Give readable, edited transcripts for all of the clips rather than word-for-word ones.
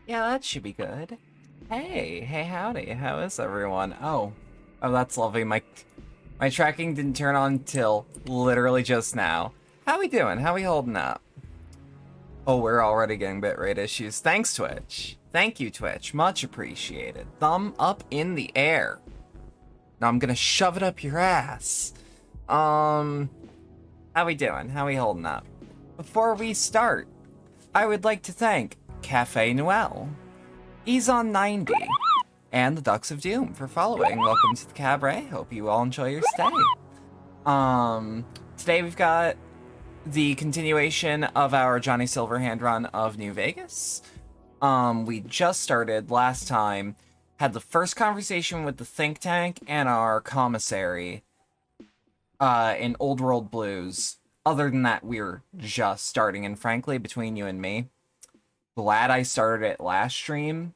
Yeah, that should be good. Hey, howdy. How is everyone? Oh, that's lovely. My tracking didn't turn on till literally just now. How we doing? How we holding up? Oh, we're already getting bitrate issues. Thanks, Twitch. Thank you, Twitch. Much appreciated. Thumb up in the air. Now I'm gonna shove it up your ass. How we doing? How we holding up? Before we start, I would like to thank Cafe Noel, He's on 90, and the Ducks of Doom for following. Welcome to the cabaret. Hope you all enjoy your stay. Today we've got the continuation of our Johnny Silverhand run of New Vegas. We just started last time, had the first conversation with the think tank and our commissary in Old World Blues. Other than that, we're just starting, and frankly, between you and me, glad I started it last stream,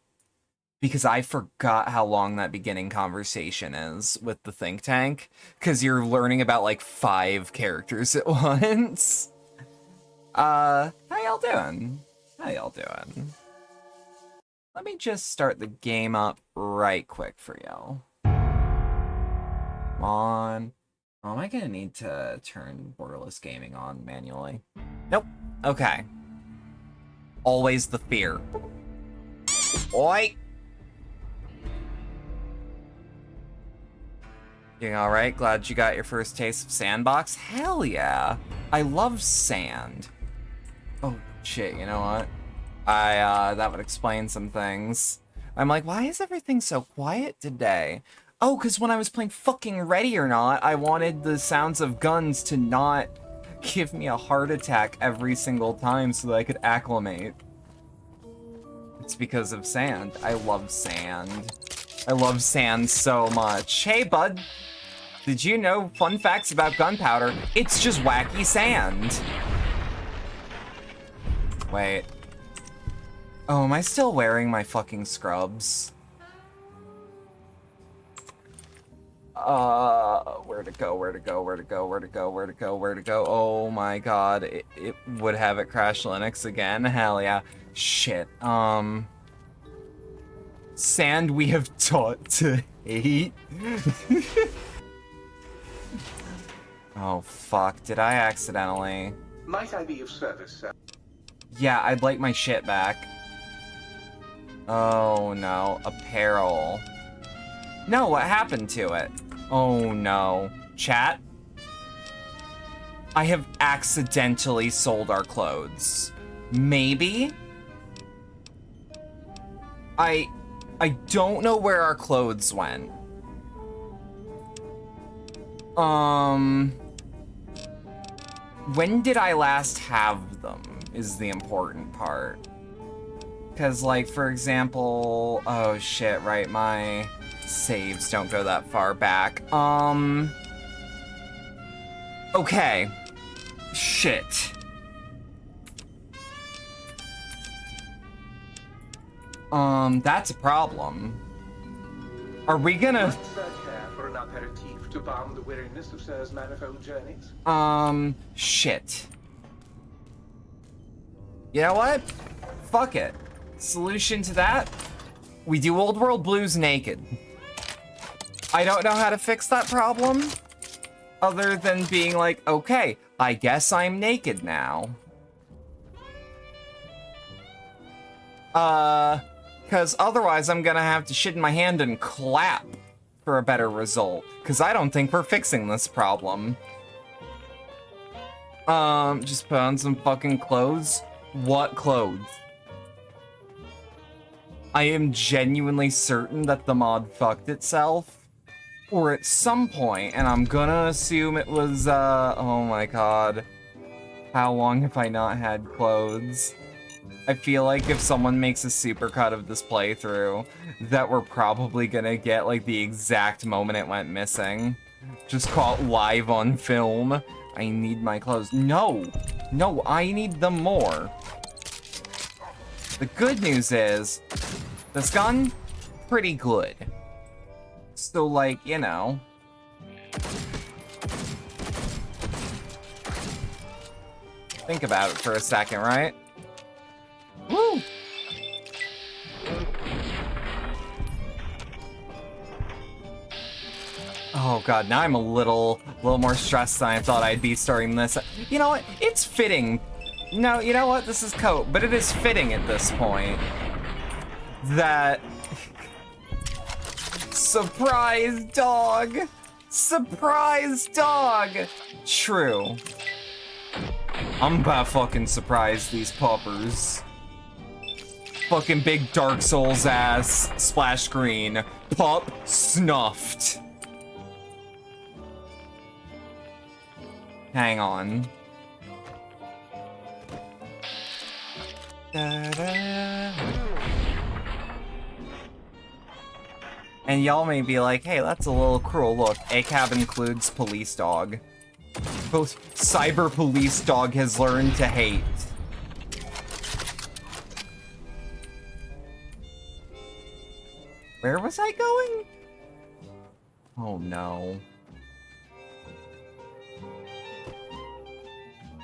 because I forgot how long that beginning conversation is with the think tank, because you're learning about like 5 characters at once. How y'all doing? How y'all doing? Let me just start the game up right quick for y'all. Come on. Oh, am I gonna need to turn borderless gaming on manually? Nope. Okay. Always the fear. Oi! Doing alright? Glad you got your first taste of Sandbox? Hell yeah! I love sand. Oh shit, you know what? That would explain some things. I'm like, why is everything so quiet today? Oh, because when I was playing fucking Ready or Not, I wanted the sounds of guns to not give me a heart attack every single time so that I could acclimate. It's because of sand. I love sand. I love sand so much. Hey, bud. Did you know fun facts about gunpowder? It's just wacky sand. Wait. Oh, am I still wearing my fucking scrubs? Where to go, where to go, where to go, where to go, where to go, where to go? Oh my god, it would have it crash Linux again? Hell yeah. Shit, sand we have taught to hate. Oh fuck, did I accidentally? Might I be of service, sir? Yeah, I'd like my shit back. Oh no, apparel. No, what happened to it? Oh no. Chat? I have accidentally sold our clothes. Maybe? I don't know where our clothes went. When did I last have them is the important part. Because, like, for example, oh shit, right, my saves don't go that far back. Okay. Shit. That's a problem. Are we gonna... Might sir care for an aperitif to balm the weariness of sir's manifold journeys? Shit. You know what? Fuck it. Solution to that? We do Old World Blues naked. I don't know how to fix that problem, other than being like, okay, I guess I'm naked now. Because otherwise I'm gonna have to shit in my hand and clap for a better result, because I don't think we're fixing this problem. Just put on some fucking clothes. What clothes? I am genuinely certain that the mod fucked itself. Or at some point, and I'm gonna assume it was, oh my god. How long have I not had clothes? I feel like if someone makes a supercut of this playthrough, that we're probably gonna get, like, the exact moment it went missing. Just call it live on film. I need my clothes. No! No, I need them more. The good news is, this gun, pretty good. So, like, you know. Think about it for a second, right? Woo! Oh god, now I'm a little more stressed than I thought I'd be starting this. You know what? It's fitting. No, you know what? This is coat, but it is fitting at this point that surprise dog. Surprise dog. True. I'm about to fucking surprise these puppers. Fucking big Dark Souls ass splash screen. Pup snuffed. Hang on. Da-da. And y'all may be like, hey, that's a little cruel. Look, ACAB includes police dog. Both cyber police dog has learned to hate. Where was I going? Oh no.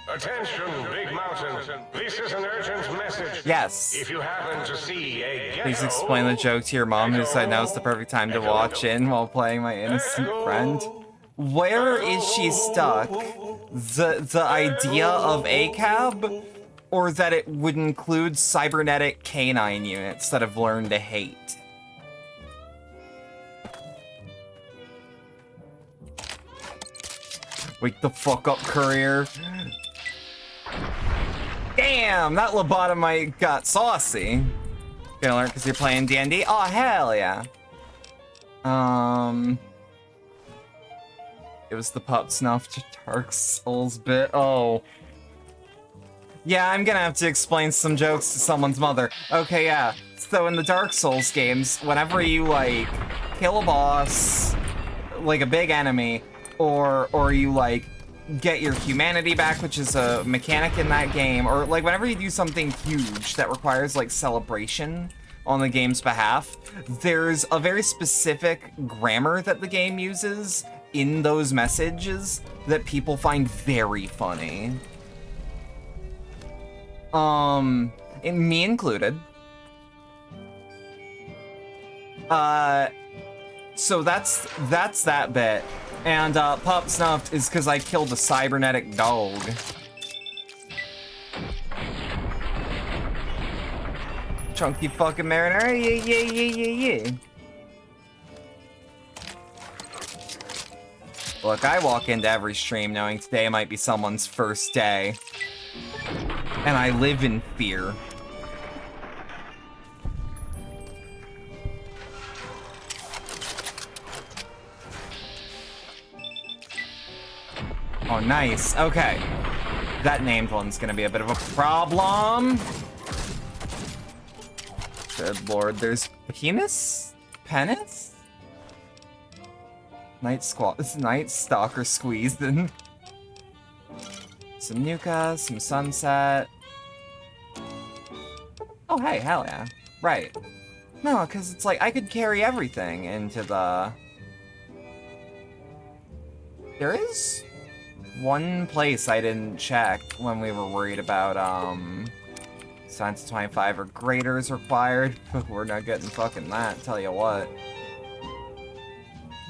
Attention, Big Mountain. This is an urgent message. Yes. If you happen to see a gecko, Please explain the joke to your mom who said now's the perfect time to watch in while playing my innocent friend. Where is she stuck? The idea of ACAB? Or that it would include cybernetic canine units that have learned to hate? Wake the fuck up, courier. Damn, that lobotomite got saucy. Gonna learn because you're playing D&D? Oh, hell yeah. It was the pup snuffed Dark Souls bit. Oh. Yeah, I'm gonna have to explain some jokes to someone's mother. Okay, yeah. So in the Dark Souls games, whenever you, like, kill a boss, like a big enemy, or you, like, get your humanity back, which is a mechanic in that game, or like whenever you do something huge that requires like celebration on the game's behalf, there's a very specific grammar that the game uses in those messages that people find very funny. And me included. So that's that bit. And Pup Snuffed is because I killed a cybernetic dog. Chunky fucking Marinara, yeah. Look, I walk into every stream knowing today might be someone's first day. And I live in fear. Oh, nice. Okay. That named one's gonna be a bit of a problem. Good lord, there's penis? Penis? Night Stalker squeezed in. Some Nuka, some Sunset. Oh, hey, hell yeah. Right. No, because it's like, I could carry everything into the... There is one place I didn't check when we were worried about, Science 25 or greater is required. We're not getting fucking that, tell you what.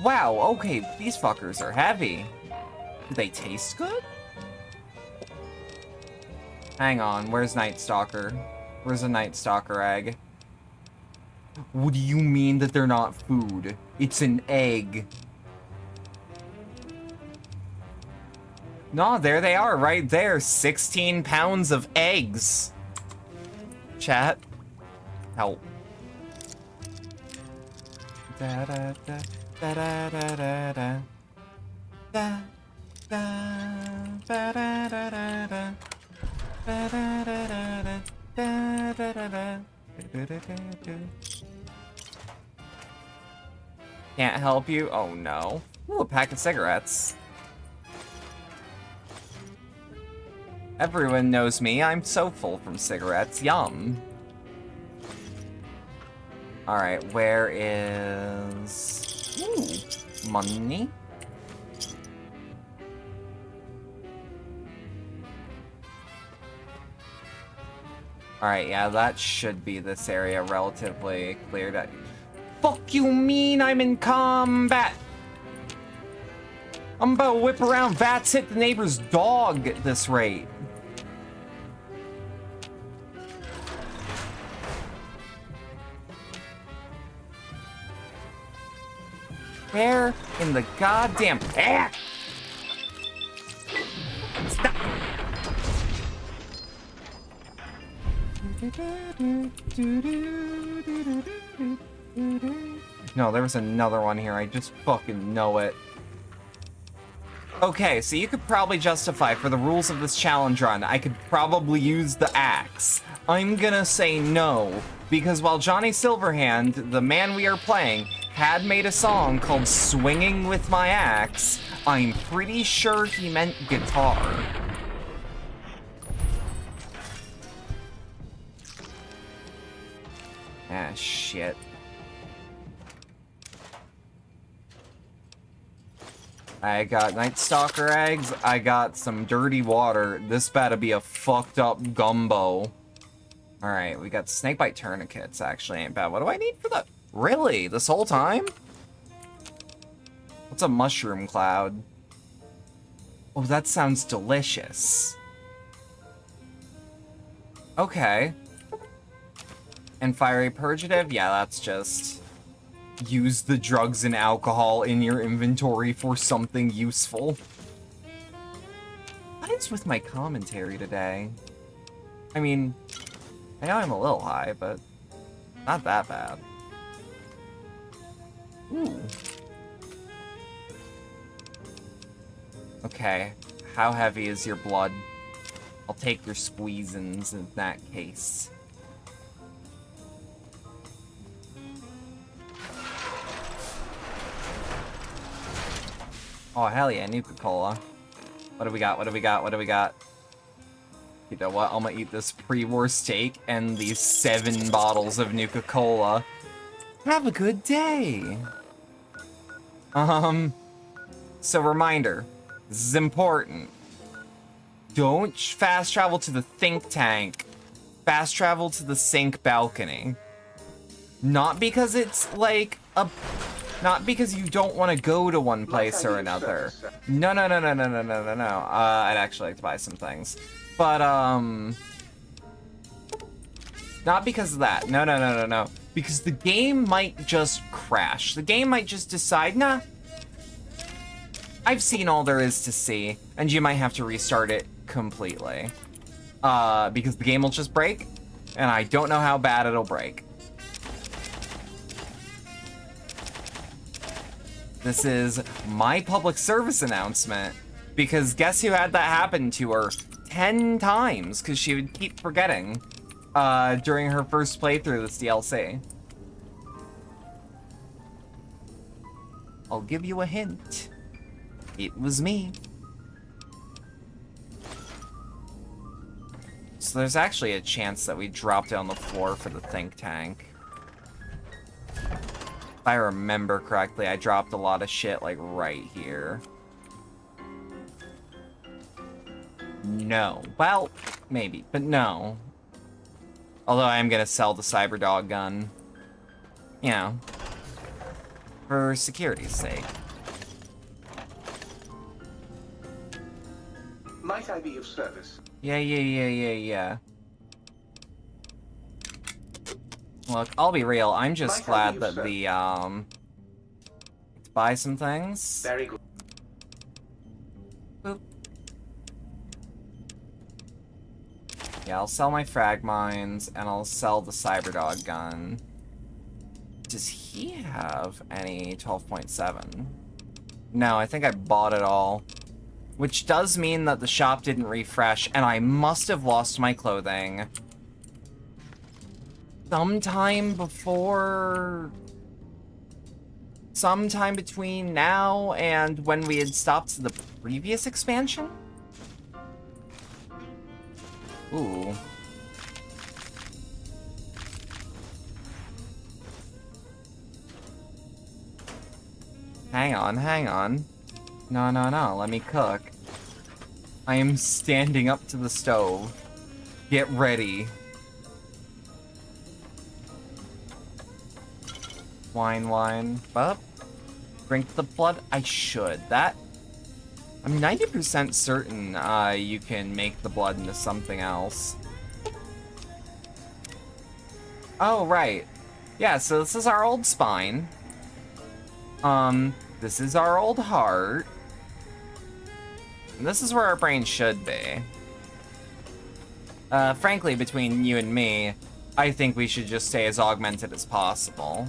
Wow, okay, these fuckers are heavy. Do they taste good? Hang on, where's Night Stalker? Where's a Night Stalker egg? What do you mean that they're not food? It's an egg. No, there they are, right there. 16 pounds of eggs. Chat. Help. Da da da da da da da da da da da da da da. Can't help you? Oh no. Ooh, a pack of cigarettes. Everyone knows me. I'm so full from cigarettes. Yum. Alright, where is... Ooh, money? Alright, yeah, that should be this area relatively cleared out. Fuck you mean I'm in combat? I'm about to whip around, Vats hit the neighbor's dog at this rate. Where in the goddamn... Ah! Stop! No, there was another one here. I just fucking know it. Okay, so you could probably justify, for the rules of this challenge run, I could probably use the axe. I'm gonna say no, because while Johnny Silverhand, the man we are playing, had made a song called Swinging with My Axe, I'm pretty sure he meant guitar. Ah, shit. I got Night Stalker eggs, I got some dirty water. This better be a fucked up gumbo. Alright, we got snakebite tourniquets, actually ain't bad. What do I need for that? Really? This whole time? What's a mushroom cloud? Oh, that sounds delicious. Okay. And fiery purgative? Yeah, that's just... use the drugs and alcohol in your inventory for something useful. What is with my commentary today? I mean, I know I'm a little high, but not that bad. Ooh. Okay, how heavy is your blood? I'll take your squeezins in that case. Oh, hell yeah, Nuka-Cola. What do we got? What do we got? What do we got? You know what? I'm gonna eat this pre-war steak and these 7 bottles of Nuka-Cola. Have a good day. So reminder, this is important. Don't fast travel to the think tank. Fast travel to the sink balcony. Not because it's like a... Not because you don't want to go to one place or another. No. I'd actually like to buy some things. But, not because of that. No. Because the game might just crash. The game might just decide, nah, I've seen all there is to see, and you might have to restart it completely. Because the game will just break, and I don't know how bad it'll break. This is my public service announcement, because guess who had that happen to her 10 times, because she would keep forgetting during her first playthrough of this DLC. I'll give you a hint. It was me. So there's actually a chance that we dropped it on the floor for the think tank. If I remember correctly, I dropped a lot of shit, like, right here. No. Well, maybe, but no. Although I am gonna sell the Cyberdog gun. You know. For security's sake. Might I be of service? Yeah. Look, I'll be real, I'm just glad that the, let's buy some things. Very good. Boop. Yeah, I'll sell my frag mines, and I'll sell the Cyberdog gun. Does he have any 12.7? No, I think I bought it all. Which does mean that the shop didn't refresh, and I must have lost my clothing. Sometime between now and when we had stopped the previous expansion? Ooh. Hang on. No, let me cook. I am standing up to the stove. Get ready. Wine. Up. Drink the blood? I should. That I'm 90% certain you can make the blood into something else. Oh, right. Yeah, so this is our old spine. This is our old heart. And this is where our brain should be. Frankly, between you and me, I think we should just stay as augmented as possible.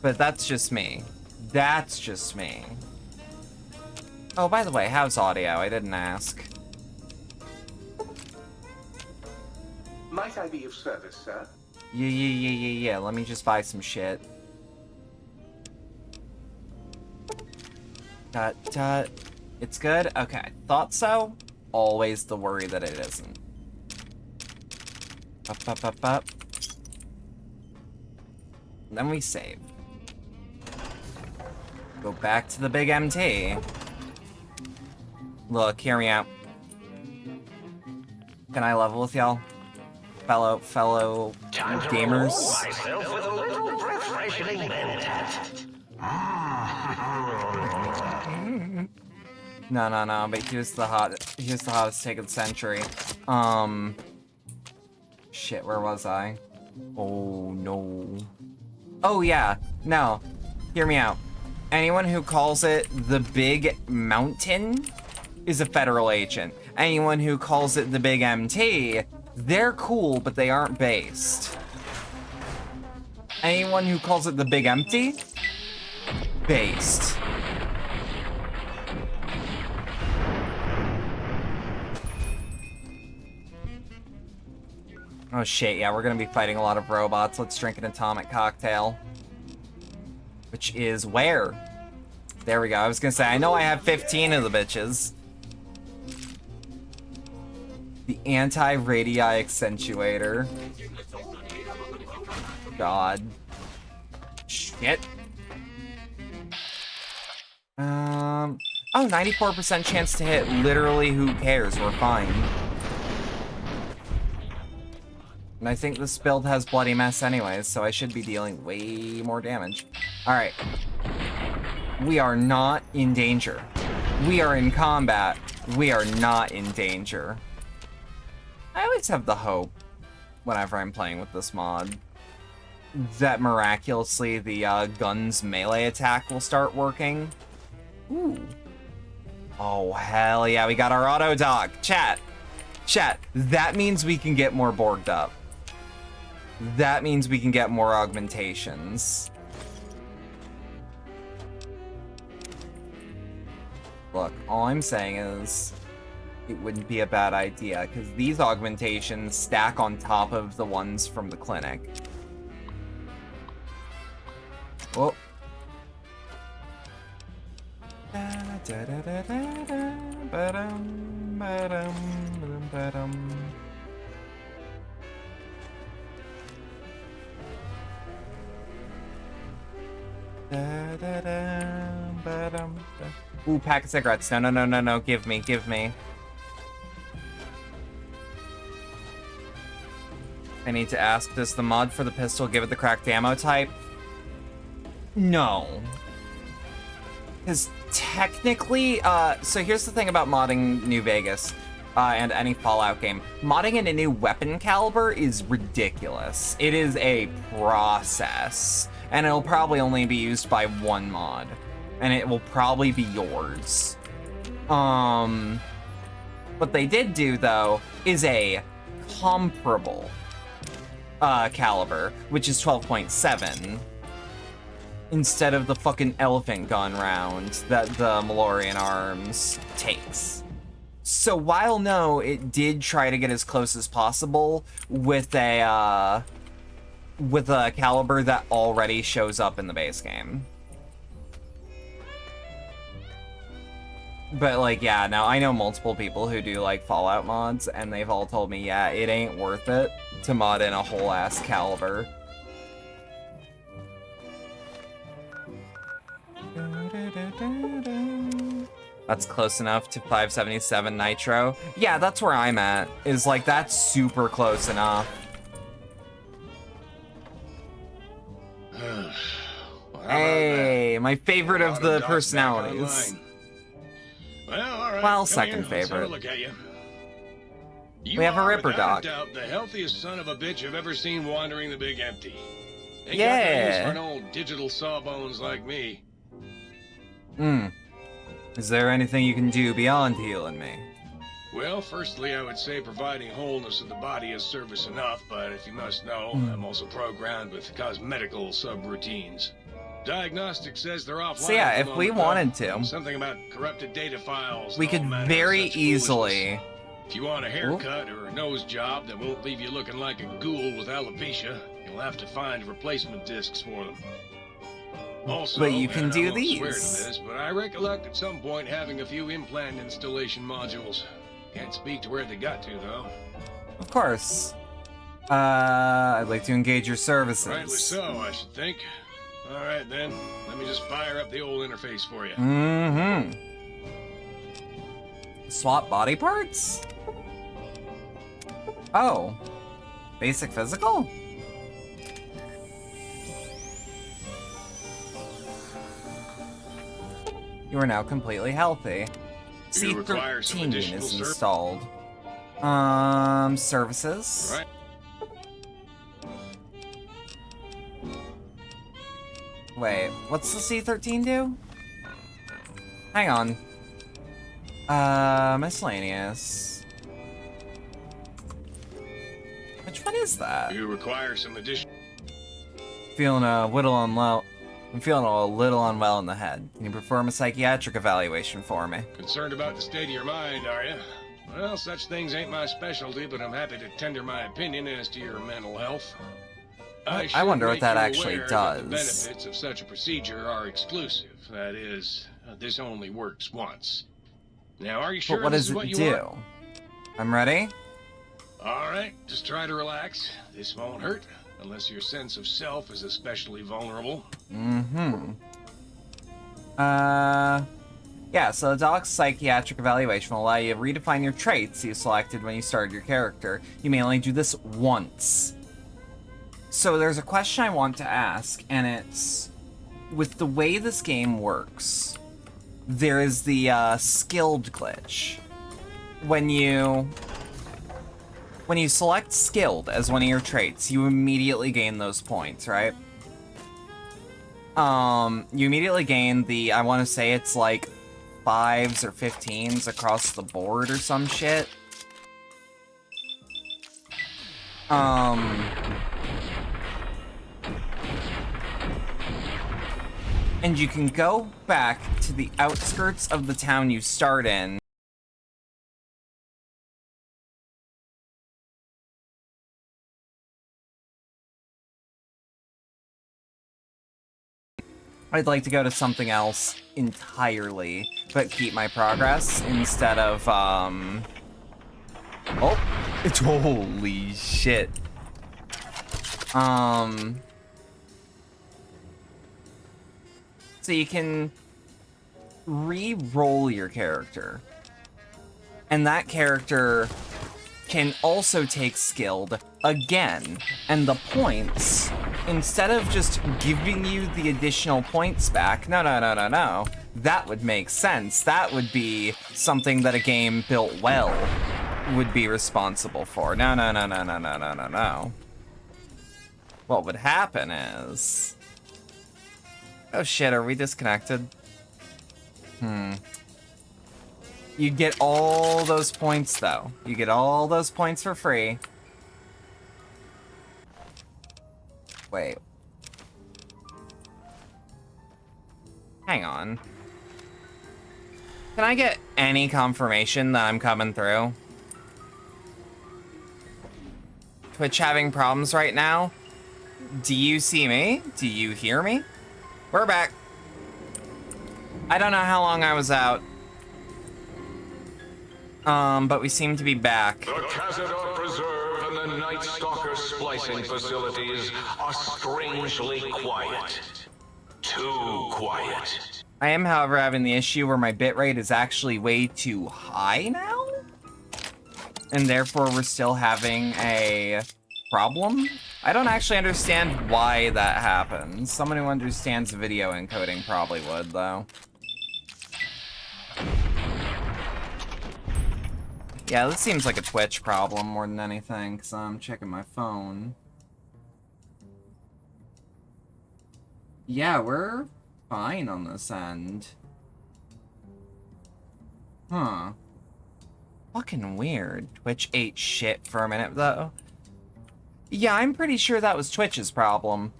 But that's just me. That's just me. Oh, by the way, how's audio? I didn't ask. Might I be of service, sir? Yeah. Let me just buy some shit. It's good? Okay. Thought so? Always the worry that it isn't. Up. Then we save. Go back to the big MT. Look, hear me out. Can I level with y'all? Fellow gamers? Myself with a little refreshing mentat. No, but here's the hottest take of the century. Shit, where was I? Oh, no. Oh, yeah, no. Hear me out. Anyone who calls it the Big Mountain is a federal agent. Anyone who calls it the Big MT, they're cool, but they aren't based. Anyone who calls it the Big Empty, based. Oh shit, yeah, we're gonna be fighting a lot of robots. Let's drink an atomic cocktail. Which is where? There we go. I was gonna say, I know I have 15 of the bitches. The anti-radii accentuator. God. Shit. Oh, 94% chance to hit. Literally, who cares? We're fine. And I think this build has Bloody Mess anyways, so I should be dealing way more damage. Alright. We are not in danger. We are in combat. We are not in danger. I always have the hope, whenever I'm playing with this mod, that miraculously the gun's melee attack will start working. Ooh. Oh, hell yeah, we got our auto dog. Chat, that means we can get more Borged up. That means we can get more augmentations. Look, all I'm saying is it wouldn't be a bad idea, because these augmentations stack on top of the ones from the clinic. Oh. Ooh, pack of cigarettes. No. Give me. I need to ask, does the mod for the pistol give it the cracked ammo type? No. Because technically, so here's the thing about modding New Vegas and any Fallout game. Modding in a new weapon caliber is ridiculous. It is a process. And it'll probably only be used by one mod. And it will probably be yours. What they did do, though, is a comparable caliber, which is 12.7, instead of the fucking elephant gun round that the Malorian Arms takes. So while no, it did try to get as close as possible with a caliber that already shows up in the base game. But, like, yeah, now I know multiple people who do, like, Fallout mods, and they've all told me, yeah, it ain't worth it to mod in a whole-ass caliber. That's close enough to 577 Nitro. Yeah, that's where I'm at, is, like, that's super close enough. Hey, my favorite of the Autodoc's back personalities. online. Well, all right. Well, come second here, let's have a favorite. look at you. We have a are, Ripper without Doc. a doubt, the healthiest son of a bitch I've ever seen wandering the big empty. Ain't Yeah. got no use for an old digital sawbones like me. Is there anything you can do beyond healing me? Well, firstly, I would say providing wholeness of the body is service enough, but if you must know, I'm also programmed with cosmetical subroutines. Diagnostic says they're offline. So yeah, at the if we moment, wanted though. to, Something about corrupted data files. we and all could manner of very such easily... foolishness. If you want a haircut or a nose job that won't leave you looking like a ghoul with alopecia, you'll have to find replacement discs for them. Also, But you can and I do won't these. swear to this, but I recollect at some point having a few implant installation modules. Can't speak to where they got to, though. Of course. I'd like to engage your services. Rightly so, I should think. All right, then. Let me just fire up the old interface for you. Mm-hmm. Swap body parts? Oh. Basic physical? You are now completely healthy. Do you require some C13 additional is ser- installed. Services. Right. Wait, what's the C13 do? Hang on. Miscellaneous. Which one is that? Do you require some additional... Feeling a little unwell. I'm feeling a little unwell in the head. Can you perform a psychiatric evaluation for me? Concerned about the state of your mind, are you? Well, such things ain't my specialty, but I'm happy to tender my opinion as to your mental health. I wonder what make that you actually aware that the does. benefits of such a procedure are exclusive. That is, this only works once. Now, are you sure But what this does is what it you do? want? I'm ready. All right, just try to relax. This won't hurt, unless your sense of self is especially vulnerable. Yeah, so the doc's psychiatric evaluation will allow you to redefine your traits you selected when you started your character. You may only do this once. So there's a question I want to ask, and it's, with the way this game works, there is the skilled glitch. When you select skilled as one of your traits, you immediately gain those points, right? You immediately gain the, I want to say it's like 5s or 15s across the board or some shit. And you can go back to the outskirts of the town you start in. I'd like to go to something else entirely, but keep my progress instead of, Oh, it's holy shit. So you can re-roll your character. And that character can also take skilled again. And the points, instead of just giving you the additional points back, no. That would make sense. That would be something that a game built well would be responsible for. No. What would happen is... Oh shit, are we disconnected? You get all those points, though. You get all those points for free. Wait. Hang on. Can I get any confirmation that I'm coming through? Twitch having problems right now? Do you see me? Do you hear me? We're back. I don't know how long I was out. But we seem to be back. The Cazador Preserve and the Night Stalker splicing facilities are strangely quiet. Too quiet. I am, however, having the issue where my bitrate is actually way too high now? And therefore we're still having a problem. I don't actually understand why that happens. Someone who understands video encoding probably would, though. Yeah, this seems like a Twitch problem more than anything, because I'm checking my phone. Yeah, we're fine on this end. Huh. Fucking weird. Twitch ate shit for a minute, though. Yeah, I'm pretty sure that was Twitch's problem.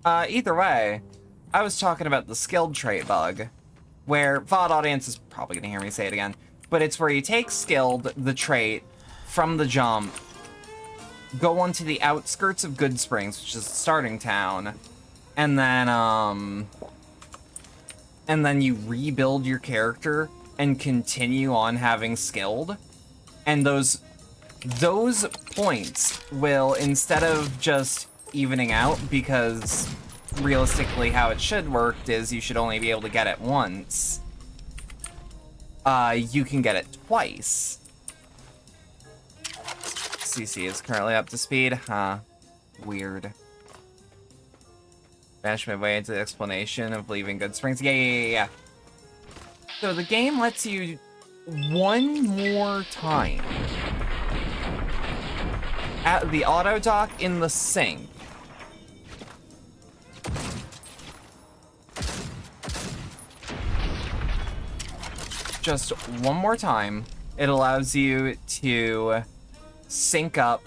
Either way, I was talking about the skilled trait bug, where VOD audience is probably gonna hear me say it again, but it's where you take skilled, the trait, from the jump, go onto the outskirts of Good Springs, which is the starting town, and then you rebuild your character and continue on having skilled, and those points will, instead of just evening out, because realistically how it should work is you should only be able to get it once, you can get it twice. CC is currently up to speed, huh? Weird. Bash my way into the explanation of leaving Good Springs. Yeah. So the game lets you one more time at the auto dock in the sink. Just one more time. It allows you to sync up.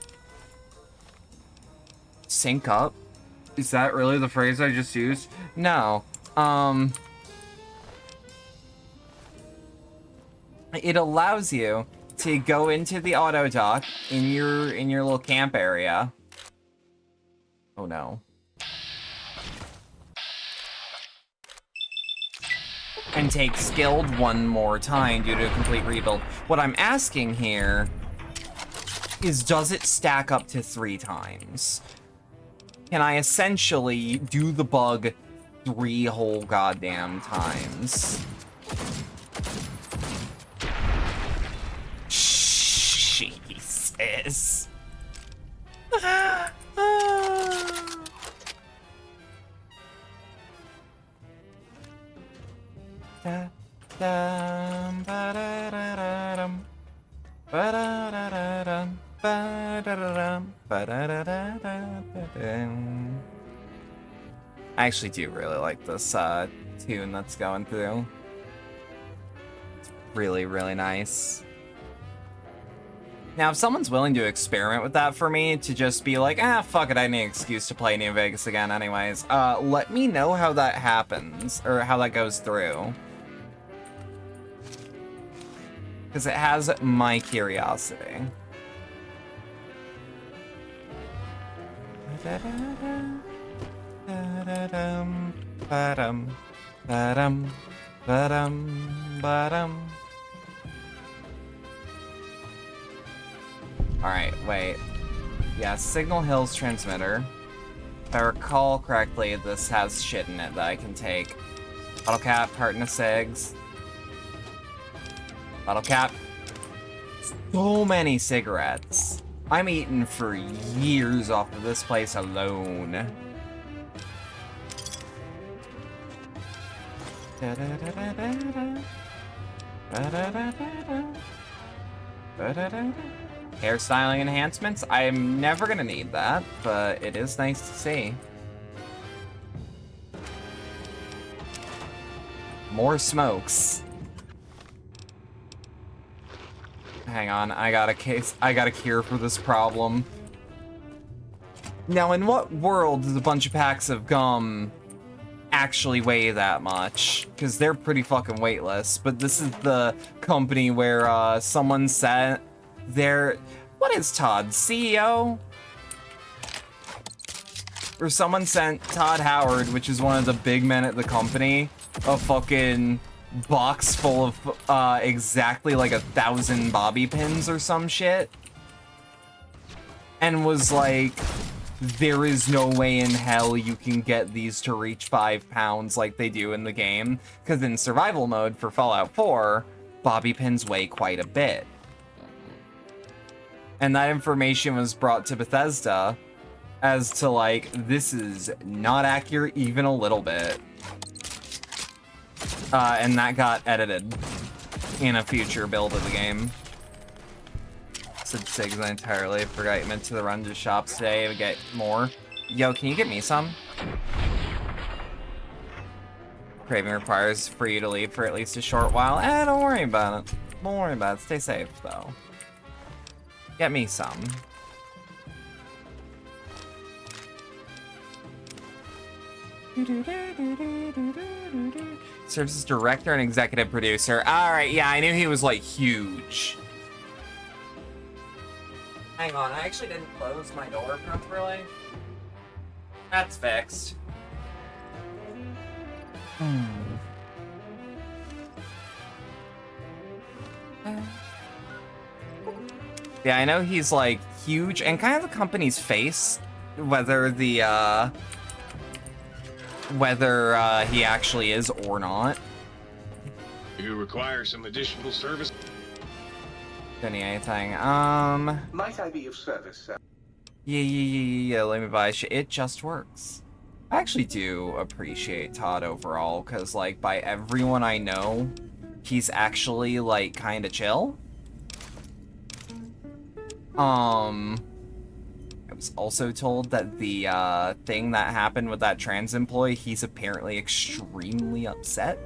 Sync up? Is that really the phrase I just used? No. It allows you to go into the auto dock in your little camp area. Oh no. And take skilled one more time due to a complete rebuild. What I'm asking here is, does it stack up to 3 times? Can I essentially do the bug 3 whole goddamn times? Jesus. I actually do really like this tune that's going through. It's really, really nice. Now, if someone's willing to experiment with that for me, to just be like, fuck it, I need an excuse to play New Vegas again anyways, let me know how that happens, or how that goes through. Because it has my curiosity. Alright, wait. Yeah, Signal Hills transmitter. If I recall correctly, this has shit in it that I can take. Bottle cap, carton of cigs. Bottle cap. So many cigarettes. I'm eating for years off of this place alone. Hairstyling enhancements? I'm never gonna need that, but it is nice to see. More smokes. Hang on, I got a cure for this problem. Now, in what world does a bunch of packs of gum actually weigh that much? Because they're pretty fucking weightless, but this is the company where someone said what is Todd, CEO? Or someone sent Todd Howard, which is one of the big men at the company, a fucking box full of exactly like 1,000 bobby pins or some shit. And was like, there is no way in hell you can get these to reach 5 pounds like they do in the game. Because in survival mode for Fallout 4, bobby pins weigh quite a bit. And that information was brought to Bethesda as to, like, this is not accurate even a little bit. And that got edited in a future build of the game. Said Sigs entirely. Forgot you meant to the run to shops today to get more. Yo, can you get me some? Craving requires for you to leave for at least a short while. Don't worry about it. Don't worry about it. Stay safe, though. Get me some. Serves as director and executive producer. Alright, yeah, I knew he was, like, huge. Hang on, I actually didn't close my door properly. That's fixed. Yeah, I know he's, like, huge and kind of the company's face, whether the, he actually is or not. You require some additional service? Anything. Might I be of service, sir? Yeah, let me buy shit. It just works. I actually do appreciate Todd overall, because, like, by everyone I know, he's actually, like, kind of chill. I was also told that the, thing that happened with that trans employee, he's apparently extremely upset,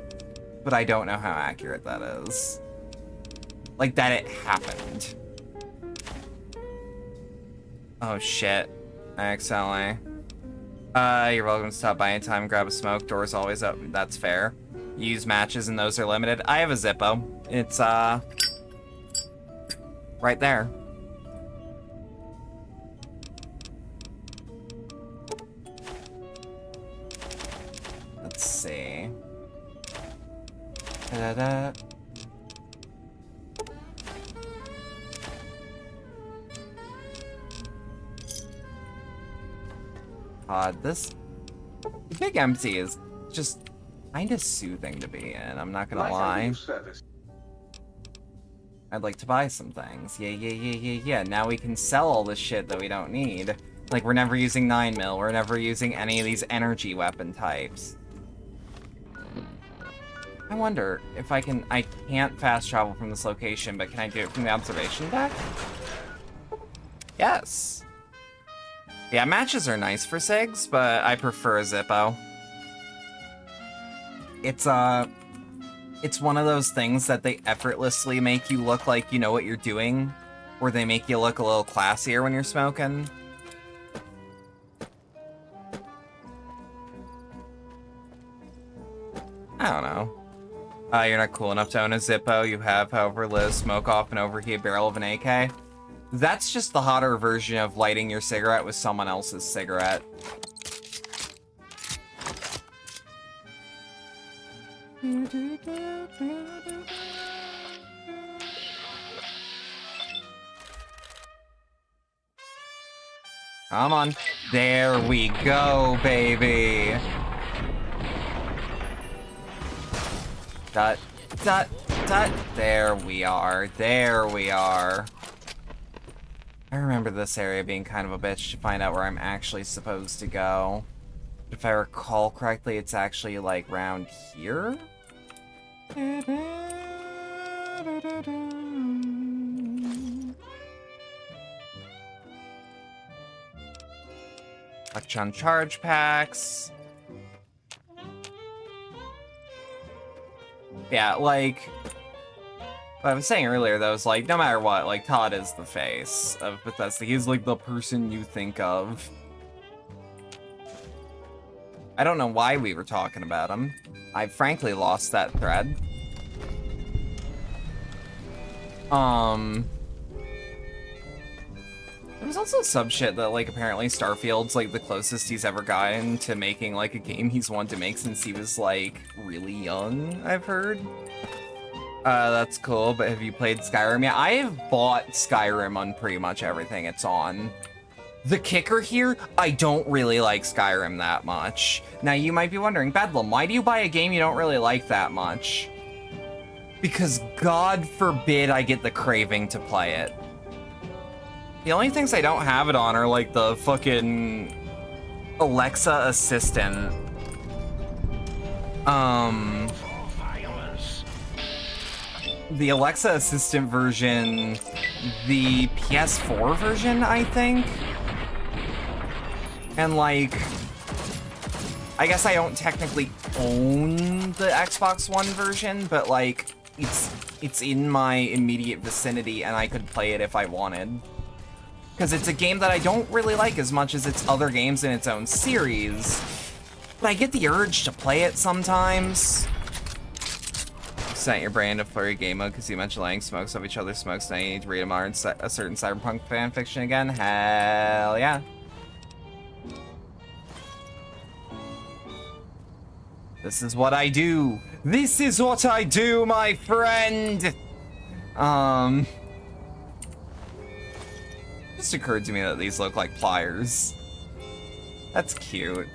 but I don't know how accurate that is. Like, that it happened. Oh, shit. I accidentally... you're welcome to stop by anytime, grab a smoke, door's always open. That's fair. Use matches and those are limited. I have a Zippo. It's, right there. Let's see. Da-da-da. This big empty is just kind of soothing to be in, I'm not gonna lie. I'd like to buy some things. Yeah. Now we can sell all the shit that we don't need. Like, we're never using 9mm, we're never using any of these energy weapon types. I wonder if I can't fast travel from this location, but can I do it from the observation deck? Yes. Yeah, matches are nice for SIGs, but I prefer a Zippo. It's one of those things that they effortlessly make you look like you know what you're doing, or they make you look a little classier when you're smoking. I don't know. You're not cool enough to own a Zippo. You have, however, lit a smoke off an overheated barrel of an AK. That's just the hotter version of lighting your cigarette with someone else's cigarette. Come on. There we go, baby. Dot, dot, dot. There we are. There we are. I remember this area being kind of a bitch to find out where I'm actually supposed to go. If I recall correctly, it's actually, like, round here? Electron charge packs. Yeah, like... What I was saying earlier, though, is, like, no matter what, like, Todd is the face of Bethesda. He's, like, the person you think of. I don't know why we were talking about him. I frankly lost that thread. There was also some shit that, like, apparently Starfield's, like, the closest he's ever gotten to making, like, a game he's wanted to make since he was, like, really young, I've heard. That's cool, but have you played Skyrim? Yeah, I have bought Skyrim on pretty much everything it's on. The kicker here, I don't really like Skyrim that much. Now, you might be wondering, Bedlam, why do you buy a game you don't really like that much? Because God forbid I get the craving to play it. The only things I don't have it on are like the fucking Alexa assistant. The Alexa assistant version, the PS4 version, I think. And like, I guess I don't technically own the Xbox One version, but like, it's in my immediate vicinity and I could play it if I wanted. Because it's a game that I don't really like as much as its other games in its own series. But I get the urge to play it sometimes. Sent your brain to flurry game mode because you mentioned lighting smokes of each other's smokes. Now you need to read a certain cyberpunk fanfiction again. Hell yeah. This is what I do. This is what I do, my friend. Just occurred to me that these look like pliers. That's cute.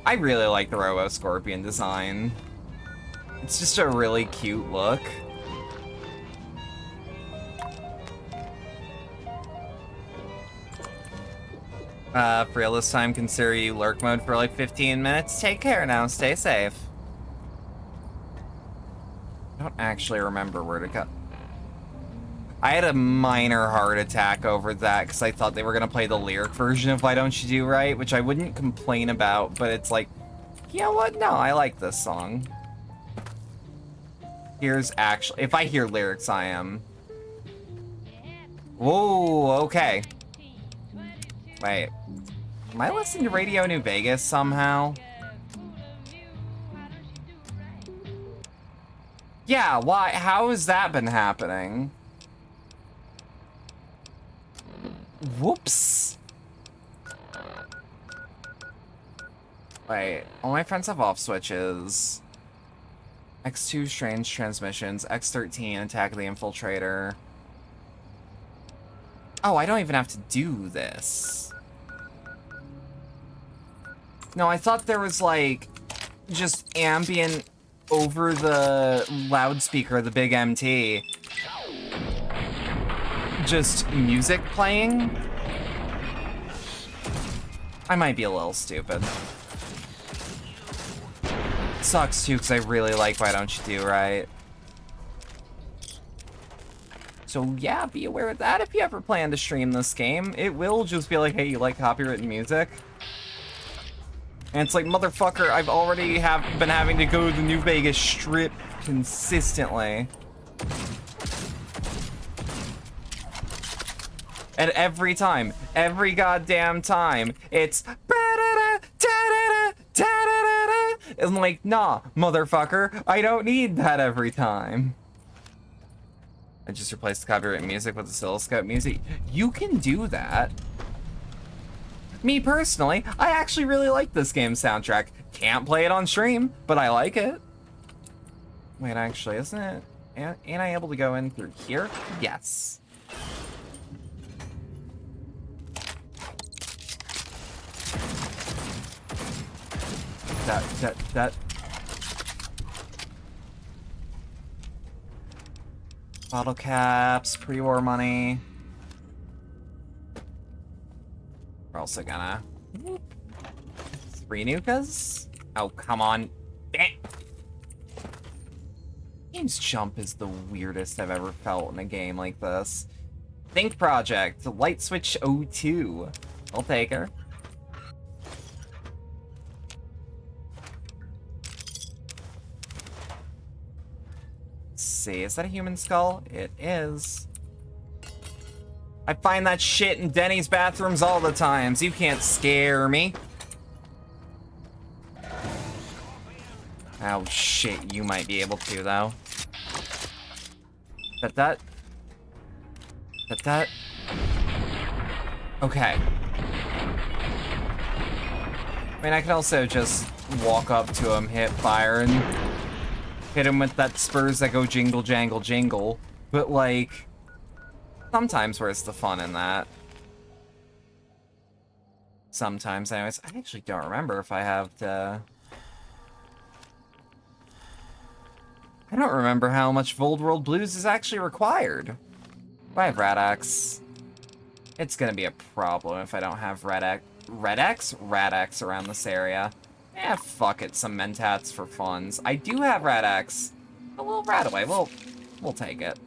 I really like the Robo Scorpion design. It's just a really cute look. For real this time, consider you lurk mode for like 15 minutes. Take care now, stay safe. I don't actually remember where to go. I had a minor heart attack over that because I thought they were gonna play the lyric version of Why Don't You Do Right, which I wouldn't complain about, but it's like, you know what? No, I like this song. Here's actually, if I hear lyrics, I am. Whoa, okay. Wait, am I listening to Radio New Vegas somehow? Yeah, why? How has that been happening? Whoops. Wait, all my friends have off switches. X2 strange transmissions, X13 attack of the infiltrator. Oh, I don't even have to do this. No, I thought there was like just ambient over the loudspeaker, the big MT. Just music playing? I might be a little stupid. Sucks too, because I really like Why Don't You Do Right. So yeah, be aware of that if you ever plan to stream this game. It will just be like, hey, you like copywritten music? And it's like, motherfucker, I've already been having to go to the New Vegas Strip consistently. And every time, every goddamn time, it's and like, nah, motherfucker, I don't need that every time. I just replaced the copyright music with oscilloscope music. You can do that. Me personally, I actually really like this game's soundtrack. Can't play it on stream, but I like it. Wait, actually, isn't it? Ain't I able to go in through here? Yes. That. Bottle caps, pre-war money. We're also gonna... 3 nukas? Oh, come on. Game's jump is the weirdest I've ever felt in a game like this. Think Project, Light Switch 02. I'll take her. See, is that a human skull? It is. I find that shit in Denny's bathrooms all the times. You can't scare me. Oh shit, you might be able to though. That. Okay. I mean, I could also just walk up to him, hit fire, and hit him with that spurs that go jingle, jangle, jingle. But, like, sometimes where's the fun in that? Sometimes, anyways. I actually don't remember if I have to... I don't remember how much Old World Blues is actually required. I have Radax. It's gonna be a problem if I don't have Rad-X around this area. Eh, fuck it, some Mentats for funds. I do have Rad-X. A little Radaway, we'll take it.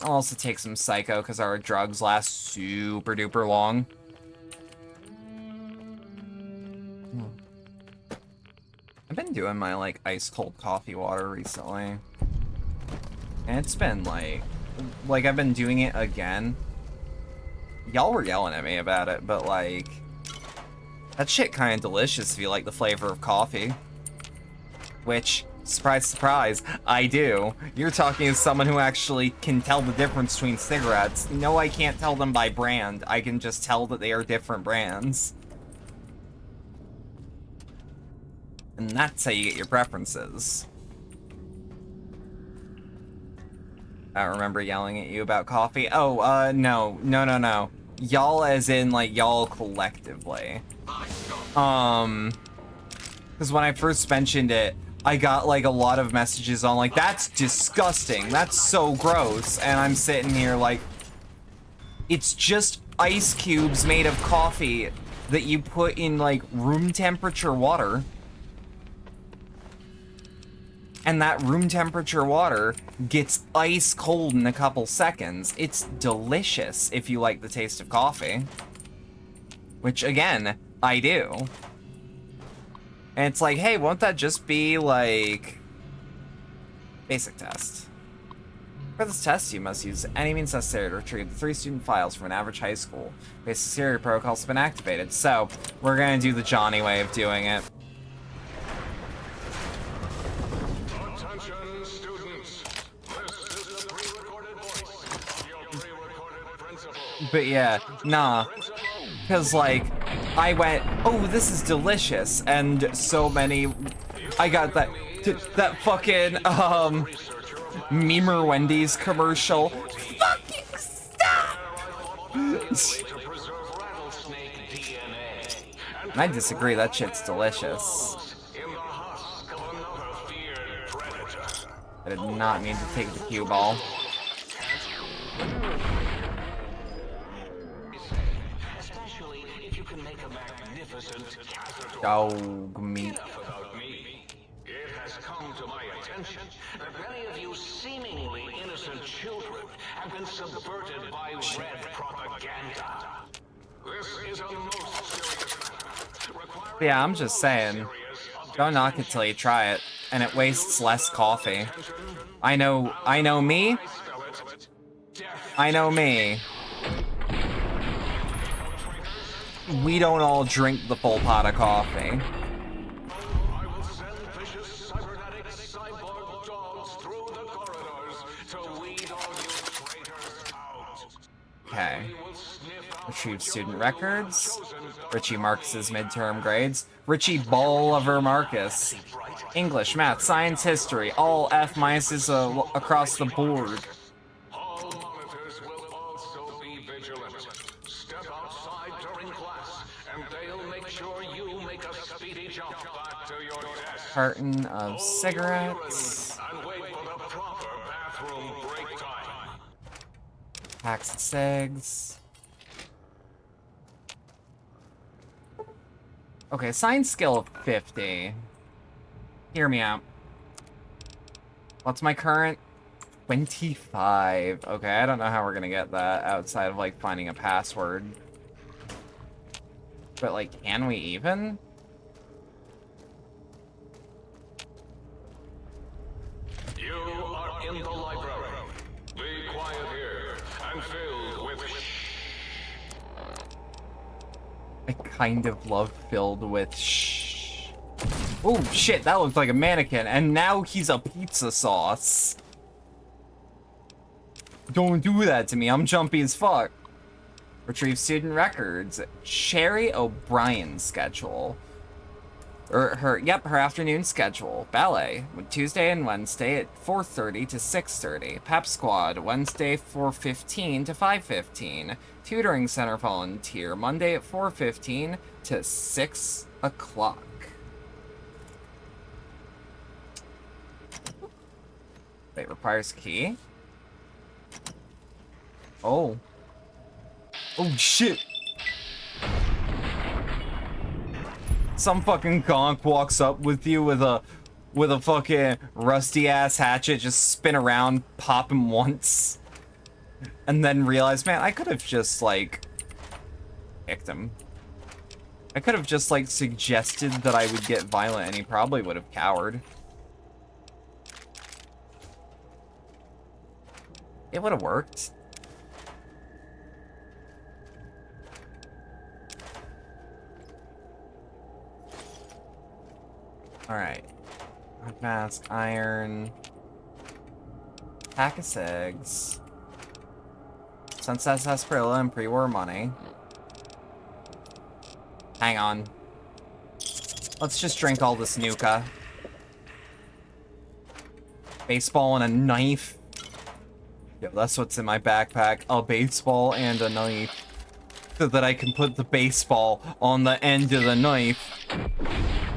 I'll also take some Psycho, because our drugs last super duper long. I've been doing my, like, ice cold coffee water recently. And it's been, like, I've been doing it again. Y'all were yelling at me about it, but, like, that shit kind of delicious if you like the flavor of coffee. Which, surprise, surprise, I do. You're talking to someone who actually can tell the difference between cigarettes. No, I can't tell them by brand. I can just tell that they are different brands. And that's how you get your preferences. I remember yelling at you about coffee. Oh, no. Y'all as in, like, y'all collectively. Because when I first mentioned it, I got, like, a lot of messages on, like, that's disgusting, that's so gross, and I'm sitting here like, it's just ice cubes made of coffee that you put in, like, room temperature water. And that room temperature water gets ice cold in a couple seconds. It's delicious if you like the taste of coffee. Which, again, I do. And it's like, hey, won't that just be, like, basic test? For this test, you must use any means necessary to retrieve the 3 student files from an average high school. Basic security protocols have been activated, so we're gonna do the Johnny way of doing it. Attention, students. This is the pre-recorded voice of your pre-recorded principal. But yeah, nah. Because, like, I went, oh, this is delicious, and so many, I got that fucking, Memer Wendy's commercial. Fucking stop! And I disagree, that shit's delicious. I did not mean to take the cue ball. Dog meat. It has come to my attention that many of you seemingly innocent children have been subverted by red propaganda. This is a most serious matter. Yeah, I'm just saying. Don't knock it till you try it, and it wastes less coffee. I know me. I know me. We don't all drink the full pot of coffee. I will send vicious cybernetic cyborg dogs through the corridors to weed all you traitors out. Okay. Retrieve student records. Richie Marcus's midterm grades. Richie Bolivar Marcus. English, math, science, history. All F minuses across the board. All monitors will also be vigilant. Step outside during class, and they'll make sure you make a speedy jump back to your desk. Carton of cigarettes. And wait for the proper bathroom break time. Packs of cigs. Okay, science skill of 50. Hear me out. What's my current? 25. Okay, I don't know how we're gonna get that outside of, like, finding a password. But, like, can we even? You are in the library. Be quiet here and filled with I kind of love filled with shh. Oh, shit, that looked like a mannequin, and now he's a pizza sauce. Don't do that to me, I'm jumpy as fuck. Retrieve student records. Sherry O'Brien's schedule. Her afternoon schedule. Ballet, Tuesday and Wednesday at 4:30 to 6:30. Pep Squad, Wednesday 4:15 to 5:15. Tutoring Center volunteer, Monday at 4:15 to 6 o'clock. Wait, requires key? Oh. Oh shit! Some fucking gonk walks up with you with a fucking rusty ass hatchet, just spin around, pop him once, and then realize, man, I could have just like kicked him. I could have just like suggested that I would get violent, and he probably would have cowered. It would have worked. Alright. Mask, iron. Pack of cigs. Sunset sarsaparilla and pre-war money. Hang on. Let's just drink all this Nuka. Baseball and a knife. Yeah, that's what's in my backpack. A baseball and a knife. So that I can put the baseball on the end of the knife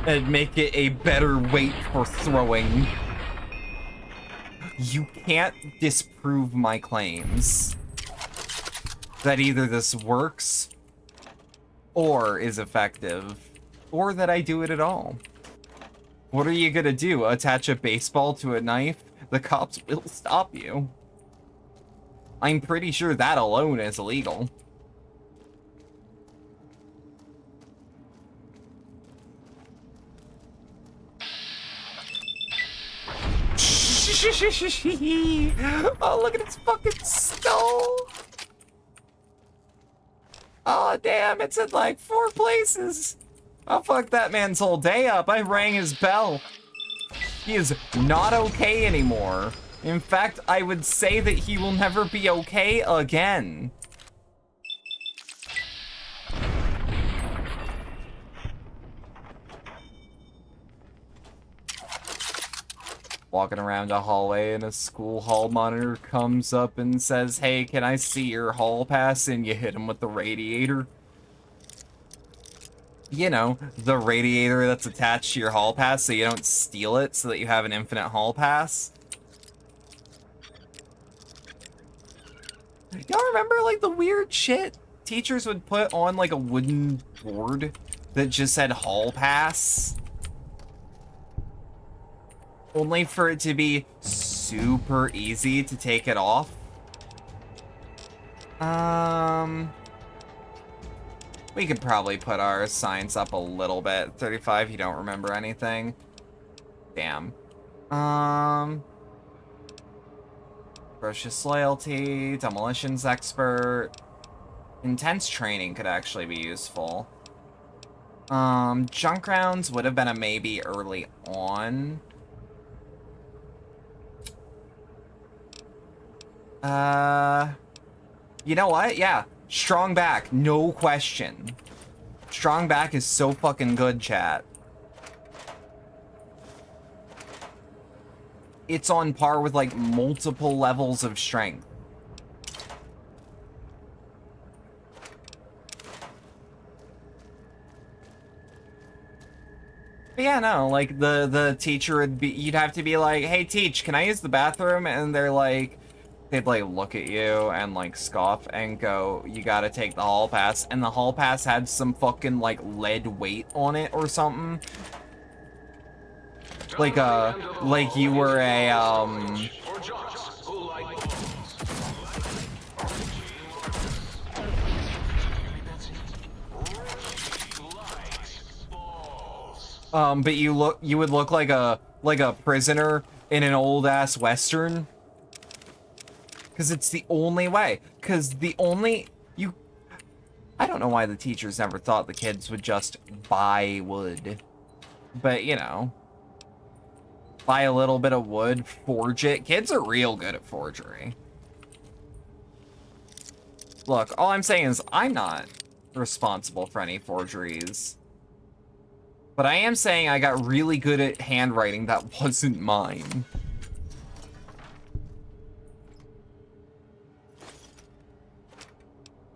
and make it a better weight for throwing. You can't disprove my claims that either this works or is effective, or that I do it at all. What are you gonna do? Attach a baseball to a knife? The cops will stop you. I'm pretty sure that alone is illegal. Oh, look at its fucking skull. Oh, damn, it's in like 4 places. I'll fuck that man's whole day up. I rang his bell. He is not okay anymore. In fact, I would say that he will never be okay again. Walking around a hallway and a school hall monitor comes up and says, "Hey, can I see your hall pass?" And you hit him with the radiator. You know, the radiator that's attached to your hall pass so you don't steal it, so that you have an infinite hall pass. Y'all remember, like, the weird shit teachers would put on, like, a wooden board that just said hall pass? Only for it to be super easy to take it off. We could probably put our signs up a little bit. 35, you don't remember anything. Damn. Ferocious loyalty, demolitions expert. Intense training could actually be useful. Junk rounds would have been a maybe early on. You know what? Yeah. Strong back. No question. Strong back is so fucking good, chat. It's on par with, like, multiple levels of strength. But yeah, no, like, the teacher would be, you'd have to be like, "Hey, teach, can I use the bathroom?" And they're like, they'd, like, look at you and, like, scoff and go, "You gotta take the hall pass." And the hall pass had some fucking, like, lead weight on it or something. Like you were a, but you would look like a prisoner in an old-ass Western. Because it's the only way. Because I don't know why the teachers never thought the kids would just buy wood. But, you know. Buy a little bit of wood, forge it. Kids are real good at forgery. Look, all I'm saying is I'm not responsible for any forgeries. But I am saying I got really good at handwriting that wasn't mine.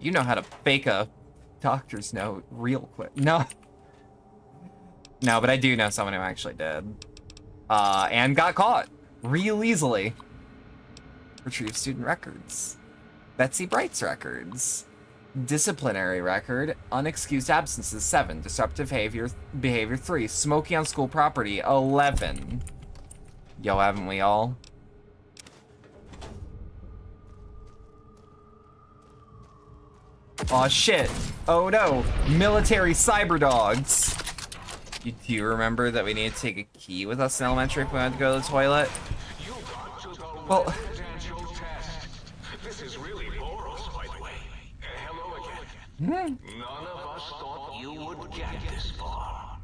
You know how to fake a doctor's note real quick. No. No, but I do know someone who actually did. And got caught real easily. Retrieve student records. Betsy Bright's records. Disciplinary record, unexcused absences 7, disruptive behavior 3, smoking on school property 11. Yo, haven't we all? Aw, shit. Oh no, military cyber dogs. Do you remember that we need to take a key with us in elementary if we wanted to go to the toilet? Well, This is really Boros, by the way. Hello again. None of us thought you would get this far.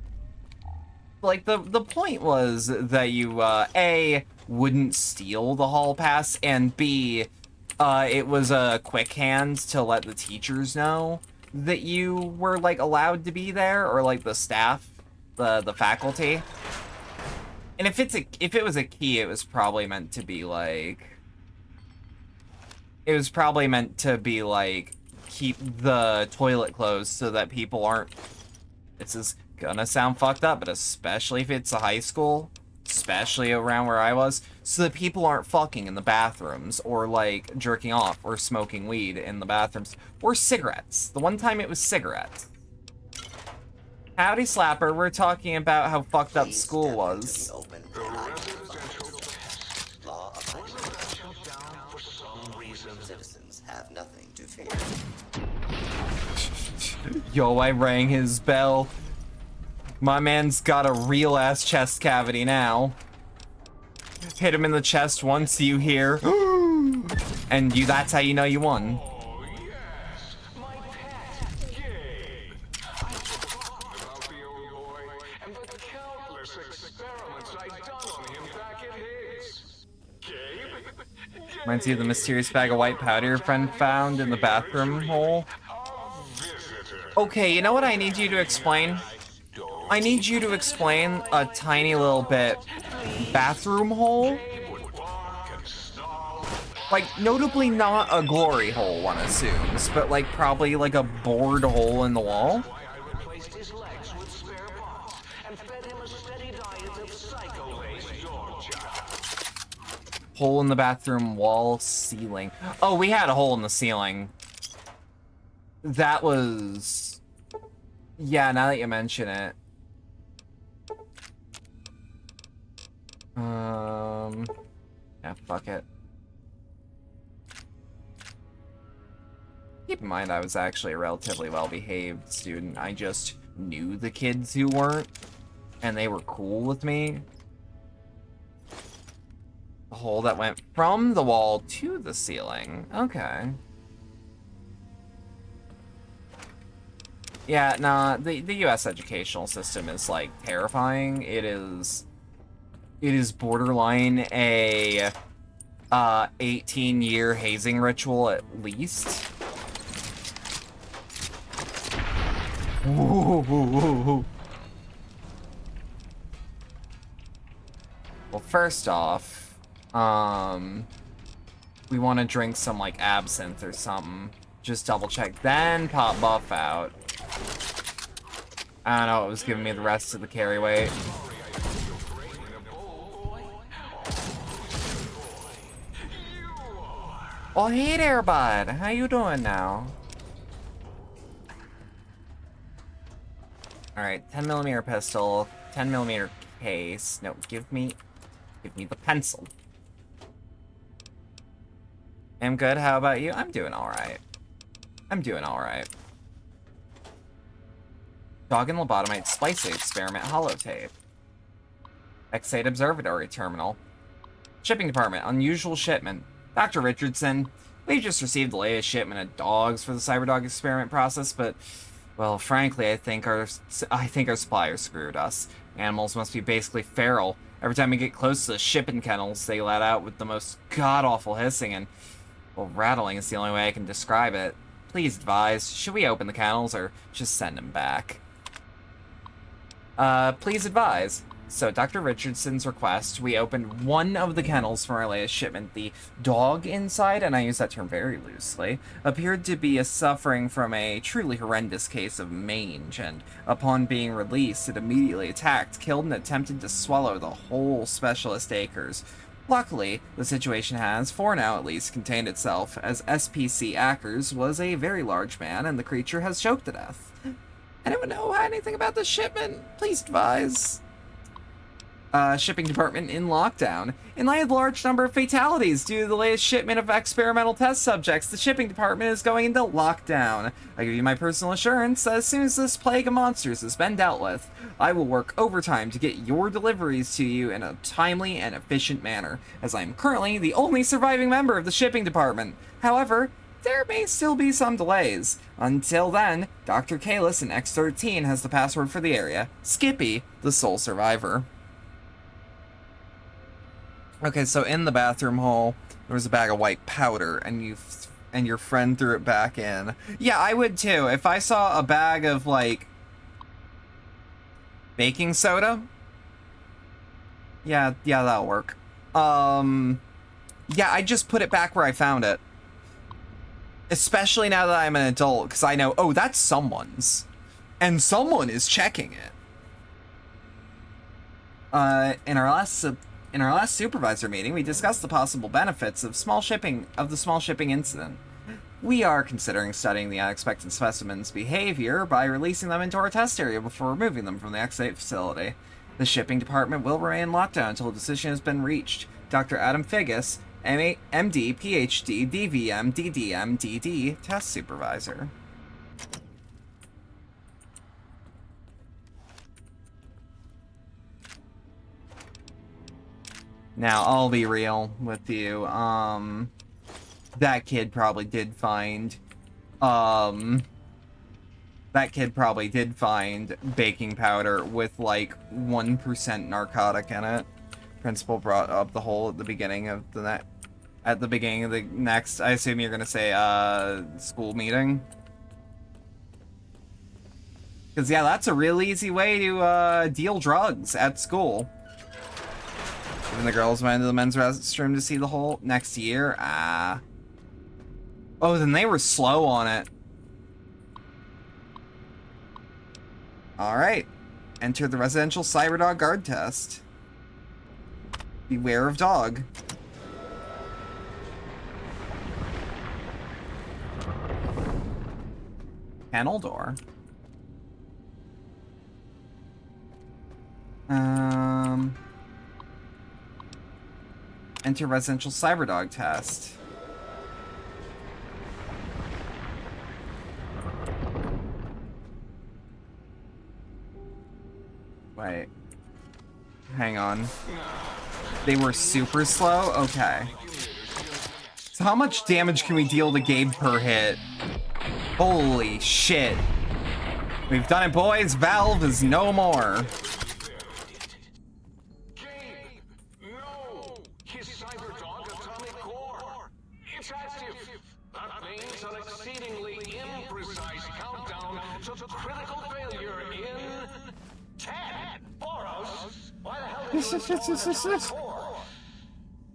like, the point was that you, A, wouldn't steal the hall pass, and B, it was a quick hand to let the teachers know that you were, like, allowed to be there, or, like, the staff, the faculty. And if it was a key, it was probably meant to be, like... It was probably meant to be, like, keep the toilet closed so that people aren't... This is gonna sound fucked up, but especially if it's a high school, especially around where I was, so that people aren't fucking in the bathrooms, or, like, jerking off, or smoking weed in the bathrooms, or cigarettes. The one time it was cigarettes. Howdy, Slapper. We're talking about how fucked up school was. Citizens have nothing to fear. Yo, I rang his bell. My man's got a real-ass chest cavity now. Hit him in the chest once, you hear, and that's how you know you won. Oh, yes, my pet, Gabe. I forgot about the old boy and the countless experiments I'd done on him back at his. Gabe? Reminds you of the mysterious bag of white powder your friend found in the bathroom hole. Okay, you know what I need you to explain? I need you to explain a tiny little bit. Bathroom hole? Like, notably not a glory hole, one assumes, but like probably like a bored hole in the wall? Hole in the bathroom wall ceiling. Oh, we had a hole in the ceiling. That was... Yeah, now that you mention it. Yeah, fuck it. Keep in mind, I was actually a relatively well-behaved student. I just knew the kids who weren't, and they were cool with me. The hole that went from the wall to the ceiling. Okay. Yeah, nah, the US educational system is, like, terrifying. It is borderline a 18-year hazing ritual at least. Ooh. Well, first off, we want to drink some, like, absinthe or something. Just double check, then pop Buff out. I don't know, it was giving me the rest of the carry weight. Oh, hey there, bud. How you doing now? Alright, 10mm pistol, 10mm case. No, give me the pencil. I'm good, how about you? I'm doing alright. Dog and lobotomite splicing experiment holotape. X8 observatory terminal. Shipping department, unusual shipment. Dr. Richardson, we just received the latest shipment of dogs for the Cyberdog experiment process, but, well, frankly, I think our suppliers screwed us. Animals must be basically feral. Every time we get close to the shipping kennels, they let out with the most god-awful hissing and, well, rattling is the only way I can describe it. Please advise, should we open the kennels or just send them back? Please advise. So, Dr. Richardson's request, we opened one of the kennels from our latest shipment. The dog inside, and I use that term very loosely, appeared to be suffering from a truly horrendous case of mange, and upon being released, it immediately attacked, killed, and attempted to swallow the whole specialist acres. Luckily, the situation has, for now at least, contained itself, as SPC Ackers was a very large man and the creature has choked to death. Anyone know anything about this shipment? Please advise. Shipping department in lockdown. In light of the large number of fatalities due to the latest shipment of experimental test subjects, the shipping department is going into lockdown. I give you my personal assurance that as soon as this plague of monsters has been dealt with, I will work overtime to get your deliveries to you in a timely and efficient manner, as I am currently the only surviving member of the shipping department. However, there may still be some delays. Until then, Dr. Kalis in X13 has the password for the area. Skippy, the sole survivor. Okay, so in the bathroom hole, there was a bag of white powder, and your friend threw it back in. Yeah, I would too. If I saw a bag of, like, baking soda, yeah, that'll work. Yeah, I just put it back where I found it. Especially now that I'm an adult, because I know, oh, that's someone's. And someone is checking it. In our last supervisor meeting, we discussed the possible benefits of the small shipping incident. We are considering studying the unexpected specimens' behavior by releasing them into our test area before removing them from the X8 facility. The shipping department will remain in lockdown until a decision has been reached. Dr. Adam Figgis, MD, PhD, DVM, DDM, DD, test supervisor. Now, I'll be real with you. That kid probably did find baking powder with like 1% narcotic in it. Principal brought up the whole at the beginning of the next, I assume you're gonna say school meeting. Because yeah, that's a real easy way to deal drugs at school. Even the girls went into the men's restroom to see the hole next year. Oh, then they were slow on it. Alright. Enter the residential cyberdog guard test. Beware of dog. Panel door. Enter residential cyberdog test. Wait. Hang on. They were super slow? Okay. So how much damage can we deal to Gabe per hit? Holy shit. We've done it, boys. Valve is no more.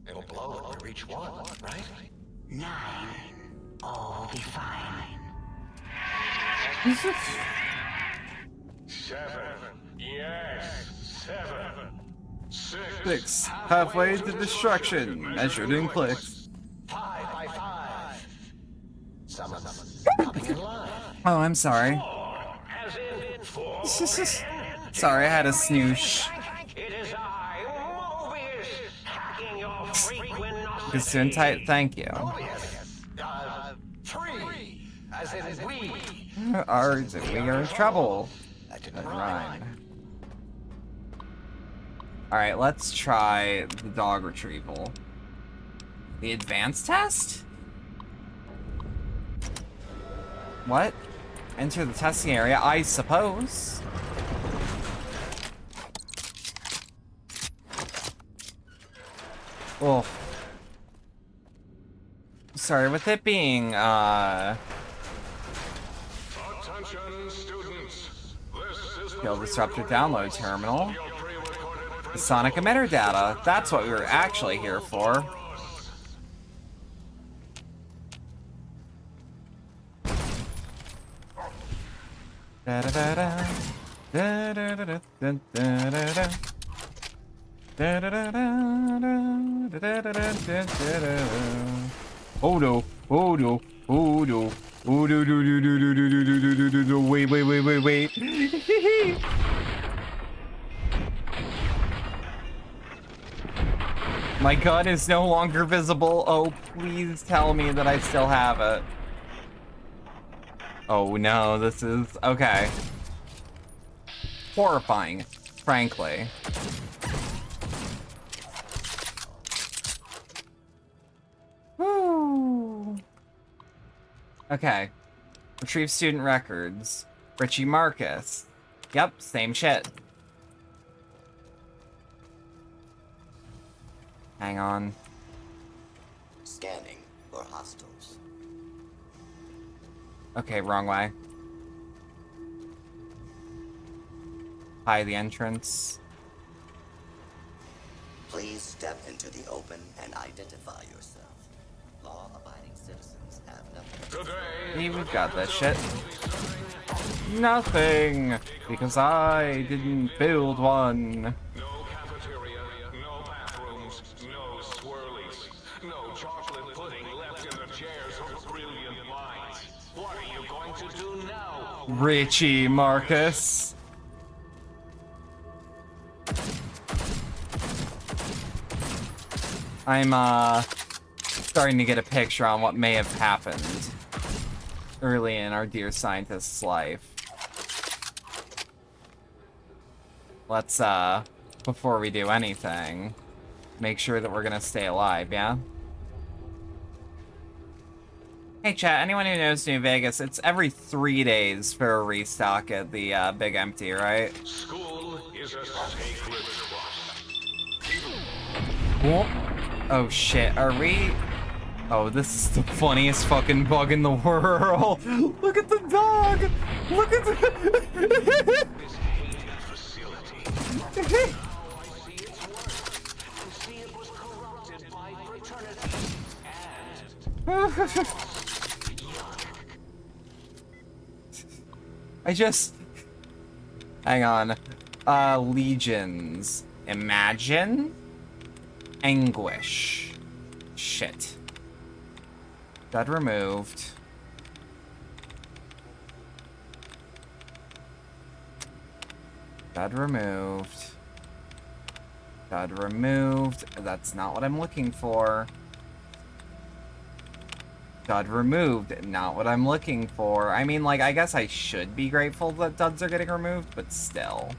It'll blow when we reach 1, right? 9. All will be fine. 7. Yes, 7. 6. Halfway to destruction, measured in clicks. 5 by 5. Someone's coming in line. Oh, I'm sorry. 4, as in 4. Sorry, I had a snoosh. It is I, Mobius, hacking your frequent Gesundheit, thank you. 3, as in we. We are in trouble. That didn't Never rhyme. mind. Alright, let's try the dog retrieval. The advanced test? What? Enter the testing area, I suppose. Oh. Sorry, with it being, Attention, students. Kill disruptor download terminal. The sonic emitter data. That's what we were actually here for. Da da da da. Da da da da da da da. Oh no! Oh no! Oh no! Oh no! No! No! No! No! No! No! No! No! No! No! Wait! Wait! Wait! Wait! Wait! My gun is no longer visible. Oh, please tell me that I still have it. Oh no, this is okay. Horrifying, frankly. Woo. Okay. Retrieve student records. Richie Marcus. Yep, same shit. Hang on. Scanning for hostiles. Okay, wrong way. Hi, the entrance. Please step into the open and identify yourself. Law-abiding citizens have nothing. Hey, we've got this shit. Nothing! Because I didn't build one. No cafeteria, no bathrooms, no swirlies, no chocolate pudding left in the chairs of brilliant minds. What are you going to do now? Richie Marcus. I'm starting to get a picture on what may have happened early in our dear scientist's life. Let's before we do anything, make sure that we're gonna stay alive, yeah? Hey chat, anyone who knows New Vegas, it's every 3 days for a restock at the Big Empty, right? School is a sacred trust. Whoop. Oh shit, are we... Oh, this is the funniest fucking bug in the world. Look at the dog! Look at the... This hated facility. Now I see its worth, and see it was corrupted by fraternity and I just... Hang on. Legions. Imagine? Anguish. Shit. That removed. That removed. That removed. That's not what I'm looking for. Dud removed. Not what I'm looking for. I mean, like, I guess I should be grateful that duds are getting removed, but still.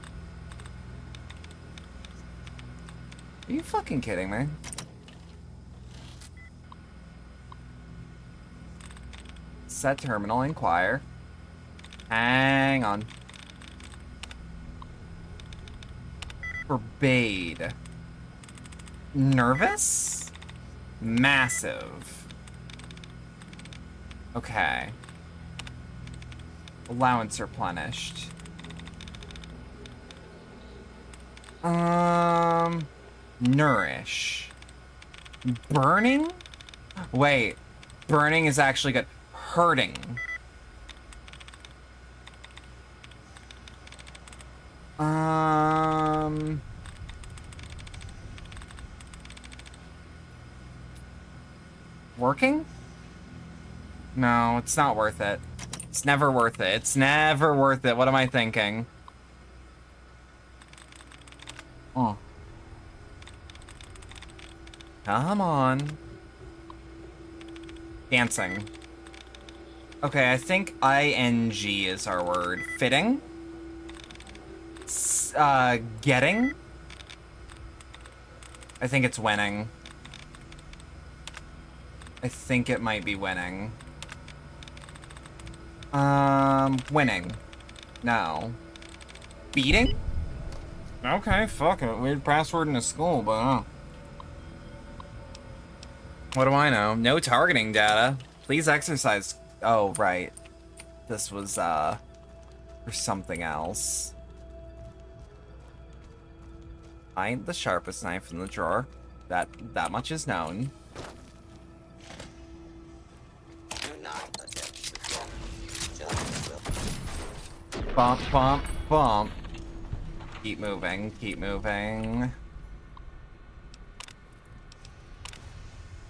Are you fucking kidding me? Set terminal, inquire. Hang on. Forbade. Nervous? Massive. Okay. Allowance replenished. Nourish. Burning? Wait. Burning is actually good. Hurting. Working? No, it's not worth it. It's never worth it. It's never worth it. What am I thinking? Oh. Come on. Dancing. Okay, I think ing is our word. Fitting? Getting? I think it's winning. I think it might be winning. Winning. No. Beating? Okay, fuck it. Weird password in a school, but what do I know? No targeting data. Please exercise. Oh, right. This was, for something else. Find the sharpest knife in the drawer. That much is known. Do not attempt to withdraw. Justice will. Bump, bump, bump. Keep moving, keep moving.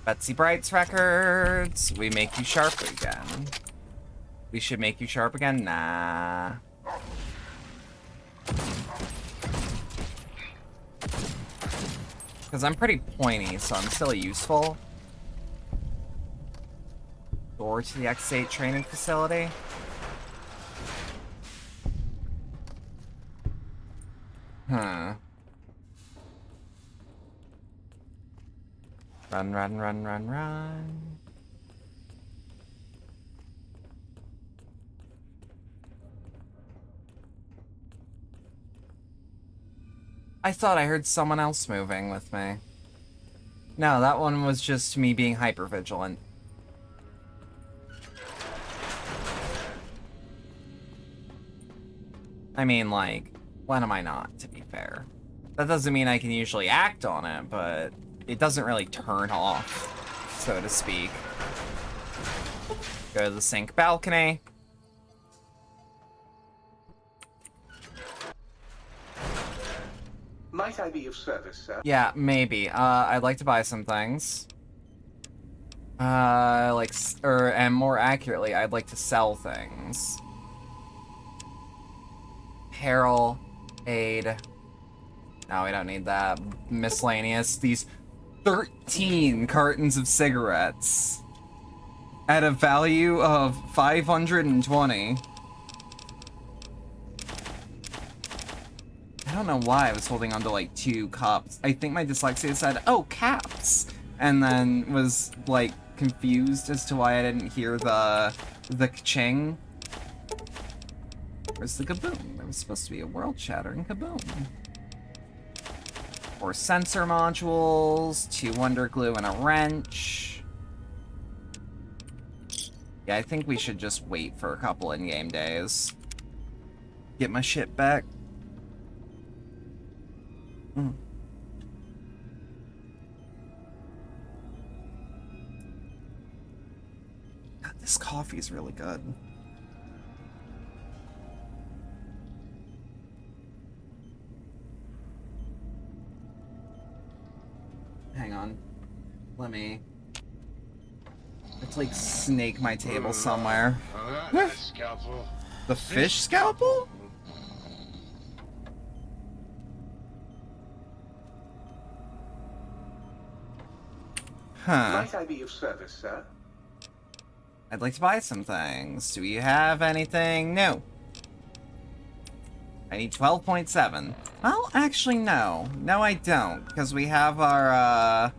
Betsy Bright's records. We make you sharp again. We should make you sharp again? Nah. Because I'm pretty pointy, so I'm still useful. Door to the X8 training facility. Huh. Run, run, run, run, run. I thought I heard someone else moving with me. No, that one was just me being hyper-vigilant. I mean, like, when am I not, to be fair? That doesn't mean I can usually act on it, but it doesn't really turn off, so to speak. Go to the sink balcony. Might I be of service, sir? Yeah, maybe. I'd like to buy some things. And more accurately, I'd like to sell things. Apparel, aid. No, we don't need that. Miscellaneous. These 13 cartons of cigarettes at a value of 520. I don't know why I was holding onto like 2 cups. I think my dyslexia said, "Oh, caps," and then was like confused as to why I didn't hear the ka-ching. Where's the kaboom? There was supposed to be a world-shattering kaboom. 4 sensor modules, 2 wonder glue, and a wrench. Yeah, I think we should just wait for a couple in-game days. Get my shit back. Mm. God, this coffee is really good. Hang on. Let me... Let's like snake my table somewhere. Scalpel. The fish scalpel? Huh. Might I be of service, sir? I'd like to buy some things. Do we have anything? No. I need 12.7. Well, actually, no. No, I don't. Because we have our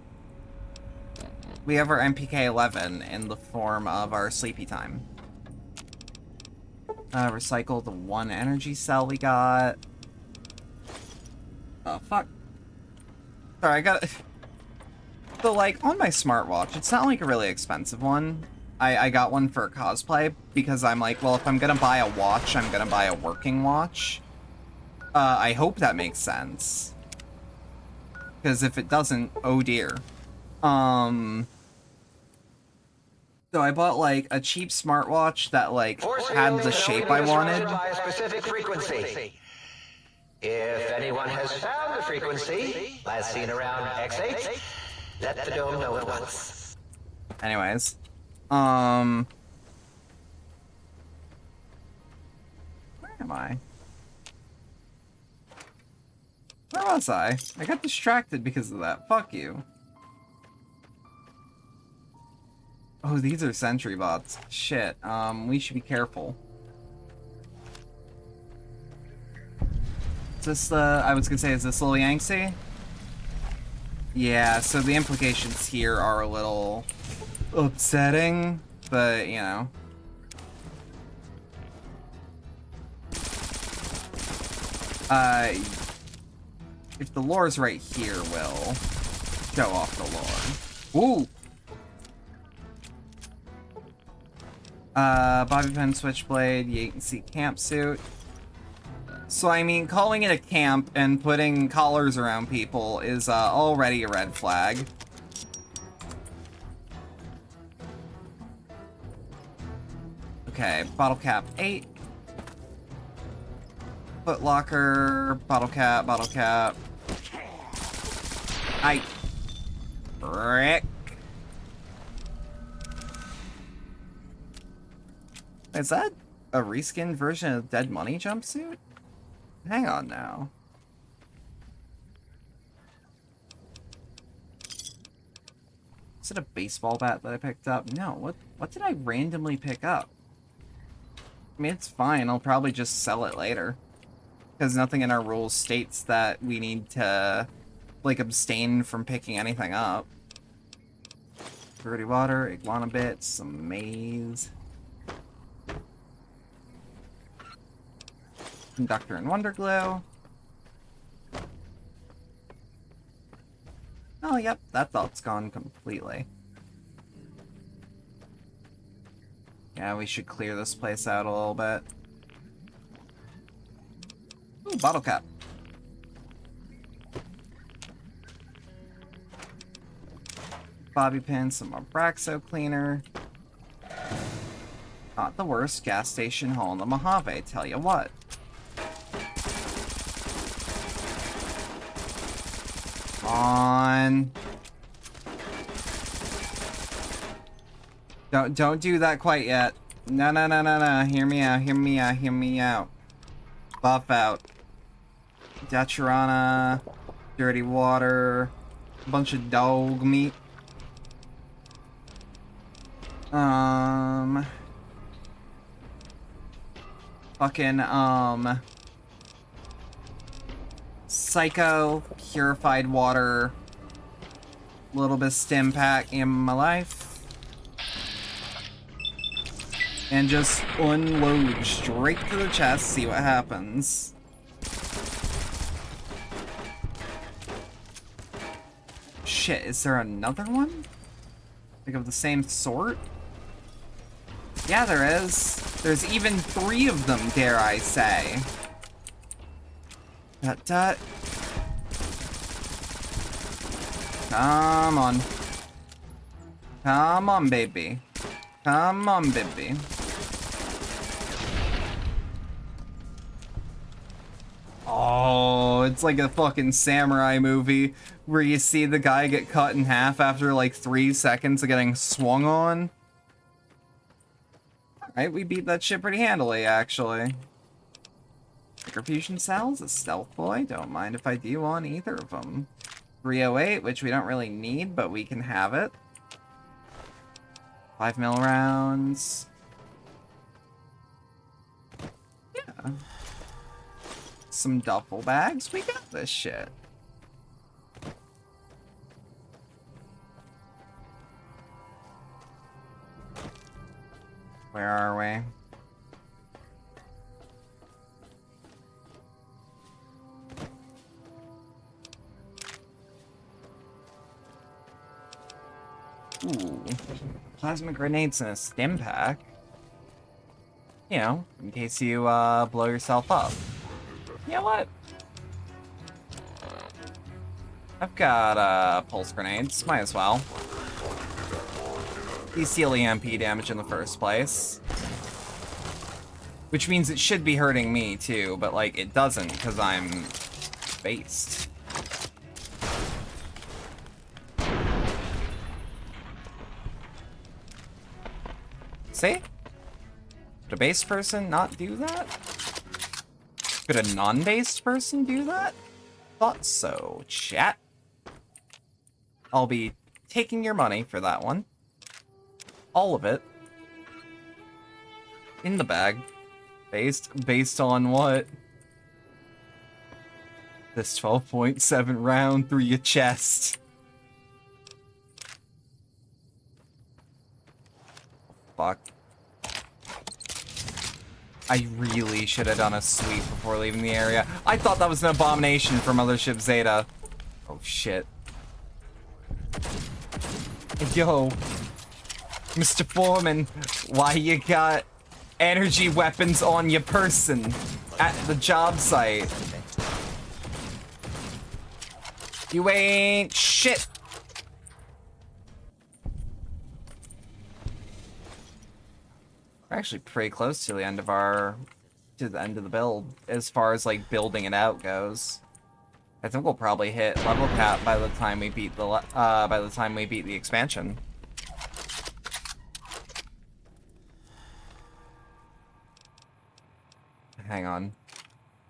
MPK-11 in the form of our sleepy time. Recycle the 1 energy cell we got. Oh, fuck. Sorry, I got... So, like, on my smartwatch, it's not, like, a really expensive one. I got one for cosplay, because I'm like, well, if I'm gonna buy a watch, I'm gonna buy a working watch. I hope that makes sense. Because if it doesn't, oh dear. So I bought, like, a cheap smartwatch that, like, had the shape I wanted. By a specific frequency. If anyone has found the frequency, last seen around X8, let the dome know at once. Anyways. Where am I? Where was I? I got distracted because of that. Fuck you. Oh, these are sentry bots. Shit. We should be careful. Is this I was gonna say, is this Lil Yangtze? Yeah, so the implications here are a little upsetting, but, you know. If the lore's right here, we'll go off the lore. Ooh! Bobby pin, switchblade, Yankee camp suit. So, I mean, calling it a camp and putting collars around people is already a red flag. Okay, bottle cap 8. Foot locker, bottle cap, bottle cap. Frick. Is that a reskinned version of Dead Money jumpsuit? Hang on now. Is it a baseball bat that I picked up? No, what did I randomly pick up? I mean, it's fine. I'll probably just sell it later. Because nothing in our rules states that we need to, like, abstain from picking anything up. Dirty water, iguana bits, some maize. Conductor and Wonder Glue. Oh, yep, that thought's gone completely. Yeah, we should clear this place out a little bit. Ooh, bottle cap. Bobby pin, some more Braxo cleaner. Not the worst gas station hole in the Mojave, tell you what. On. Don't do that quite yet. No. Hear me out. Buff out. Daturana. Dirty water. A bunch of dog meat. Psycho, purified water, a little bit of stim pack in my life, and just unload straight to the chest, see what happens. Shit, is there another one? Like of the same sort? Yeah, there is. There's even 3 of them, dare I say. Dot. Come on. Come on, baby. Come on, baby. Oh, it's like a fucking samurai movie where you see the guy get cut in half after like 3 seconds of getting swung on. Alright, we beat that shit pretty handily, actually. Microfusion cells, a stealth boy. Don't mind if I do on either of them. 308, which we don't really need, but we can have it. 5 mil rounds. Yeah. Some duffel bags. We got this shit. Where are we? Ooh. Plasma grenades and a stim pack. You know, in case you blow yourself up. You know what? I've got pulse grenades. Might as well. These deal EMP damage in the first place. Which means it should be hurting me too, but like it doesn't because I'm based. See? Could a based person not do that? Could a non-based person do that? Thought so, chat. I'll be taking your money for that one. All of it. In the bag. Based on what? This 12.7 round through your chest. Fuck. I really should have done a sweep before leaving the area. I thought that was an abomination for Mothership Zeta. Oh shit. Yo. Mr. Foreman, why you got energy weapons on your person at the job site? You ain't shit. We're actually pretty close to the end of the build as far as like building it out goes. I think we'll probably hit level cap by the time we beat the expansion. hang on.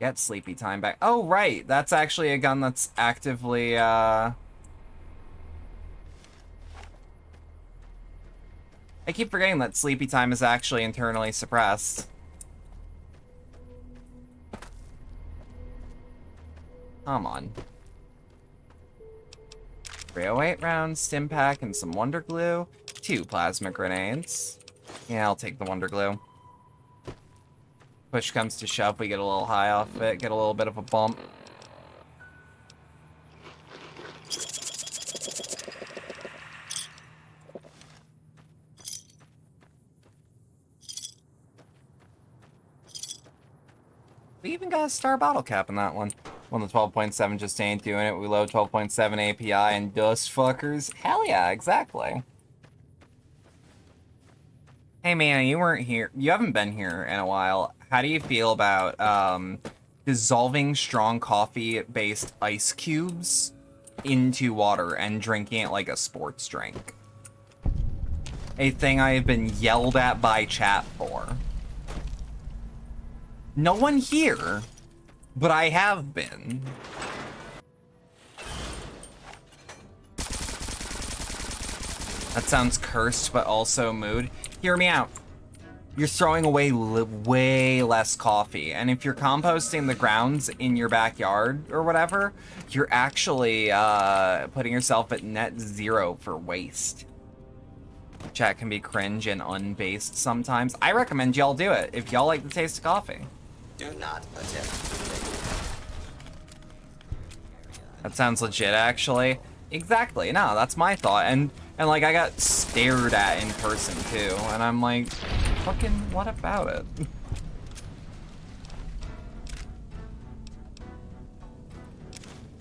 Get sleepy time back. Oh, right. That's actually a gun that's actively, I keep forgetting that sleepy time is actually internally suppressed. Come on. 308 rounds, stim pack, and some wonder glue. 2 plasma grenades. Yeah, I'll take the wonder glue. Push comes to shove, we get a little high off of it, get a little bit of a bump. We even got a star bottle cap in that one. When the 12.7 just ain't doing it, we load 12.7 API and dust fuckers. Hell yeah, exactly. Hey man, you weren't here. You haven't been here in a while. How do you feel about dissolving strong coffee-based ice cubes into water and drinking it like a sports drink? A thing I have been yelled at by chat for. No one here, but I have been. That sounds cursed, but also mood. Hear me out. You're throwing away way less coffee, and if you're composting the grounds in your backyard or whatever, you're actually putting yourself at net zero for waste. Chat can be cringe and unbased sometimes. I recommend y'all do it if y'all like the taste of coffee. Do not attempt. That sounds legit, actually. Exactly. No, that's my thought. And like, I got stared at in person, too. And I'm like, fucking, what about it?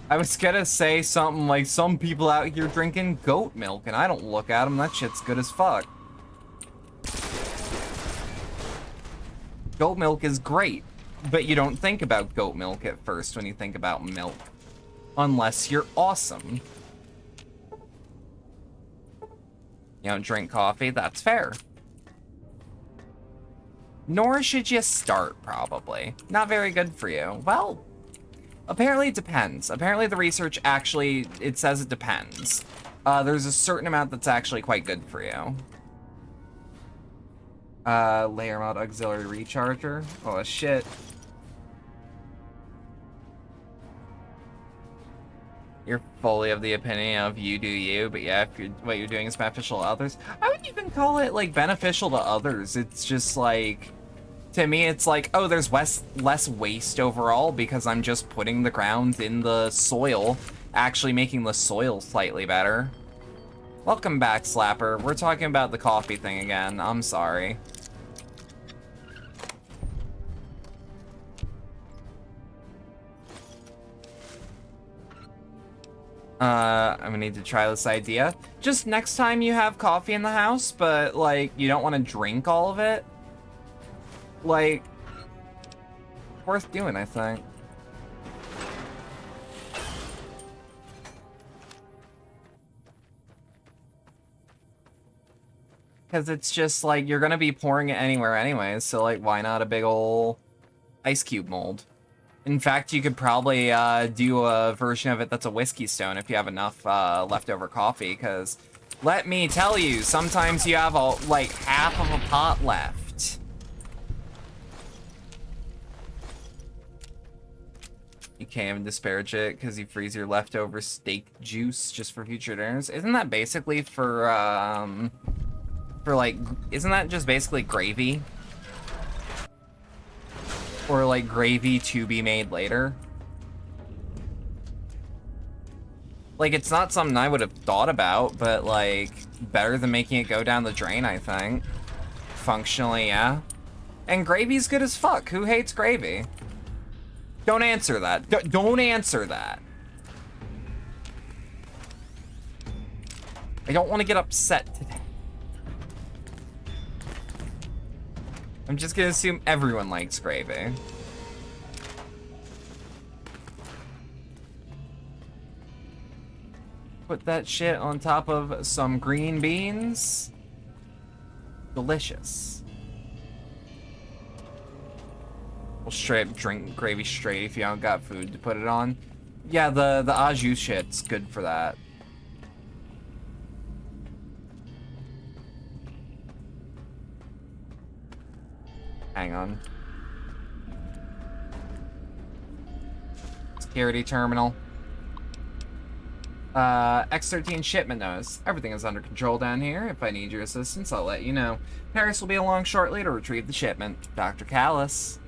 I was gonna say something like, some people out here drinking goat milk, and I don't look at them. That shit's good as fuck. Goat milk is great, but you don't think about goat milk at first when you think about milk. Unless you're awesome. You don't drink coffee, that's fair. Nor should you start, probably. Not very good for you. Well, apparently it depends. Apparently the research actually, it says it depends. There's a certain amount that's actually quite good for you. Layer mode auxiliary recharger. Oh, shit. You're fully of the opinion of you do you, but yeah, if what you're doing is beneficial to others. I wouldn't even call it, like, beneficial to others. It's just, like, to me, it's like, oh, there's less waste overall because I'm just putting the ground in the soil, actually making the soil slightly better. Welcome back, Slapper. We're talking about the coffee thing again. I'm sorry. I'm gonna need to try this idea. Just next time you have coffee in the house, but, like, you don't want to drink all of it, like, worth doing, I think. Because it's just, like, you're gonna be pouring it anywhere anyways, so, like, why not a big ol' ice cube mold? In fact, you could probably do a version of it that's a whiskey stone if you have enough leftover coffee, because let me tell you, sometimes you have, like, half of a pot left. You can't even disparage it because you freeze your leftover steak juice just for future dinners. Isn't that basically for like, isn't that just basically gravy? Or, like, gravy to be made later. Like, it's not something I would have thought about, but, like, better than making it go down the drain, I think. Functionally, yeah. And gravy's good as fuck. Who hates gravy? Don't answer that. Don't answer that. I don't want to get upset today. I'm just gonna assume everyone likes gravy. Put that shit on top of some green beans. Delicious. We'll straight up drink gravy straight if you don't got food to put it on. Yeah, the au jus shit's good for that. Hang on. Security terminal. X13 shipment notice. Everything is under control down here. If I need your assistance, I'll let you know. Paris will be along shortly to retrieve the shipment. Dr. Callis.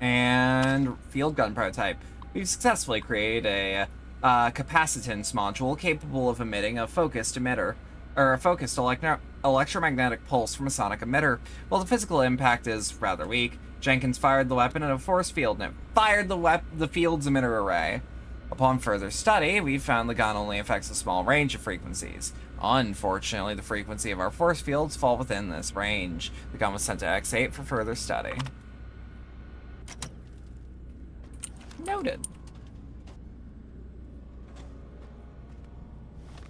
And field gun prototype. We've successfully created a capacitance module capable of emitting a focused emitter, or a focused electromagnetic pulse from a sonic emitter. While the physical impact is rather weak, Jenkins fired the weapon at a force field and it fired the field's emitter array. Upon further study, we found the gun only affects a small range of frequencies. Unfortunately, the frequency of our force fields fall within this range. The gun was sent to X8 for further study. Noted.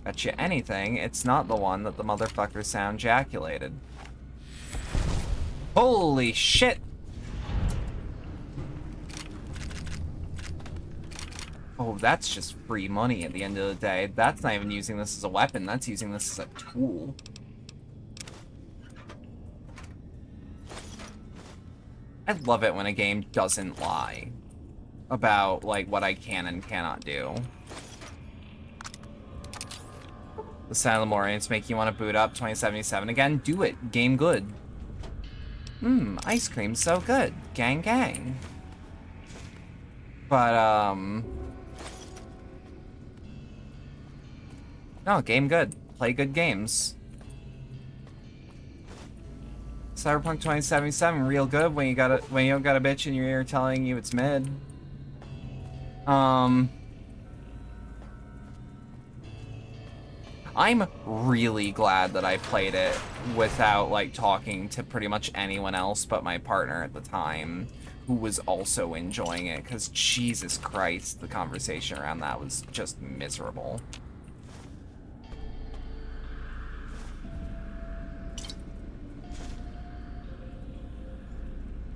Bet you anything, it's not the one that the motherfucker sound ejaculated. Holy shit! Oh, that's just free money at the end of the day. That's not even using this as a weapon, that's using this as a tool. I love it when a game doesn't lie about, like, what I can and cannot do. The sound of the Morians make you want to boot up 2077 again? Do it. Game good. Ice cream's so good. Gang gang. But, no, game good. Play good games. Cyberpunk 2077 real good when you don't got a bitch in your ear telling you it's mid. I'm really glad that I played it without, like, talking to pretty much anyone else but my partner at the time, who was also enjoying it, because Jesus Christ, the conversation around that was just miserable.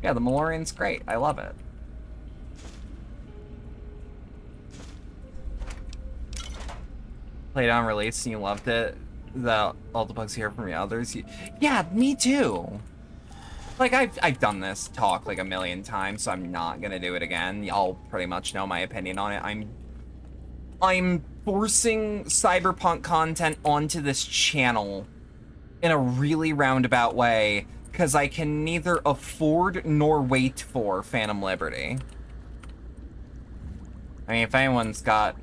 Yeah, the Malorian's great. I love it. Played on release and you loved it. All the bugs here from the others. Yeah, me too. Like, I've done this talk like a million times, so I'm not gonna do it again. Y'all pretty much know my opinion on it. I'm forcing cyberpunk content onto this channel in a really roundabout way, because I can neither afford nor wait for Phantom Liberty. I mean, if anyone's got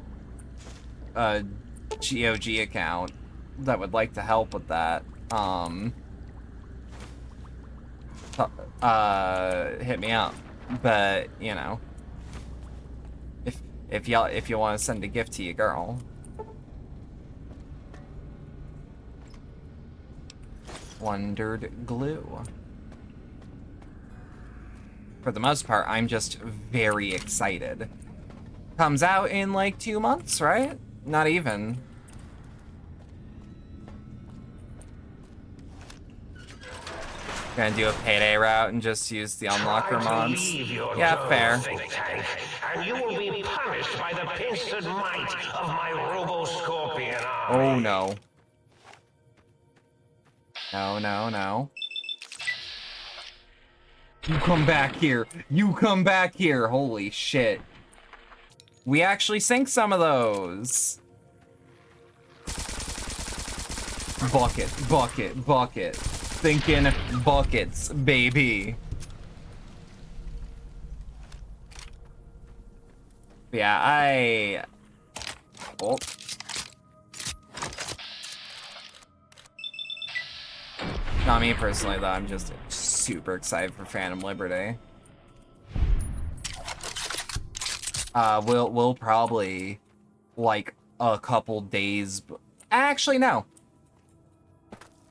a GOG account that would like to help with that, hit me up. But, you know, if you want to send a gift to your girl. Wondered glue. For the most part, I'm just very excited. Comes out in like 2 months, right? Not even. Gonna do a payday route and just use the unlocker mods. Yeah, fair. And you will be punished by the pincered might of my Robo-Scorpion army. Oh no. No, no, no. You come back here. You come back here. Holy shit. We actually sink some of those. Bucket, bucket, bucket. Thinking buckets, baby. Yeah, oh. Not me personally, though. I'm just super excited for Phantom Liberty. We'll probably, like, a couple days... Actually, no.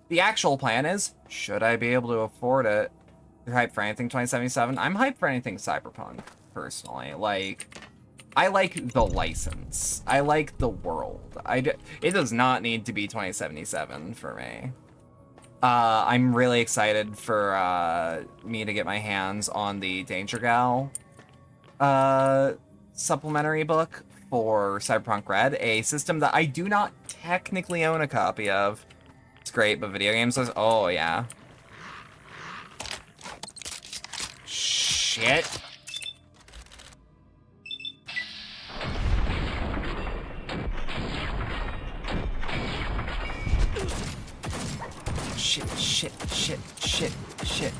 The actual plan is, should I be able to afford it? You're hyped for anything 2077? I'm hyped for anything Cyberpunk, personally. Like, I like the license. I like the world. It does not need to be 2077 for me. I'm really excited for me to get my hands on the Danger Gal supplementary book for Cyberpunk Red, a system that I do not technically own a copy of. It's great, but video games is... Oh, yeah. Shit. Shit.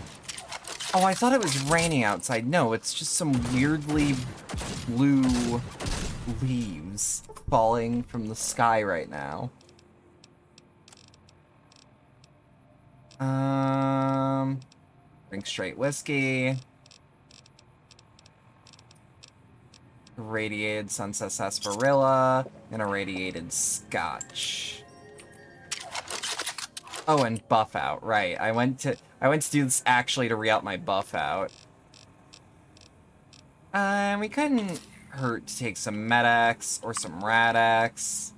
Oh, I thought it was raining outside. No, it's just some weirdly blue leaves falling from the sky right now. Drink straight whiskey. Irradiated sunset sarsaparilla and irradiated scotch. Oh, and buff out, right. I went to do this actually to re-up my buff out. We couldn't hurt to take some Med-X or some Rad-X.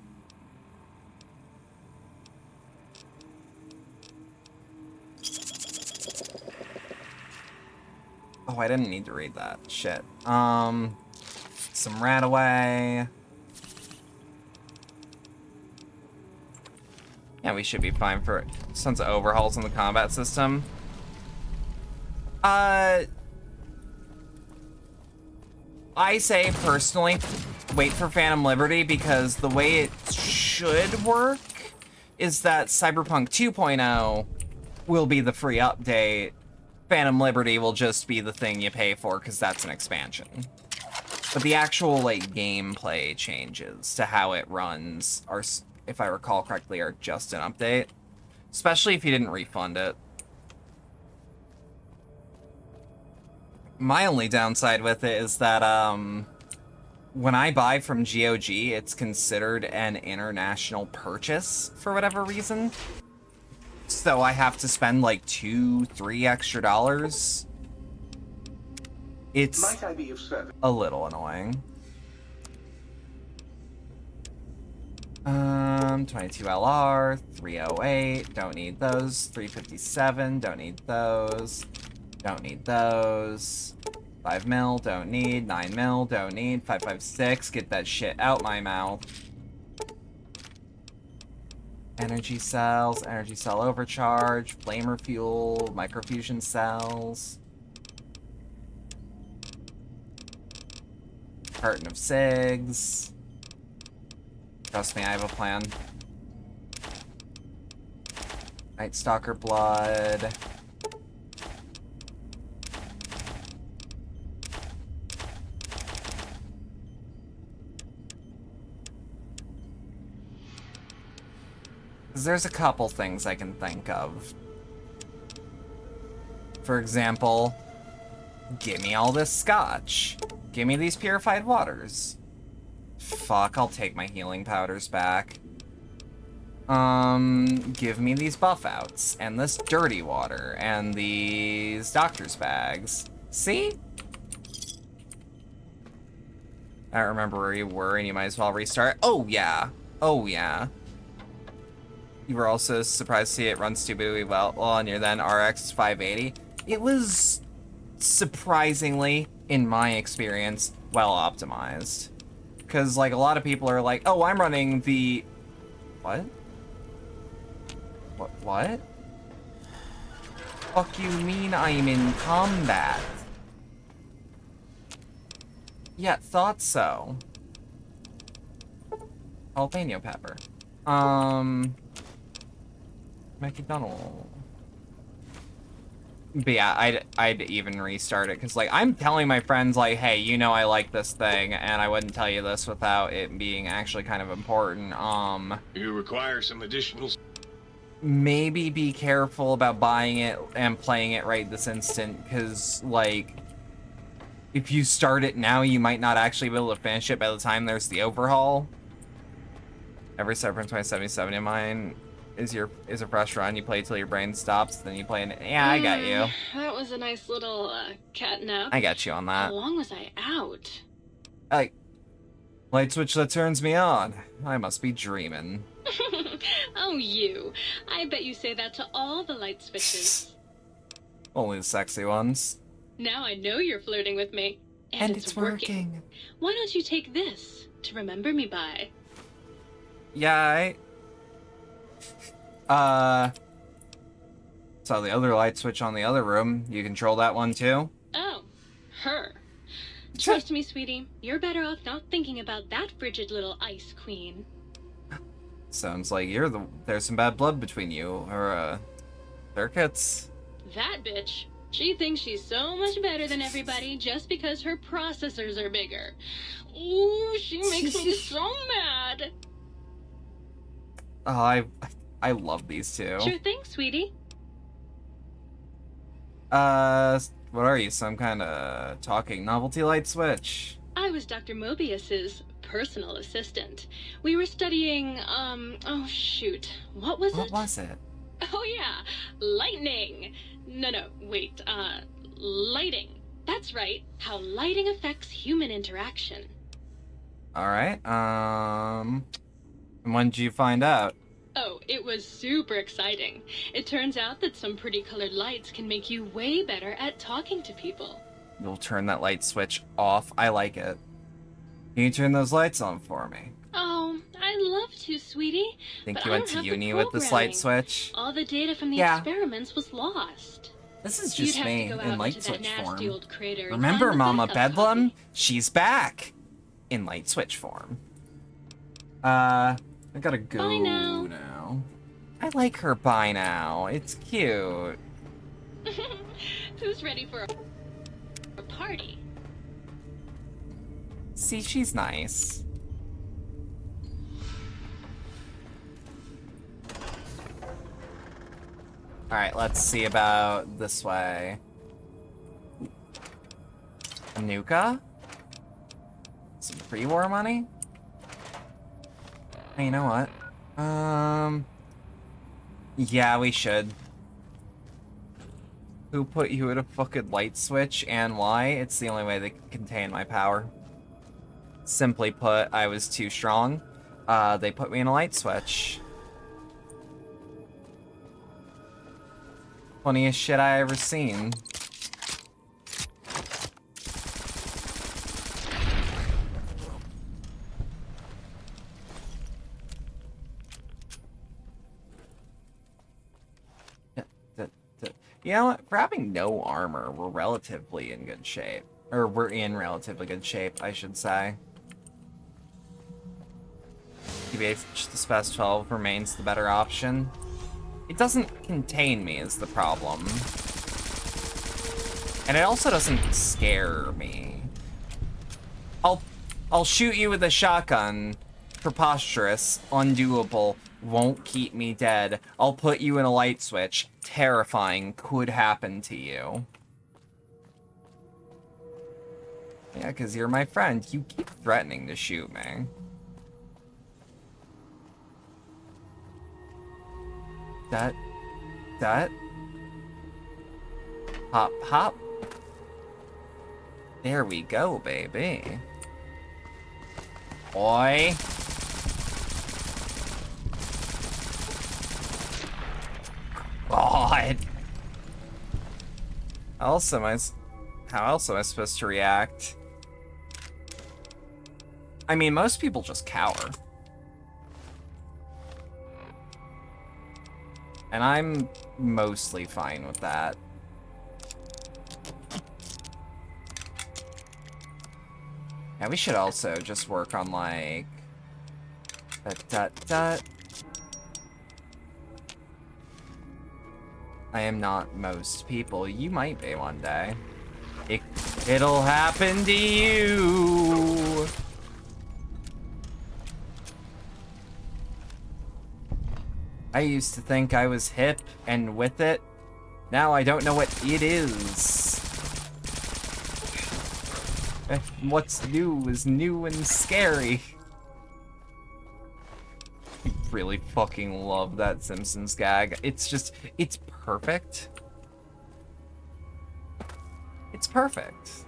Oh, I didn't need to read that. Shit. Some Radaway. Yeah, we should be fine for tons of overhauls in the combat system. I say, personally, wait for Phantom Liberty, because the way it should work is that Cyberpunk 2.0 will be the free update. Phantom Liberty will just be the thing you pay for, because that's an expansion. But the actual, like, gameplay changes to how it runs are, if I recall correctly, are just an update. Especially if you didn't refund it. My only downside with it is that, when I buy from GOG, it's considered an international purchase for whatever reason. So I have to spend like $2-3 extra dollars. It's Might I be of service? a little annoying. 22LR, 308, don't need those. 357, don't need those. Don't need those. 5 mil, don't need. 9 mil, don't need. 556, get that shit out my mouth. Energy cells, energy cell overcharge, flamer fuel, microfusion cells. Carton of cigs. Trust me, I have a plan. Night Stalker blood. There's a couple things I can think of. For example, give me all this scotch. Give me these purified waters. Fuck, I'll take my healing powders back. Give me these buff outs, and this dirty water, and these doctor's bags. See? I don't remember where you were, and you might as well restart. Oh, yeah. Oh, yeah. You were also surprised to see it run stupidly well on your then RX 580. It was surprisingly, in my experience, well optimized. Because, like, a lot of people are like, oh, I'm running the... What? What? Fuck you mean I'm in combat? Yeah, thought so. Jalapeno pepper. McDonald. But yeah, I'd even restart it, because, like, I'm telling my friends, like, hey, you know I like this thing, and I wouldn't tell you this without it being actually kind of important. You require some additional... Maybe be careful about buying it and playing it right this instant, because, like, if you start it now, you might not actually be able to finish it by the time there's the overhaul. Every Cyberpunk 2077 in mine is a fresh run. You play till your brain stops, then you play yeah, I got you. That was a nice little cat nap. I got you on that. How long was I out? Like, light switch that turns me on. I must be dreaming. Oh, you. I bet you say that to all the light switches. Only the sexy ones. Now I know you're flirting with me. And it's working. Why don't you take this to remember me by? Yeah, saw the other light switch on the other room. You control that one too? Oh, her. Trust me, sweetie. You're better off not thinking about that frigid little ice queen. Sounds like there's some bad blood between you, or, circuits. That bitch. She thinks she's so much better than everybody just because her processors are bigger. Ooh, she makes me so mad. Oh, I love these two. Sure thing, sweetie. What are you, some kind of talking novelty light switch? I was Dr. Mobius's personal assistant. We were studying, oh shoot. What was it? What was it? Oh yeah, lightning. No, wait, lighting. That's right, how lighting affects human interaction. Alright, and when did you find out? Oh, it was super exciting. It turns out that some pretty colored lights can make you way better at talking to people. You'll turn that light switch off. I like it. Can you turn those lights on for me? Oh, I'd love to, sweetie. Think but you I went don't to have the uni with this light programming. switch? All the data from the Yeah. experiments was lost. This is You'd just have me to go in out light into that switch nasty form. old crater and Remember find the Mama backup Bedlam? copy. She's back! In light switch form. I gotta go Bye now. now. I like her bye now. It's cute. Who's ready for a party? See, she's nice. Alright, let's see about this way. Nuka? Some pre-war money? Hey, you know what? Yeah, we should. Who put you at a fucking light switch and why? It's the only way they can contain my power. Simply put, I was too strong. They put me in a light switch. Funniest shit I ever seen. You know what? For having no armor, we're relatively in good shape. Or we're in relatively good shape, I should say. TBH, the Spaz 12 remains the better option. It doesn't contain me is the problem. And it also doesn't scare me. I'll shoot you with a shotgun. Preposterous, undoable, won't keep me dead. I'll put you in a light switch. Terrifying, could happen to you. Yeah, because you're my friend. You keep threatening to shoot me. That. Hop, hop. There we go, baby. Oi. God. How else am I supposed to react? I mean, most people just cower. And I'm mostly fine with that. Yeah, we should also just work on, like... I am not most people. You might be one day. It'll happen to you! I used to think I was hip and with it. Now I don't know what it is. What's new is new and scary. I really fucking love that Simpsons gag. It's perfect. It's perfect.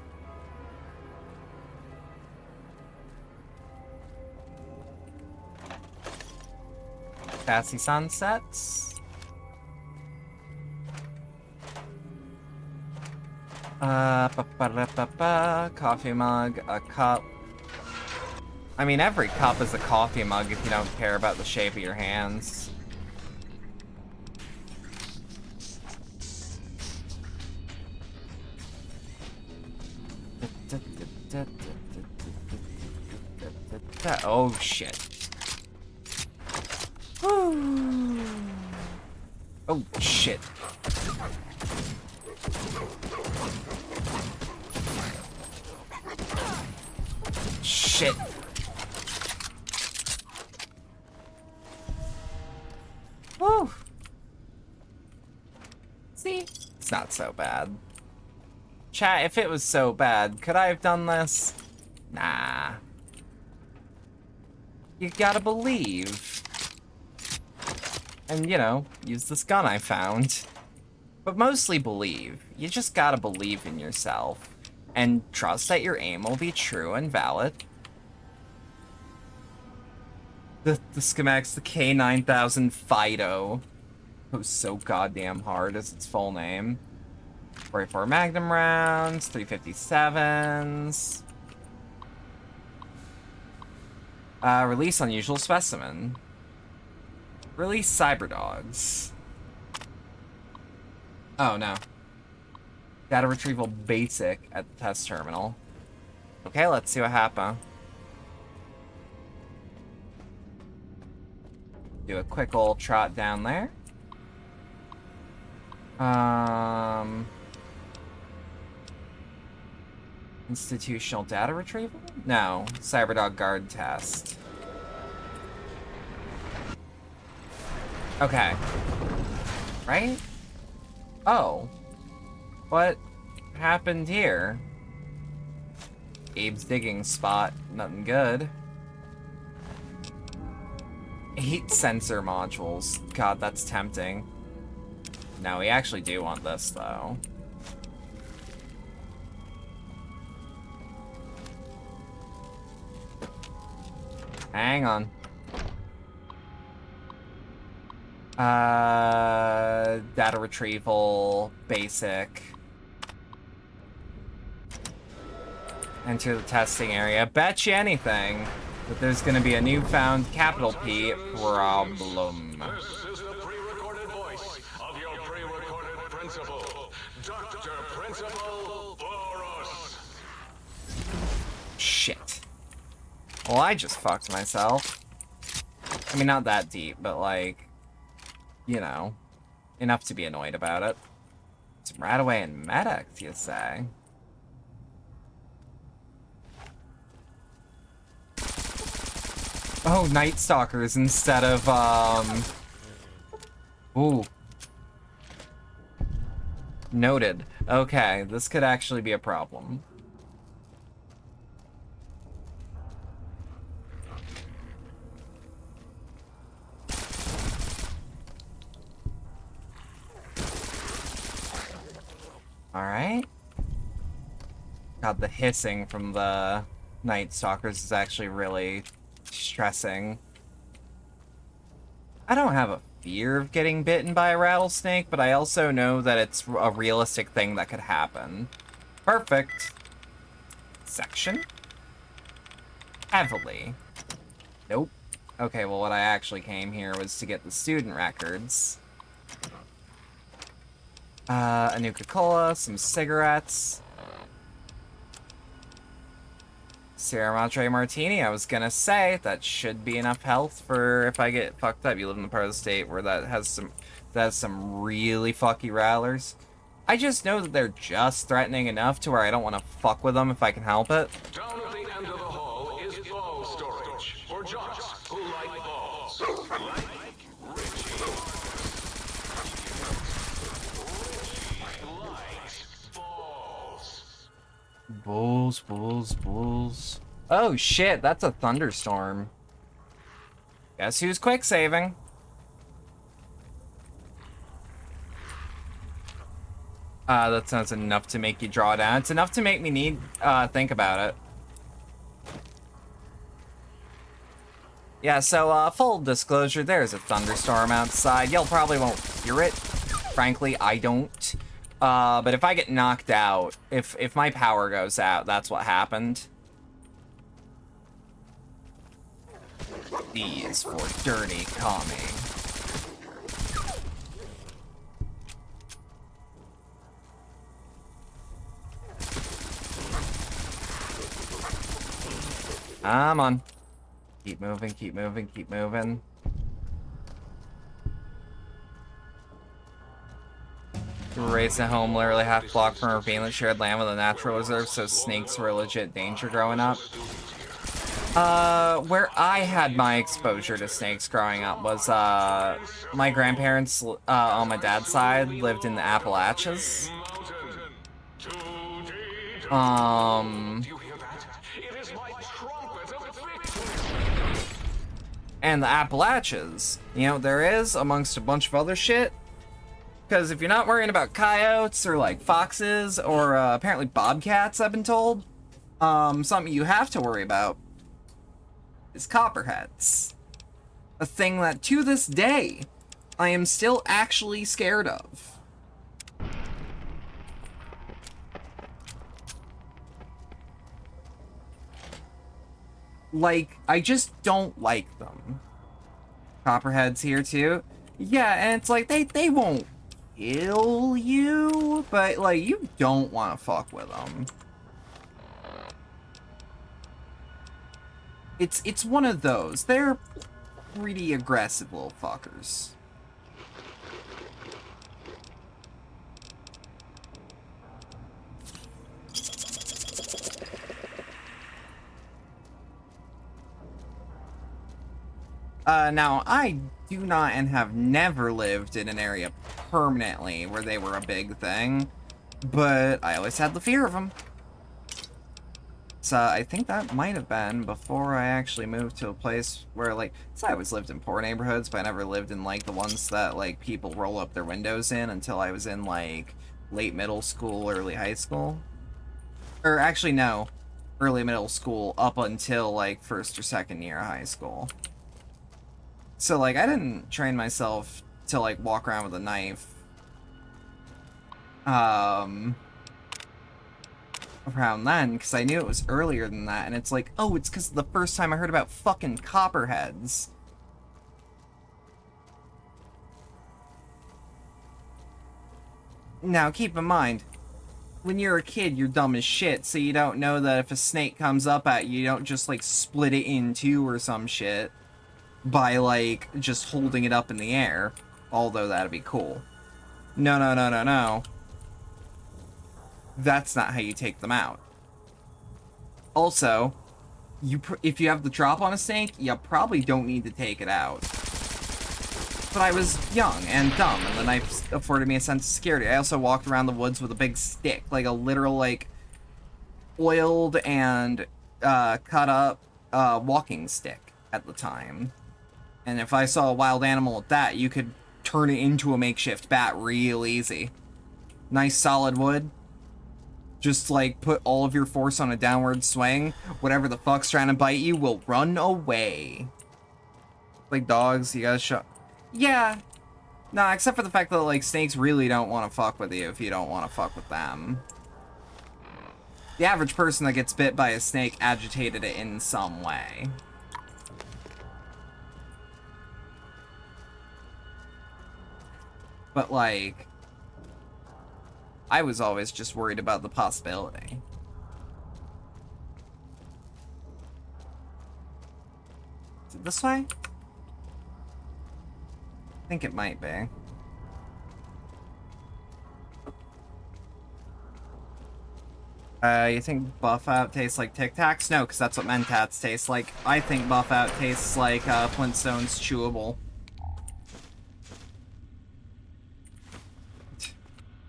Sassy sunsets. Coffee mug, a cup. I mean, every cup is a coffee mug if you don't care about the shape of your hands. Oh, shit. Oh, shit. Shit. Woo. See? It's not so bad. Chat, if it was so bad, could I have done this? Nah. You gotta believe. And, you know, use this gun I found. But mostly believe. You just gotta believe in yourself. And trust that your aim will be true and valid. The schematics, the K9000 Fido. Who's so goddamn hard is its full name. 44 Magnum rounds, 357s. Release unusual specimen. Release cyberdogs. Oh no. Data retrieval basic at the test terminal. Okay, let's see what happens. Do a quick old trot down there. Institutional data retrieval? No, Cyberdog guard test. Okay. Right? Oh. What happened here? Abe's digging spot. Nothing good. 8 sensor modules. God, that's tempting. No, we actually do want this, though. Hang on. Data retrieval, basic. Enter the testing area. Bet you anything that there's gonna be a newfound capital P problem. This is the pre-recorded voice of your pre-recorded principal, Dr. Principal Boros. Shit. Well, I just fucked myself. I mean, not that deep, but like, you know, enough to be annoyed about it. Some Radaway and medic, you say? Oh, Night Stalkers instead of, Ooh. Noted. Okay, this could actually be a problem. Alright. God, the hissing from the Night Stalkers is actually really stressing. I don't have a fear of getting bitten by a rattlesnake, but I also know that it's a realistic thing that could happen. Perfect. Section? Heavily. Nope. Okay, well, what I actually came here was to get the student records. A Nuka-Cola, some cigarettes. Sierra Madre Martini, I was gonna say, that should be enough health for if I get fucked up. You live in the part of the state where that has some really fucky rattlers. I just know that they're just threatening enough to where I don't want to fuck with them if I can help it. Down at the end of the hall is ball storage for jocks who like balls. Like Richie. Richie likes balls. Bulls. Oh shit, that's a thunderstorm. Guess who's quick saving? That sounds enough to make you draw down. It's enough to make me think about it. Yeah, so full disclosure, there's a thunderstorm outside. Y'all probably won't hear it. Frankly, I don't. But if I get knocked out, if my power goes out, that's what happened. D is for dirty calming. Come on. Keep moving, keep moving, keep moving. Raised at home, literally half block from a ravine that shared land with a natural reserve, so snakes were a legit danger growing up. Where I had my exposure to snakes growing up was, my grandparents, on my dad's side, lived in the Appalachians. And the Appalachians, you know, there is, amongst a bunch of other shit, because if you're not worrying about coyotes or, like, foxes or, apparently bobcats, I've been told, something you have to worry about is copperheads. A thing that, to this day, I am still actually scared of. Like, I just don't like them. Copperheads here, too. Yeah, and it's like, they won't kill you, but, like, you don't want to fuck with them. It's one of those. They're pretty aggressive little fuckers. Now, I do not and have never lived in an area permanently where they were a big thing, but I always had the fear of them. So I think that might have been before I actually moved to a place where, like, so I always lived in poor neighborhoods, but I never lived in, like, the ones that, like, people roll up their windows in until I was in, like, late middle school, early high school. Or actually, no, early middle school up until, like, first or second year of high school. So, like, I didn't train myself to, like, walk around with a knife. Around then, because I knew it was earlier than that, and it's like, oh, it's because the first time I heard about fucking copperheads. Now, keep in mind, when you're a kid, you're dumb as shit, so you don't know that if a snake comes up at you, you don't just, like, split it in two or some shit by, like, just holding it up in the air. Although that'd be cool. No, no, no, no, no. That's not how you take them out. Also, if you have the drop on a snake, you probably don't need to take it out. But I was young and dumb, and the knife afforded me a sense of security. I also walked around the woods with a big stick, like a literal, like, oiled and cut up walking stick at the time. And if I saw a wild animal with that, you could turn it into a makeshift bat real easy. Nice solid wood. Just, like, put all of your force on a downward swing. Whatever the fuck's trying to bite you will run away. Like dogs, you gotta shut... Yeah. Nah, except for the fact that, like, snakes really don't want to fuck with you if you don't want to fuck with them. The average person that gets bit by a snake agitated it in some way. But, like, I was always just worried about the possibility. Is it this way? I think it might be. You think Buff Out tastes like Tic Tacs? No, because that's what Mentats taste like. I think Buff Out tastes like Flintstones chewable.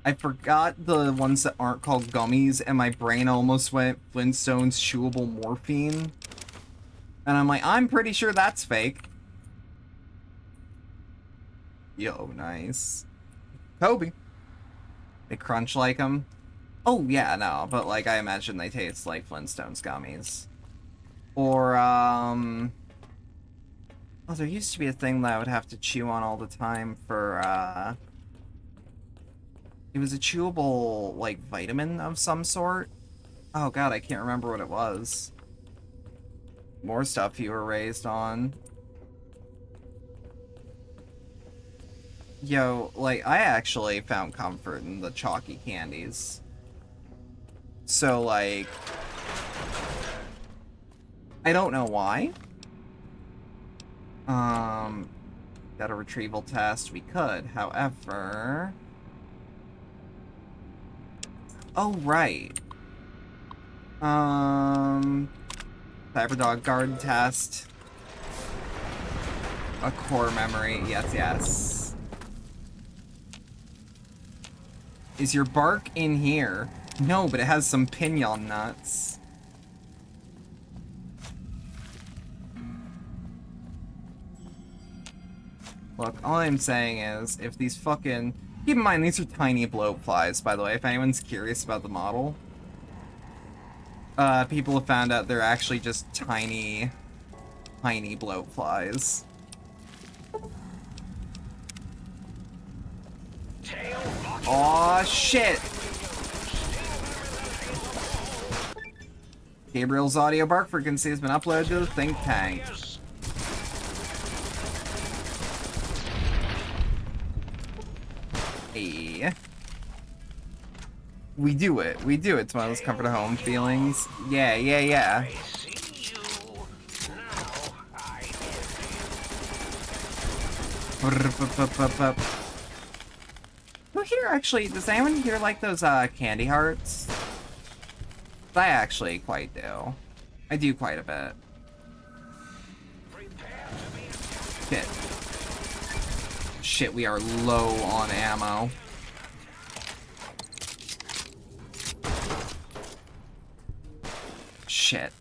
I forgot the ones that aren't called gummies, and my brain almost went Flintstones chewable morphine. And I'm like, I'm pretty sure that's fake. Yo, nice. Kobe. They crunch like them. Oh, yeah, no, but, like, I imagine they taste like Flintstones gummies. Or, Oh, there used to be a thing that I would have to chew on all the time for, it was a chewable, like, vitamin of some sort. Oh god, I can't remember what it was. More stuff you were raised on. Yo, like, I actually found comfort in the chalky candies. So, like... I don't know why. Got a retrieval test. We could, however... Oh, right. Cyberdog guard test. A core memory. Yes, yes. Is your bark in here? No, but it has some pinion nuts. Look, all I'm saying is, if these fucking... Keep in mind, these are tiny blowflies, by the way, if anyone's curious about the model. People have found out they're actually just tiny blowflies. Aw, shit! Gabriel's audio bark frequency has been uploaded to the think tank. Hey. We do it. We do it. It's one of those comfort of home feelings. Yeah, yeah, yeah. Who here actually, does anyone here like those candy hearts? I actually quite do. I do quite a bit. Shit. Shit, we are low on ammo. Shit,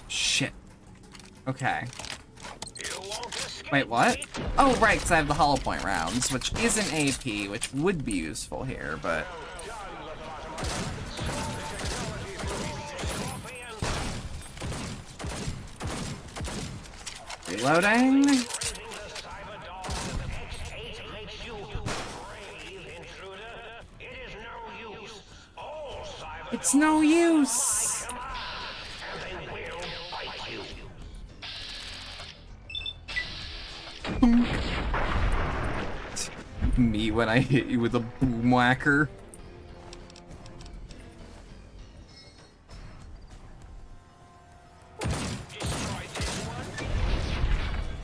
Shit. Okay. Wait, what? Oh, right, because I have the hollow point rounds, which isn't AP, which would be useful here, but... Reloading? It's no use! Me when I hit you with a boom whacker.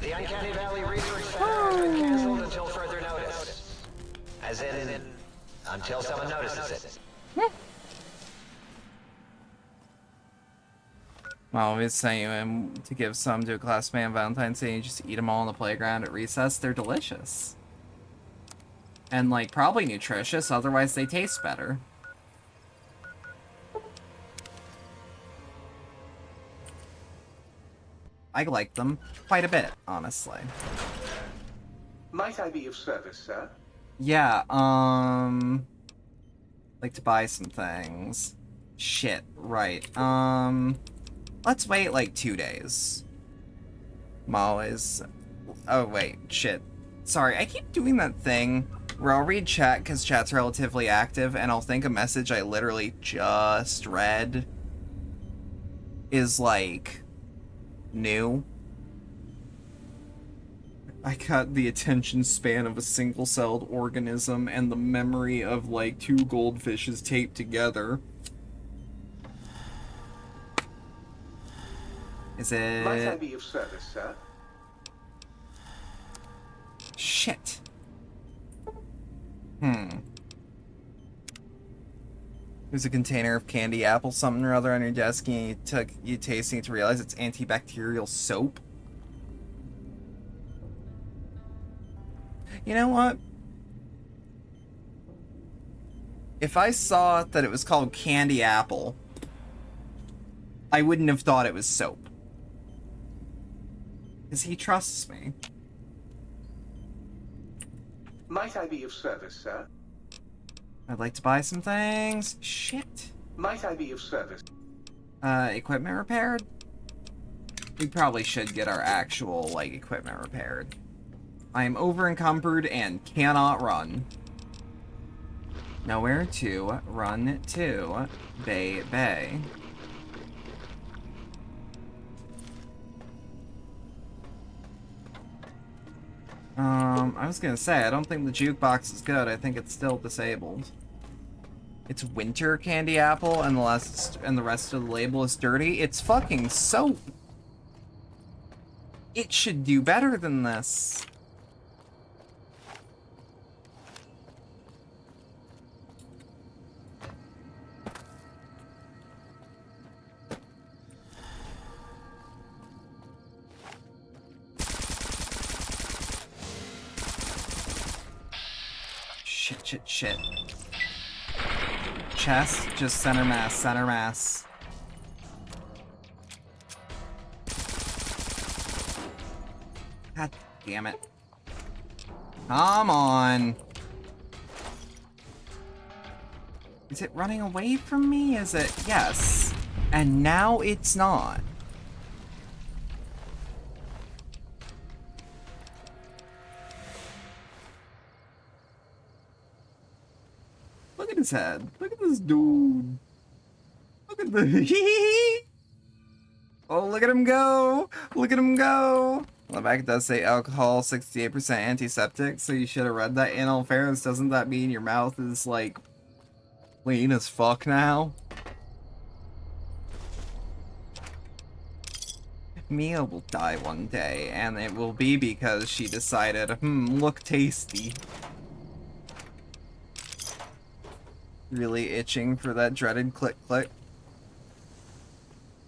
The Uncanny Valley Research Center has been canceled until further notice. As in, until someone notices it. Well, we sent you in to give some to a classmate on Valentine's Day and you just eat them all on the playground at recess. They're delicious. And, like, probably nutritious, otherwise they taste better. I like them quite a bit, honestly. Might I be of service, sir? Yeah, like to buy some things. Shit, right. Let's wait like 2 days. Molly's... Oh, wait, shit. Sorry, I keep doing that thing where I'll read chat because chat's relatively active and I'll think a message I literally just read is, like, new. I got the attention span of a single-celled organism and the memory of, like, 2 goldfishes taped together. Is it... Might I be of service, sir? Shit. There's a container of candy apple something or other on your desk and you tasting it to realize it's antibacterial soap. You know what? If I saw that it was called candy apple, I wouldn't have thought it was soap. Because he trusts me. Might I be of service, sir? I'd like to buy some things. Shit. Might I be of service? Equipment repaired? We probably should get our actual, like, equipment repaired. I am over encumbered and cannot run. Nowhere to run to. Bay Bay. I was gonna say, I don't think the jukebox is good. I think it's still disabled. It's winter candy apple, and the rest of the label is dirty. It's fucking soap. It should do better than this. Shit. Chest, just center mass. God damn it. Come on. Is it running away from me? Is it? Yes. And now it's not. Look at his head. Look at this dude. Look at the oh, look at him go. Look at him go. On the back it does say alcohol, 68% antiseptic, so you should have read that. In all fairness, doesn't that mean your mouth is, like, clean as fuck now? Mia will die one day, and it will be because she decided, look tasty. Really itching for that dreaded click.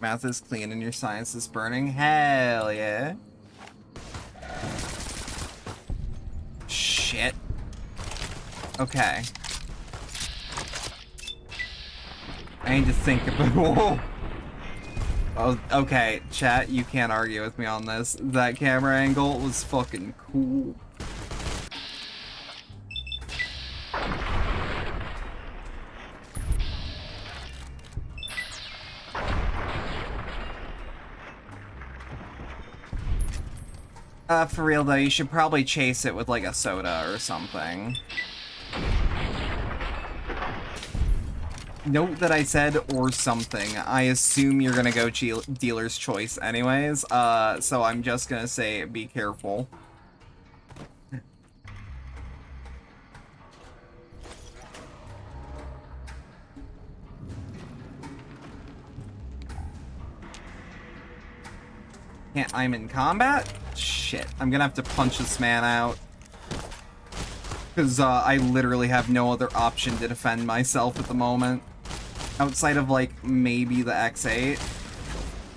Mouth is clean and your science is burning. Hell yeah. Shit. Okay. I need to think about. Whoa. Oh, okay, chat, you can't argue with me on this. That camera angle was fucking cool. For real though, you should probably chase it with like a soda or something. Note that I said or something. I assume you're gonna go dealer's choice anyways, so I'm just gonna say be careful. Can't, I'm in combat? Shit, I'm gonna have to punch this man out. Because I literally have no other option to defend myself at the moment. Outside of, like, maybe the X8.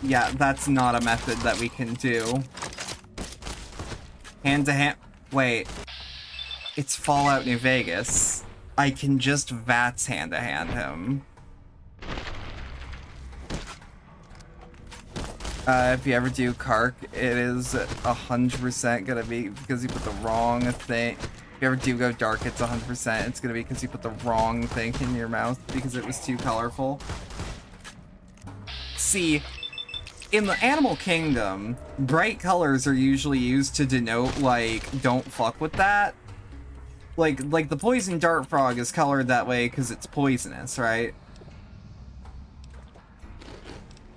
Yeah, that's not a method that we can do. Hand to hand. Wait. It's Fallout New Vegas. I can just VATS hand to hand him. If you ever do Kark, it is 100% gonna be because you put the wrong thing. If you ever do go dark, it's 100%. It's gonna be because you put the wrong thing in your mouth because it was too colorful. See, in the animal kingdom, bright colors are usually used to denote, like, don't fuck with that. Like the poison dart frog is colored that way because it's poisonous, right?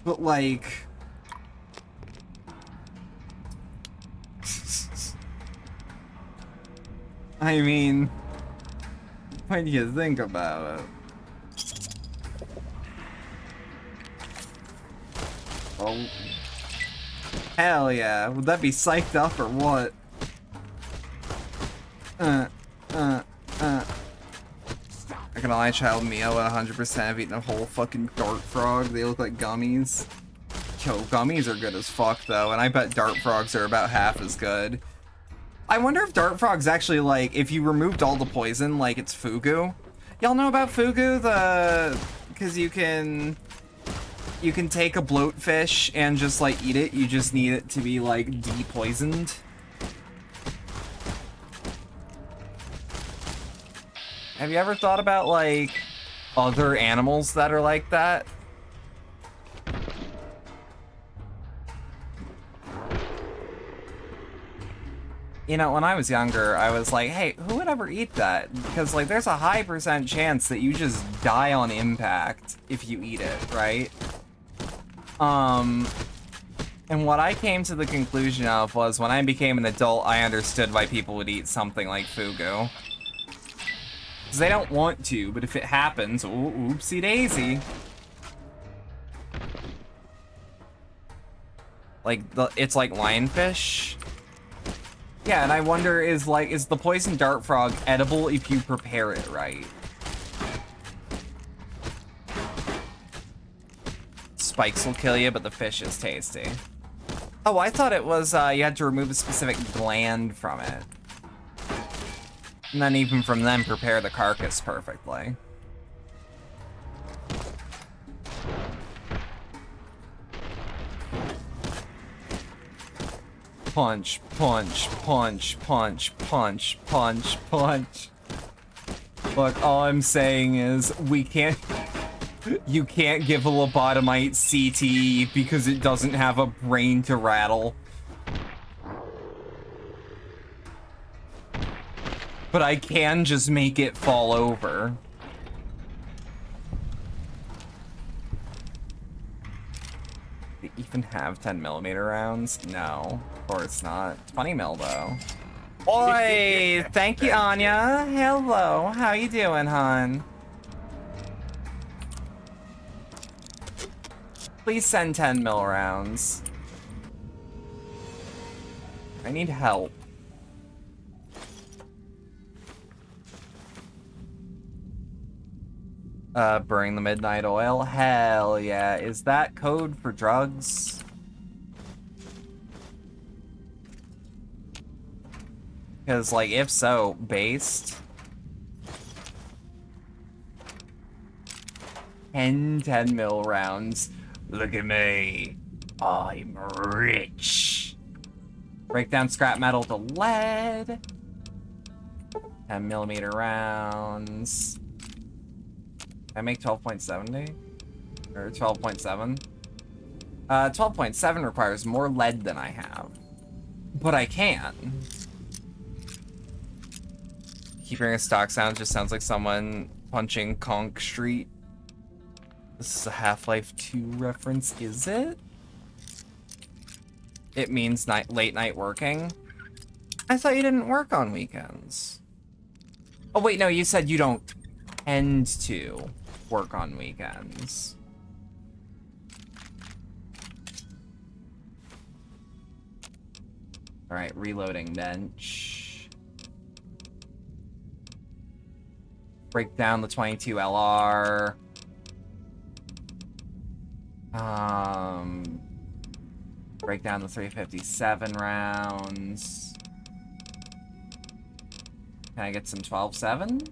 But, like... I mean, when you think about it. Oh. Hell yeah. Would that be psyched up or what? I can lie, child Mio at 100% have eaten a whole fucking dart frog. They look like gummies. Yo, gummies are good as fuck though, and I bet dart frogs are about half as good. I wonder if dart frogs actually, like, if you removed all the poison, like, it's fugu. Y'all know about fugu? Because you can take a bloatfish and just, like, eat it. You just need it to be, like, de-poisoned. Have you ever thought about, like, other animals that are like that? You know, when I was younger, I was like, hey, who would ever eat that? Because, like, there's a high % chance that you just die on impact if you eat it, right? And what I came to the conclusion of was when I became an adult, I understood why people would eat something like fugu. Because they don't want to, but if it happens, oopsie daisy. Like, it's like lionfish. Yeah, and I wonder, is the poison dart frog edible if you prepare it right? Spikes will kill you, but the fish is tasty. Oh, I thought it was you had to remove a specific gland from it. And then even from them, prepare the carcass perfectly. Punch, punch, punch, punch, punch, punch, punch. Look, all I'm saying is we can't... You can't give a lobotomite CTE because it doesn't have a brain to rattle. But I can just make it fall over. They even have 10mm rounds? No, of course not. 20mm though. Oi! Thank you, Anya. Hello, how you doing, hon? Please send 10mm rounds. I need help. Burning the midnight oil? Hell yeah. Is that code for drugs? Because, like, if so, based. 10mm rounds. Look at me. I'm rich. Break down scrap metal to lead. 10mm rounds. Can I make 12.70? Or 12.7? 12.7 requires more lead than I have. But I can. Keep hearing a stock sound, just sounds like someone punching Conk Street. This is a Half-Life 2 reference, is it? It means late night working? I thought you didn't work on weekends. Oh wait, no, you said you don't tend to work on weekends. Alright, reloading bench. Break down the 22 LR. Break down the 357 rounds. Can I get some 12.7?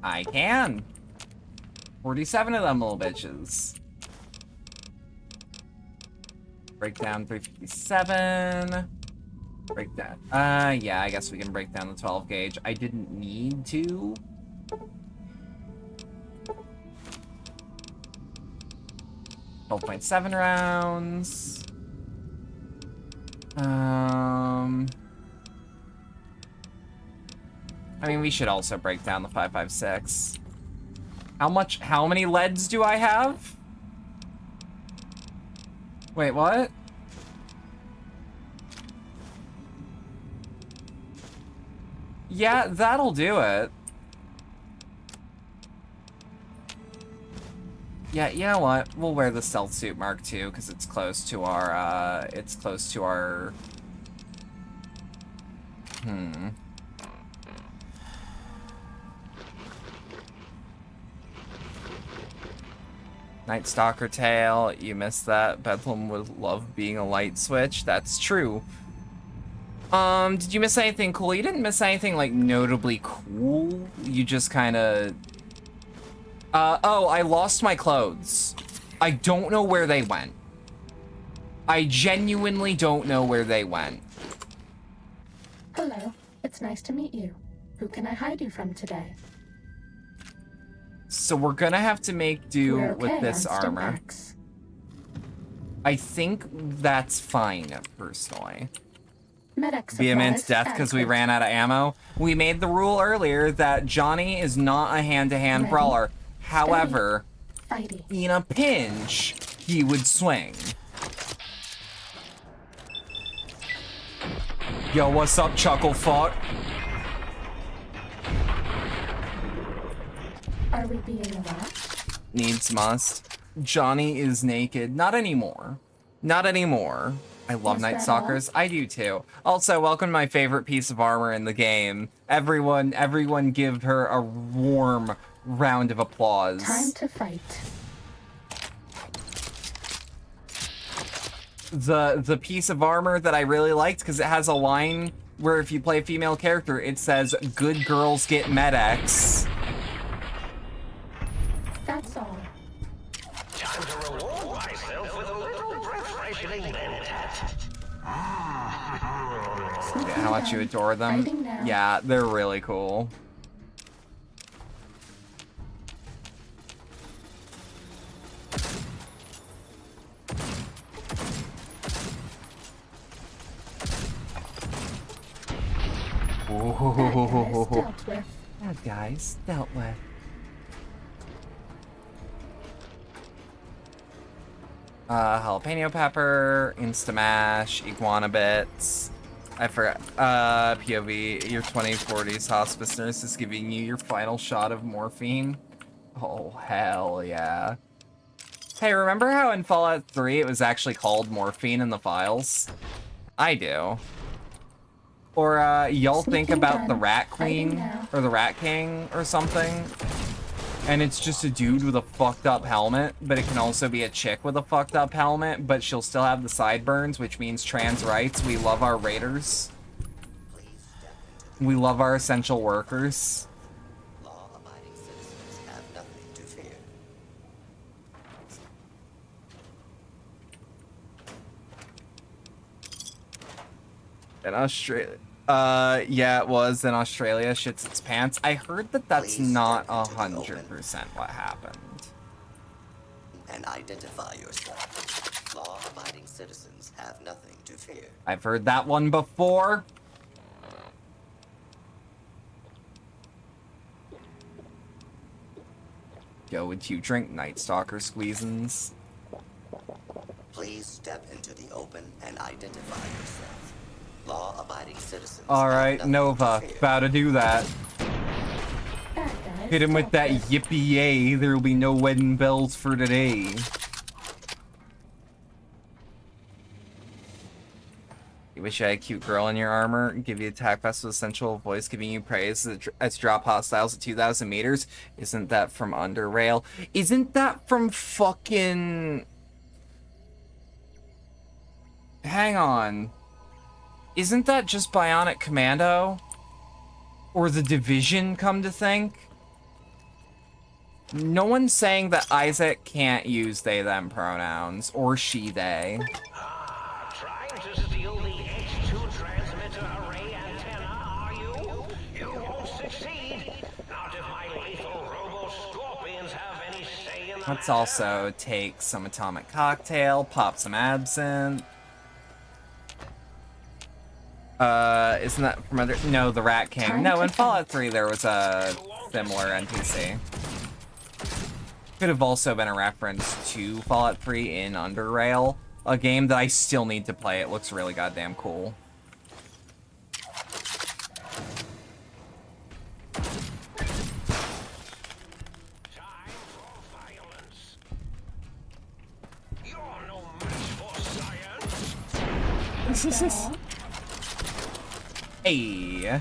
I can. 47 of them little bitches. Break down 357. Break down. Yeah, I guess we can break down the 12 gauge. I didn't need to. .7 rounds. I mean, we should also break down the 5.56. How many leads do I have? Wait, what? Yeah, that'll do it. Yeah, you know what? We'll wear the Stealth Suit Mark II because it's close to our, Night Stalker Tail, you missed that. Bedlam would love being a light switch. That's true. Did you miss anything cool? You didn't miss anything, like, notably cool. You just kinda... oh, I lost my clothes. I don't know where they went. I genuinely don't know where they went. Hello, it's nice to meet you. Who can I hide you from today? So we're gonna have to make do We're with okay this on armor. Stimpaks. I think that's fine, personally. Medic Vehement supplies death because we adequate. ran out of ammo. We made the rule earlier that Johnny is not a hand-to-hand Ready, brawler. However, Fighting. in a pinch, he would swing. Yo, what's up, chuckle fuck? Are we being watched? Needs must. Johnny is naked. Not anymore. Not anymore. I love Is Night that Stalkers. I do too. Also, welcome to my favorite piece of armor in the game. Everyone give her a warm round of applause. Time to fight. The piece of armor that I really liked because it has a line where if you play a female character, it says, "Good girls get med-X." That's all. Time to reward myself with a little breath-freshening mentat. Yeah, how much you adore them. Fighting now. Yeah, they're really cool. Dealt with. Bad guys dealt with. Jalapeno pepper, Instamash, iguana bits. I forgot. POV, your 2040s hospice nurse is giving you your final shot of morphine. Oh, hell yeah. Hey, remember how in Fallout 3 it was actually called morphine in the files? I do. Or, y'all think Sneaking about the gun. Rat Fighting Queen now. or the Rat King or something, and it's just a dude with a fucked up helmet, but it can also be a chick with a fucked up helmet, but she'll still have the sideburns, which means trans rights. We love our raiders. We love our essential workers. Law-abiding citizens have nothing to fear. In Australia. Yeah, it was in Australia. Shits its pants. I heard that that's Please not step into the 100% what happened. And identify yourself. Law-abiding citizens have nothing to fear. I've heard that one before. Yo, would you drink Night Stalker squeezins? Please step into the open and identify yourself. Law-abiding citizens. Alright, have nothing Nova, to fear. about to do that. Bad guys. Hit him with that dealt with. yippee-yay, there'll be no wedding bells for today. You wish you had a cute girl in your armor, give you attack vest with essential voice giving you praise as drop hostiles at 2,000 meters. Isn't that from Underrail? Isn't that from fucking... Hang on. Isn't that just Bionic Commando? Or the Division, come to think? No one's saying that Isaac can't use they, them pronouns, or she, they. Trying to steal the H2 transmitter array antenna, are you? You won't succeed. Not if my lethal robo-scorpions have any say in the Let's matter. also take some atomic cocktail, pop some absinthe. Isn't that from other? No, the Rat King. Time No, to in Fallout fight. 3 there was a similar NPC. Could have also been a reference to Fallout 3 in Underrail, a game that I still need to play. It looks really goddamn cool. Time for violence. You're no match for science. Hey.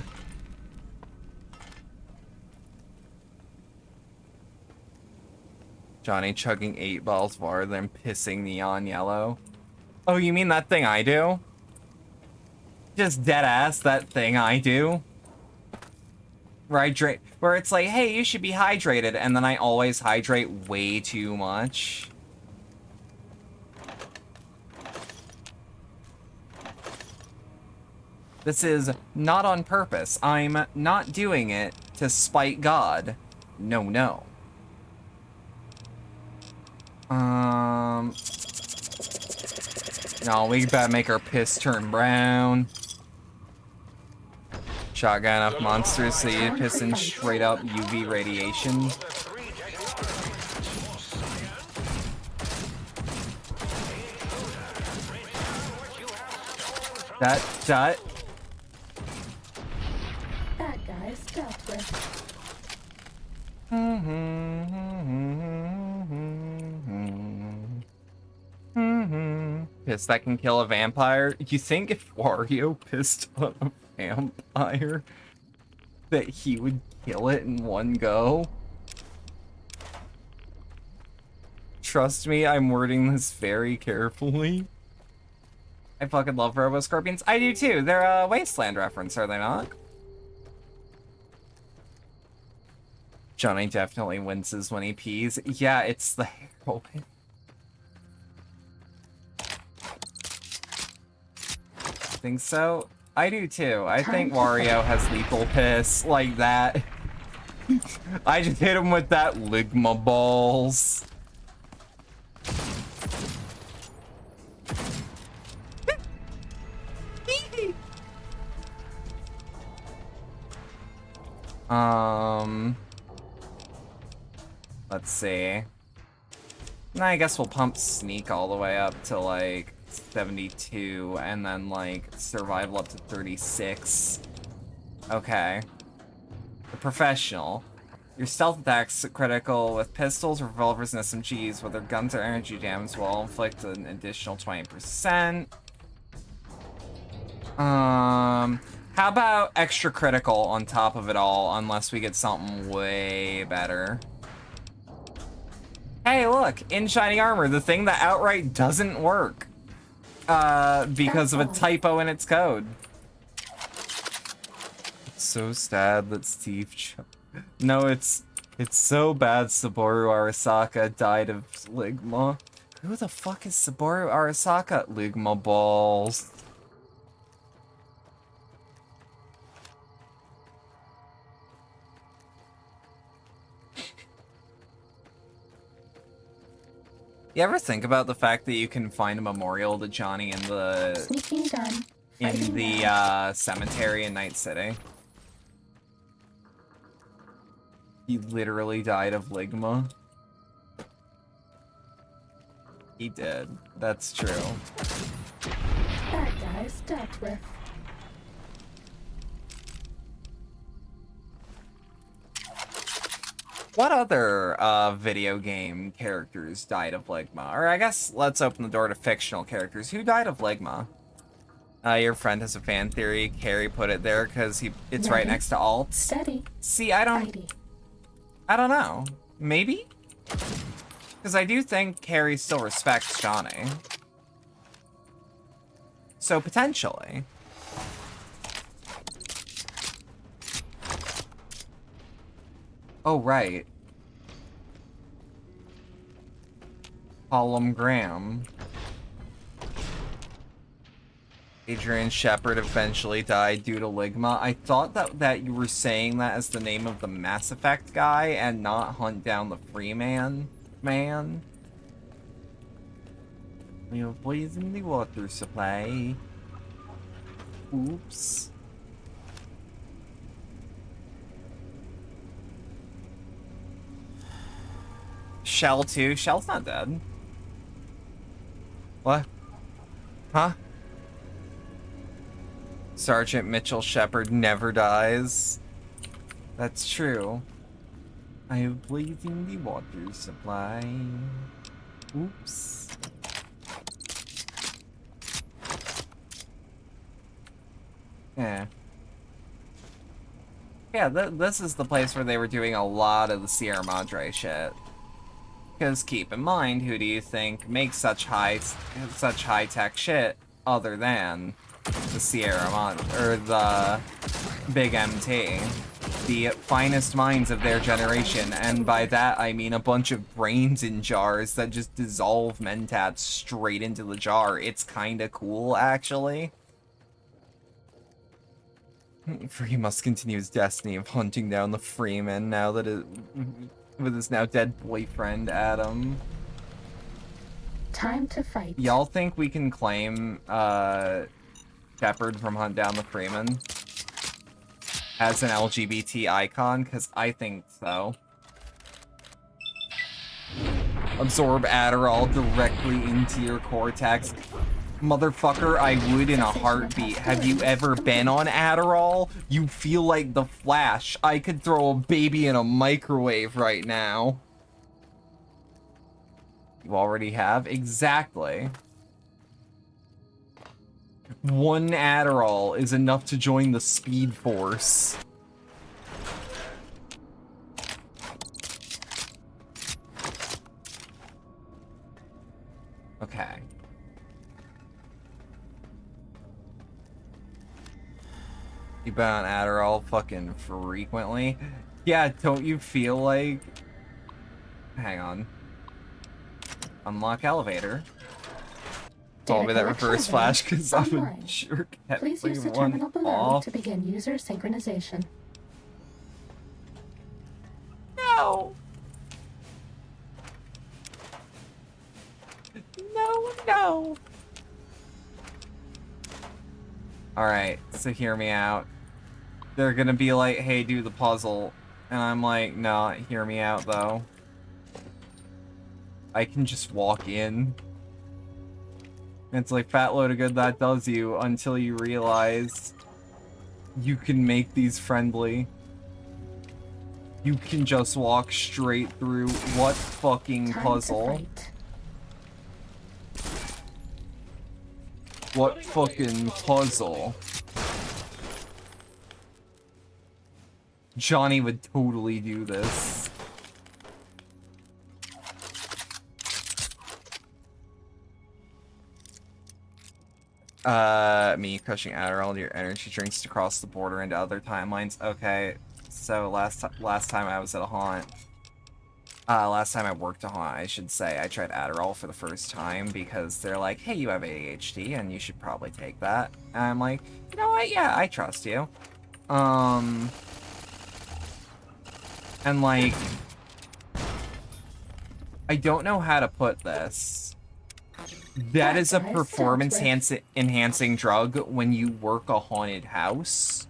Johnny chugging 8 balls of water, then pissing neon yellow. Oh, you mean that thing I do? Just dead ass, that thing I do? Where it's like, hey, you should be hydrated, and then I always hydrate way too much. This is not on purpose. I'm not doing it to spite God. No, no. No, we better make our piss turn brown. Shotgun up monsters so you pissing straight up UV radiation. That. Bad guys dealt with. Piss that can kill a vampire. You think if Wario pissed on a vampire that he would kill it in one go? Trust me, I'm wording this very carefully. I fucking love Robo Scorpions. I do too. They're a Wasteland reference, are they not? Johnny definitely winces when he pees. Yeah, it's the heroin. Think so? I do too. I think Wario has lethal piss like that. I just hit him with that Ligma balls. Let's see. Nah, I guess we'll pump sneak all the way up to like 72 and then like survival up to 36. Okay. The professional. Your stealth attacks critical with pistols, revolvers, and SMGs, whether guns or energy jams will inflict an additional 20%. How about extra critical on top of it all, unless we get something way better? Hey, look, in shiny armor, the thing that outright doesn't work. Because of a typo in its code. It's so sad that Steve... No, it's so bad Saboru Arasaka died of Ligma. Who the fuck is Saboru Arasaka? Ligma balls. You ever think about the fact that you can find a memorial to Johnny in the cemetery in Night City? He literally died of Ligma. He did. That's true. Bad guys dealt with. What other video game characters died of Ligma? Or I guess let's open the door to fictional characters. Who died of Ligma? Your friend has a fan theory. Carrie put it there because it's right next to alt. Steady. See, I don't know. Maybe? Because I do think Carrie still respects Johnny. So potentially. Oh, right. Colum Graham. Adrian Shepard eventually died due to Ligma. I thought that you were saying that as the name of the Mass Effect guy and not Hunt Down the Freeman man. We have poisoned the water supply. Oops. Shell too. Shell's not dead. What? Huh? Sergeant Mitchell Shepard never dies. That's true. I am blazing the water supply. Oops. Yeah. Yeah, this is the place where they were doing a lot of the Sierra Madre shit. Because keep in mind, who do you think makes such high-tech shit other than the Sierra Madre, or the Big MT? The finest minds of their generation, and by that I mean a bunch of brains in jars that just dissolve Mentats straight into the jar. It's kinda cool, actually. For he must continue his destiny of hunting down the Freeman now that with his now dead boyfriend, Adam. Time to fight. Y'all think we can claim Shepard from Hunt Down the Freeman as an LGBT icon? Because I think so. Absorb Adderall directly into your cortex. Motherfucker, I would in a heartbeat. Have you ever been on Adderall? You feel like the Flash. I could throw a baby in a microwave right now. You already have? Exactly. One Adderall is enough to join the Speed Force. Okay. You've been on Adderall fucking frequently? Yeah, don't you feel like... Hang on. Unlock elevator. Told me that reverse flash because I'm a jerk at Please use the one terminal below off. to begin user synchronization. No! No, no! Alright, so hear me out. They're gonna be like, hey, do the puzzle. And I'm like, no, hear me out, though. I can just walk in. It's like, fat load of good that does you, until you realize you can make these friendly. You can just walk straight through. What fucking puzzle? What fucking puzzle? Johnny would totally do this. Me crushing Adderall into your energy drinks to cross the border into other timelines. Okay, so last time I was at a haunt. Last time I worked a haunt, I should say, I tried Adderall for the first time because they're like, hey, you have ADHD and you should probably take that. And I'm like, you know what? Yeah, I trust you. And like, I don't know how to put this. That is a performance enhancing drug when you work a haunted house.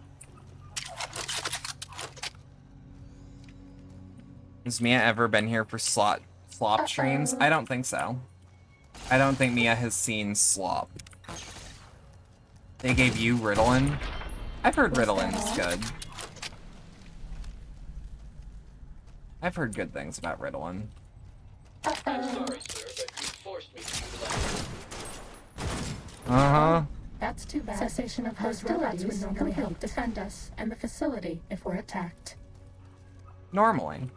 Has Mia ever been here for slop streams? I don't think so. I don't think Mia has seen slop. They gave you Ritalin? I've heard Ritalin's good. I've heard good things about Ritalin. I'm sorry, sir, but you forced me to utilize it. Uh-huh. That's too bad. Cessation of hostilities would normally help defend us and the facility if we're attacked. Normally.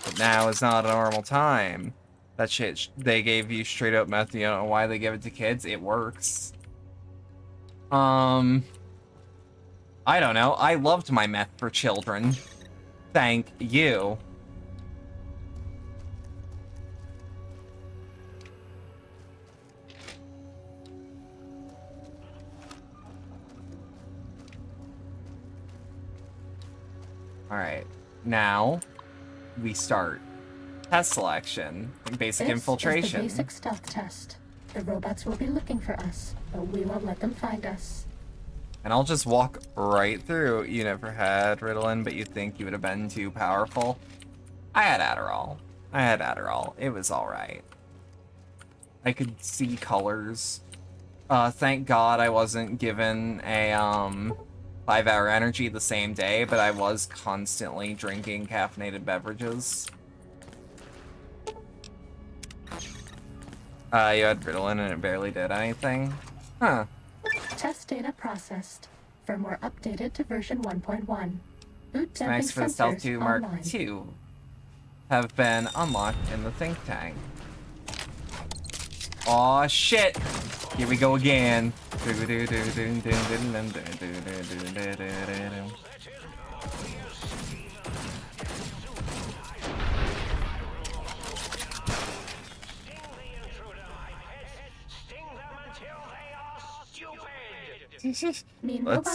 But now is not a normal time. That shit, they gave you straight up meth. You don't know why they give it to kids. It works. I don't know. I loved my meth for children. Thank you. Alright. Now, we start. Test selection. Basic infiltration. This is the basic stealth test. The robots will be looking for us, but we won't let them find us. And I'll just walk right through. You never had Ritalin, but you think you would have been too powerful. I had Adderall. It was alright. I could see colors. Thank God I wasn't given a, 5-hour energy the same day, but I was constantly drinking caffeinated beverages. You had Ritalin and it barely did anything? Huh. Test data processed. Firmware updated to version 1.1. Boot damping Thanks for the Stealth 2 Mark online. II have been unlocked in the think tank. Aw, shit! Here we go again. Let's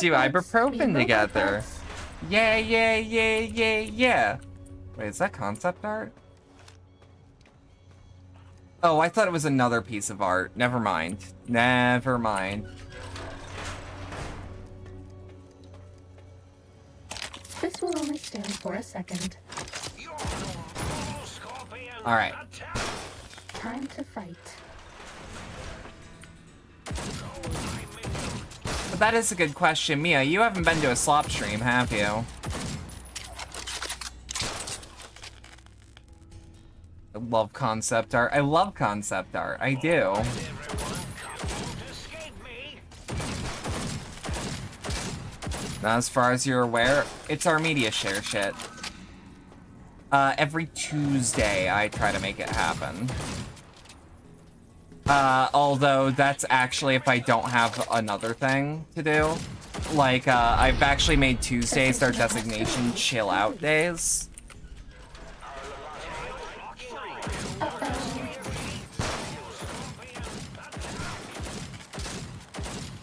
do ibuprofen together. Yeah, yeah, yeah, yeah, yeah. Wait, is that concept art? Oh, I thought it was another piece of art. Never mind. Never mind. This will only stand for a second. Alright. Time to fight. But that is a good question. Mia, you haven't been to a slop stream, have you? I love concept art. I love concept art. I do. Now, as far as you're aware, it's our media share shit. Every Tuesday, I try to make it happen. Although that's actually if I don't have another thing to do. Like, I've actually made Tuesdays their designation chill out days.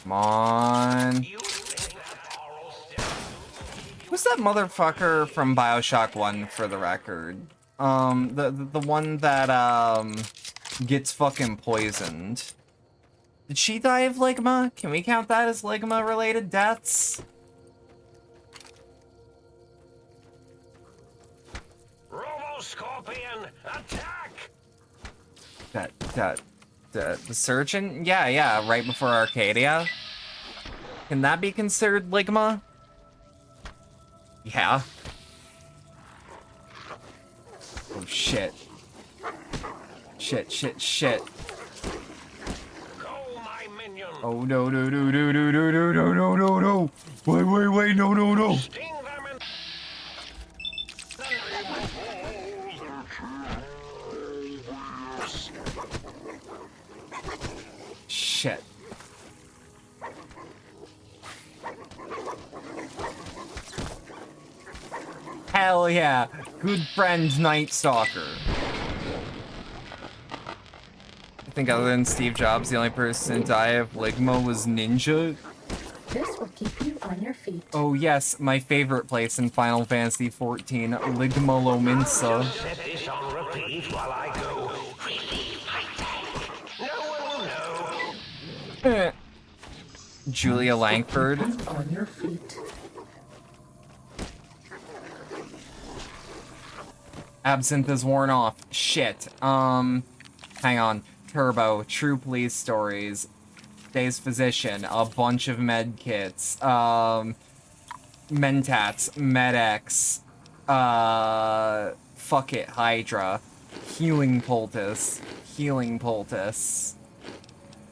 Come on. Who's that motherfucker from BioShock 1 for the record? The one that, gets fucking poisoned. Did she die of ligma? Can we count that as ligma-related deaths? Robo-Scorpion, attack! The surgeon? Yeah, right before Arcadia. Can that be considered ligma? Yeah. Oh, shit. Shit. Oh, no. Wait, no. Shit. Hell yeah. Good friend Night Stalker. I think other than Steve Jobs, the only person to die of ligma was Ninja. This will keep you on your feet. Oh yes, my favorite place in Final Fantasy XIV, Ligma Lominsa. Set this on repeat while I go relieve my tank. No one will know. Julia Langford. On your feet. Absinthe is worn off. Shit. Hang on. Turbo, True Police Stories, Days Physician, a bunch of med kits, Mentats, Med-X, fuck it, Hydra, Healing Poultice,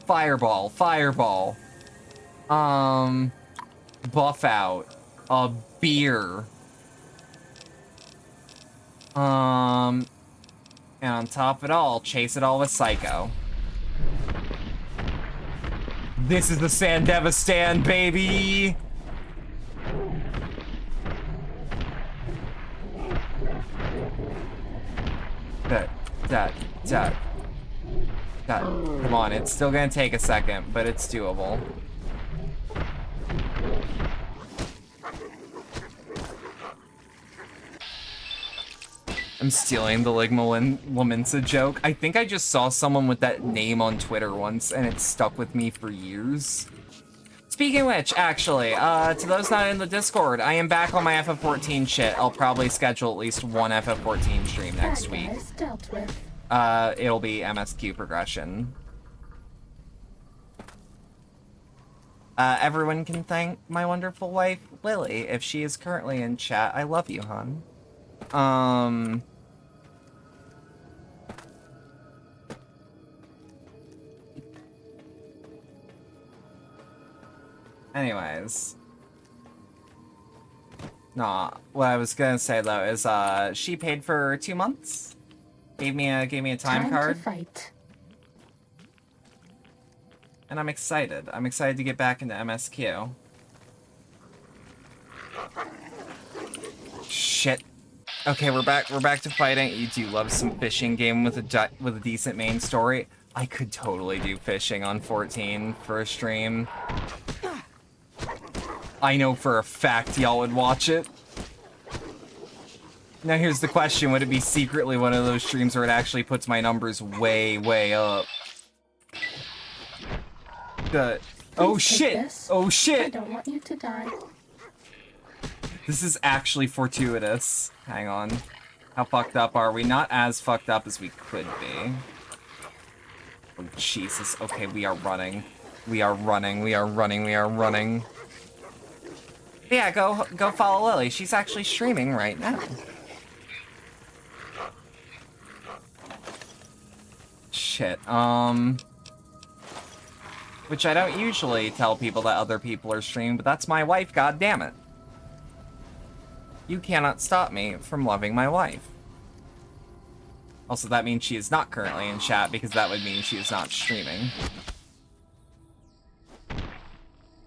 Fireball, Buff Out, a beer, and on top of it all, chase it all with Psycho. This is the Sandevistan, baby! That. Come on, it's still gonna take a second, but it's doable. I'm stealing the Ligma Lominsa joke. I think I just saw someone with that name on Twitter once, and it stuck with me for years. Speaking of which, actually, to those not in the Discord, I am back on my FF14 shit. I'll probably schedule at least one FF14 stream next week. It'll be MSQ progression. Everyone can thank my wonderful wife, Lily, if she is currently in chat. I love you, hon. Anyways. Nah, what I was gonna say though is, she paid for 2 months. Gave me a time card. To fight. And I'm excited. I'm excited to get back into MSQ. Shit. Okay, we're back to fighting. You do love some fishing game with a decent main story. I could totally do fishing on 14 for a stream. I know for a fact y'all would watch it. Now here's the question, would it be secretly one of those streams where it actually puts my numbers way, way up? Good. Oh shit! Oh I shit! don't want you to die. This is actually fortuitous. Hang on. How fucked up are we? Not as fucked up as we could be. Oh, Jesus. Okay, we are running. We are running. We are running. We are running. Yeah, go follow Lily. She's actually streaming right now. Shit. Which I don't usually tell people that other people are streaming, but that's my wife, god damn it. You cannot stop me from loving my wife. Also, that means she is not currently in chat, because that would mean she is not streaming.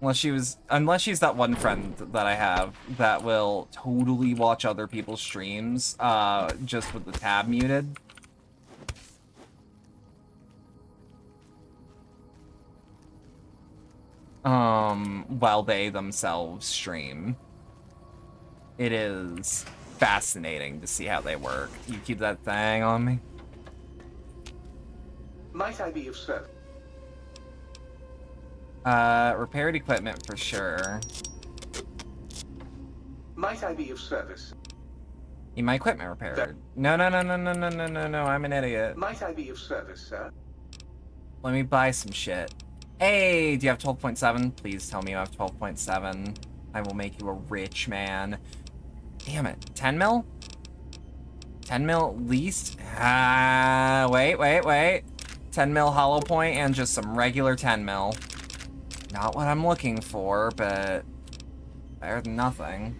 Unless she's that one friend that I have that will totally watch other people's streams, just with the tab muted. While they themselves stream. It is fascinating to see how they work. You keep that thing on me? Might I be of service? Repaired equipment for sure. Might I be of service? Need my equipment repaired. No, I'm an idiot. Might I be of service, sir? Let me buy some shit. Hey, do you have 12.7? Please tell me you have 12.7. I will make you a rich man. Damn it. 10 mil? 10 mil at least? Wait. 10 mil hollow point and just some regular 10 mil. Not what I'm looking for, but better than nothing.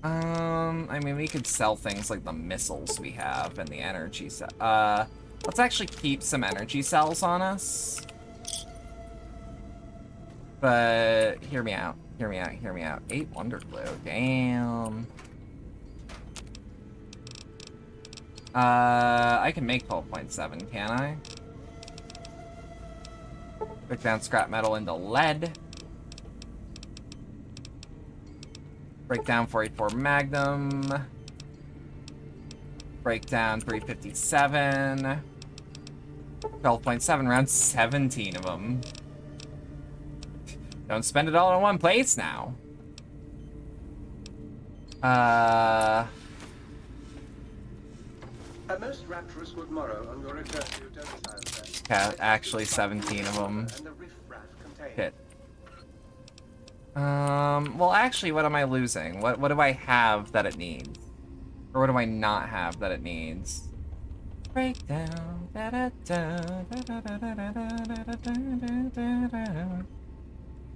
I mean, we could sell things like the missiles we have and the energy let's actually keep some energy cells on us. But hear me out. 8 Wonder Glue. Damn. I can make 12.7, can I? Break down scrap metal into lead. Break down 484 Magnum. Break down 357. 12.7, around 17 of them. Don't spend it all in one place now. A most rapturous good morrow on your return to your domicile, sir. Yeah, actually 17 of them. And the riffraff contained. Hit. Well, actually, what am I losing? What do I have that it needs? Or what do I not have that it needs? Breakdown.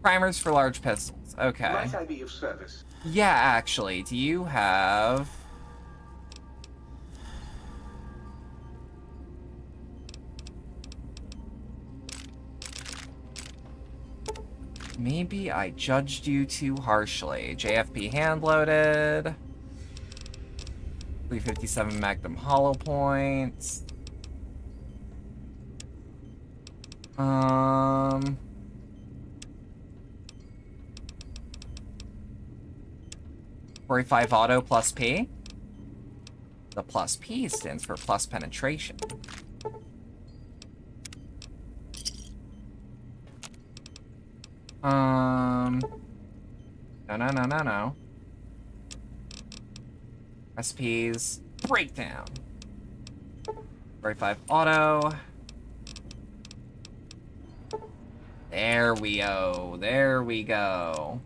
Primers for large pistols. Okay. Might I be of service? Yeah, actually, do you have... Maybe I judged you too harshly. JFP hand-loaded. 357 Magnum hollow points. 45 auto plus P. The plus P stands for plus penetration. No. SPs, breakdown. 45 auto. There we go.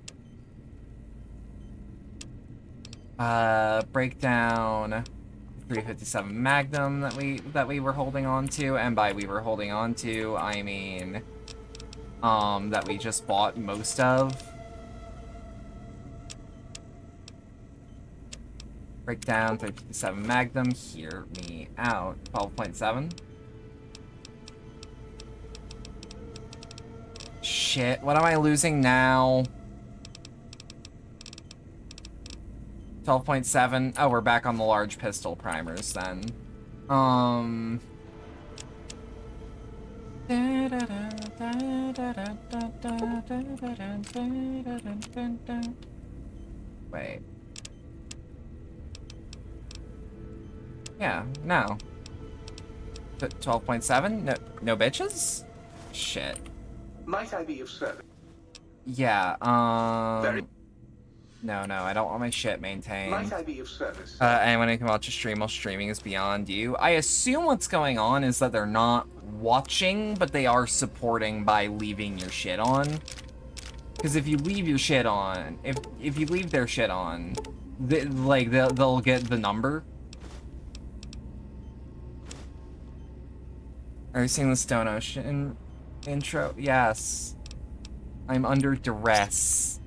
Breakdown 357 Magnum that we were holding on to, and by we were holding on to, I mean that we just bought most of. Breakdown 357 Magnum, hear me out. 12.7. Shit, what am I losing now? 12.7. Oh, we're back on the large pistol primers then. Wait. Yeah, no. 12.7? No bitches? Shit. Might I be of service? Yeah, Very. No, I don't want my shit maintained. Might I be of service? Anyone who can watch a stream while streaming is beyond you. I assume what's going on is that they're not watching, but they are supporting by leaving your shit on. Because if you leave your shit on, if you leave their shit on, they'll get the number. Are you seeing the Stone Ocean intro? Yes. I'm under duress.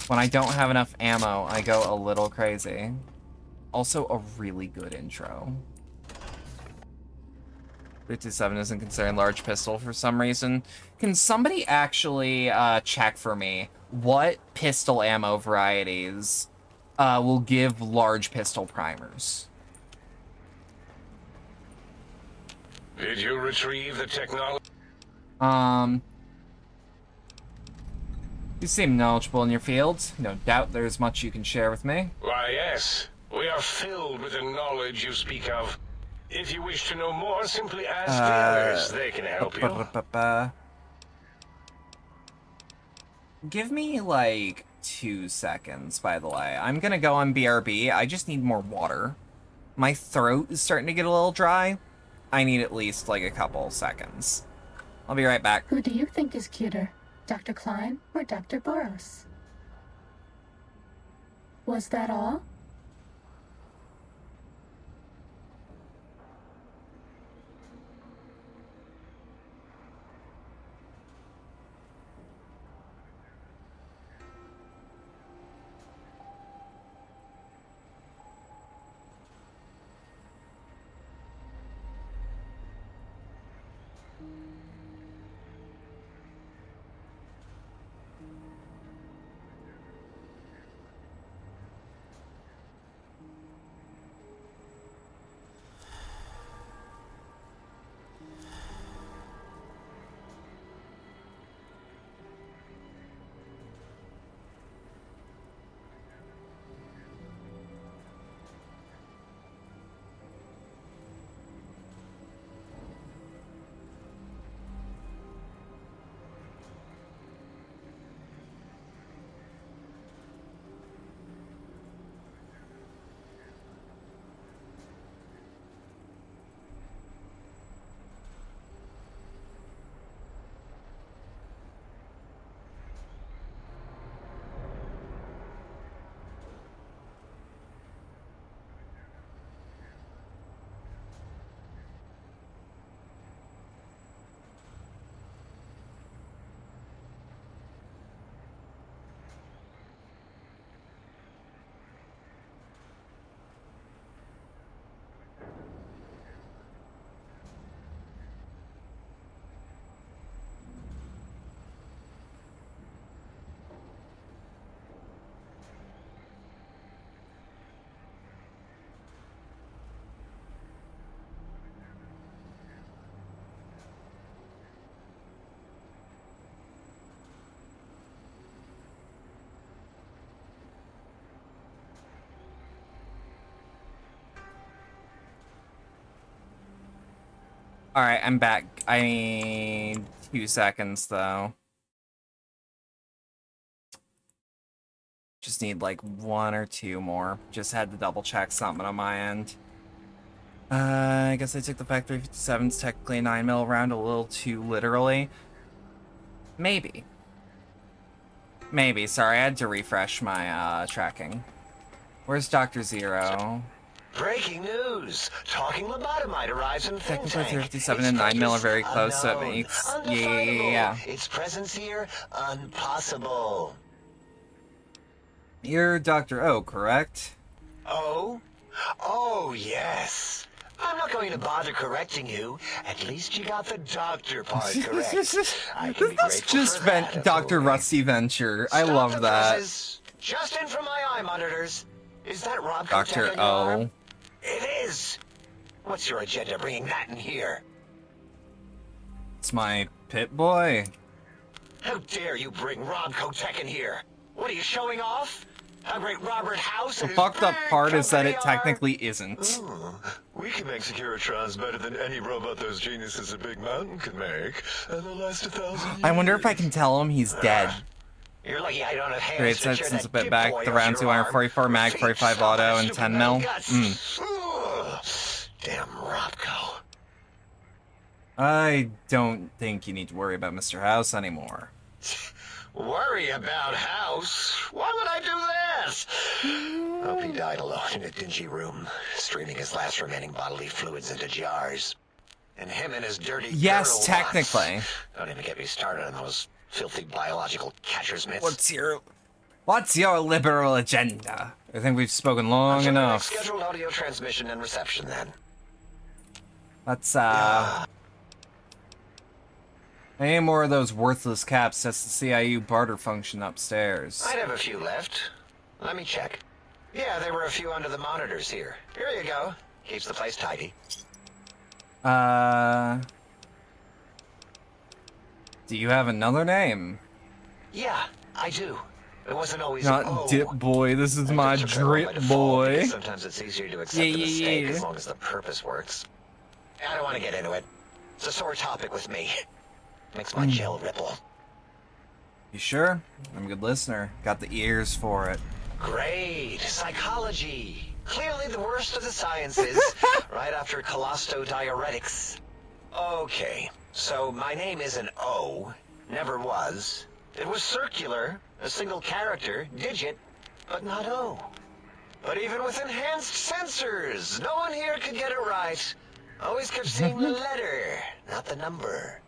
When I don't have enough ammo, I go a little crazy. Also, a really good intro. 57 isn't considered large pistol for some reason. Can somebody actually check for me what pistol ammo varieties will give large pistol primers? Did you retrieve the technology? You seem knowledgeable in your field. No doubt there's much you can share with me. Why, yes. We are filled with the knowledge you speak of. If you wish to know more, simply ask the others. They can help you. Give me, like, 2 seconds, by the way. I'm gonna go on BRB. I just need more water. My throat is starting to get a little dry. I need at least, like, a couple seconds. I'll be right back. Who do you think is cuter, Dr. Klein or Dr. Boros? Was that all? Alright, I'm back. I need 2 seconds, though. Just need, like, 1 or 2 more. Just had to double-check something on my end. I guess I took the Fact 357's technically a 9mm round a little too literally. Maybe. Maybe. Sorry, I had to refresh my, tracking. Where's Dr. Zero? Breaking news! Talking lobotomite arrives in think Technically, tank. 357 and 9mm are very close, so it Unknown, makes... undefinable. Yeah. Its presence here, impossible. You're Dr. O, correct? Oh? Oh, yes. I'm not going to bother correcting you. At least you got the doctor part correct. I can be That's grateful just for that, Dr. Authority. Rusty Venture. I Stop love the that. presses. Just in from my eye monitors. Is that Rob Dr. Kotek on your arm? O. It is. What's your agenda bringing that in here? It's my pit boy. How dare you bring Rob Kotek in here? What are you showing off? How great Robert House The and his fucked up big part is that it company are. technically isn't. We can make Securitrons better than any robot those geniuses at Big Mountain can make, and they'll last 1,000 years. I wonder if I can tell him he's dead. You're lucky I don't have hands Great to cheer since that a bit dip back. boy The off round your arm. 244 mag, Feet 45 stomp auto, on and his 10 stupid mil. little guts. Ugh. Damn Robco. I don't think you need to worry about Mr. House anymore. Worry about House? Why would I do this? Hope he died alone in a dingy room, streaming his last remaining bodily fluids into jars. And him and his dirty Yes, girdle technically. bots. Don't even get me started on those filthy biological catcher's mitts. What's your liberal agenda? I think we've spoken long Until the enough. next scheduled audio transmission and reception then. Let's any more of those worthless caps? That's the CIU barter function upstairs. I'd have a few left. Let me check. Yeah, there were a few under the monitors here. Here you go. Keeps the place tidy. Do you have another name? Yeah, I do. It wasn't always Not Dip Boy, this is my just took it by Drip default Boy. because sometimes it's easier to accept a mistake as long as the purpose works. I don't want to get into it. It's a sore topic with me. Makes my gel ripple. You sure? I'm a good listener. Got the ears for it. Great. Psychology. Clearly the worst of the sciences, right after colostodiuretics. Okay, so my name is an O. Never was. It was circular, a single character, digit, but not O. But even with enhanced sensors, no one here could get it right. Always kept seeing the letter, not the number.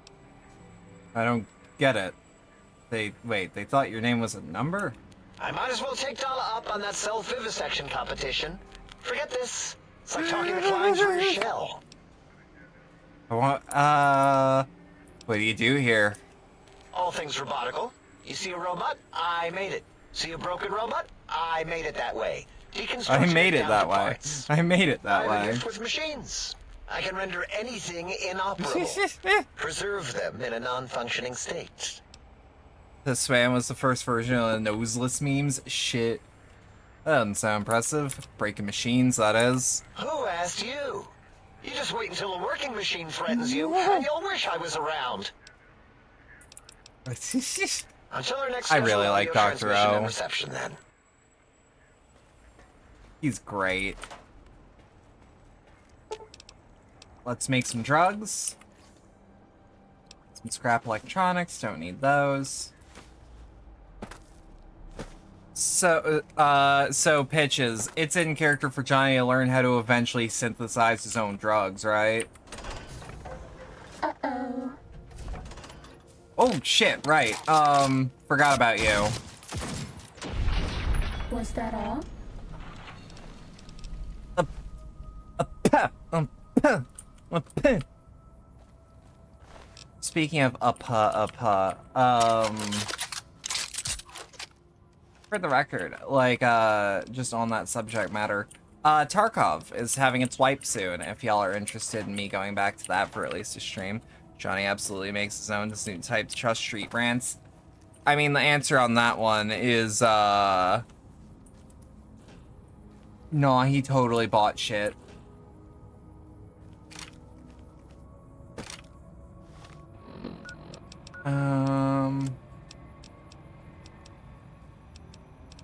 I don't get it. They thought your name was a number? I might as well take Dala up on that self-vivisection competition. Forget this. It's like talking to clients from your shell. What do you do here? All things robotical. You see a robot? I made it. See a broken robot? I made it that way. I made it that way. Parts. I made it that I'm a way. gift with machines. I can render anything inoperable. Preserve them in a non-functioning state. This man was the first version of the noseless memes. Shit. That doesn't sound impressive. Breaking machines, that is. Who asked you? You just wait until a working machine threatens you, and you'll wish I was around. Until our next I really scheduled like audio Dr. transmission O. and reception, then. He's great. Let's make some drugs. Some scrap electronics, don't need those. So pitches. It's in character for Johnny to learn how to eventually synthesize his own drugs, right? Uh-oh. Oh shit, right. Forgot about you. Was that all? Speaking of for the record, like, just on that subject matter, Tarkov is having its wipe soon, if y'all are interested in me going back to that for at least a stream. Johnny absolutely makes his own distinct type to trust street rants. I mean, the answer on that one is, no, he totally bought shit.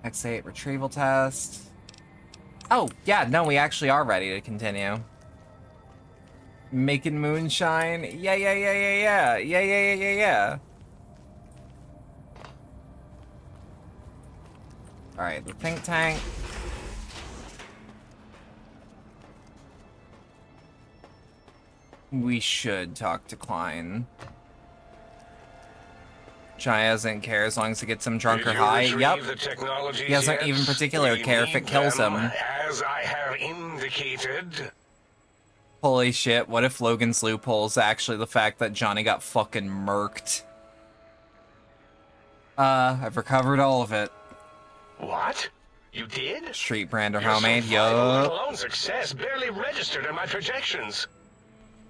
X8 retrieval test. Oh, yeah, no, we actually are ready to continue. Making moonshine. Yeah. Alright, the think tank. We should talk to Klein. Johnny doesn't care as long as he gets him drunk or high. Yep. He doesn't even particularly care if it kills him. As I have indicated. Holy shit, what if Logan's loophole is actually the fact that Johnny got fucking murked? I've recovered all of it. What? You did? Street brand or Your homemade, survival, let yup. alone success, barely registered in my projections.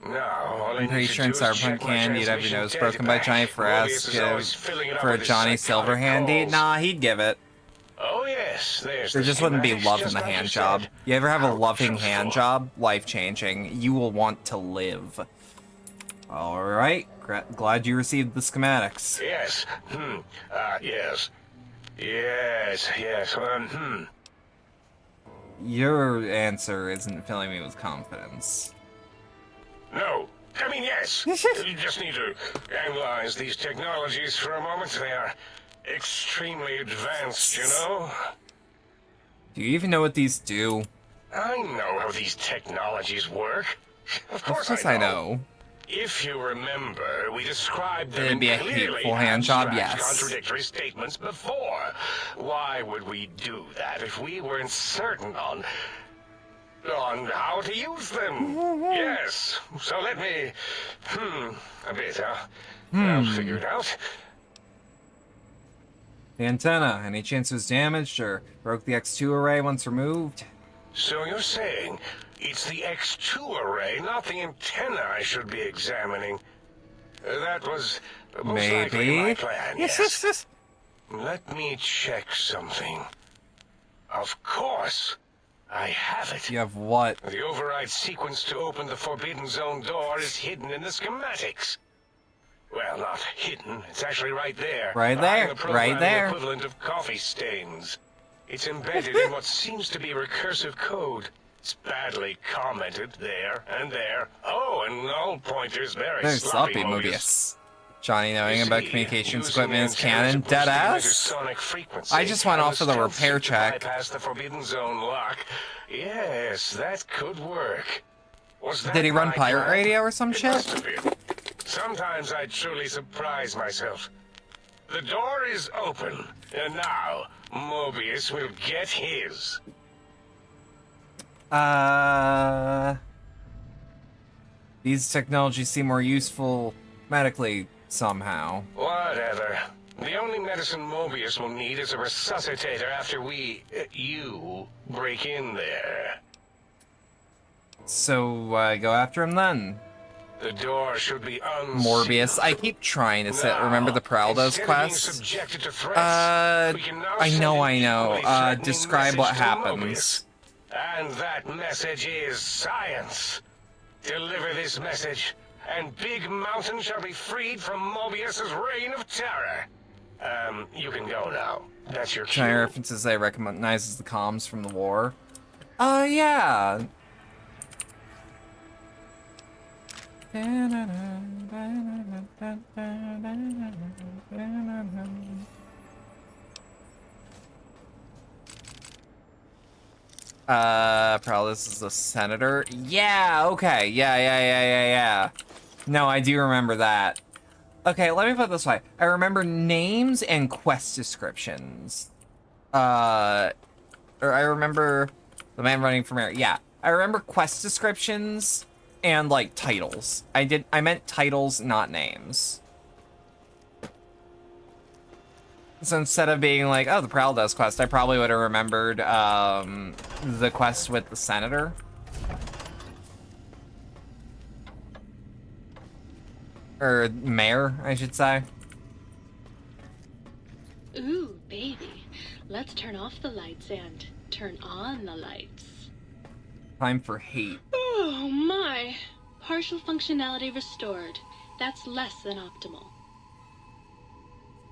Now, all I I'm pretty need to sure in do is check Cyberpunk my Candy you'd have your transmission nose broken by databank. Johnny for Morbius is always asking filling it up for a with his Johnny psychotic Silverhand. calls. Nah, he'd give it. Oh yeah, Yes, there's There the just wouldn't be schematics, love in just the like hand you job. said. You ever have a How loving hand truthful. job? Life-changing. You will want to live. Alright, glad you received the schematics. Yes. Yes. Yes. Your answer isn't filling me with confidence. No. I mean, yes. You just need to analyze these technologies for a moment. They are extremely advanced, you know? Do you even know what these do? I know how these technologies work. Of course I know. If you remember, we described them It'd be a in clearly hateful hand job, abstract, yes. contradictory statements before. Why would we do that if we weren't certain on how to use them? Yes. So let me a bit, huh? I'll figure it out. The antenna, any chance it was damaged or broke the X2 array once removed? So you're saying it's the X2 array, not the antenna I should be examining. That was most likely my plan, yes. Let me check something. Of course, I have it. You have what? The override sequence to open the Forbidden Zone door is hidden in the schematics. Well, not hidden. It's actually right there. Right behind there. The Right there. equivalent of coffee stains. It's embedded in what seems to be recursive code. It's badly commented there and there. Oh, and null pointers very sloppy, Mobius. Johnny knowing You about see, communications using equipment is the antenna canon. to boost the Deadass? intersonic frequency I just went and off for the stealth repair suit to check. bypass the Forbidden Zone lock. Yes, that could work. Was that Did he run my pirate plan? radio or some It shit? must have been. Sometimes I truly surprise myself. The door is open, and now Mobius will get his. These technologies seem more useful medically somehow. Whatever. The only medicine Mobius will need is a resuscitator after you break in there. So, go after him then. The door should be unsealed. Morbius. I keep trying to Now, remember the Praldos instead of being quest. subjected to threats, we can now I send know. an equally threatening Describe what message to happens. Mobius. And that message is science. Deliver this message, and Big Mountain shall be freed from Mobius's reign of terror. You can go now. That's your cue. China references I recognize as the comms from the war. Yeah. Probably this is a senator. Yeah, okay. Yeah. No, I do remember that. Okay, let me put it this way. I remember names and quest descriptions. Or I remember the man running from air. Yeah, I remember quest descriptions and, like, titles. I meant titles, not names. So instead of being like, oh, the Praldos quest, I probably would have remembered, the quest with the senator. Or mayor, I should say. Ooh, baby. Let's turn off the lights and turn on the lights. Time for hate. Oh my. Partial functionality restored. That's less than optimal.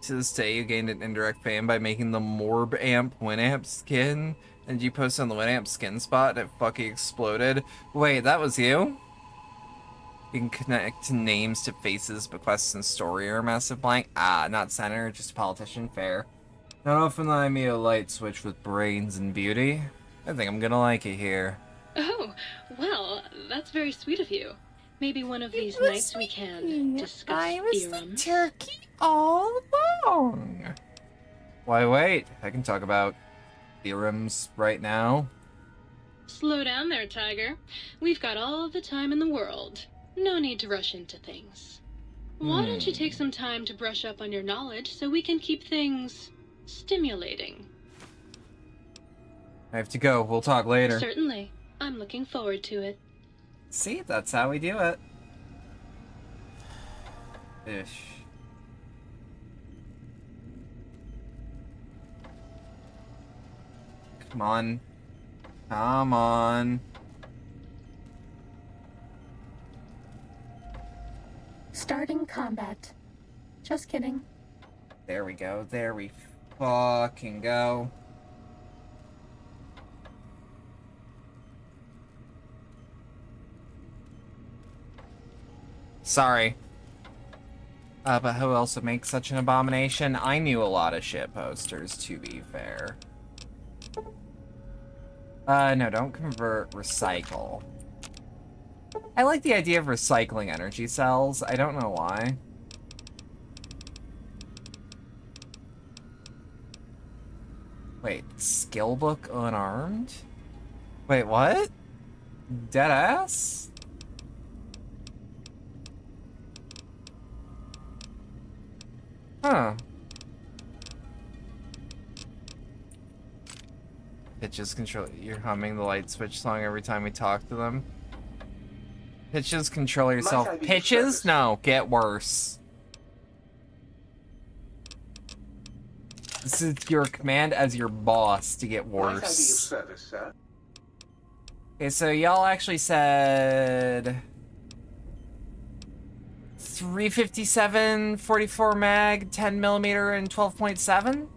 To this day, you gained an indirect fame by making the Morb Amp Winamp skin, and you posted on the Winamp skin spot and it fucking exploded. Wait, that was you? You can connect names to faces, but quests and story are a massive blank. Not senator, just a politician, fair. Not often that I meet a light switch with brains and beauty. I think I'm gonna like it here. Oh, well, that's very sweet of you. Maybe one of these nights we can discuss theorems. Turkey all along. Why wait? I can talk about theorems right now. Slow down there, Tiger. We've got all the time in the world. No need to rush into things. Why don't you take some time to brush up on your knowledge so we can keep things stimulating? I have to go. We'll talk later. Certainly. I'm looking forward to it. See, that's how we do it. Ish. Come on. Come on. Starting combat. Just kidding. There we go. There we fucking go. Sorry. But who else would make such an abomination? I knew a lot of shit posters, to be fair. No, don't convert, recycle. I like the idea of recycling energy cells. I don't know why. Wait, skill book unarmed? Wait, what? Deadass? Huh. Pitches control. You're humming the light switch song every time we talk to them. Pitches control yourself. Pitches? No, get worse. This is your command as your boss to get worse. Service, sir? Okay, so y'all actually said 357, 44 mag, 10 millimeter, and 12.7?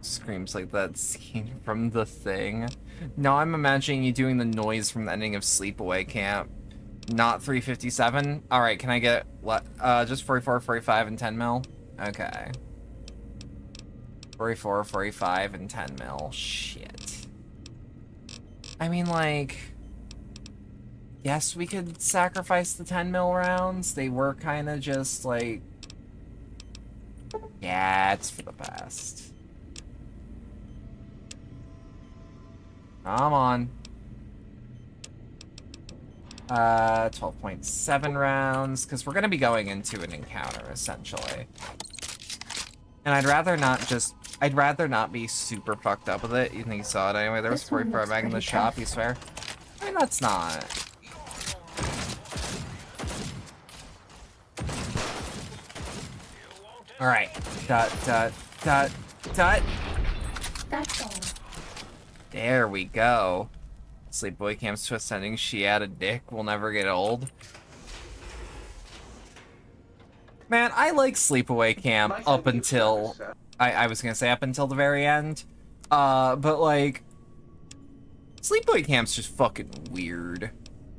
Screams like that scene from The Thing. No, I'm imagining you doing the noise from the ending of Sleepaway Camp. Not 357? Alright, can I get, just 44, 45, and 10 mil? Okay. 44, 45, and 10 mil. Shit. I mean, like... Yes, we could sacrifice the 10 mil rounds. They were kind of just, like... Yeah, it's for the best. Come on. 12.7 rounds, because we're going to be going into an encounter, essentially. And I'd rather not be super fucked up with it. You think you saw it anyway? There was 44 mag in the shop, you swear? I mean, that's not. Alright. Dot. That's all. There we go. Sleepaway Camp's twist ending. She had a dick. Will never get old. Man, I like Sleepaway Camp up until... I was gonna say up until the very end. But like... Sleepaway Camp's just fucking weird.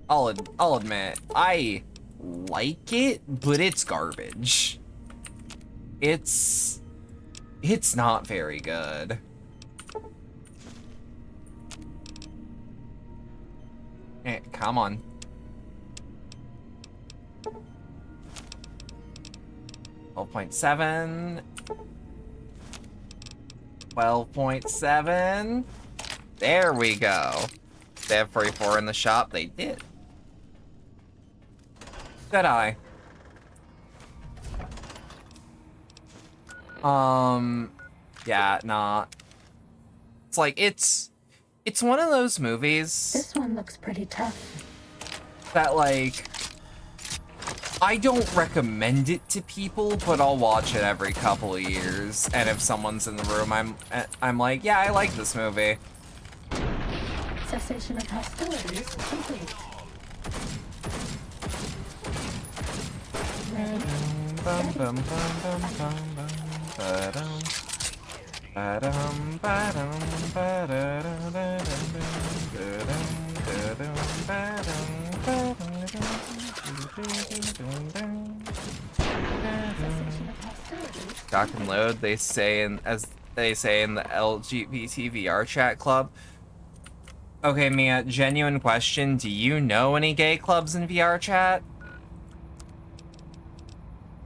I'll admit. I like it, but it's garbage. It's not very good. Hey, come on. $12.7. 12.7. There we go. They have 44 in the shop. They did. Good eye. Yeah, nah. It's like, it's one of those movies... This one looks pretty tough. That, like... I don't recommend it to people, but I'll watch it every couple of years. And if someone's in the room, I'm like, yeah, I like this movie. Cessation of hostilities complete. Dock and load, they say in the LGBT VR chat club. Okay, Mia, genuine question. Do you know any gay clubs in VR chat?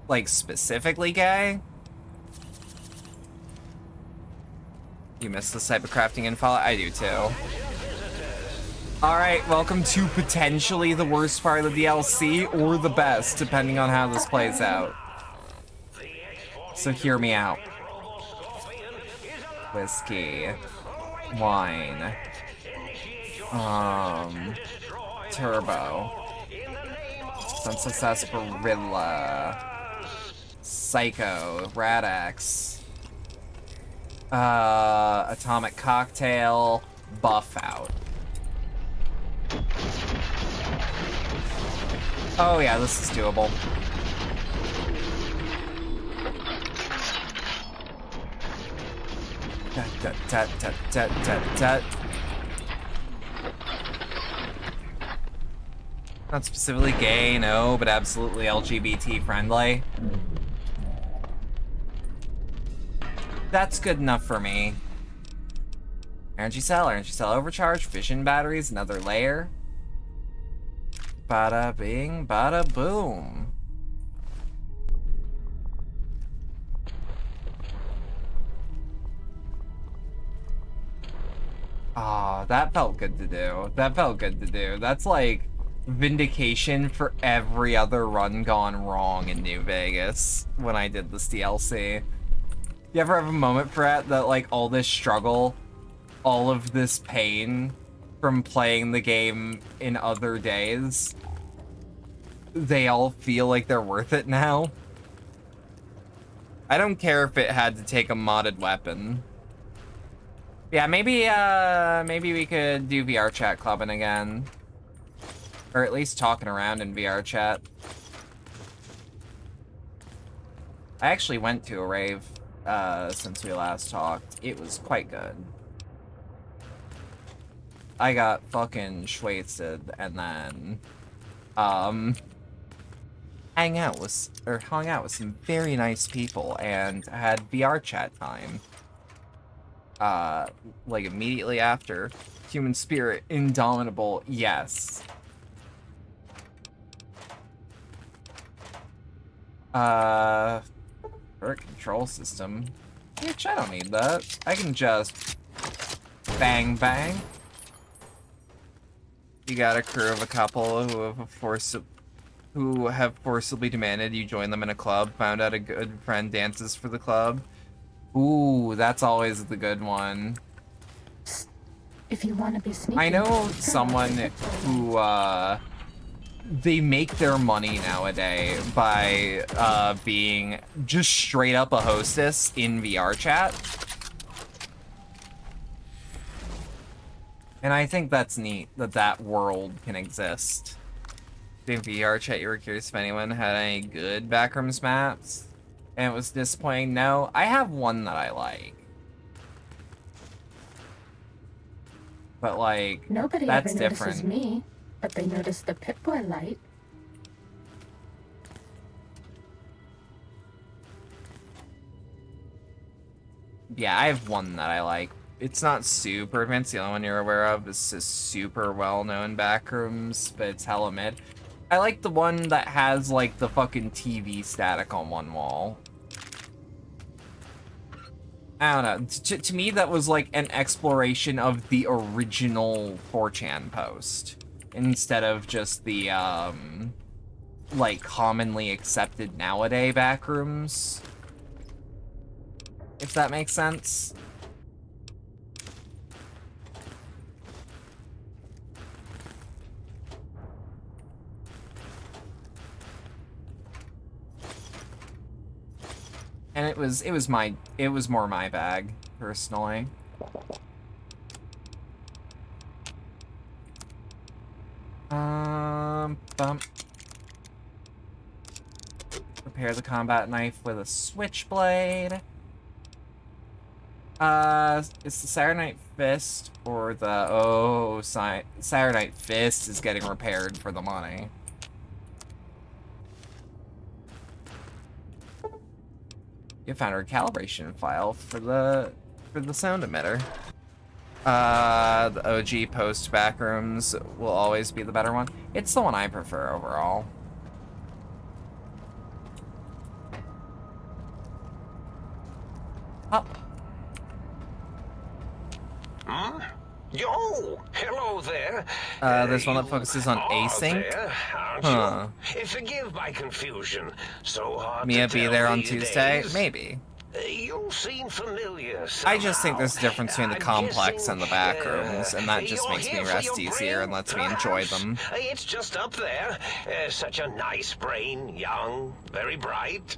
Like, specifically gay? You miss this type of crafting info? I do too. Alright, welcome to potentially the worst part of the DLC, or the best, depending on how this plays out. So hear me out. Whiskey. Wine. Turbo. Sense of Sarsaparilla. Psycho, Radax, Atomic Cocktail, Buff out. Oh yeah, this is doable. Not specifically gay, no, but absolutely LGBT friendly. That's good enough for me. Energy cell overcharge, fission batteries, another layer. Bada bing, bada boom. Ah, that felt good to do. That felt good to do. That's like vindication for every other run gone wrong in New Vegas when I did this DLC. You ever have a moment, Brett, that like all this struggle, all of this pain from playing the game in other days, they all feel like they're worth it now? I don't care if it had to take a modded weapon. Yeah, maybe we could do VR chat clubbing again. Or at least talking around in VR chat. I actually went to a rave since we last talked. It was quite good. I got fucking schwasted and then hung out with some very nice people and had VR chat time. Like immediately after. Human Spirit, Indomitable, yes. For a control system. Which I don't need that. I can just bang bang. You got a crew of a couple who have forcibly demanded you join them in a club, found out a good friend dances for the club. Ooh, that's always the good one. If you want to be sneaky, I know someone who, they make their money nowadays by, being just straight up a hostess in VR chat. And I think that's neat that that world can exist. In VR chat, you were curious if anyone had any good backrooms maps? And it was disappointing. No, I have one that I like. But like, nobody that's ever different. notices me, but they notice the Pip-Boy light. Yeah, I have one that I like. It's not super advanced. The only one you're aware of is a super well-known backrooms, but it's hella mid. I like the one that has, like, the fucking TV static on one wall. I don't know. To me, that was, like, an exploration of the original 4chan post. Instead of just the, like, commonly accepted nowadays backrooms. If that makes sense. And it was more my bag, personally. Bump. Repair the combat knife with a switchblade. It's the Saturnite Fist or the Saturnite Fist is getting repaired for the money. You found a calibration file for the sound emitter. The OG post backrooms will always be the better one. It's the one I prefer overall. Up. Hmm? Yo! Hello there. There's one that focuses on async. Huh. Forgive my confusion. So hard Mia to be tell there on these Tuesday? days. Maybe. You seem familiar I just think there's a somehow. difference between the I'm complex guessing, and the back rooms, and that just you're makes me here for rest your easier brain, and lets me enjoy perhaps? them. It's just up there. Such a nice brain, young, very bright.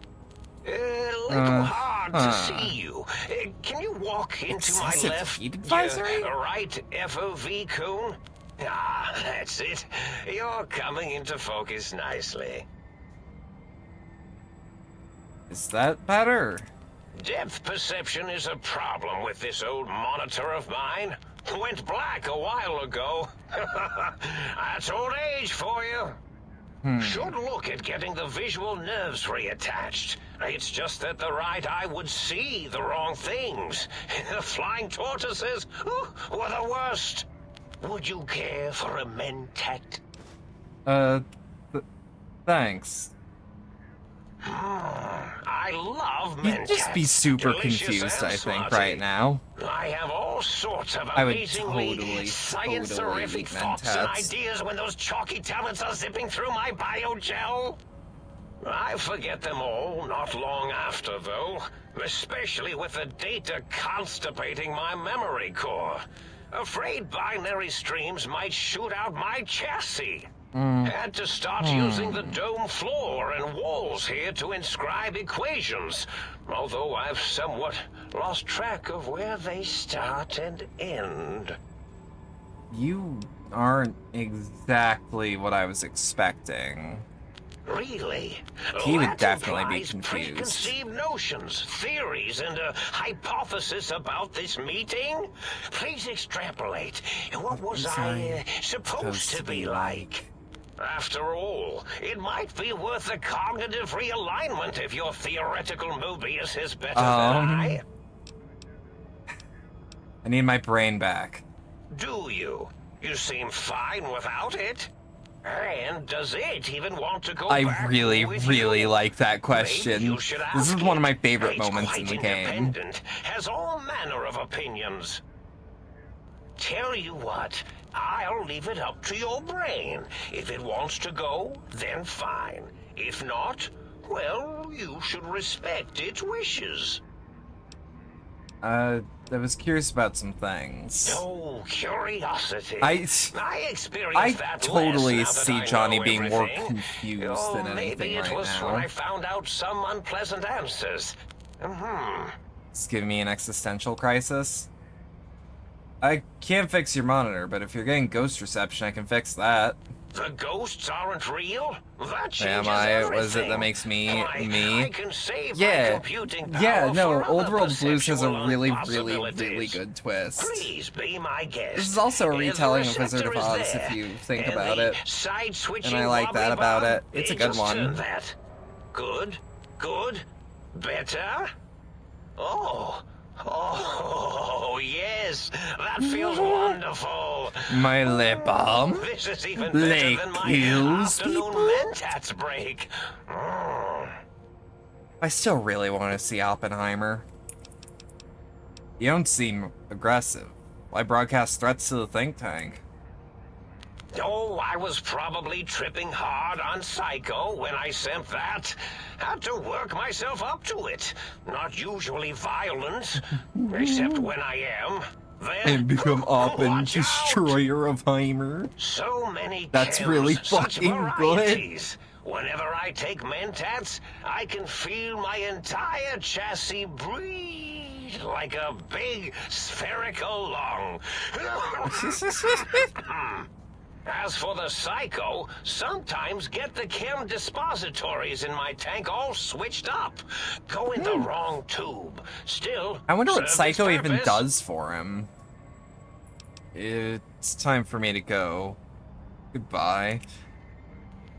A little hard to see you. Can you walk into my Excessive left? heat advisory? Right FOV cone? Ah, that's it. You're coming into focus nicely. Is that better? Depth perception is a problem with this old monitor of mine. Went black a while ago. That's old age for you. Should look at getting the visual nerves reattached. It's just that the right eye would see the wrong things. The flying tortoises were the worst. Would you care for a mentat? Thanks. I love You'd mentats. just be super Delicious confused, and I think, smutty. right now. I have all sorts of I would amazingly totally science-terrific eat thoughts and mentats. ideas when those chalky tablets are zipping through my biogel. I forget them all not long after, though, especially with the data constipating my memory core. Afraid binary streams might shoot out my chassis. Had to start using the dome floor and walls here to inscribe equations, although I've somewhat lost track of where they start and end. You aren't exactly what I was expecting. Really? He would That definitely be implies confused. Preconceived notions, theories, and a hypothesis about this meeting? Please extrapolate. What was I supposed to be like? After all, it might be worth a cognitive realignment if your theoretical Mobius is better than I. I need my brain back. Do you? You seem fine without it. And does it even want to go I back really, with really you? like that Maybe question. you should This is ask one of it. my favorite It's moments quite in the game. independent, has all manner of opinions. Tell you what, I'll leave it up to your brain. If it wants to go, then fine. If not, well, you should respect its wishes. I was curious about some things. Oh, curiosity. I experienced that totally less now that see I Johnny know being more everything. confused than Maybe anything it right was when I now. found out some unpleasant answers. It's giving me an existential crisis. I can't fix your monitor, but if you're getting ghost reception, I can fix that. The ghosts aren't real? That Am changes I? everything. Was it that makes me I can save my Yeah. computing power Yeah, no, for Old other World Blues has a perceptual really, really, impossibilities. really good twist. Please be my guest. This is also a The retelling of Wizard of receptor is Oz, there, if you think and about the it. side-switching And I like that wobbly about bar, it. It's a it good just one. turned that. Good, good, better. Oh, yes, that feels wonderful. My lip balm. This is even better than my kills afternoon people? mentats break. I still really want to see Oppenheimer. You don't seem aggressive. Why broadcast threats to the think tank? Oh, I was probably tripping hard on Psycho when I sent that. Had to work myself up to it. Not usually violent, except when I am. Then, And become Oppen, watch out. destroyer of Heimer. So many That's chems, really such fucking good. varieties. Whenever I take mentats, I can feel my entire chassis breathe like a big spherical lung. As for the Psycho, sometimes get the chem dispositories in my tank all switched up. Go in the wrong tube. Still, I wonder what serves Psycho its even purpose. does for him. It's time for me to go. Goodbye.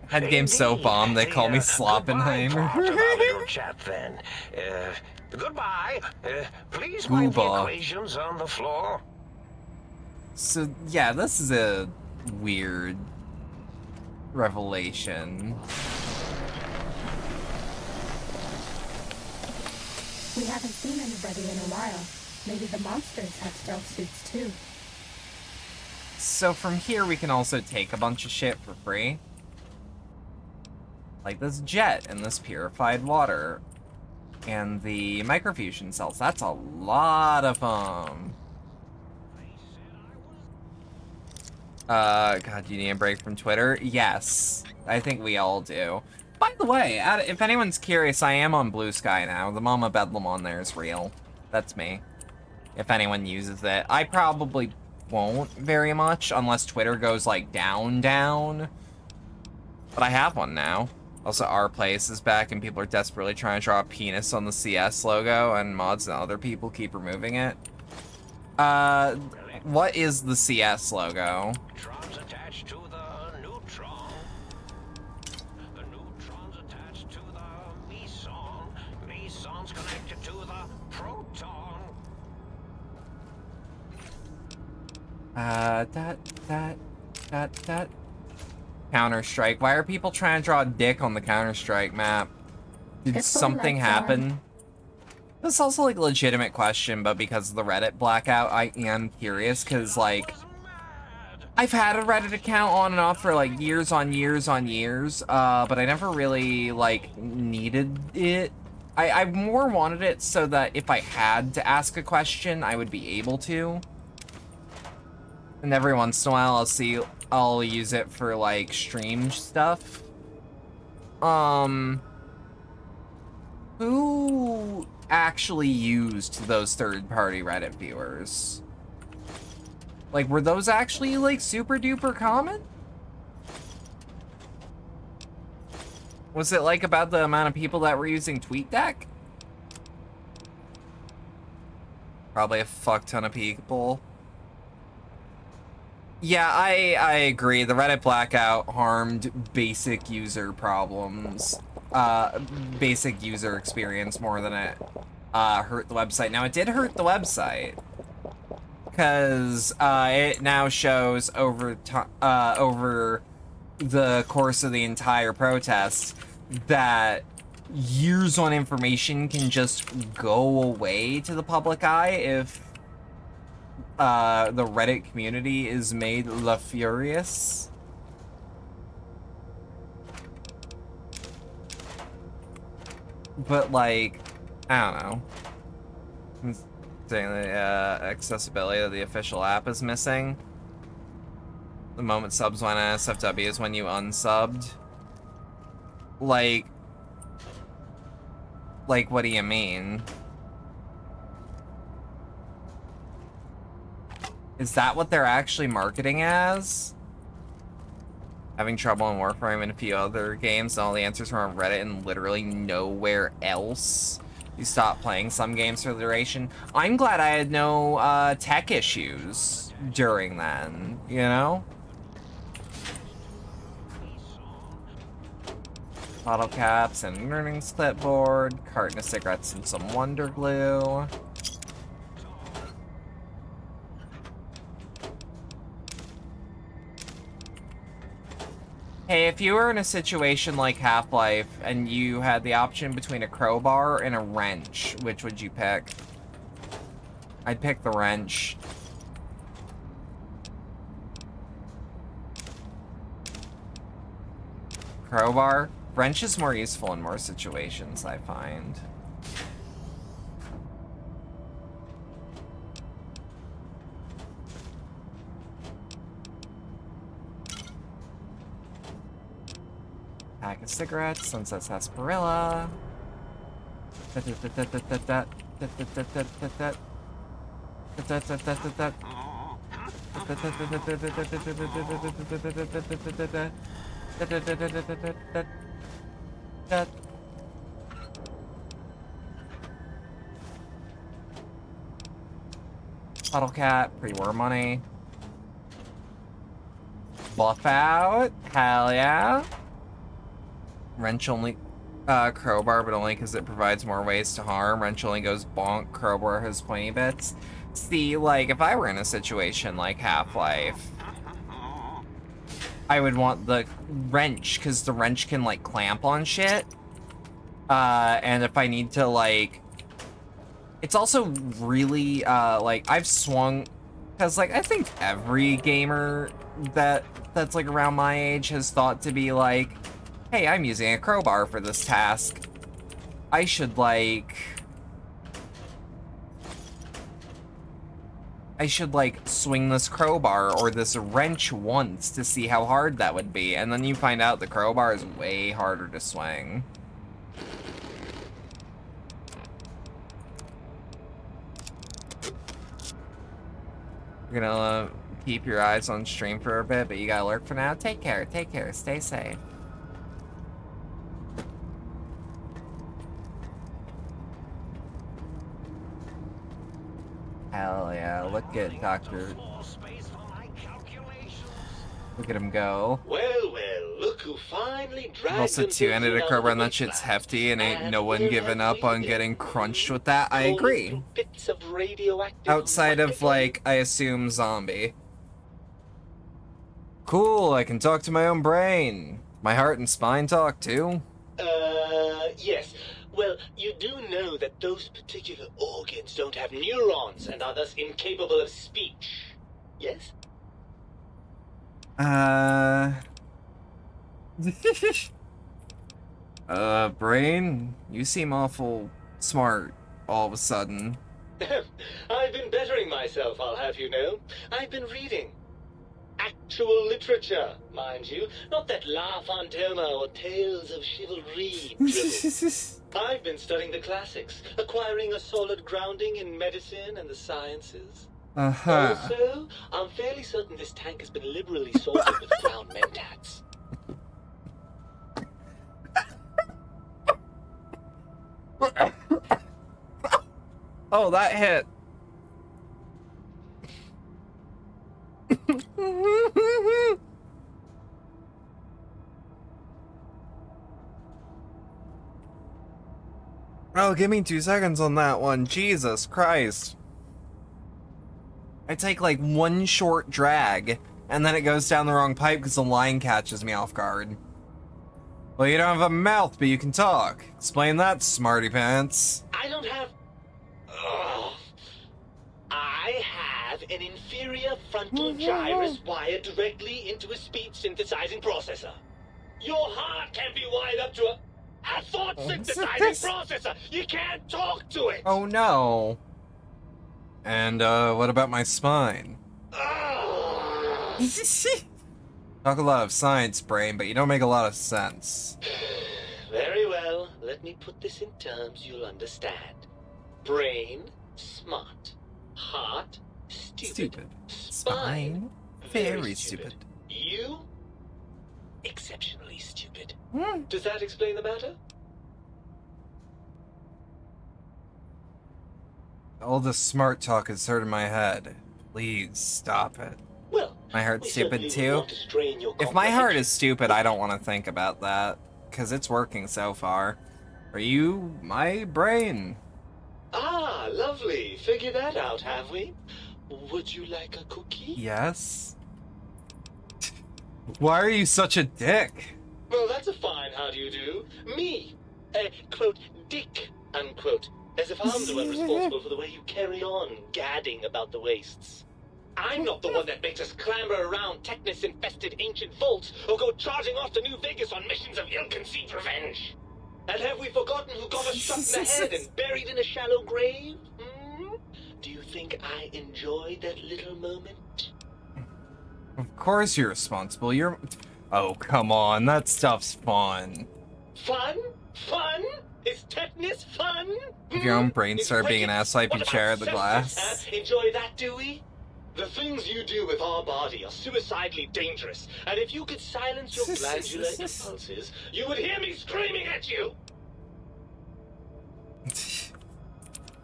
Head game so Indeed. bomb they call me Goodbye part of our little Sloppenheimer. chat then. Goodbye. Please mind the Gooba. equations on the floor. So yeah, this is a weird revelation. We haven't seen anybody in a while. Maybe the monsters have stealth suits too. So from here we can also take a bunch of shit for free. Like this jet and this purified water. And the microfusion cells. That's a lot of God, do you need a break from Twitter? Yes, I think we all do. by the way, if anyone's curious, I am on Blue Sky now. The Mama Bedlam on there is real. That's me. If anyone uses it. I probably won't very much unless Twitter goes like down. But I have one now. Also, Our Place is back and people are desperately trying to draw a penis on the CS logo and mods and other people keep removing it. What is the CS logo? Neutrons attached to the neutron. The neutron's attached to the meson. Meson's connected to the proton. Counter-Strike. Why are people trying to draw a dick on the Counter-Strike map? Did something happen? This is also like a legitimate question, but because of the Reddit blackout, I am curious, because like, I've had a Reddit account on and off for like years on years, but I never really like needed it. I more wanted it so that if I had to ask a question, I would be able to. And every once in a while, I'll use it for like stream stuff. Who actually used those third-party Reddit viewers? Like, were those actually like super duper common? Was it like about the amount of people that were using TweetDeck? Probably a fuck ton of people. Yeah, I agree. The Reddit blackout harmed basic user problems. Basic user experience more than it hurt the website. Now, it did hurt the website. Because it now shows over the course of the entire protest that years on information can just go away to the public eye if the Reddit community is made la furious. But like, I don't know. Saying the accessibility of the official app is missing. The moment subs went on SFW is when you unsubbed. Like, what do you mean? Is that what they're actually marketing as? Having trouble in Warframe and a few other games, and all the answers were on Reddit and literally nowhere else. You stopped playing some games for the duration. I'm glad I had no tech issues during then, you know? Bottle caps and earnings clipboard, carton of cigarettes and some Wonder Glue. Hey, if you were in a situation like Half-Life and you had the option between a crowbar and a wrench, which would you pick? I'd pick the wrench. Crowbar? Wrench is more useful in more situations, I find. Pack of cigarettes, Sunset Sarsaparilla. Bottle cap, pre-war money. Buff out, hell yeah. Wrench only, crowbar, but only because it provides more ways to harm. Wrench only goes bonk, crowbar has pointy bits. See, like, if I were in a situation like Half-Life, I would want the wrench, because the wrench can, like, clamp on shit. And if I need to, like... It's also really, like, I've swung... Because, like, I think every gamer that's, like, around my age has thought to be, like... Hey, I'm using a crowbar for this task. I should I should, like, swing this crowbar or this wrench once to see how hard that would be, and then you find out the crowbar is way harder to swing. You're gonna keep your eyes on stream for a bit, but you gotta lurk for now. Take care, stay safe. Hell yeah, look at Dr. Look at him go. Well, look who finally dragged Also, two-handed a crowbar, and that shit's hefty, and ain't no one giving up on getting crunched with that. I agree. Bits of radioactive Outside of, like, I assume zombie. Cool, I can talk to my own brain. My heart and spine talk, too. Yes. Well, you do know that those particular organs don't have neurons and are thus incapable of speech. Yes? Brain? You seem awful smart all of a sudden. I've been bettering myself, I'll have you know. I've been reading. Actual literature, mind you. Not that La Fantôme or Tales of Chivalry drivel. I've been studying the classics, acquiring a solid grounding in medicine and the sciences. Also, I'm fairly certain this tank has been liberally salted with ground mentats. Oh, that hit. Oh, give me 2 seconds on that one. Jesus Christ. I take like one short drag, and then it goes down the wrong pipe because the line catches me off guard. Well, you don't have a mouth, but you can talk. Explain that, smarty pants. I don't have... I have an inferior frontal gyrus wired directly into a speech synthesizing processor. Your heart can't be wired up to a thought synthesizing processor. You can't talk to it. Oh no. And what about my spine? Talk a lot of science, brain, but you don't make a lot of sense. Very well. Let me put this in terms you'll understand. Brain, smart. Heart, stupid. Spine, very stupid. You, exceptionally stupid. Does that explain the matter? All the smart talk is hurting my head. Please stop it. Well, my heart's we stupid certainly too. want to strain your If my heart comprehension. is stupid, I don't want to think about that. Because it's working so far. Are you my brain? Ah, lovely. Figured that out, have we? Would you like a cookie? Yes. Why are you such a dick? Well, that's a fine how do you do. Me, quote, dick, unquote. As if I'm the one responsible for the way you carry on gadding about the wastes. I'm not the one that makes us clamber around Technus-infested ancient vaults or go charging off to New Vegas on missions of ill-conceived revenge. And have we forgotten who got us shot in the head and buried in a shallow grave? Do you think I enjoyed that little moment? Of course you're responsible. You're... Oh, come on. That stuff's fun. Fun? Fun? Is Technus fun? If your own brain started being an asswipe, you chair at the glass. Enjoy that, do we? The things you do with our body are suicidally dangerous, and if you could silence your glandular impulses, you would hear me screaming at you!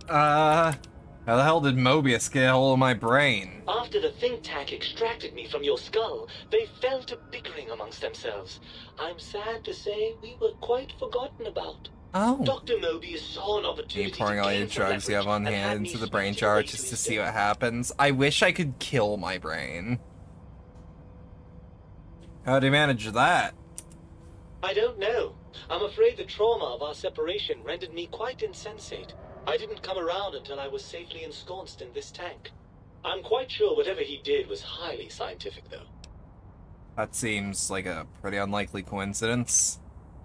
How the hell did Mobius get a hold of my brain? After the think tank extracted me from your skull, they fell to bickering amongst themselves. I'm sad to say we were quite forgotten about. Oh. Dr. Mobius saw an opportunity You pouring to all gain your some drugs you have on leverage and hand had me into the sweep brain your jar way just to his see doom. what happens. I wish I could kill my brain. How'd you manage that? I don't know. I'm afraid the trauma of our separation rendered me quite insensate. I didn't come around until I was safely ensconced in this tank. I'm quite sure whatever he did was highly scientific, though. That seems like a pretty unlikely coincidence.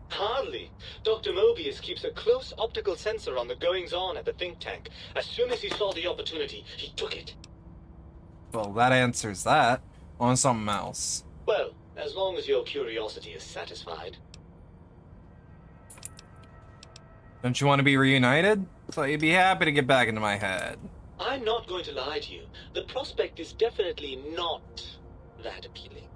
Hardly. Dr. Mobius keeps a close optical sensor on the goings-on at the think tank. As soon as he saw the opportunity, he took it. Well, that answers that. On something else. Well, as long as your curiosity is satisfied. Don't you want to be reunited? Thought you'd be happy to get back into my head. I'm not going to lie to you. The prospect is definitely not that appealing.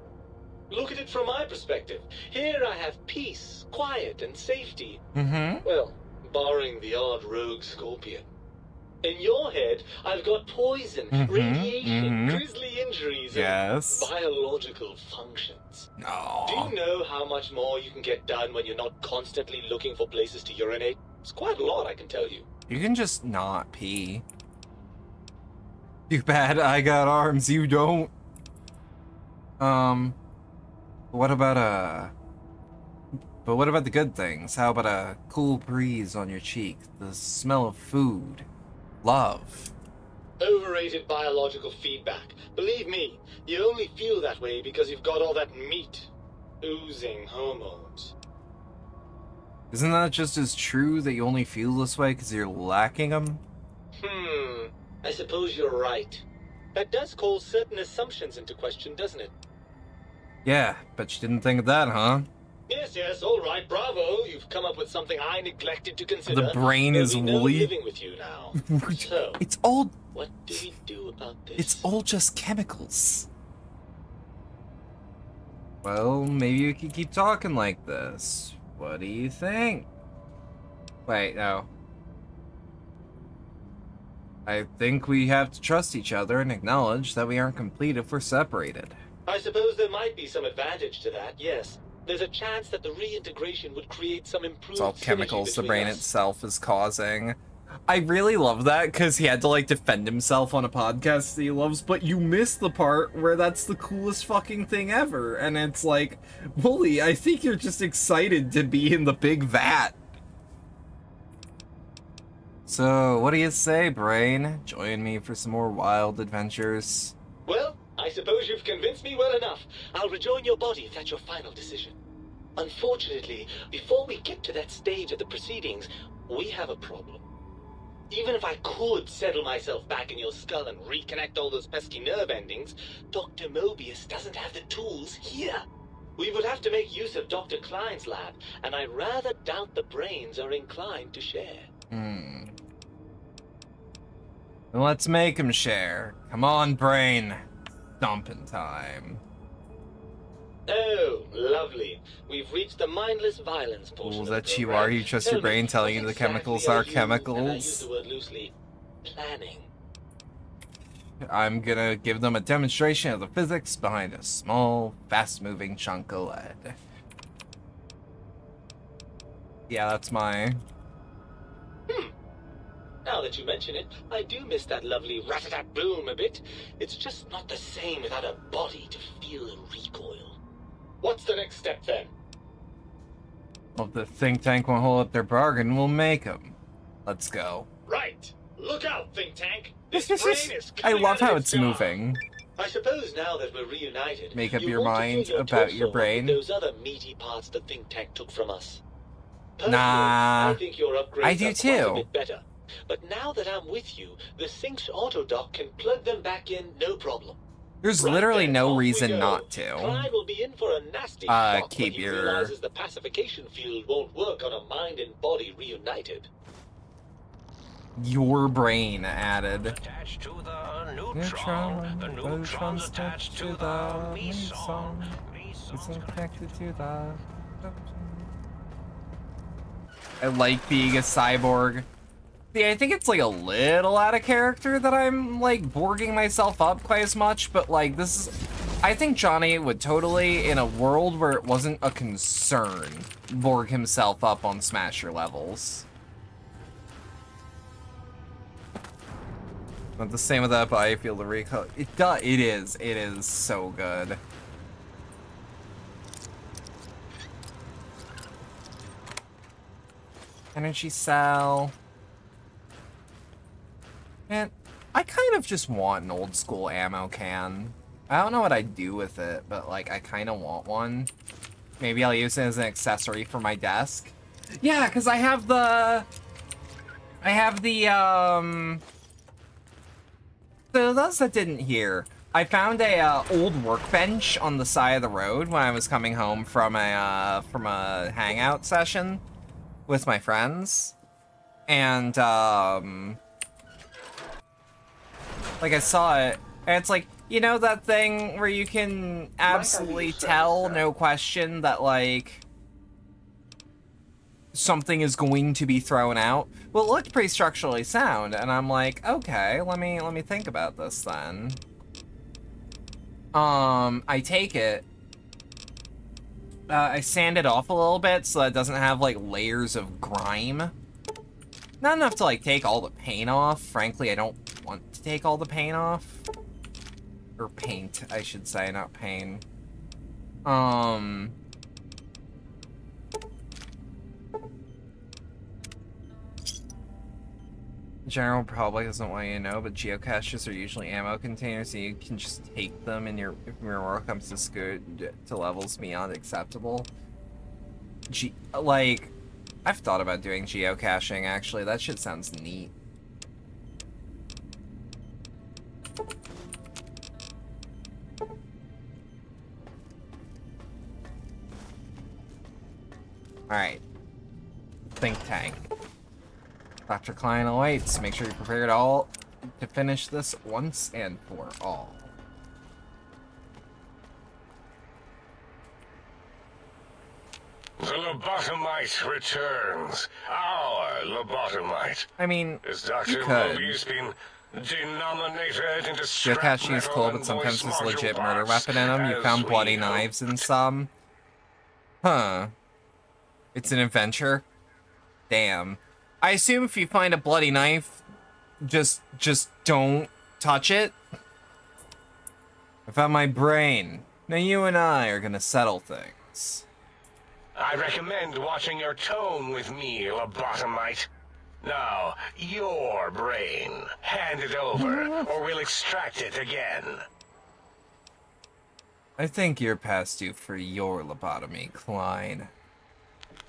Look at it from my perspective. Here I have peace, quiet, and safety. Mm-hmm. Well, barring the odd rogue scorpion. In your head, I've got poison, radiation, grisly injuries, and biological functions. No. Do you know how much more you can get done when you're not constantly looking for places to urinate? It's quite a lot, I can tell you. You can just not pee. Too bad I got arms, you don't. What about But what about the good things? How about a cool breeze on your cheek, the smell of food, love? Overrated biological feedback. Believe me, you only feel that way because you've got all that meat. Oozing hormones. Isn't that just as true that you only feel this way because you're lacking them? I suppose you're right. That does call certain assumptions into question, doesn't it? Yeah, bet you didn't think of that, huh? Yes, all right, bravo. You've come up with something I neglected to consider. The brain is woolly. Living with you now. So, it's all... what do we do about this? It's all just chemicals. Well, maybe we could keep talking like this. What do you think? Wait, no. I think we have to trust each other and acknowledge that we aren't complete if we're separated. I suppose there might be some advantage to that, yes. There's a chance that the reintegration would create some improved It's all chemicals the brain us. itself is causing. I really love that because he had to like defend himself on a podcast that he loves, but you missed the part where that's the coolest fucking thing ever. And it's like, Wooly, I think you're just excited to be in the big vat. So, what do you say, Brain? Join me for some more wild adventures? Well, I suppose you've convinced me well enough. I'll rejoin your body if that's your final decision. Unfortunately, before we get to that stage of the proceedings, we have a problem. Even if I could settle myself back in your skull and reconnect all those pesky nerve endings, Dr. Mobius doesn't have the tools here. We would have to make use of Dr. Klein's lab, and I rather doubt the brains are inclined to share. Then let's make him share. Come on, Brain. Stomping time. Oh, lovely. We've reached the mindless violence portion. Fool that you are, you trust your brain telling you the chemicals are chemicals. And I use the word loosely. Planning. I'm gonna give them a demonstration of the physics behind a small, fast-moving chunk of lead. Yeah, that's my... Now that you mention it, I do miss that lovely rat-a-tat-boom a bit. It's just not the same without a body to feel the recoil. What's the next step, then? Well, if the think tank won't hold up their bargain, we'll make them. Let's go. Right. Look out, think tank. This brain is I coming love out of how its it's jar. moving. I suppose now that we're reunited, Make up you your want to mind fill your about torso your up brain. with those other meaty parts the think tank took from us. Personally, Nah, I think your upgrades I do are quite too. a bit better. But now that I'm with you, the Sync's autodock can plug them back in, no problem. There's Right literally then, no off we reason go. not to. Klein will be in for a nasty shock keep when he your- realizes the pacification field won't work on a mind and body reunited. Your brain added. Attached to the neutron. The neutron's attached to the meson. It's connected to the... I like being a cyborg. See, I think it's like a little out of character that I'm like borging myself up quite as much, but like this is... I think Johnny would totally, in a world where it wasn't a concern, borg himself up on Smasher levels. Not the same with that, but I feel the recoil. It does. It is. It is so good. Energy cell. Man, I kind of just want an old school ammo can. I don't know what I'd do with it, but like I kind of want one. Maybe I'll use it as an accessory for my desk. Yeah, because I have the... So those that didn't hear, I found a old workbench on the side of the road when I was coming home from a hangout session with my friends, and like I saw it, and it's like, you know that thing where you can absolutely tell, no question, that like something is going to be thrown out. Well, it looked pretty structurally sound, and I'm like, okay, let me think about this then. I take it, I sand it off a little bit so that it doesn't have like layers of grime. Not enough to like take all the paint off. Frankly, I don't want to take all the paint off. Or paint, I should say, not paint. General public doesn't want you to know, but geocaches are usually ammo containers, so you can just take them and your work comes to levels beyond acceptable. Like, I've thought about doing geocaching, actually. That shit sounds neat. Alright. Think tank. Dr. Klein awaits. Make sure you're prepared all to finish this once and for all. The lobotomite returns. Our lobotomite. I mean, Is Dr. you could. Mobius been denominated into scrap Geocaching is metal cool, and but sometimes voice there's a legit module murder parts, weapon in them. You as found we bloody know. knives in some. Huh. It's an adventure. Damn. I assume if you find a bloody knife, just don't touch it. I found my brain. Now you and I are gonna settle things. I recommend watching your tone with me, lobotomite. Now, your brain. Hand it over, or we'll extract it again. I think you're past due for your lobotomy, Klein.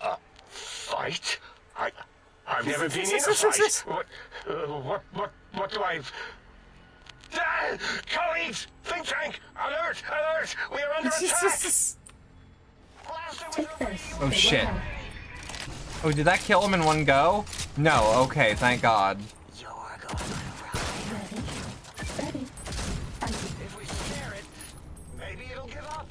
A fight? I've never been in a fight. What do I... Ah! Colleagues! Think tank! Alert! Alert! We are under attack! Take this. Oh shit. Oh, did that kill him in one go? No, okay, thank God. Ready. If we scare it, maybe it'll give up.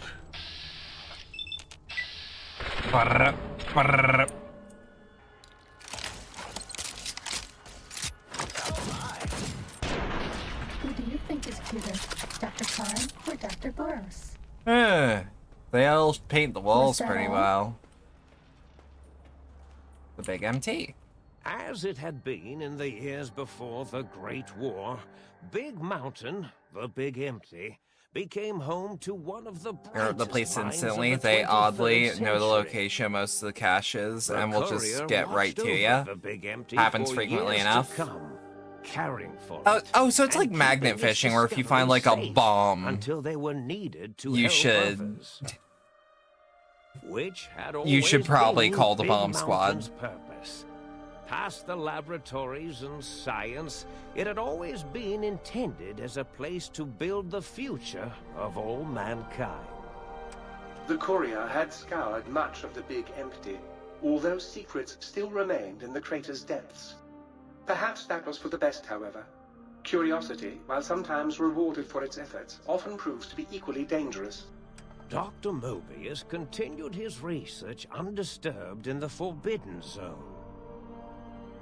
Who do you think is cuter, Dr. Klein or Dr. Boros? They all paint the walls Was that pretty all? well. The big MT. As it had been in the years before the Great War, Big Mountain, the Big Empty, became home to one of the Or the brightest place minds of instantly. the They 23rd oddly know the century. location of most of the caches, The and will just courier get right watched to over you. the Big Empty Happens for frequently years to enough. come, caring for Oh, it oh, so it's and like magnet keeping its fishing, where if you find discovery like a safe bomb, until they were needed to you help should others. Which had you should always probably been call the Big bomb squad. Mountain's purpose. Past the laboratories and science, it had always been intended as a place to build the future of all mankind. The courier had scoured much of the Big Empty, although secrets still remained in the crater's depths. Perhaps that was for the best, however. Curiosity, while sometimes rewarded for its efforts, often proves to be equally dangerous. Dr. Mobius continued his research undisturbed in the Forbidden Zone.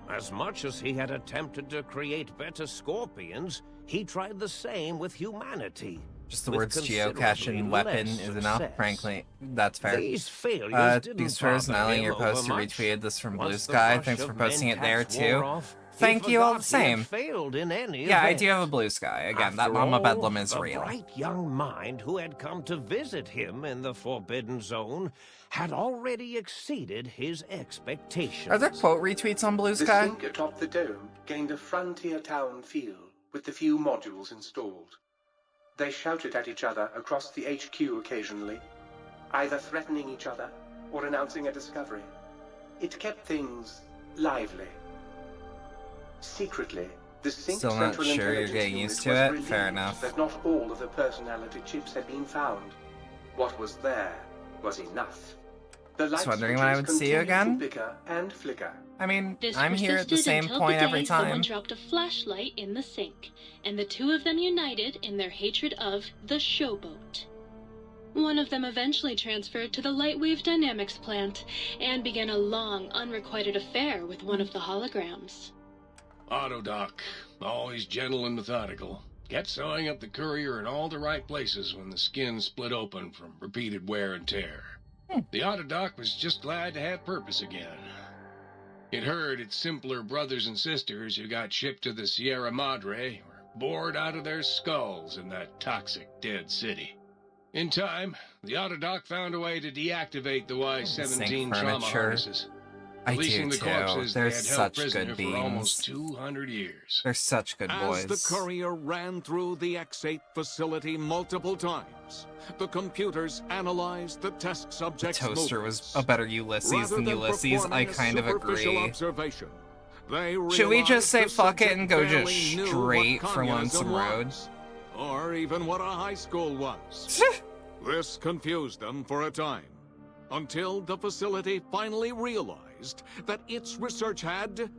As much as he had attempted to create better scorpions, he tried the same with humanity. Just the with words considerably geocache and weapon less is enough, success. frankly. That's fair. These failures didn't Thanks for bother smiling him your post. You overmuch. retweeted this from Blue Once the Sky. rush Thanks for of posting it there Mentats wore too. off, he Thank you all the forgot he had same. failed in any Yeah, I event. do have a Blue Sky. Again, that After Mama all, Bedlam is the real. bright young mind who had come to visit him in the Forbidden Zone had already exceeded his expectations. Are there quote retweets on Blue The Sky? sink atop the dome gained a frontier town feel with the few modules installed. They shouted at each other across the HQ occasionally, either threatening each other or announcing a discovery. It kept things lively. Secretly, The Sync Still not Central sure you're Intelligence getting Unit used to was it? relieved Fair enough. that not all of the personality chips had been found. What was there was enough. The light Just wondering when I switches would see you continued to again? bicker and flicker. I mean, This I'm here at the persisted same until point the every day someone time. dropped a flashlight in the sink, and the two of them united in their hatred of the Showboat. One of them eventually transferred to the Lightwave Dynamics plant and began a long, unrequited affair with one of the holograms. Autodoc, always gentle and methodical, kept sewing up the courier in all the right places when the skin split open from repeated wear and tear. The Autodoc was just glad to have purpose again. It heard its simpler brothers and sisters who got shipped to the Sierra Madre were bored out of their skulls in that toxic dead city. In time, the Autodoc found a way to deactivate the Y-17 trauma harnesses, I releasing do the too. corpses They're they had held such prisoner good for almost beings. 200 years. They're such good As boys. the courier ran through the X8 facility multiple times, the computers analyzed the test The subject's toaster movements. was a better Ulysses Rather than than Ulysses. I performing a kind of superficial agree. observation, they Should we just say realized the fuck it subject and go just barely knew straight what for Lonesome communism Road? was, or even what a high school was. This confused them for a time, until the facility finally realized that its research had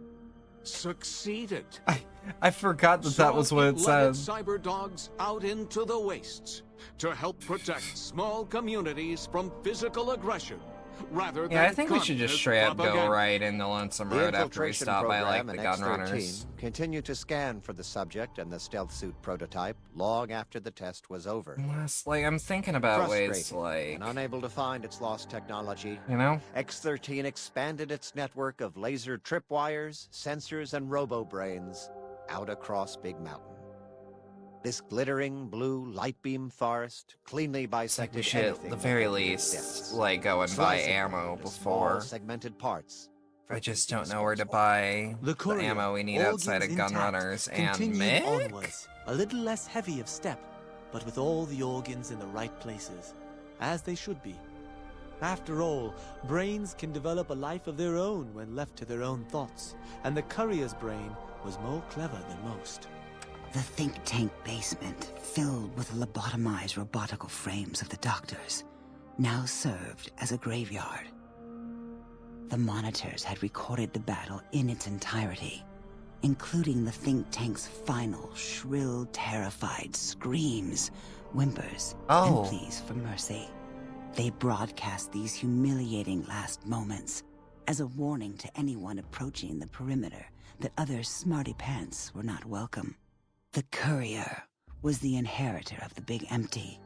succeeded. I forgot that that was what it let said. its cyber dogs out into the wastes to help protect small communities from physical aggression, rather than Yeah, I think we should just communist straight up go propaganda. right into Lonesome The Road after we infiltration stop by, like, program the in gun X-13 runners. continued to scan for the subject and the stealth suit prototype long after the test was over. Unless, like, I'm thinking about ways to, like, and unable to find its lost technology, you know? X-13 expanded its network of laser tripwires, sensors, and robo-brains out across Big Mountain. This glittering blue light beam forest cleanly bisected we should, anything at the very that entered least, its depths, like, go and buy slicing ammo it into small, before. segmented parts. I just don't know where to buy the courier, ammo we need organs outside of gun intact, runners and continued Mick. onwards, a little less heavy of step, but with all the organs in the right places, as they should be. After all, brains can develop a life of their own when left to their own thoughts, and the courier's brain was more clever than most. The think tank basement, filled with lobotomized robotical frames of the doctors, now served as a graveyard. The monitors had recorded the battle in its entirety, including the think tank's final, shrill, terrified screams, whimpers, and pleas for mercy. They broadcast these humiliating last moments as a warning to anyone approaching the perimeter that other smarty pants were not welcome. The courier was the inheritor of the Big Empty,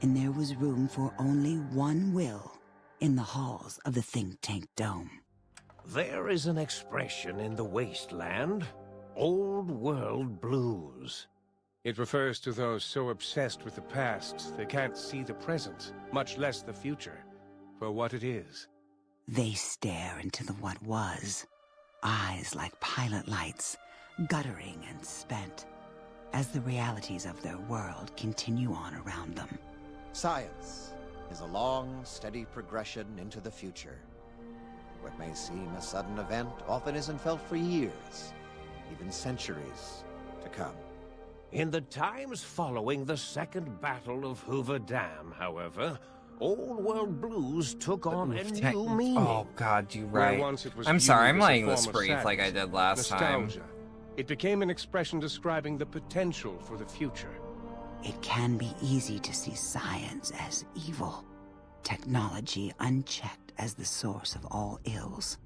and there was room for only one will in the halls of the think tank dome. There is an expression in the wasteland, old world blues. It refers to those so obsessed with the past they can't see the present, much less the future, for what it is. They stare into the what was, eyes like pilot lights, guttering and spent, as the realities of their world continue on around them. Science is a long, steady progression into the future. What may seem a sudden event often isn't felt for years, even centuries to come. In the times following the Second Battle of Hoover Dam, however, old world blues took on a new meaning. Oh god, you Where right. once it was I'm viewed sorry, I'm as a letting this form of breathe like I sadness, did last time. nostalgia. It became an expression describing the potential for the future. It can be easy to see science as evil, technology unchecked as the source of all ills,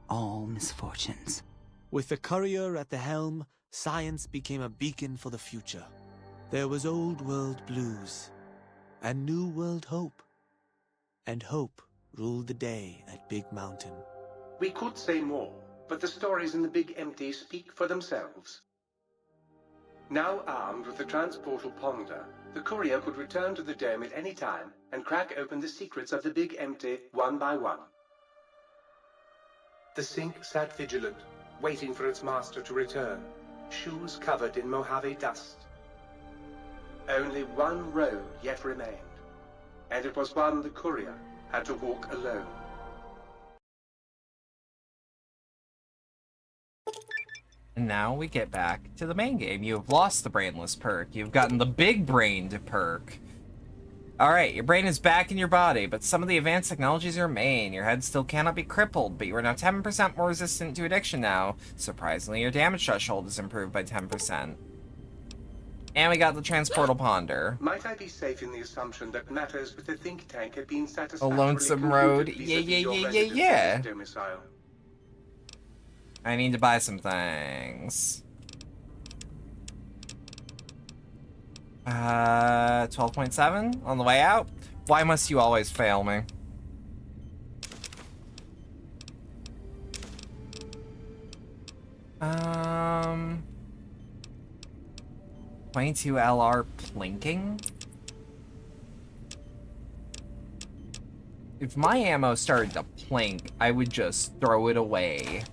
all misfortunes. With the courier at the helm, science became a beacon for the future. There was old world blues, and new world hope. And hope ruled the day at Big Mountain. We could say more, but the stories in the Big Empty speak for themselves. Now armed with the transportal Ponder, the courier could return to the dome at any time and crack open the secrets of the Big Empty one by one. The Sync sat vigilant, waiting for its master to return, shoes covered in Mojave dust. Only one road yet remained, and it was one the courier had to walk alone. And now we get back to the main game. You have lost the brainless perk. You've gotten the big-brained perk. Alright, your brain is back in your body, but some of the advanced technologies remain. Your head still cannot be crippled, but you are now 10% more resistant to addiction now. Surprisingly, your damage threshold is improved by 10%. And we got the transportal ponder. Might I be safe in the assumption that matters with the think tank had been A satisfactorily lonesome road. concluded Yeah, vis-a-vis your yeah, residence yeah. and domicile? I need to buy some things. 12.7 on the way out. Why must you always fail me? Um, 22 LR plinking. If my ammo started to plink, I would just throw it away.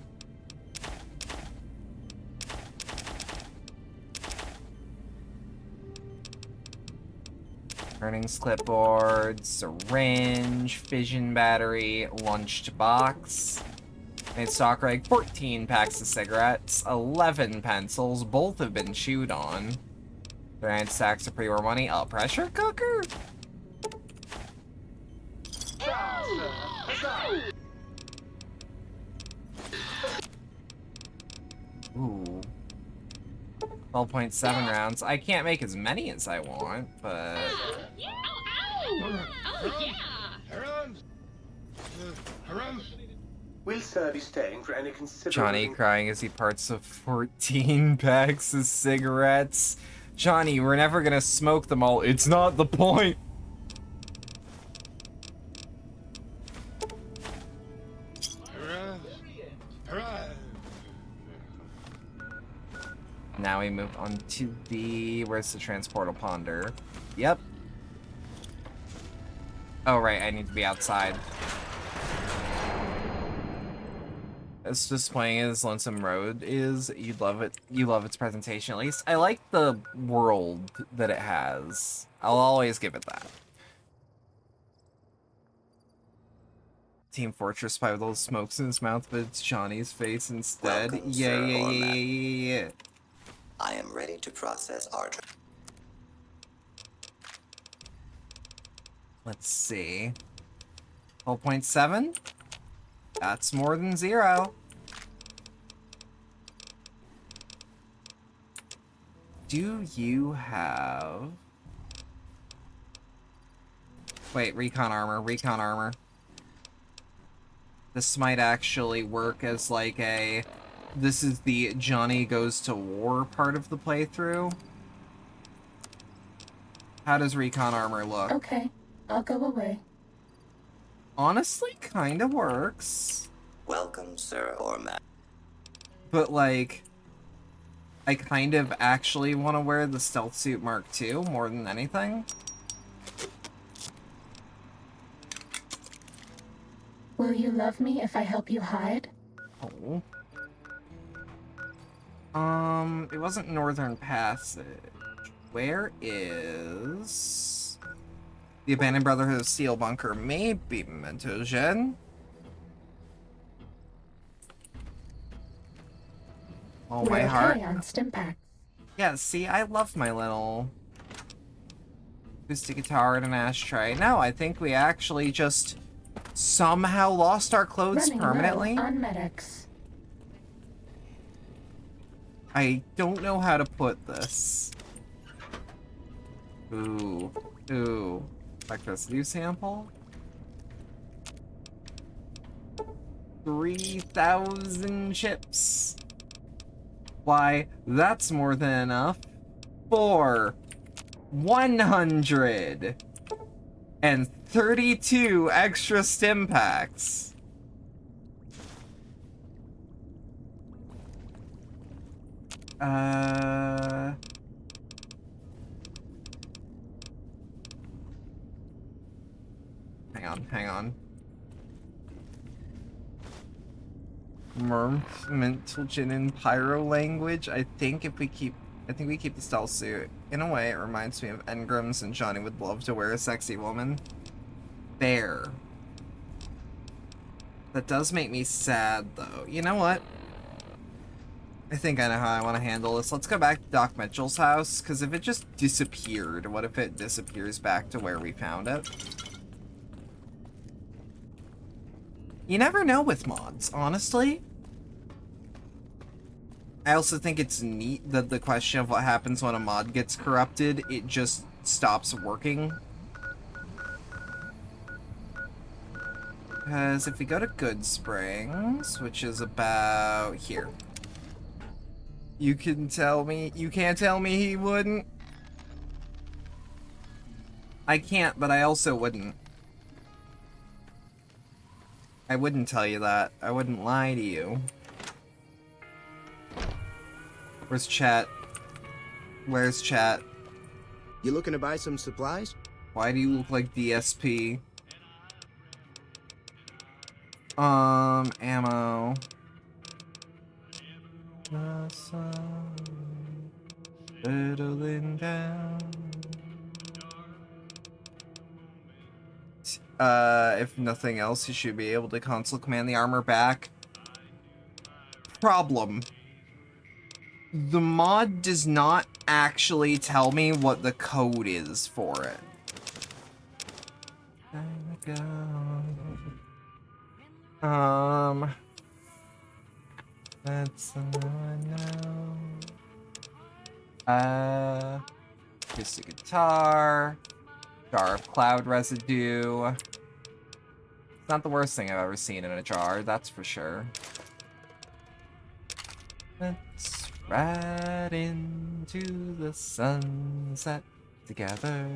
Earnings clipboard, syringe, fission battery, lunched box. Made stock reg, 14 packs of cigarettes, 11 pencils, both have been chewed on. 9 stacks of pre-war money, a pressure cooker? Ooh. 12.7 rounds. I can't make as many as I want, but... Will Sir be staying for any considerable... Johnny crying as he parts of 14 packs of cigarettes. Johnny, we're never gonna smoke them all. It's not the point. Now we move on to the... Where's the transportal ponder? Yep. Oh, right, I need to be outside. As disappointing as Lonesome Road is, you'd love it. You love its presentation, at least. I like the world that it has. I'll always give it that. Team Fortress 5 with those smokes in his mouth, but it's Johnny's face instead. Welcome, Yeah, Sir yeah, yeah, Ormac. yeah. I am ready to process our... Let's see. 12.7? That's more than 0. Do you have... Wait, recon armor, recon armor. This might actually work as like a... This is the Johnny goes to war part of the playthrough. How does recon armor look? Okay, I'll go away. Honestly, kinda works. Welcome, Sir Ormac. But like... I kind of actually want to wear the Stealth Suit Mark II more than anything. Will you love me if I help you hide? Oh. It wasn't Northern Passage. Where is... The Abandoned Brotherhood of Steel Bunker? Maybe Memento Gen? Oh, We're my okay heart. on Stimpack. Yeah, see, I love my little acoustic guitar and an ashtray. No, I think we actually just somehow lost our clothes Running permanently. low on medics. I don't know how to put this. Ooh. Ooh. Electricity sample? 3,000 chips. Why, that's more than enough for 132 extra stim packs. Hang on. Mental Gin and Pyro language. I think we keep the stealth suit. In a way, it reminds me of Engram's, and Johnny would love to wear a sexy woman. Fair. That does make me sad, though. You know what? I think I know how I want to handle this. Let's go back to Doc Mitchell's house, because if it just disappeared, what if it disappears back to where we found it? You never know with mods, honestly. I also think it's neat that the question of what happens when a mod gets corrupted, it just stops working. Because if we go to Good Springs, which is about here. You can't tell me he wouldn't. I can't, but I also wouldn't. I wouldn't tell you that. I wouldn't lie to you. Where's chat? Where's chat? You looking to buy some supplies? Why do you look like DSP? Ammo. The sun settling down. If nothing else, you should be able to console command the armor back. Problem. The mod does not actually tell me what the code is for it. That's now. Acoustic guitar. Jar of cloud residue. It's not the worst thing I've ever seen in a jar, that's for sure. Let's ride into the sunset together.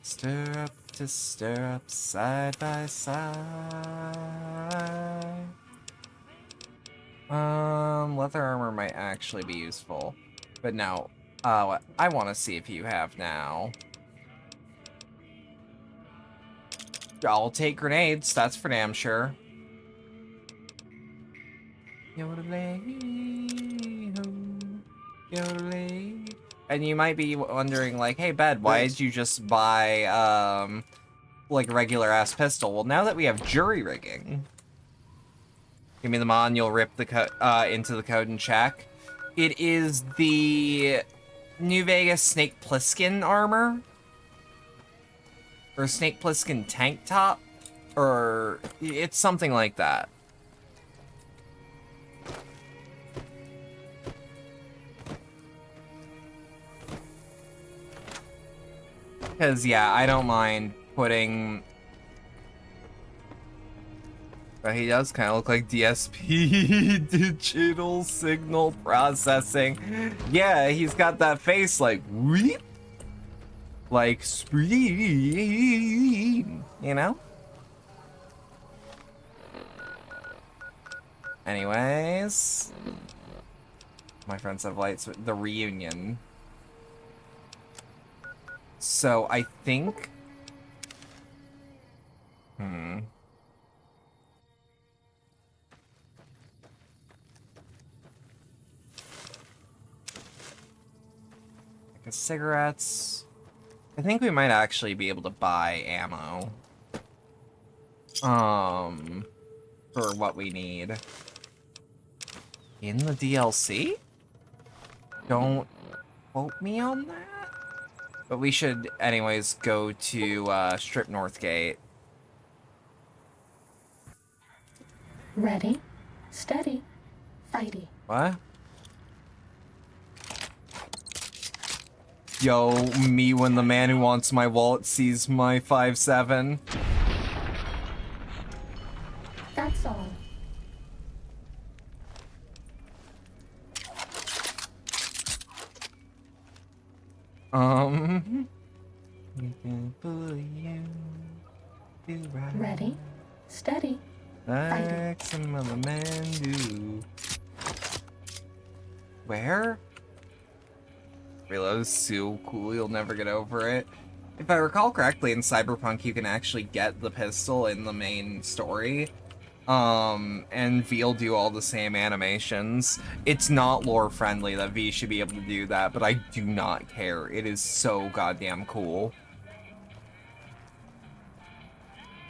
Stir up to stir up side by side. Leather armor might actually be useful. But no, I want to see if you have now. I'll take grenades, that's for damn sure. And you might be wondering, like, hey, Bed, why did you just buy, like, a regular-ass pistol? Well, now that we have jury rigging... Give me the mod and you'll rip the into the code and check. It is the New Vegas Snake Plissken armor. Or Snake Plissken tank top. Or it's something like that. Because, yeah, I don't mind putting... But he does kind of look like DSP, Digital Signal Processing. Yeah, he's got that face like, weep, like, scream, you know? Anyways. My friends have lights, the reunion. So, I think... Cigarettes. I think we might actually be able to buy ammo. For what we need. In the DLC? Don't quote me on that. But we should, anyways, go to Strip Northgate. Ready, steady, fighty. What? Yo, me when the man who wants my wallet sees my 5'7". That's all. Ready, steady, like some other men do. Where? Reload's so cool, you'll never get over it. If I recall correctly, in Cyberpunk you can actually get the pistol in the main story. And V'll do all the same animations. It's not lore friendly that V should be able to do that, but I do not care. It is so goddamn cool.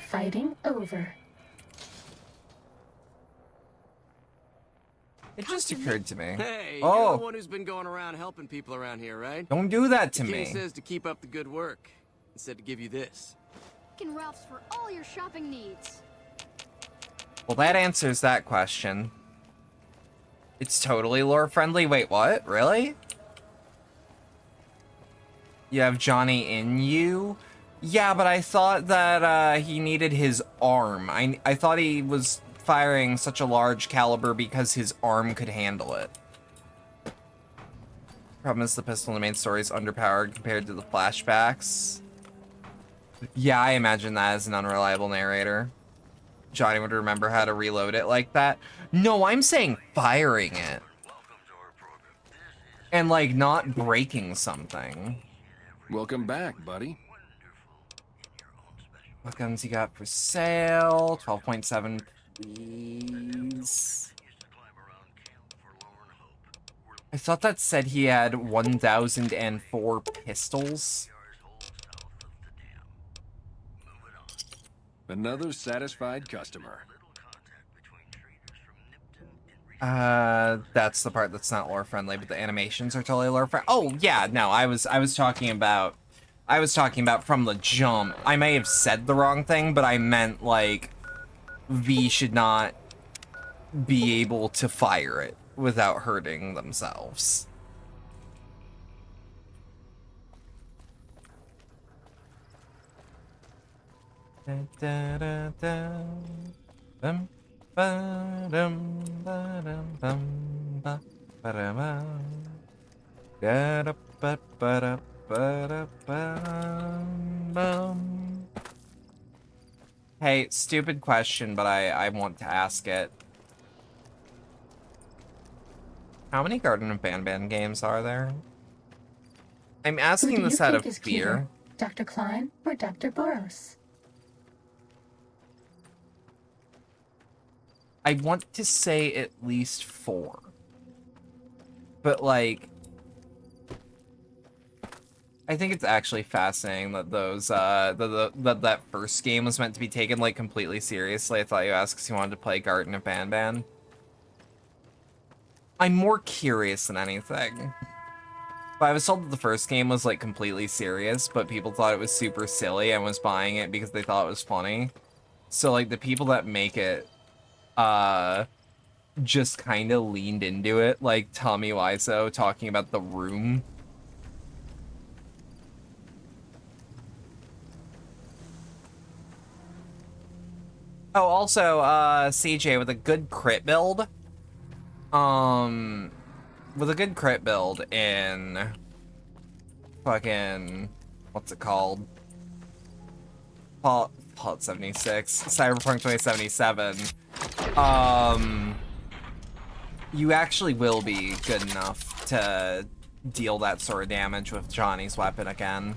Fighting over. It just occurred to me. Hey, oh, you're the one who's been going around helping people around here, right? Don't do that to the me. King says to keep up the good work, instead to give you this. Ralph's for all your shopping needs. Well, that answers that question. It's totally lore friendly. Wait, what? Really? You have Johnny in you? Yeah, but I thought that he needed his arm. I thought he was firing such a large caliber because his arm could handle it. Problem is the pistol in the main story is underpowered compared to the flashbacks. Yeah, I imagine that as an unreliable narrator. Johnny would remember how to reload it like that. No, I'm saying firing it. And, like, not breaking something. Welcome back, buddy. What guns you got for sale? 12.7, please. I thought that said he had 1,004 pistols. Another satisfied customer. That's the part that's not lore friendly, but the animations are totally lore friendly. Oh yeah, no, I was talking about from the jump. I may have said the wrong thing, but I meant like V should not be able to fire it without hurting themselves. Hey, stupid question, but I want to ask it. How many Garden of Banban games are there? I'm asking this out of fear. Dr. Klein or Dr. Boros? I want to say at least 4. But, like, I think it's actually fascinating that those, that first game was meant to be taken, like, completely seriously. I thought you asked because you wanted to play Garden of Banban. I'm more curious than anything. But I was told that the first game was, like, completely serious, but people thought it was super silly and was buying it because they thought it was funny. So, like, the people that make it, just kind of leaned into it, like Tommy Wiseau talking about The Room. Oh, also, CJ, with a good crit build, in fucking, what's it called? Fallout 76, Cyberpunk 2077, you actually will be good enough to deal that sort of damage with Johnny's weapon again.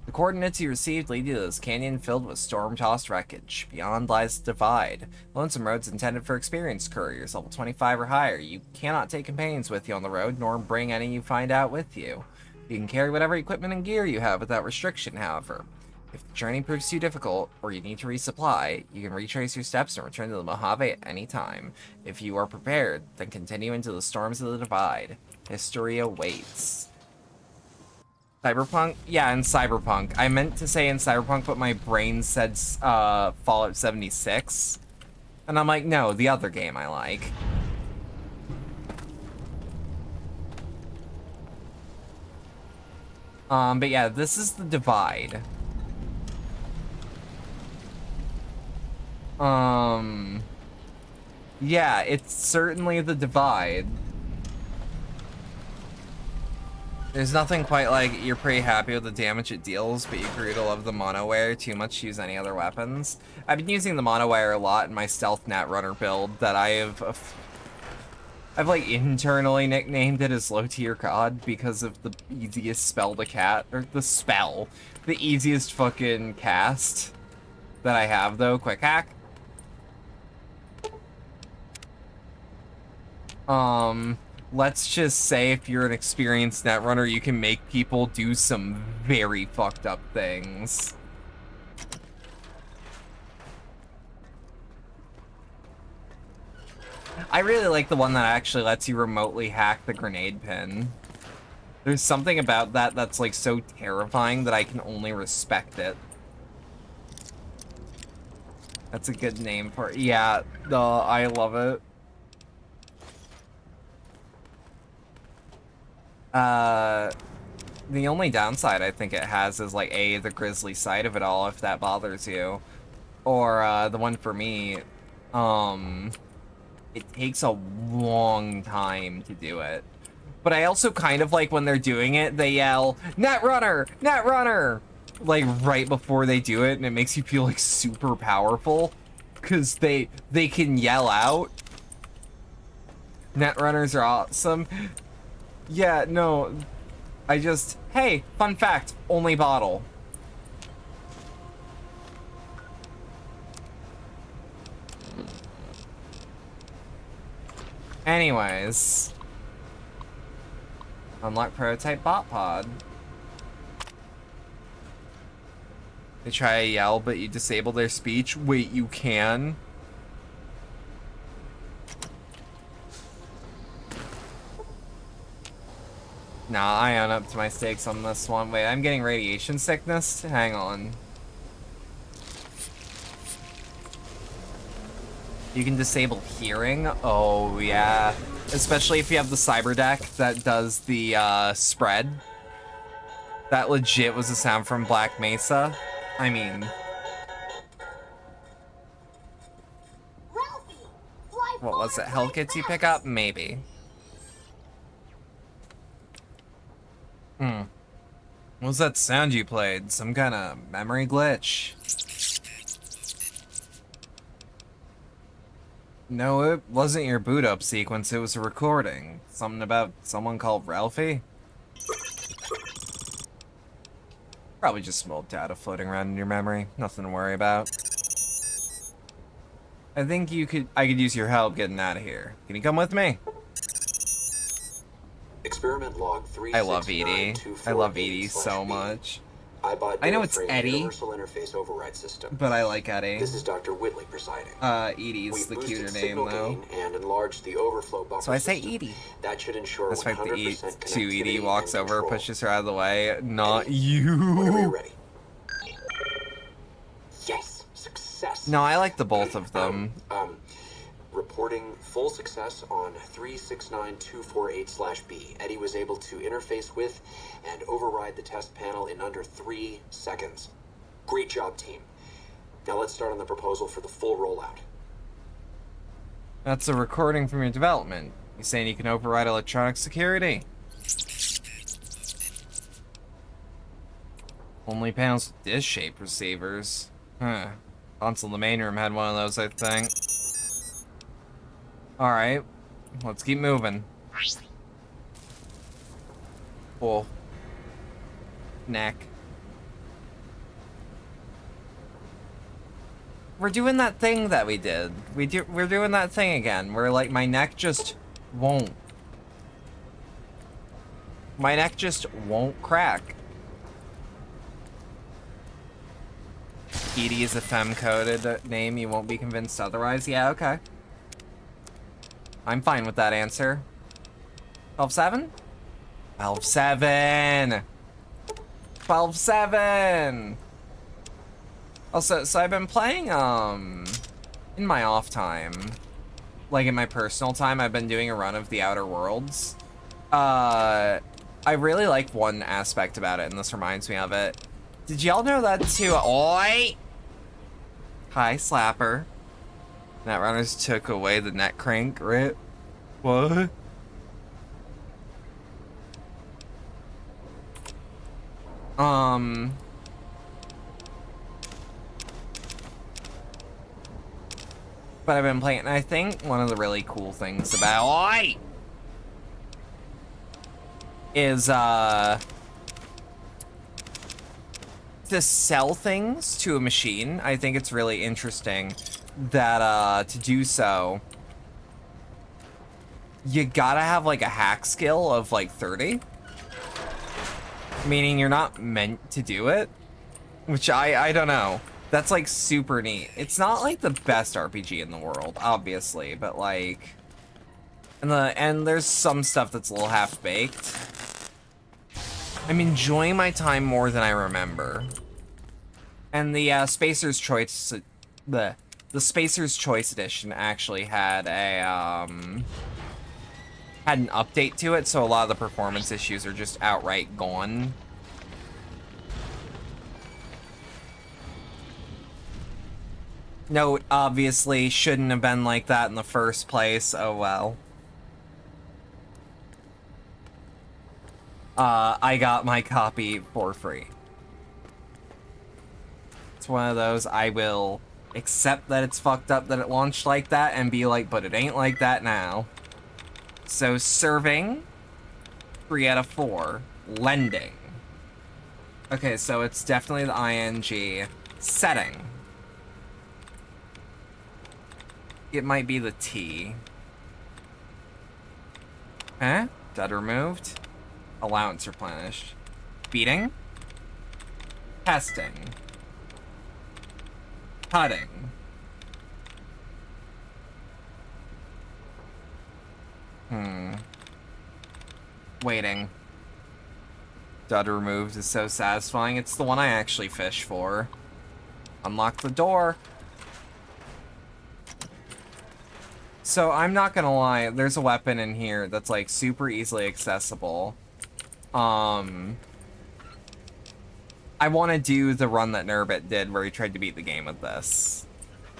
The coordinates you received lead you to this canyon filled with storm-tossed wreckage. Beyond lies the Divide. Lonesome Road's intended for experienced couriers, level 25 or higher. You cannot take companions with you on the road, nor bring any you find out with you. You can carry whatever equipment and gear you have without restriction, however. If the journey proves too difficult, or you need to resupply, you can retrace your steps and return to the Mojave at any time. If you are prepared, then continue into the storms of the Divide. History awaits. Cyberpunk? Yeah, in Cyberpunk. I meant to say in Cyberpunk, but my brain said Fallout 76. And I'm like, no, the other game I like. But yeah, this is the Divide. Yeah, it's certainly the Divide. There's nothing quite like you're pretty happy with the damage it deals, but you grew to love the monoware too much to use any other weapons. I've been using the monoware a lot in my stealth netrunner build that I've like internally nicknamed it as low tier COD because of the easiest spell to the easiest fucking cast that I have though, quick hack. Let's just say if you're an experienced netrunner, you can make people do some very fucked up things. I really like the one that actually lets you remotely hack the grenade pin. There's something about that that's like so terrifying that I can only respect it. That's a good name for it. Yeah, I love it. The only downside I think it has is like the grisly side of it all, if that bothers you. Or the one for me, it takes a long time to do it. But I also kind of like when they're doing it, they yell, Netrunner! Netrunner! Like right before they do it, and it makes you feel like super powerful. Because they can yell out. Netrunners are awesome. Yeah, no, hey, fun fact, only bottle. Anyways. Unlock prototype bot pod. They try to yell, but you disable their speech. Wait, you can? Nah, I own up to my stakes on this one. Wait, I'm getting radiation sickness? Hang on. You can disable hearing? Oh, yeah. Especially if you have the cyber deck that does the spread. That legit was a sound from Black Mesa. I mean... What was it? Health kits you pick up? Maybe. What was that sound you played? Some kind of memory glitch? No, it wasn't your boot up sequence, it was a recording. Something about someone called Ralphie? Probably just some old data floating around in your memory. Nothing to worry about. I think I could use your help getting out of here. Can you come with me? Experiment log I love Edie. I love Edie so much. I know it's Eddie, but I like Eddie. This is Dr. Whitley presiding. Edie's the cuter name though. And enlarged the overflow buffer so I say system. Edie. That should ensure That's right, the Edie walks and over, control. pushes her out of the way. Not you. Whenever you're ready. Yes, success. No, I like the both of them. Reporting full success on 369248/B. Eddie was able to interface with and override the test panel in under 3 seconds. Great job, team. Now let's start on the proposal for the full rollout. That's a recording from your development. You saying you can override electronic security? Only panels with dish-shaped receivers. Huh. Console in the main room had one of those, I think. Alright. Let's keep moving. Cool. Neck. We're doing that thing that we did. We're doing that thing again, where like my neck just won't. My neck just won't crack. Edie is a femme-coded name, you won't be convinced otherwise? Yeah, okay. I'm fine with that answer. 12-7? 12-7! 12-7! Also, so I've been playing, in my off time, like in my personal time, I've been doing a run of the Outer Worlds. I really like one aspect about it, and this reminds me of it. Did y'all know that too? Oi! Hi, Slapper. Netrunners took away the net crank, right? What? But I've been playing, and I think one of the really cool things about is to sell things to a machine. I think it's really interesting that to do so, you gotta have like a hack skill of like 30. Meaning you're not meant to do it, which I don't know. That's like super neat. It's not like the best RPG in the world, obviously, but like And there's some stuff that's a little half-baked. I'm enjoying my time more than I remember. And the Spacer's Choice, the Spacer's Choice edition actually had a had an update to it, so a lot of the performance issues are just outright gone. Note, obviously, shouldn't have been like that in the first place. Oh well. I got my copy for free. It's one of those, I will accept that it's fucked up that it launched like that and be like, but it ain't like that now. So serving, 3 out of 4. Lending. Okay, so it's definitely the ing. Setting. It might be the T. Huh? Dud removed. Allowance replenished. Beating. Testing. Cutting. Waiting. Dud removed is so satisfying. It's the one I actually fish for. Unlock the door. So I'm not gonna lie, there's a weapon in here that's like super easily accessible. I want to do the run that Nurbit did where he tried to beat the game with this.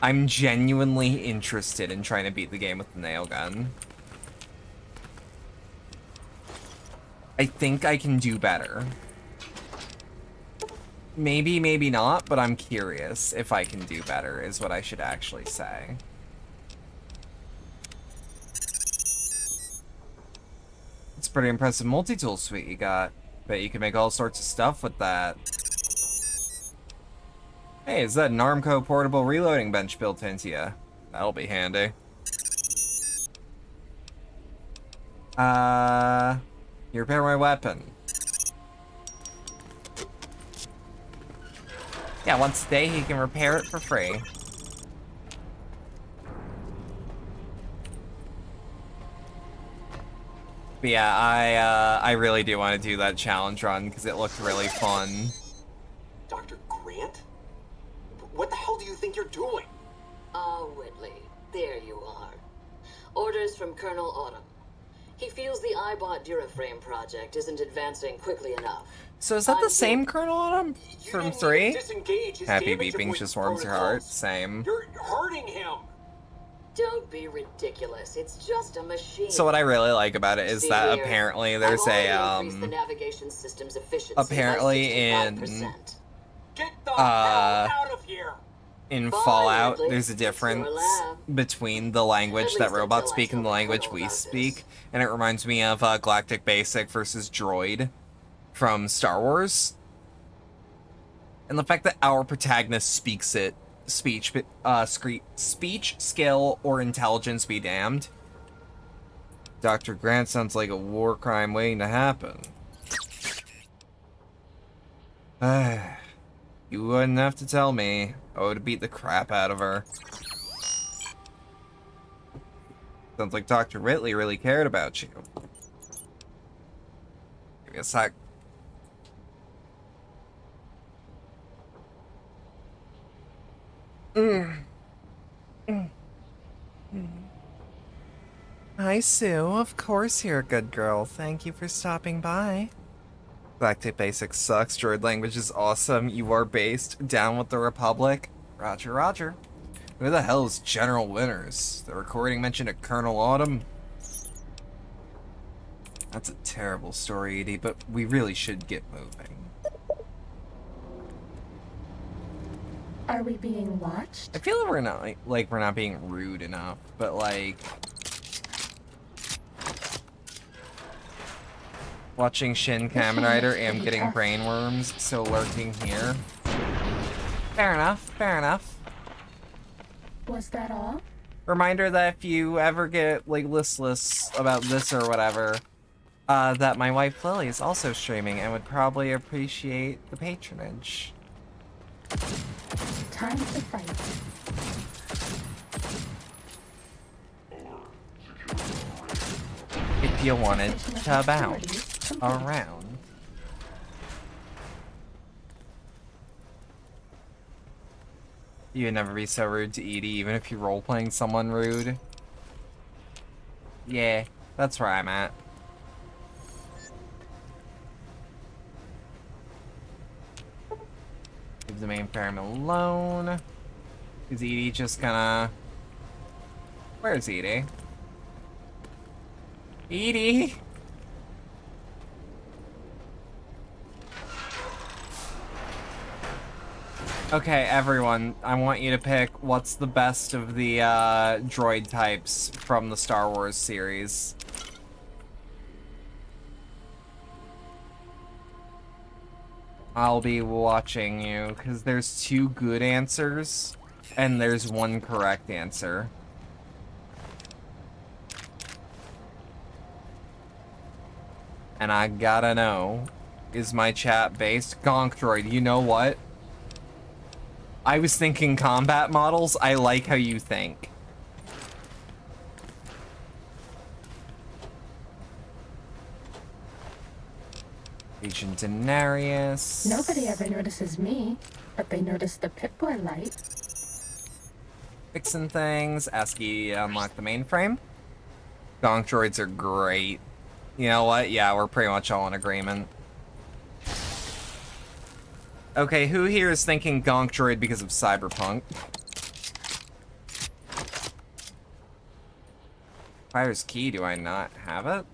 I'm genuinely interested in trying to beat the game with the nail gun. I think I can do better. Maybe, maybe not, but I'm curious if I can do better, is what I should actually say. It's a pretty impressive multi-tool suite you got. Bet you can make all sorts of stuff with that. Hey, is that an Armco portable reloading bench built into you? That'll be handy. You repair my weapon. Yeah, once a day he can repair it for free. But yeah, I really do want to do that challenge run because it looked really fun. Dr. Grant? What the hell do you think you're doing? Whitley, there you are. Orders from Colonel Autumn. He feels the iBot Duraframe project isn't advancing quickly enough. So is that the same Colonel Autumn from 3? Happy damage beeping just warms your heart. Same. You're hurting him. Don't be ridiculous. It's just a machine. So what I really like about it is See that here, apparently there's I've increased the navigation system's efficiency apparently by in 65%. Get the hell out of here. in Fine, Fallout Ridley. there's a It's your difference lab. between the language At that least robots until I speak and the tell language Colonel we about speak, and it reminds me of Galactic Basic versus Droid from Star Wars. And the fact that our protagonist speaks it, speech, skill, or intelligence be damned. Dr. Grant sounds like a war crime waiting to happen. You wouldn't have to tell me. I would have beat the crap out of her. Sounds like Dr. Whitley really cared about you. Give me a sec. Hi, Sue. Of course you're a good girl. Thank you for stopping by. Galactic Basic sucks. Droid language is awesome. You are based. Down with the Republic. Roger, roger. Who the hell is General Winters? The recording mentioned a Colonel Autumn. That's a terrible story, Edie, but we really should get moving. Are we being watched? I feel like we're not being rude enough, but like watching Shin Kamen Rider and getting brainworms, so lurking here. Fair enough, fair enough. Was that all? Reminder that if you ever get like listless about this or whatever, that my wife Lily is also streaming and would probably appreciate the patronage. Time to fight. you wanted to bounce around. You'd never be so rude to Edie, even if you're role-playing someone rude. Yeah, that's where I'm at. Leave the mainframe alone. Is Edie just gonna... Where's Edie? Edie! Okay, everyone, I want you to pick what's the best of the droid types from the Star Wars series. I'll be watching you, because there's 2 good answers, and there's 1 correct answer. And I gotta know, is my chat based? Gonk Droid, you know what? I was thinking combat models. I like how you think. Agent Denarius. Nobody ever notices me, but they notice the Pip-Boy light. Fixing things. ASCII unlock the mainframe. Gonk Droids are great. You know what? Yeah, we're pretty much all in agreement. Okay, who here is thinking Gonk Droid because of Cyberpunk? Fire's key, do I not have it?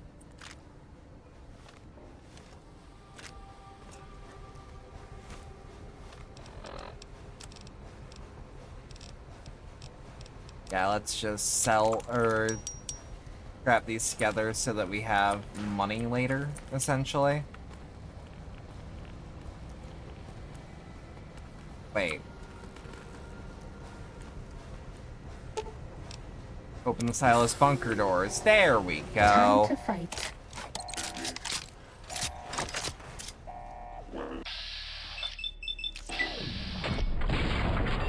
Yeah, let's just sell or scrap these together so that we have money later, essentially. Wait. Open the Silas bunker doors. There we go. Time to fight.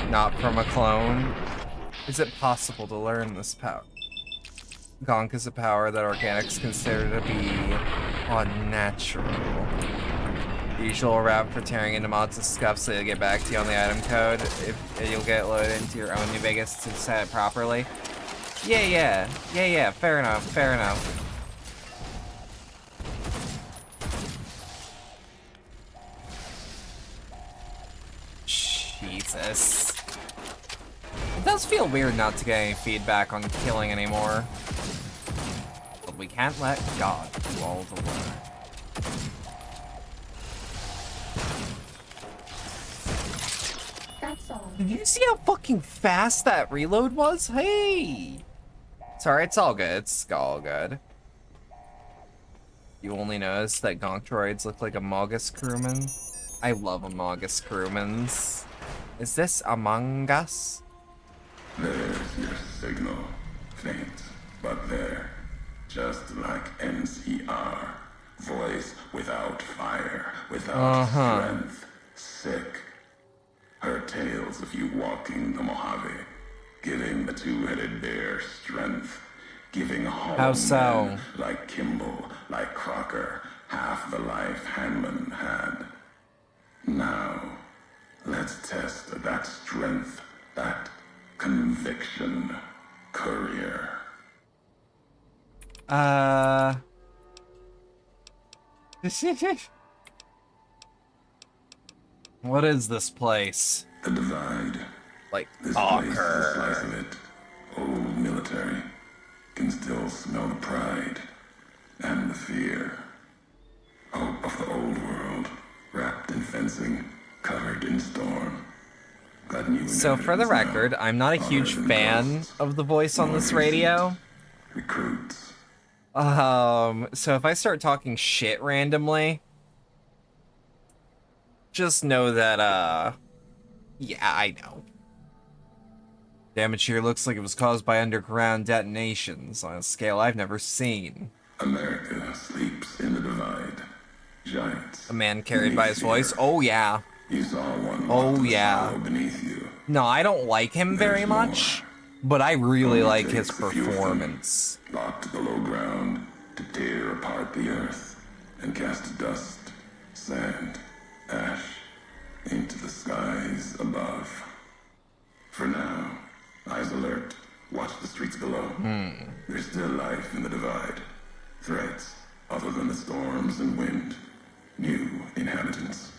Not from a clone. Is it possible to learn this power? Gonk is a power that organics consider to be unnatural. The usual route for tearing into mods is scuff so you'll get back to you on the item code. If you'll get loaded into your own New Vegas to set it properly. Yeah, fair enough, fair enough. Jesus. It does feel weird not to get any feedback on killing anymore. But we can't let God do all the work. That's all. Did you see how fucking fast that reload was? Hey! Sorry, it's all good. It's all good. You only noticed that Gonk Droids look like Amogus crewmen? I love Amogus crewmans. Is this Among Us? There's your signal. Faint, but there. Just like NCR. Voice without fire, without strength. Sick. Her tales of you walking the Mojave. Giving the two-headed bear strength. Giving hollow men like Kimball, like Crocker, half the life Hanman had. Now, let's test that strength, that conviction, courier. What is this place? The Divide. Like, this place is a slice of it. Old military. Can still smell the pride and the fear. Hope of the old world, wrapped in fencing, covered in storm. So for the record, I'm not a huge fan of the voice on this radio. Recruits. So if I start talking shit randomly, just know that, yeah, I know. Damage here looks like it was caused by underground detonations on a scale I've never seen. America sleeps in the Divide. Giants. A man carried by his voice. Oh yeah. You saw one. Oh yeah. Beneath you. No, I don't like him very much, but I really like his performance. Locked below ground. to tear apart the earth and cast dust, sand, ash into the skies above. For now, eyes alert. Watch the streets below. There's still life in the divide. Threats other than the storms and wind. New inhabitants.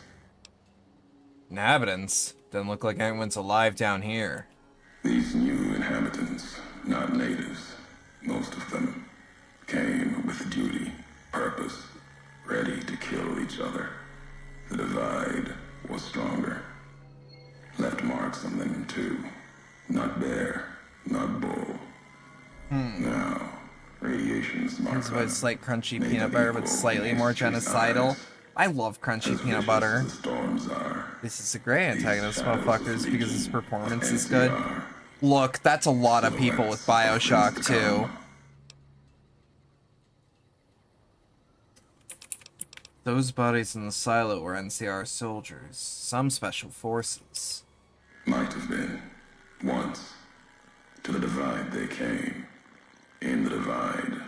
Inhabitants? Doesn't look like anyone's alive down here. These new inhabitants, not natives, most of them, came with duty, purpose, ready to kill each other. The divide was stronger. Left marks on them too. Not bear, not bull. Now, radiation's mark. It's like crunchy peanut butter, but slightly more genocidal. I love crunchy peanut butter. This is a great antagonist, motherfuckers, because his performance is good. Look, that's a lot of people with Bioshock 2. Those bodies in the silo were NCR soldiers. Some special forces. Might have been. Once. To the divide they came. In the divide,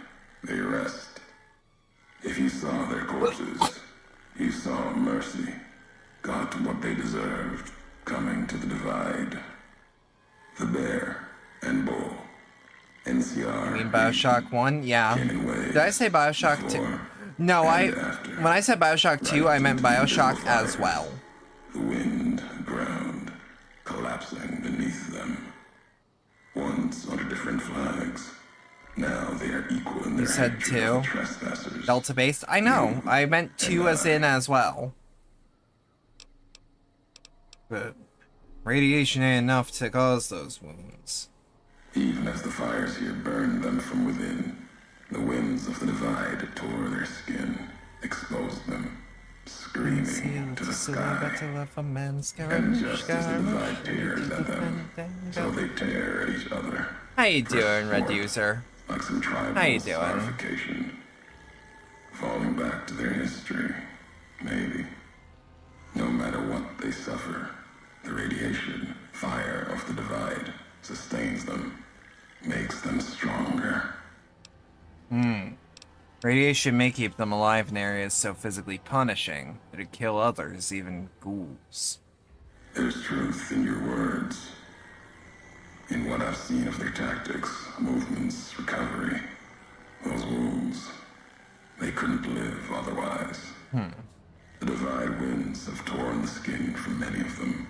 they rest. If you saw their corpses, you saw mercy. Got what they deserved, coming to the divide. The bear and bull. NCR. You mean Bioshock 1? Yeah. Did I say Bioshock 2? No, when I said Bioshock 2, I meant Bioshock as well. The wind, ground, collapsing beneath them. Once under different flags. Now they are equal in their You said hatred 2? of trespassers. Delta based? I know. I meant 2 as in as well. But radiation ain't enough to cause those wounds. Even as the fires here burned them from within, the winds of the divide tore their skin, exposed them, screaming to the sky. And just as the divide tears at them, so they tear at each other. How you doing, Red User? Like some tribal How you doing? scarification. Falling back to their history, maybe. No matter what they suffer, the radiation, fire of the divide sustains them, makes them stronger. Radiation may keep them alive in areas so physically punishing that it'd kill others, even ghouls. There's truth in your words. In what I've seen of their tactics, movements, recovery, those wounds, they couldn't live otherwise. The divide winds have torn the skin from many of them.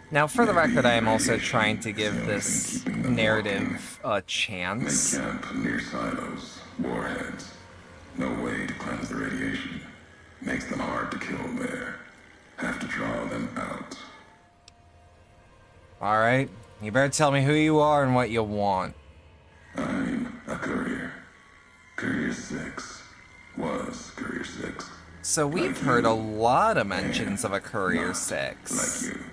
Now, for the record, I am also trying to give this narrative a chance. They camp near silos, warheads. No way to cleanse the radiation. Makes them hard to kill there. Have to draw them out. Alright, you better tell me who you are and what you want. I'm a courier. Courier 6. Was Courier 6. So we've heard a lot of mentions of a Courier 6. Like you.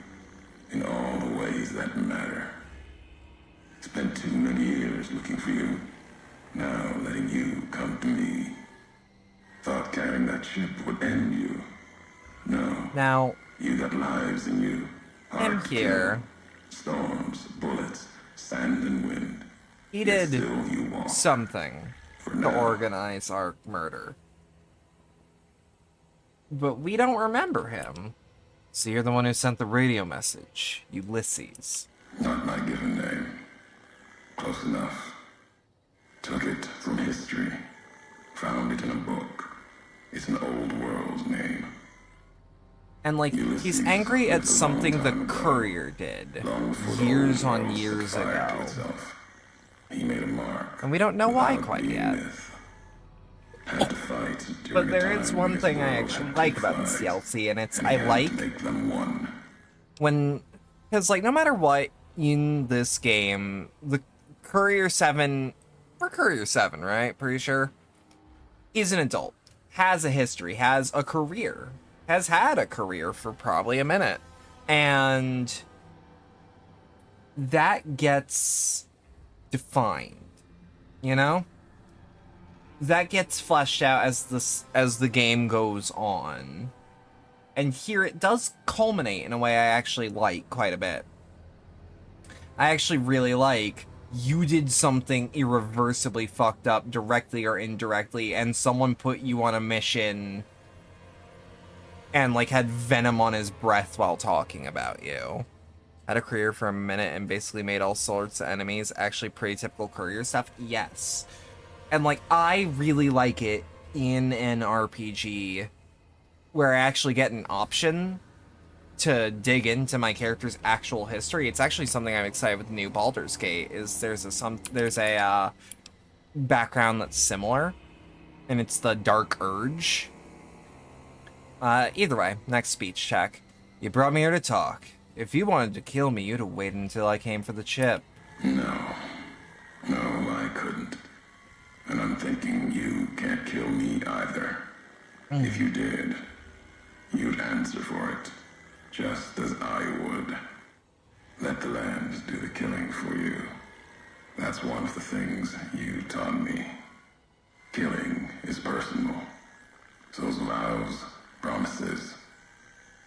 In all the ways that matter. Spent too many years looking for you. Now letting you come to me. Thought carrying that ship would end you. No. Now, you got lives in you. him here. Storms, bullets, sand and wind. He did something to organize our murder. But we don't remember him. So you're the one who sent the radio message, Ulysses. Not my given name. Close enough. Took it from history. Found it in a book. It's an old world name. And like, he's angry at something the Courier did years on years ago. He made a mark. And we don't know why quite yet. But there is one thing I actually like about this DLC, and it's I like when, because like no matter what in this game, the Courier 7, we're Courier 7, right? Pretty sure, is an adult, has a history, has a career, has had a career for probably a minute, and that gets defined, you know? That gets fleshed out as the game goes on. And here it does culminate in a way I actually like quite a bit. I actually really like you did something irreversibly fucked up, directly or indirectly, and someone put you on a mission and, like, had venom on his breath while talking about you. Had a career for a minute and basically made all sorts of enemies. Actually pretty typical courier stuff. Yes. And, like, I really like it in an RPG where I actually get an option to dig into my character's actual history. It's actually something I'm excited with the new Baldur's Gate, is there's a background that's similar, and it's the Dark Urge. Either way, next speech check. You brought me here to talk. If you wanted to kill me, you'd have waited until I came for the chip. No, I couldn't. And I'm thinking you can't kill me either. If you did, you'd answer for it, just as I would. Let the land do the killing for you. That's one of the things you taught me. Killing is personal. So's vows, promises,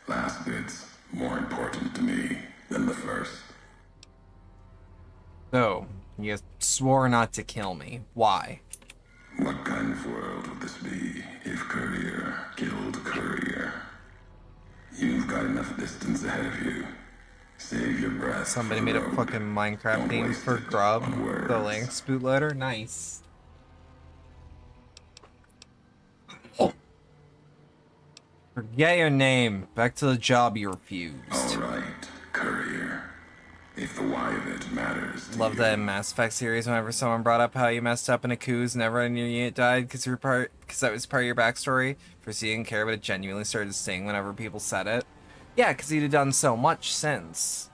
last bits more important to me than the first. So, you swore not to kill me. Why? What kind of world would this be if Courier killed Courier? You've got enough distance ahead of you. Save your breath. Somebody made a fucking Minecraft game for Grub. The Lynx bootloader? Nice. Forget your name. Back to the job you refused. Alright, Courier. If the why of it matters to Love you. that in Mass Effect series whenever someone brought up how you messed up in a cruise and everyone in your unit died because that was part of your backstory. First you didn't care, but it genuinely started to sting whenever people said it. Yeah, because you'd have done so much since.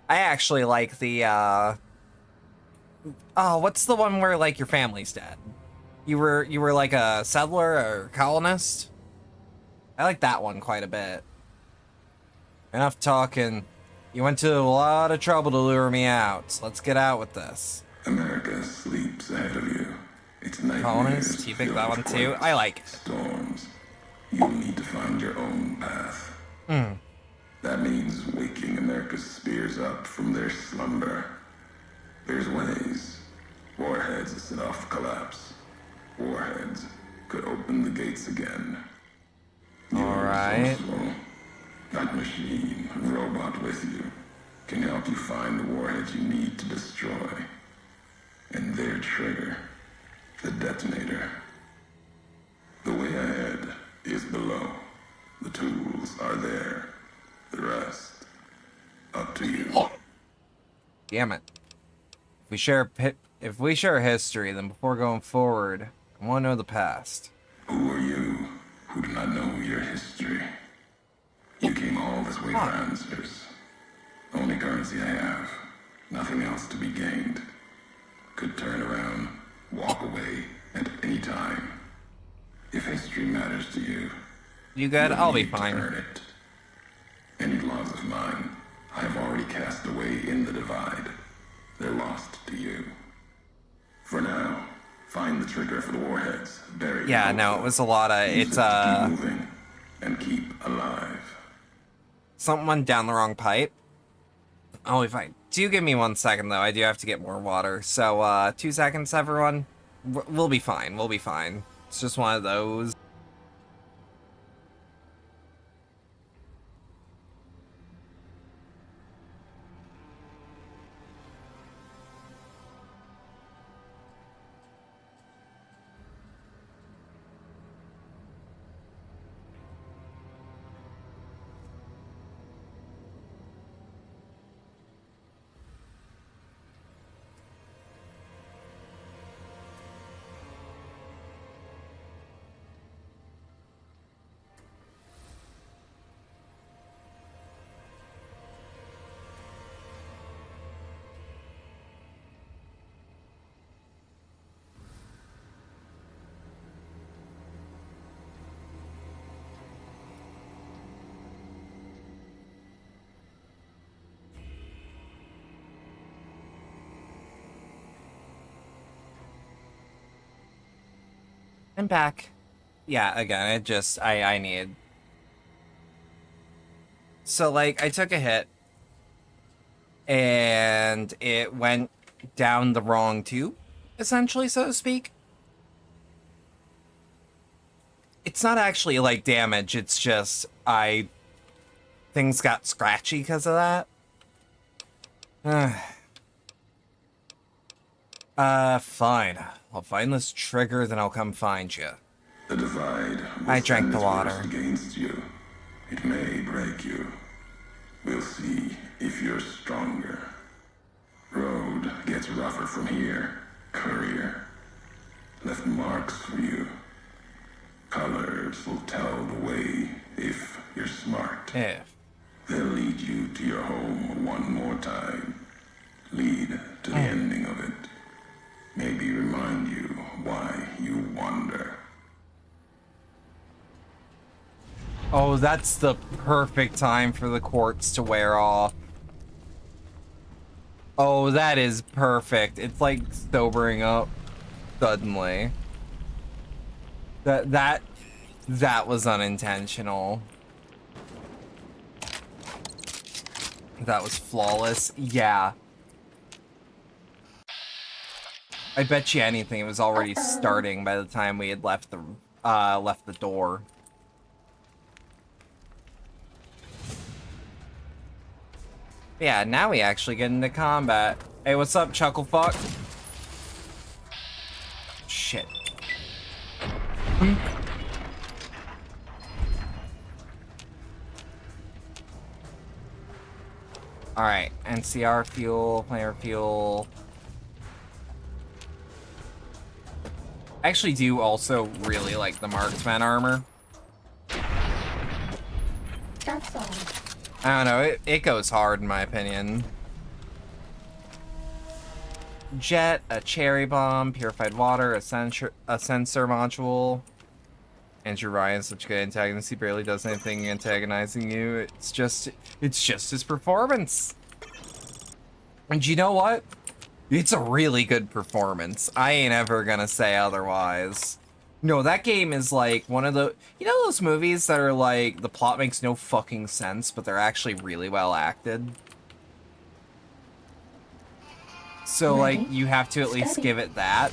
I actually like the, oh, what's the one where, like, your family's dead? You were like a settler or colonist? I like that one quite a bit. Enough talking. You went to a lot of trouble to lure me out. So let's get out with this. America sleeps ahead of you. It's Colonist, you pick that one too? I like it. Storms. You need to find your own path. That means waking America's spears up from their slumber. There's ways. Warheads set off collapse. Warheads could open the gates again. Alright. That machine, robot with you, can help you find the warheads you need to destroy. And their trigger, the detonator. The way ahead is below. The tools are there. The rest, up to you. Damn it. If we share history, then before going forward, I want to know the past. Who are you who do not know your history? You came all this way for answers. Only currency I have. Nothing else to be gained. Could turn around, walk away at any time. If history matters to you, you good? I'll be need to fine. earn it. Any laws of mine, I have already cast away in the divide. They're lost to you. For now, find the trigger for the warheads. Bury Yeah, no, it was a lot of keep moving and keep alive. Something went down the wrong pipe. I'll be fine. Do give me 1 second though. I do have to get more water. So 2 seconds, everyone. We'll be fine. We'll be fine. It's just one of those. I'm back. Yeah, again, I need. So, like, I took a hit, and it went down the wrong tube, essentially, so to speak. It's not actually like damage, it's just things got scratchy because of that. Fine. I'll find this trigger, then I'll come find you. The divide I drank the water. Against you. It may break you. We'll see if you're stronger. Road gets rougher from here. Courier left marks for you. Colors will tell the way if you're smart. If. They'll lead you to your home one more time. Lead to the ending of it. Maybe remind you why you wander. Oh, that's the perfect time for the quartz to wear off. Oh, that is perfect. It's like sobering up suddenly. That was unintentional. That was flawless. Yeah. I bet you anything it was already starting by the time we had left the door. Yeah, now we actually get into combat. Hey, what's up, Chucklefuck? Shit. Alright, NCR fuel, player fuel. I actually do also really like the marksman armor. That's all. I don't know, it goes hard in my opinion. Jet, a cherry bomb, purified water, a sensor module. Andrew Ryan's such a good antagonist, he barely does anything antagonizing you. It's just his performance. And you know what? It's a really good performance. I ain't ever gonna say otherwise. No, that game is like one of the... You know those movies that are like, the plot makes no fucking sense, but they're actually really well acted? So, like, you have to at least give it that.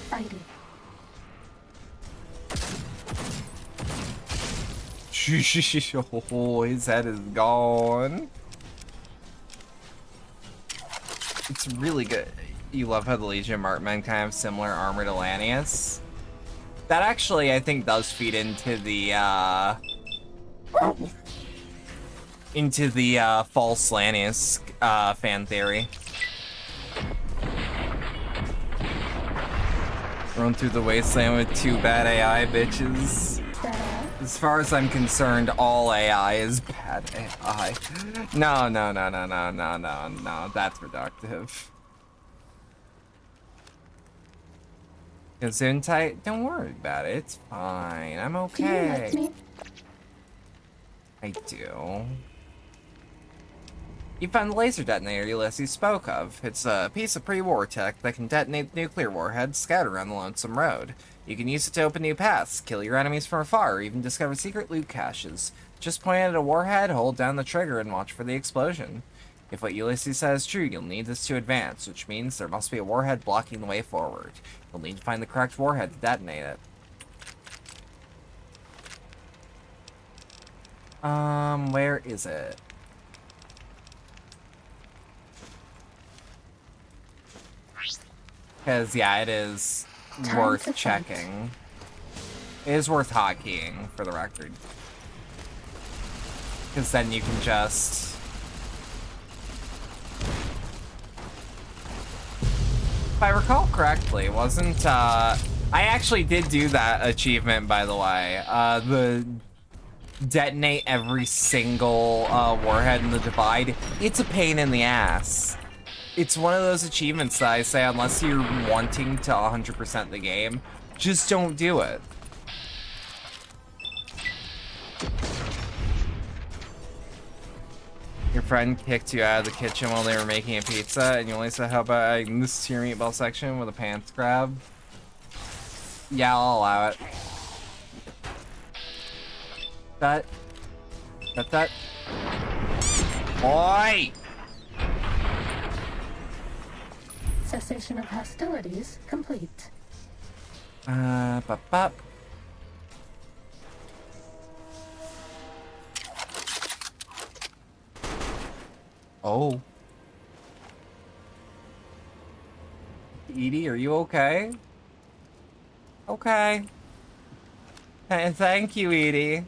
Oh, his head is gone. It's really good. You love how the Legion Markmen kind of have similar armor to Lanius. That actually, I think, does feed into the false Lanius fan theory. Run through the wasteland with 2 bad AI bitches. As far as I'm concerned, all AI is bad AI. No, that's reductive. Gesundheit? Don't worry about it, it's fine, I'm okay. Do you like me? I do. You found the laser detonator Ulysses spoke of. It's a piece of pre-war tech that can detonate nuclear warheads scattered around the Lonesome Road. You can use it to open new paths, kill your enemies from afar, or even discover secret loot caches. Just point at a warhead, hold down the trigger, and watch for the explosion. If what Ulysses says is true, you'll need this to advance, which means there must be a warhead blocking the way forward. You'll need to find the correct warhead to detonate it. Where is it? Because, yeah, it is worth checking. It is worth hotkeying, for the record. Because then you can just... If I recall correctly, wasn't, I actually did do that achievement, by the way. The detonate every single warhead in the Divide. It's a pain in the ass. It's one of those achievements that I say, unless you're wanting to 100% the game, just don't do it. Your friend kicked you out of the kitchen while they were making a pizza, and you only said, how about I this to your meatball section with a pants grab? Yeah, I'll allow it. That. Oi! Cessation of hostilities complete. Bop. Oh. Edie, are you okay? Okay. And thank you, Edie.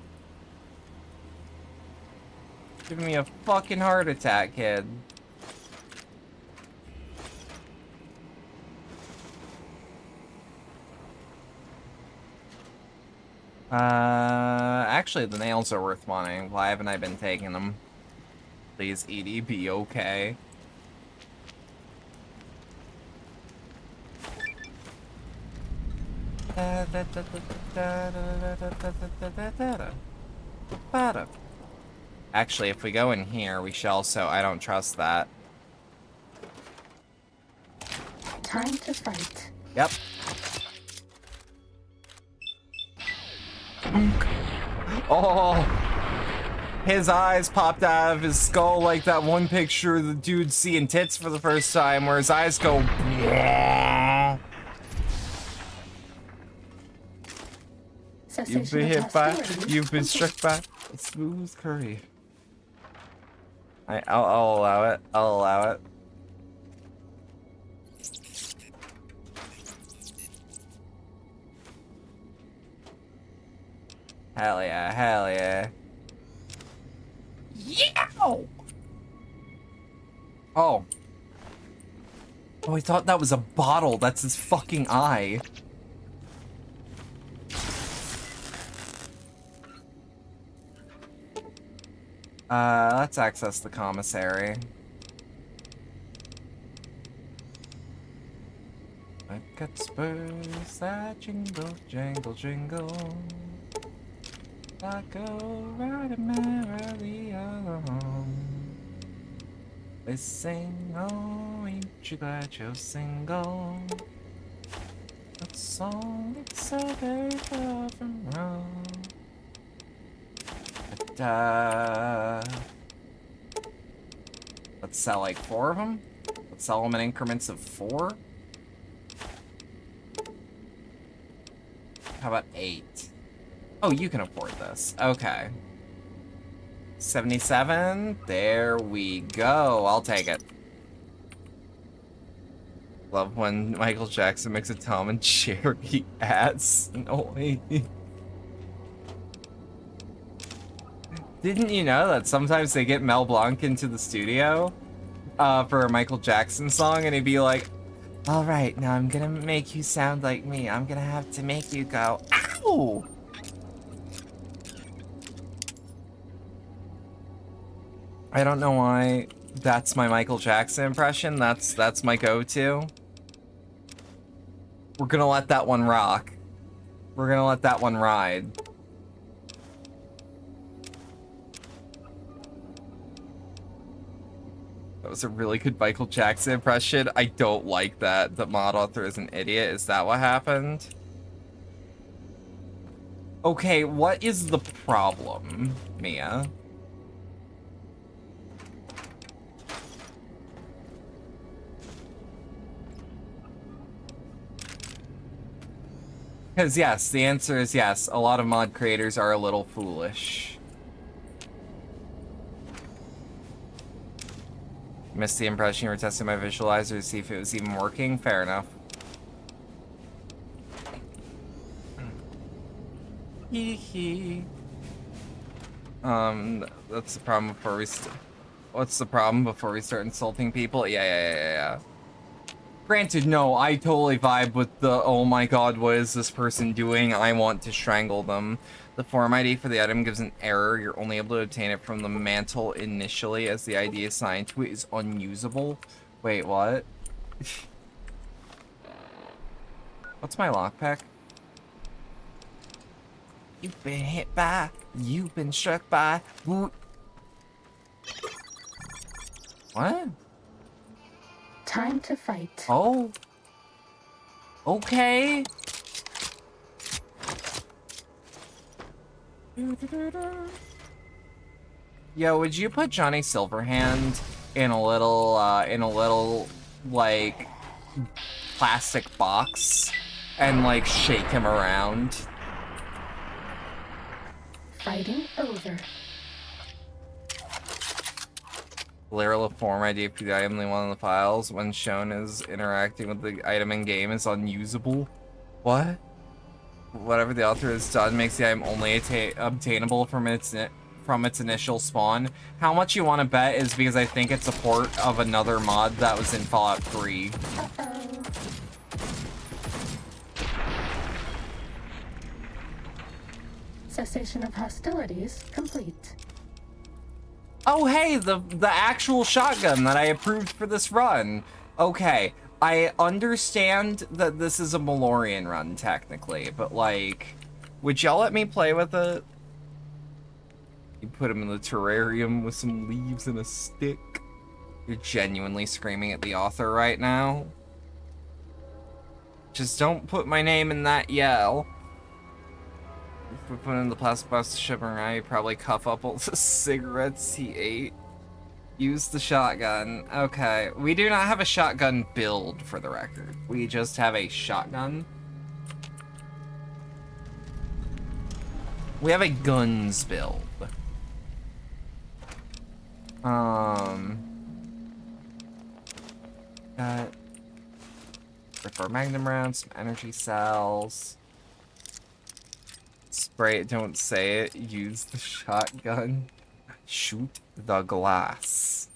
Giving me a fucking heart attack, kid. Actually, the nails are worth wanting. Why haven't I been taking them? Please, Edie, be okay. Actually, if we go in here, we shall, so I don't trust that. Time to fight. Yep. Oh, his eyes popped out of his skull like that one picture of the dude seeing tits for the first time, where his eyes go. You've been hit by, you've been struck by a smooth curry. I'll allow it. I'll allow it. Hell yeah, hell yeah. Yeah! Oh! Oh, I thought that was a bottle. That's his fucking eye. Let's access the commissary. I've got spurs that jingle, jangle, jingle. I go riding merrily along. They sing, oh, ain't you glad you're single? That song, it's so very far from wrong. But, let's sell like 4 of them. Let's sell them in increments of 4. How about 8? Oh, you can afford this. Okay. 77. There we go. I'll take it. Love when Michael Jackson makes a Tom and Jerry ass noise. Didn't you know that sometimes they get Mel Blanc into the studio for a Michael Jackson song, and he'd be like, all right, now I'm gonna make you sound like me. I'm gonna have to make you go, ow! I don't know why that's my Michael Jackson impression. That's my go-to. We're gonna let that one rock. We're gonna let that one ride. That was a really good Michael Jackson impression. I don't like that. The mod author is an idiot. Is that what happened? Okay, what is the problem, Mia? Because yes, the answer is yes. A lot of mod creators are a little foolish. Missed the impression you were testing my visualizer to see if it was even working. Fair enough. Hee hee. That's the problem before we what's the problem before we start insulting people? Yeah. Granted, no, I totally vibe with the, oh my god, what is this person doing? I want to strangle them. The form ID for the item gives an error. You're only able to obtain it from the mantle initially, as the ID assigned to it is unusable. Wait, what? What's my lockpick? You've been hit by, you've been struck by. What? Time to fight. Oh. Okay. Yo, would you put Johnny Silverhand in a little, like, plastic box and like shake him around. Fighting over. Literal form ID for the item they want in the files when shown as interacting with the item in game is unusable. What? Whatever the author has done makes the item only obtainable from its initial spawn. How much you want to bet is because I think it's a port of another mod that was in Fallout 3. Cessation of hostilities complete. Oh hey, the actual shotgun that I approved for this run. Okay, I understand that this is a Malorian run technically, but like, would y'all let me play with it? You put him in the terrarium with some leaves and a stick. You're genuinely screaming at the author right now. Just don't put my name in that yell. If we put in the plastic box to ship around, you probably cuff up all the cigarettes he ate. Use the shotgun. Okay, we do not have a shotgun build for the record. We just have a shotgun. We have a guns build. Got for magnum rounds, some energy cells. Spray it, don't say it. Use the shotgun. Shoot the glass.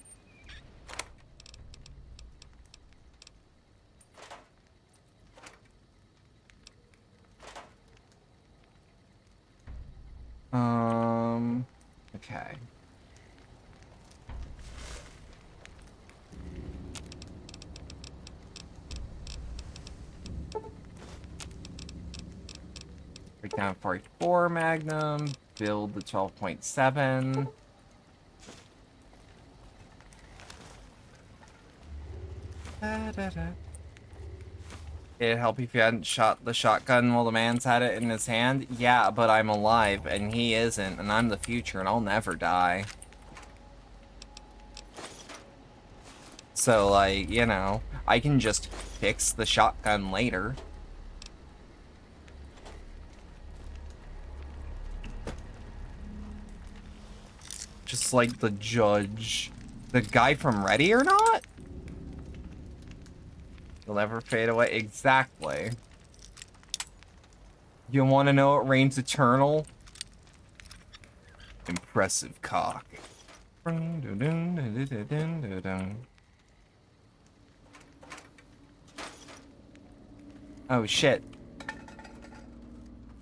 Okay. Break down 44 Magnum, build the 12.7. It'd help if you hadn't shot the shotgun while the man's had it in his hand. Yeah, but I'm alive and he isn't, and I'm the future and I'll never die. So, like, you know, I can just fix the shotgun later. Just like the judge. The guy from Ready or Not? You'll never fade away. Exactly. You want to know what reigns eternal? Impressive cock. Oh shit.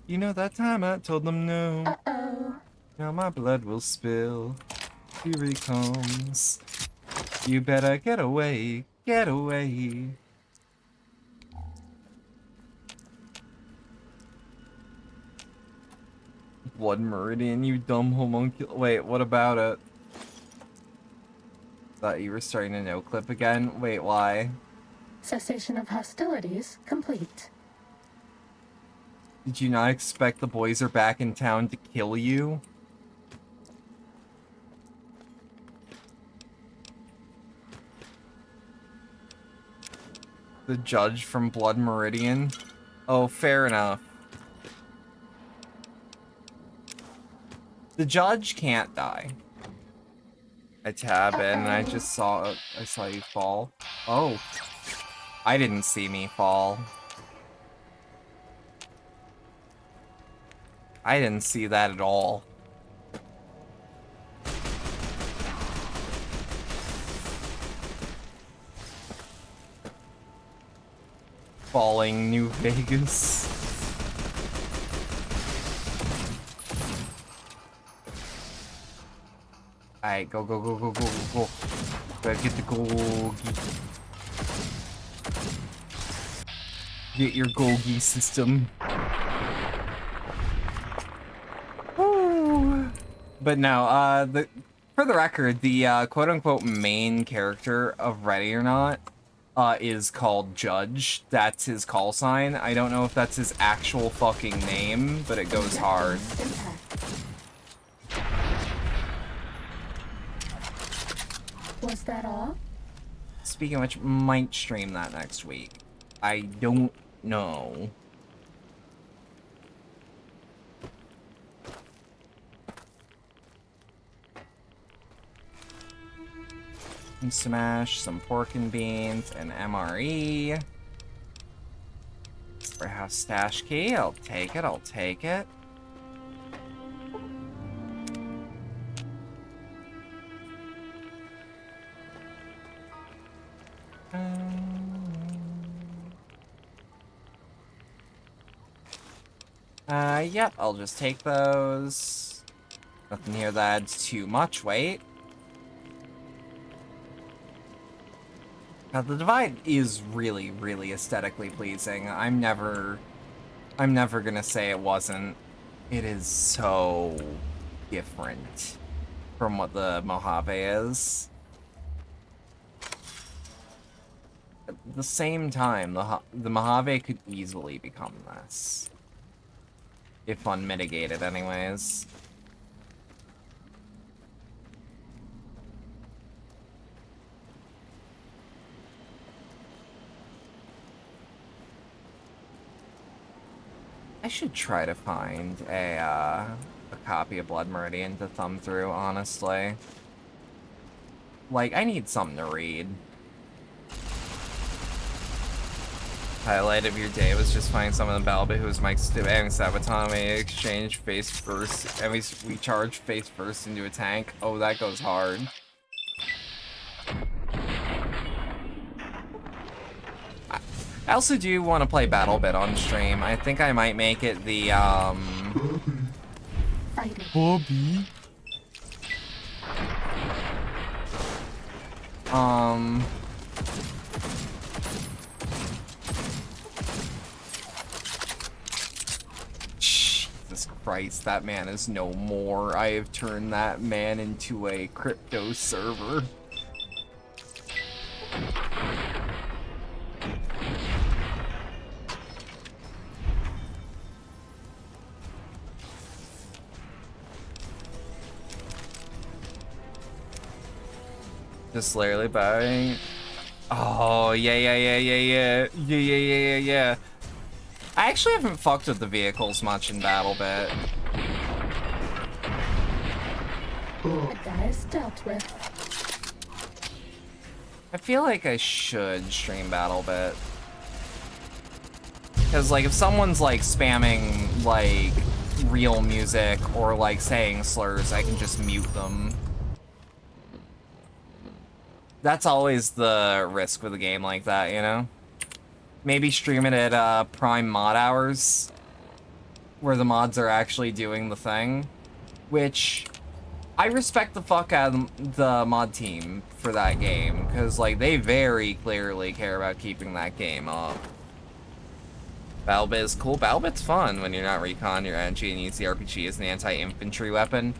You know that time I told them no. Uh-oh. Now my blood will spill. Here he comes. You better get away. Get away. Blood Meridian, you dumb homunculus. Wait, what about it? Thought you were starting a no clip again? Wait, why? Cessation of hostilities complete. Did you not expect the boys are back in town to kill you? The judge from Blood Meridian? Oh, fair enough. The judge can't die. I tab in and I just saw you fall. Oh. I didn't see me fall. I didn't see that at all. Falling New Vegas. Alright, go, go, go, go, go, go, go. Gotta get the Golgi. Get your Golgi system. Woo. But no, for the record, the quote-unquote main character of Ready or Not is called Judge. That's his call sign. I don't know if that's his actual fucking name, but it goes hard. Was that all? speaking of which, might stream that next week. I don't know. And smash some pork and beans and MRE. Warehouse stash key. I'll take it. I'll take it. Yep, I'll just take those. Nothing here that adds too much weight. Now, the Divide is really, really aesthetically pleasing. I'm never gonna say it wasn't. It is so different from what the Mojave is. At the same time, the Mojave could easily become this. If unmitigated, anyways. I should try to find a copy of Blood Meridian to thumb through, honestly. Like, I need something to read. Highlight of your day was just finding someone in Balba who was Mike's having Sabatami exchange face first, and we charge face first into a tank. Oh, that goes hard. I also do want to play BattleBit on stream. I think I might make it the, Bobby. Jesus Christ, that man is no more. I have turned that man into a crypto server. Just literally buying. Oh, yeah. I actually haven't fucked with the vehicles much in BattleBit. The guy is dealt with. I feel like I should stream BattleBit. Because, like, if someone's, like, spamming, like, real music or, like, saying slurs, I can just mute them. That's always the risk with a game like that, you know? Maybe stream it at prime mod hours, where the mods are actually doing the thing, which I respect the fuck out of the mod team for that game, because, like, they very clearly care about keeping that game up. BattleBit is cool. BattleBit's fun when you're not recon, you're energy, and use the RPG as an anti-infantry weapon.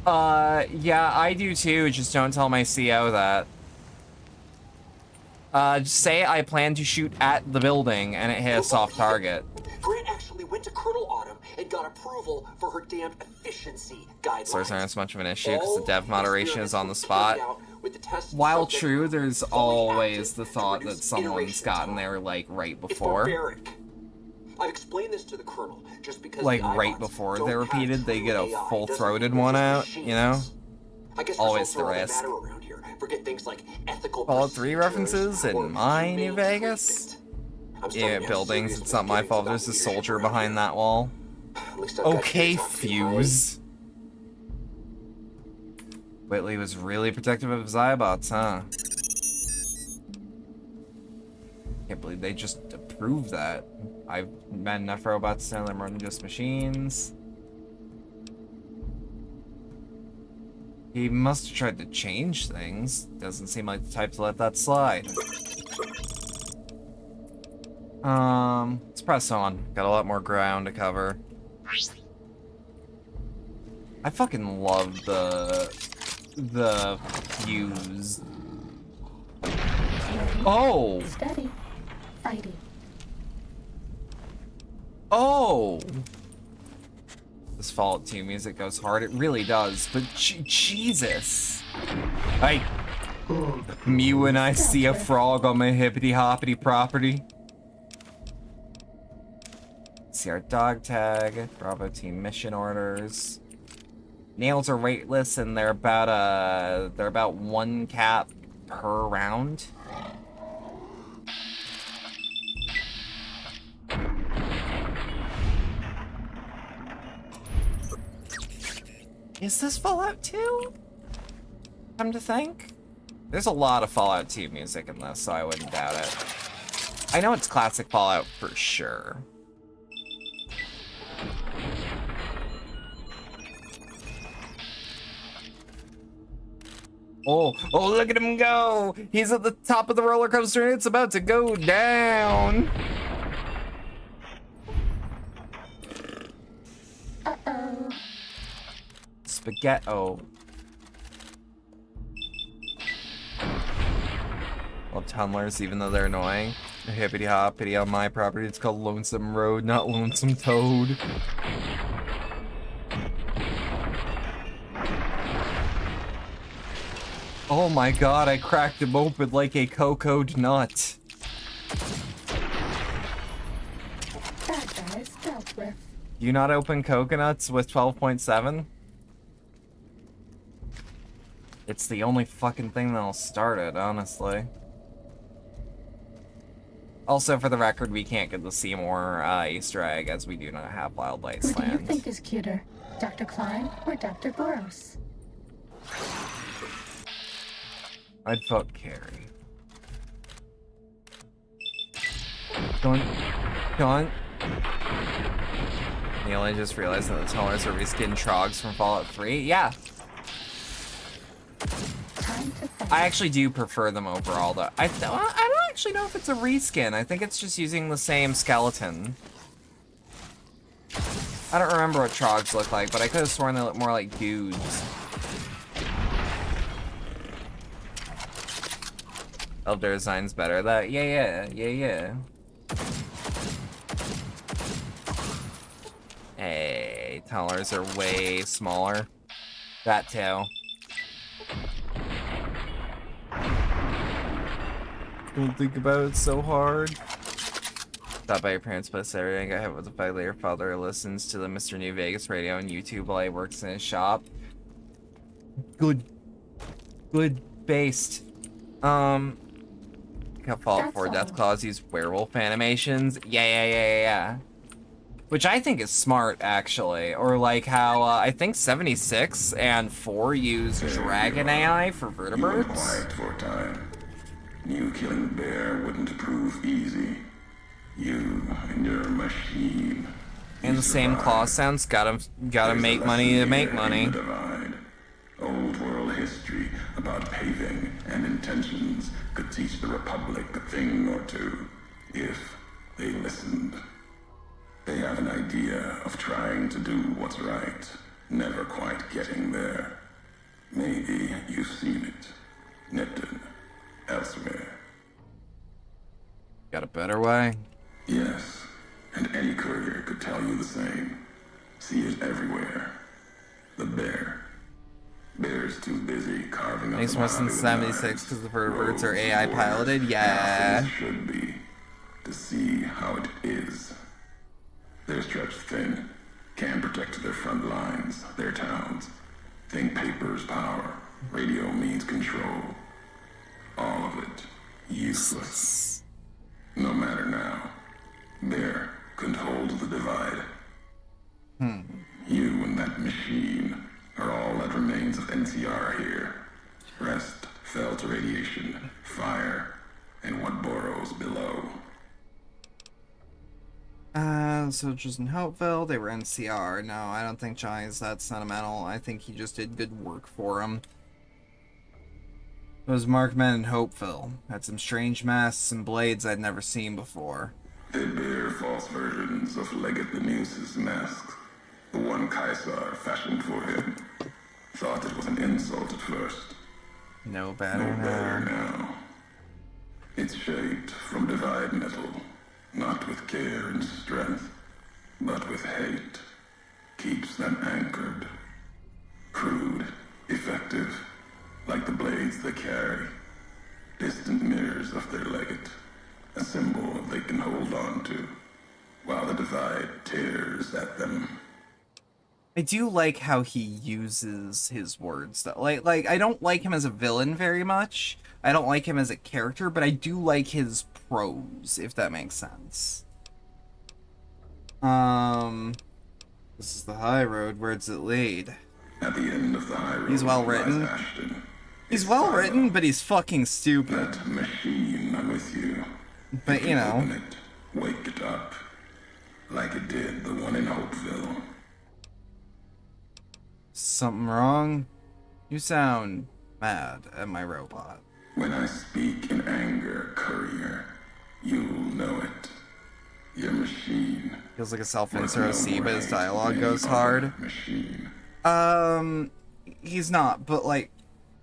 Yeah, I do too, just don't tell my CO that. Just say I plan to shoot at the building and it hit a soft target. Grant actually went to Colonel Autumn and got approval for her damned efficiency guidelines. Slurs aren't as much of an issue because the dev moderation is on the spot. While true, there's always the thought that someone's gotten there, like, right before. I've explained this to the Colonel, just because like, right before they're repeated, they get a full-throated one out, you know? Always the risk. Forget things like ethical Fallout 3 references in my New Vegas? Yeah, buildings, it's not my fault there's a soldier behind that wall. Okay, Fuse. Whitley was really protective of his Zybots, huh? Can't believe they just approved that. I've met enough robots to know they're more than just machines. He must have tried to change things. Doesn't seem like the type to let that slide. Let's press on. Got a lot more ground to cover. I fucking love the fuse. Oh! Steady. Fighting. Oh! This Fallout 2 music goes hard. It really does. But Jesus. Hey. Me when I see a frog on my hippity hoppity property. See our dog tag, Bravo team mission orders. Nails are weightless and they're about 1 cap per round. Is this Fallout 2? Come to think? There's a lot of Fallout 2 music in this, so I wouldn't doubt it. I know it's classic Fallout for sure. Oh, look at him go! He's at the top of the roller coaster and it's about to go down! Uh-oh. Spaghetti-o. Love tunnelers, even though they're annoying. Hippity hoppity on my property. It's called Lonesome Road, not Lonesome Toad. Oh my god, I cracked him open like a cocoa nut. That guy is dealt with. You not open coconuts with 12.7? It's the only fucking thing that'll start it, honestly. Also, for the record, we can't get the Seymour Easter egg as we do not have Wild Who do you Wasteland. think is cuter, Dr. Klein or Dr. Boros? I'd vote Carrie. Go on. Neil, I just realized that the tunnelers are reskin trogs from Fallout 3. Yeah. I actually do prefer them overall, though. I don't actually know if it's a reskin. I think it's just using the same skeleton. I don't remember what trogs look like, but I could have sworn they look more like dudes. Elder design's better. That yeah. Hey, tunnelers are way smaller. That too. Don't think about it so hard. Stop by your parents' place area and got hit with the fact that your father listens to the Mr. New Vegas radio on YouTube while he works in his shop. Good based. Fallout 4 Death Claws use werewolf animations. Yeah. Which I think is smart, actually. Or like how, I think 76 and 4 use Dragon AI for vertebrates. You were quiet for a time. Knew killing the bear wouldn't prove easy. You and your machine. And the same claw sounds gotta make money to make money. Divide. Old world history about paving and intentions could teach the Republic a thing or two, if they listened. They have an idea of trying to do what's right, never quite getting there. Maybe you've seen it. Nipton. Elsewhere. Got a better way? Yes, and any courier could tell you the same. See it everywhere. The bear. Bear's too busy carving up Makes the more sense 76 because the vertebrates are AI piloted. Yeah. Should be to see how it is. They're stretched thin, can't protect their front lines, their towns. Think paper's power, radio means control. All of it useless. No matter now, Bear couldn't hold the divide. You and that machine are all that remains of NCR here. Rest fell to radiation, fire, and what burrows below. Soldiers in Hopeville, they were NCR. No, I don't think Johnny's that sentimental. I think he just did good work for him. Those Markmen in Hopeville had some strange masks and blades I'd never seen before. They bear false versions of Legate Bemus's masks. The one Caesar fashioned for him. Thought it was an insult at first. No better now. It's shaped from divide metal, not with care and strength, but with hate. Keeps them anchored. Crude, effective, like the blades they carry. of their legate, a symbol they can hold on to, while the Divide tears at them. I do like how he uses his words, though. Like I don't like him as a villain very much. I don't like him as a character, but I do like his prose, if that makes sense. This is the high road. Where does it lead? At the end of the high road, He's well written. He's well written, but he's fucking stupid. That machine with you. But you know. Open it, wake it up, like it did the one in Hopeville. Something wrong? You sound mad at my robot. When I speak in anger, courier, you'll know it. Your machine. Feels like a self-insert OC, but his dialogue goes hard. Machine. He's not, but like,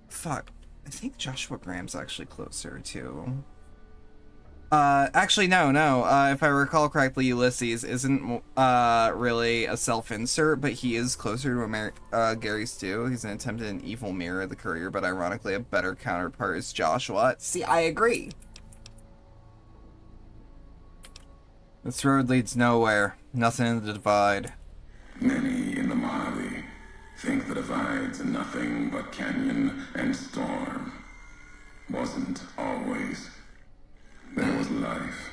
fuck. I think Joshua Graham's actually closer to. Actually, no. If I recall correctly, Ulysses isn't really a self-insert, but he is closer to Gary Stu. He's an attempt at an evil mirror of the courier, but ironically, a better counterpart is Joshua. See, I agree. This road leads nowhere. Nothing in the Divide. Many in the Mojave think the Divide's nothing but canyon and storm. Wasn't always. There was life.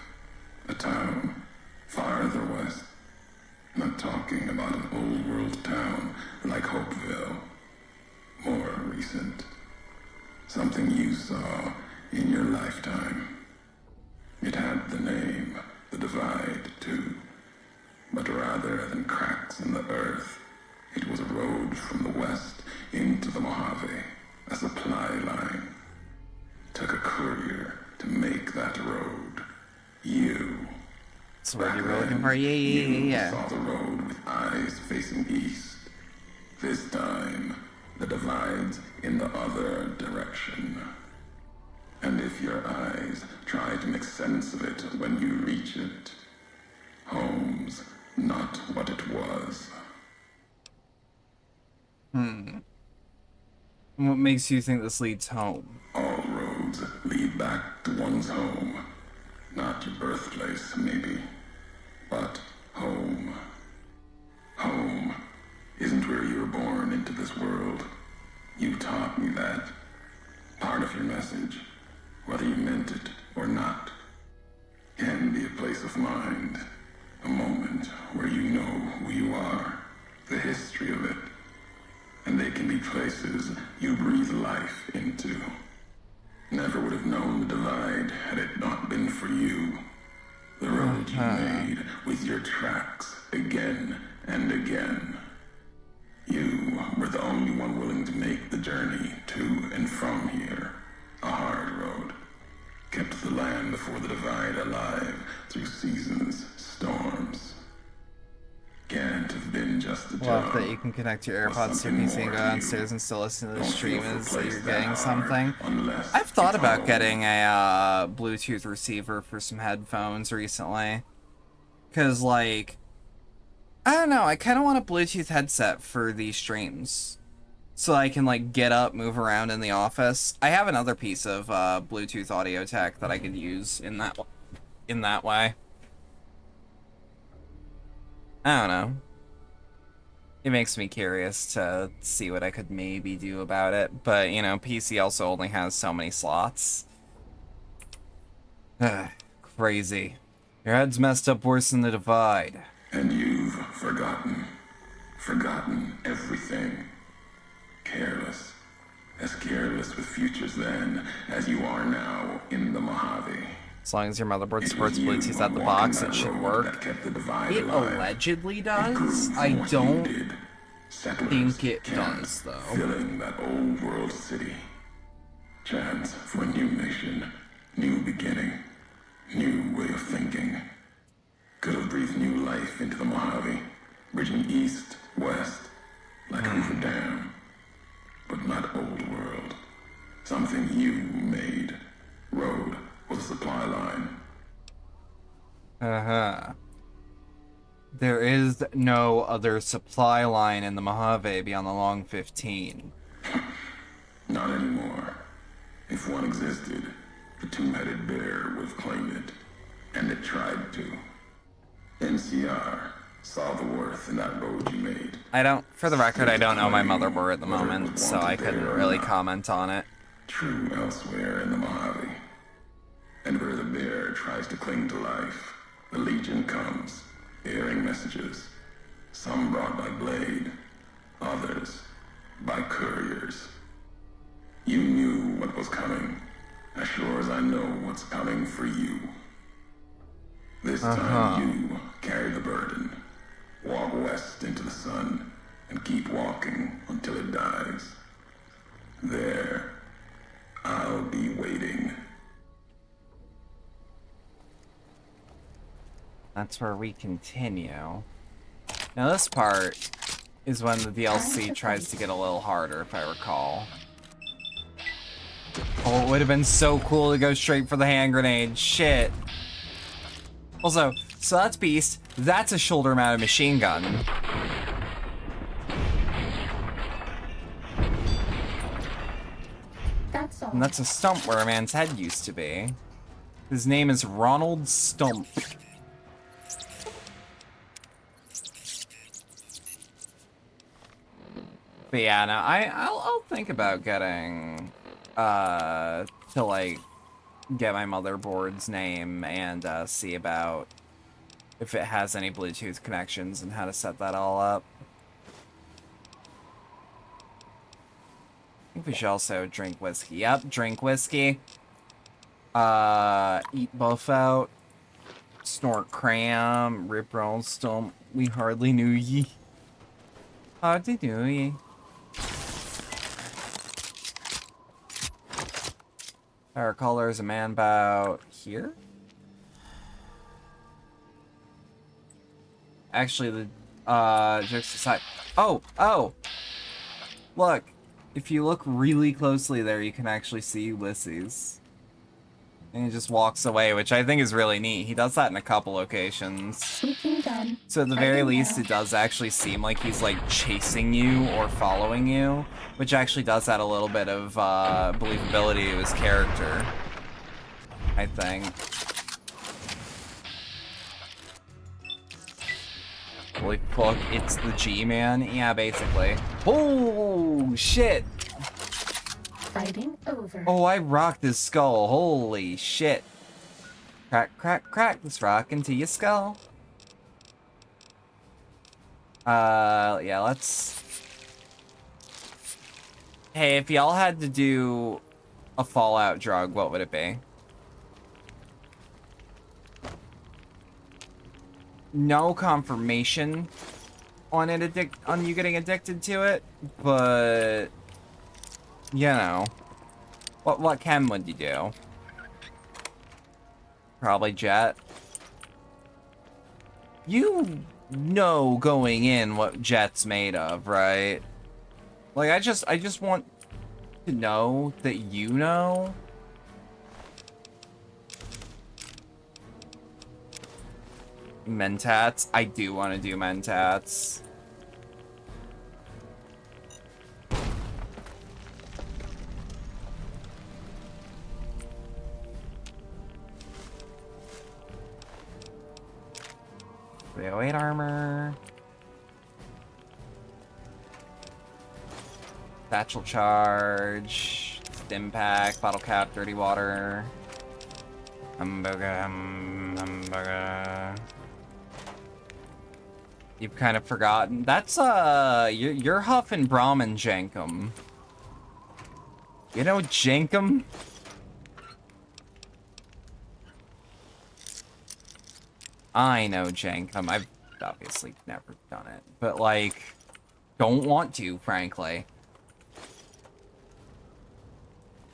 A town farther west. Not talking about an old world town like Hopeville. More recent. Something you saw in your lifetime. It had the name, the Divide, too. But rather than cracks in the earth, it was a road from the west into the Mojave, a supply line. Took a courier to make that road. You. That's what you were looking for? Yeah. Saw the road with eyes facing east. This time, the Divide's in the other direction. And if your eyes try to make sense of it when you reach it, home's not what it was. What makes you think this leads home? All roads lead back to one's home. Not your birthplace, maybe, but home. Home isn't where you were born into this world. You taught me that. Part of your message, whether you meant it or not, can be a place of mind. A moment where you know who you are, the history of it. And they can be places you breathe life into. Never would have known the Divide had it not been for you. The road you made with your tracks again and again. You were the only one willing to make the journey to and from here. A hard road. Kept the land before the Divide alive through seasons, storms. Can't have been just a Love job. that you can connect your AirPods to your PC and go downstairs and still listen to the stream as you're getting something. I've thought about getting a Bluetooth receiver for some headphones recently. Because, like, I don't know, I kind of want a Bluetooth headset for these streams. So I can, like, get up, move around in the office. I have another piece of Bluetooth audio tech that I could use in that way. I don't know. It makes me curious to see what I could maybe do about it, but, you know, PC also only has so many slots. Crazy. Your head's messed up worse than the Divide. And you've forgotten. Forgotten everything. Careless. As careless with futures then as you are now in the Mojave. As long as your motherboard supports Bluetooth out the box, it should work. It allegedly does. I don't think it does, though. Filling that old world city. Chance for a new mission, new beginning, new way of thinking. Could have breathed new life into the Mojave, bridging east, west, like Hoover Dam. But not old world. Something you made. Road with a supply line. There is no other supply line in the Mojave beyond the Long 15. Not anymore. If one existed, The two-headed bear would have claimed it, and it tried to. NCR saw the worth in that road you made. For the record, I don't know my motherboard at the moment, so I couldn't really comment on it. True elsewhere in the Mojave. And where the bear tries to cling to life, the Legion comes, bearing messages. Some brought by blade, others by couriers. You knew what was coming, as sure as I know what's coming for you. This time you carry the burden. Walk west into the sun, and keep walking until it dies. There, I'll be waiting. That's where we continue. Now this part is when the DLC tries to get a little harder, if I recall. Oh, it would have been so cool to go straight for the hand grenade. Shit. Also, so that's Beast. That's a shoulder-mounted machine gun. And that's a stump where a man's head used to be. His name is Ronald Stump. But yeah, no, I'll think about getting, to like, get my motherboard's name and see about if it has any Bluetooth connections and how to set that all up. I think we should also drink whiskey. Yep, drink whiskey. Eat buff out. Snort cram. Rip roll stump. We hardly knew ye. Hardly knew ye. I recall there's a man about here? Actually, the jokes aside. Oh! Look, if you look really closely there, you can actually see Ulysses. And he just walks away, which I think is really neat. He does that in a couple locations. So at the very least, it does actually seem like he's like chasing you or following you, which actually does add a little bit of believability to his character, I think. Holy fuck, it's the G-Man? Yeah, basically. Oh, shit! Fighting over. Oh, I rocked this skull. Holy shit. Crack, crack, crack. Let's rock into your skull. Yeah, let's... Hey, if y'all had to do a Fallout drug, what would it be? No confirmation on it on you getting addicted to it, but you know, what chem would you do? Probably Jet. You know going in what Jet's made of, right? Like I just want to know that you know. Mentats? I do want to do Mentats. .308 armor. Satchel charge. Stim pack. Bottle cap. Dirty water. Hamburger. You've kind of forgotten. That's, you're huffing Brahmin Jankum. You know Jankum? I know Jankum. I've obviously never done it. But, like, don't want to, frankly.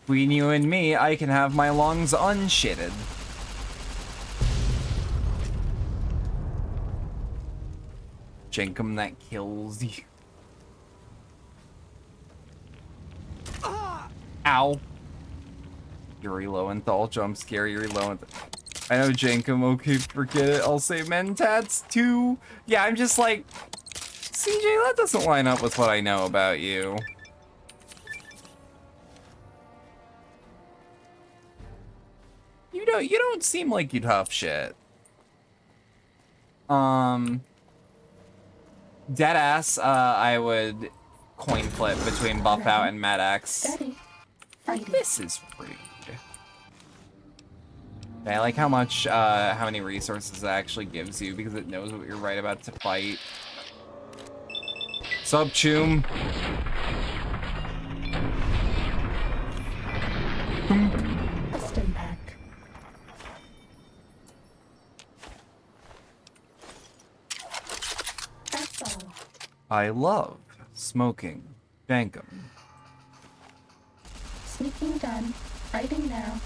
Between you and me, I can have my lungs unshitted. Jankum that kills you. Ow. Yuri Lowenthal, jump scare, Yuri Lowenthal. I know Jankum, okay, forget it. I'll say Mentats too. Yeah, I'm just like, CJ, that doesn't line up with what I know about you. don't seem like you tough shit. Deadass, I would coin flip between Buff Out and Med-X. This is rude. I like how many resources it actually gives you because it knows what you're right about to fight. Sup, Choom? Custom pack. That's all. I love smoking Jankum. Sneaking done. Fighting now.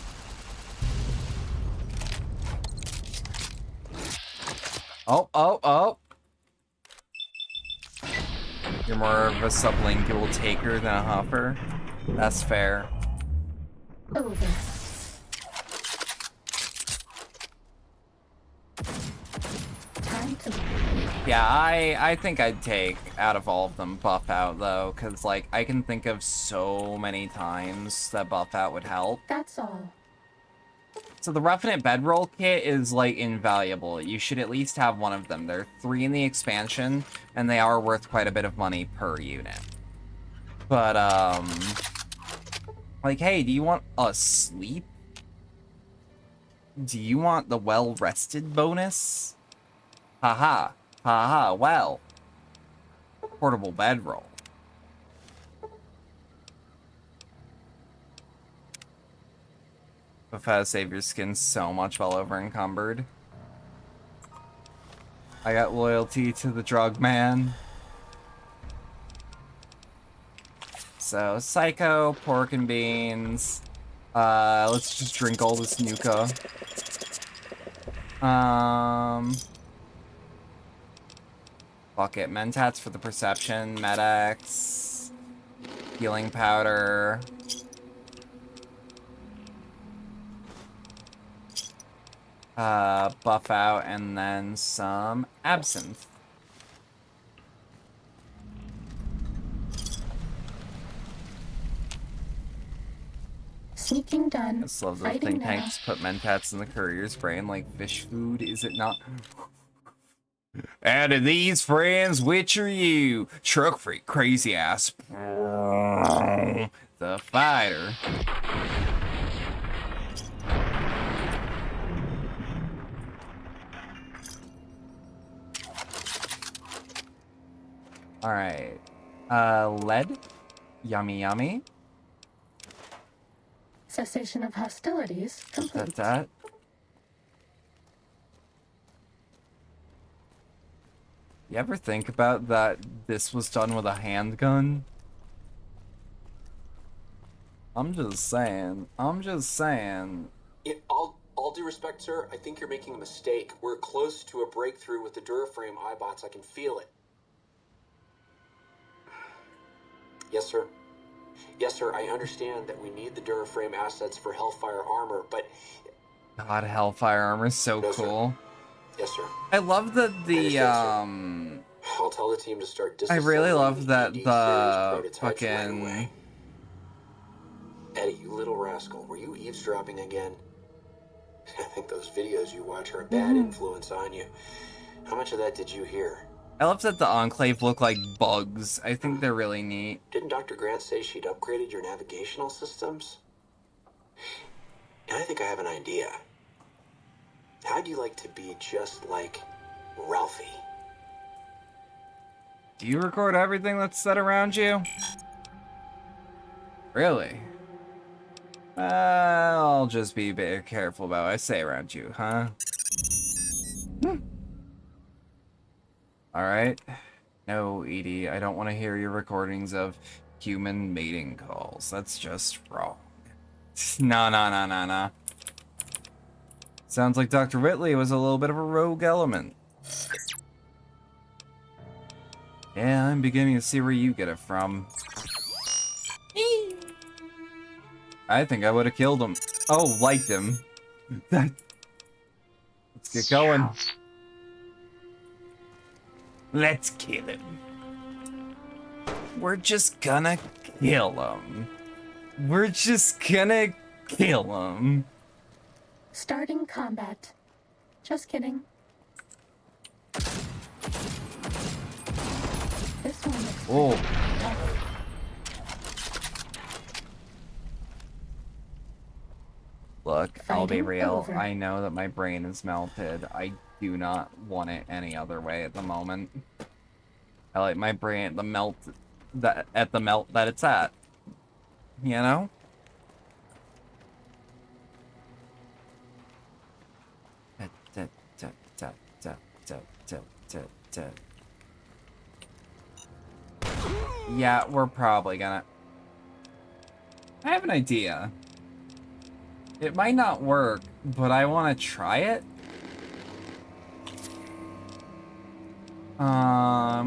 Oh. You're more of a sublingual taker than a huffer. That's fair. Over. Time to Yeah, I think I'd take out of all of them Buff Out though, because like I can think of so many times that Buff Out would help. That's all. So the Roughin' It Bedroll kit is like invaluable. You should at least have one of them. There are 3 in the expansion, and they are worth quite a bit of money per unit. But like, hey, do you want a sleep? Do you want the well-rested bonus? Haha, well. Portable bedroll. Buff Out save your skin so much while over encumbered. I got loyalty to the drug man. So, Psycho, pork and beans. Let's just drink all this Nuka. Fuck it. Mentats for the perception. Med-X. Healing powder. Buff Out, and then some absinthe. Sneaking done. I just love those Fighting think now. tanks put mentats in the courier's brain like fish food, is it not? Out of these friends, which are you? Truck freak, crazy ass. The fighter. Alright. Lead. Yummy, yummy. Cessation of hostilities complete. That. You ever think about that this was done with a handgun? I'm just saying. Yeah, all due respect, sir, I think you're making a mistake. We're close to a breakthrough with the Duraframe iBots. I can feel it. Yes, sir. Yes, sir, I understand that we need the Duraframe assets for Hellfire armor, but... God, Hellfire armor is so cool. Yes, sir. I love that the, I'll tell the team to start I really love that ED the series prototypes right fucking... away. Eddie, you little rascal, were you eavesdropping again? I think those videos you watch are a bad influence on you. How much of that did you hear? I love that the Enclave look like bugs. I think they're really neat. Didn't Dr. Grant say she'd upgraded your navigational systems? And I think I have an idea. How'd you like to be just like Ralphie? Do you record everything that's said around you? Really? I'll just be very careful about what I say around you, huh? Alright. No, Edie, I don't want to hear your recordings of human mating calls. That's just wrong. No. Sounds like Dr. Whitley was a little bit of a rogue element. Yeah, I'm beginning to see where you get it from. I think I would have killed him. Oh, liked him. Let's get going. Let's kill him. We're just gonna kill him. We're just gonna kill him. Starting combat. Just kidding. This one looks Whoa. tough. Look, I'll be Fighting real. over. I know that my brain is melted. I do not want it any other way at the moment. I like my brain, the melt that it's at. You know? Yeah, we're probably gonna... I have an idea. It might not work, but I want to try it.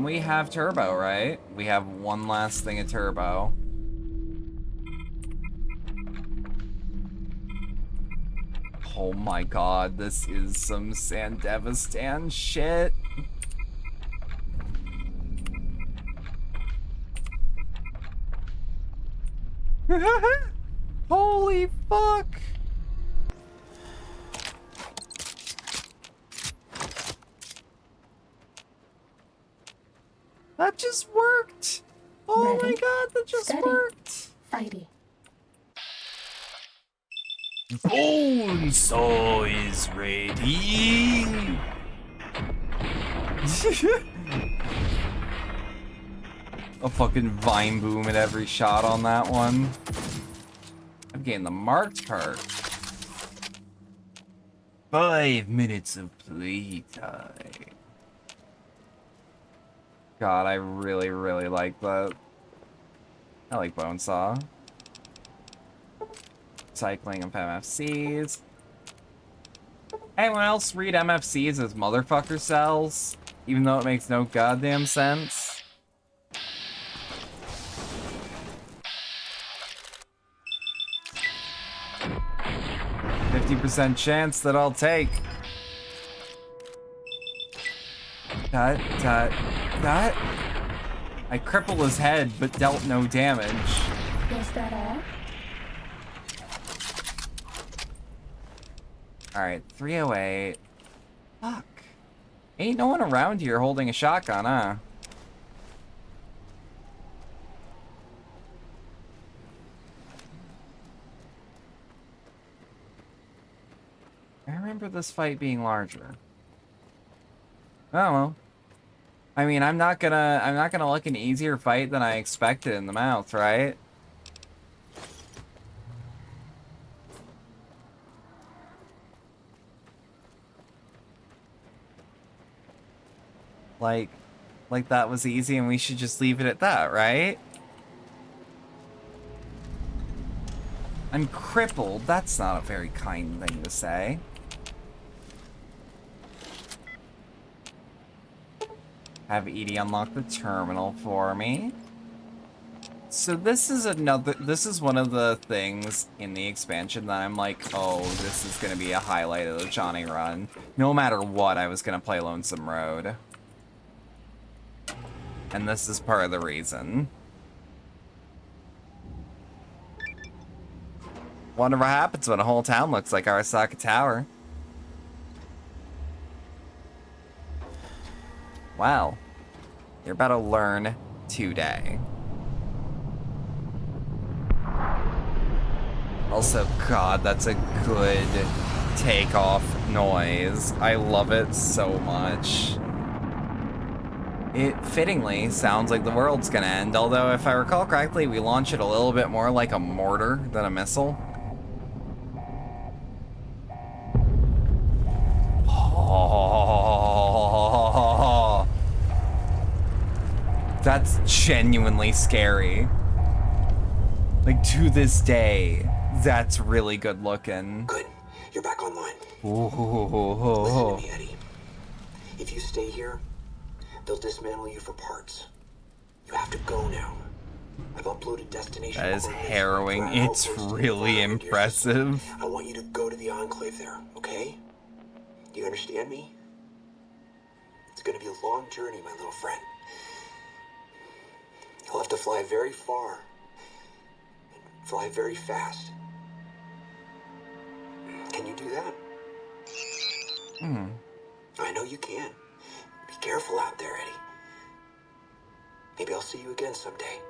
We have turbo, right? We have one last thing of turbo. Oh my god, this is some Sandevistan shit. Holy fuck! That just worked! Oh my god, that just worked! Fighty. Bonesaw is ready! A fucking vine boom at every shot on that one. I'm getting the marked part. 5 minutes of playtime. God, I really, really like that. I like Bonesaw. Cycling of MFCs. Anyone else read MFCs as motherfucker cells? Even though it makes no goddamn sense? %50 chance that I'll take. That. I crippled his head, but dealt no damage. Was that all? Alright, 308. Fuck. Ain't no one around here holding a shotgun, huh? I remember this fight being larger. Oh well. I mean, I'm not gonna look an easier fight than I expected in the mouth, right? Like that was easy and we should just leave it at that, right? I'm crippled. That's not a very kind thing to say. Have Edie unlock the terminal for me. So this is one of the things in the expansion that I'm like, oh, this is gonna be a highlight of the Johnny run. No matter what, I was gonna play Lonesome Road. And this is part of the reason. Wonder what happens when a whole town looks like Arasaka Tower. Well, you're about to learn today. Also, God, that's a good takeoff noise. I love it so much. It fittingly sounds like the world's gonna end, although if I recall correctly, we launch it a little bit more like a mortar than a missile. Oh, that's genuinely scary. Like, to this day, that's really good looking. Good. You're back online. Ooh. Listen to me, Eddie. If you stay here, they'll dismantle you for parts. You have to go now. I've uploaded destination. That is harrowing. It's really impressive. I want you to go to the Enclave there, okay? Do you understand me? It's gonna be a long journey, my little friend. You'll have to fly very far. And fly very fast. Can you do that? I know you can. Be careful out there, Eddie. Maybe I'll see you again someday.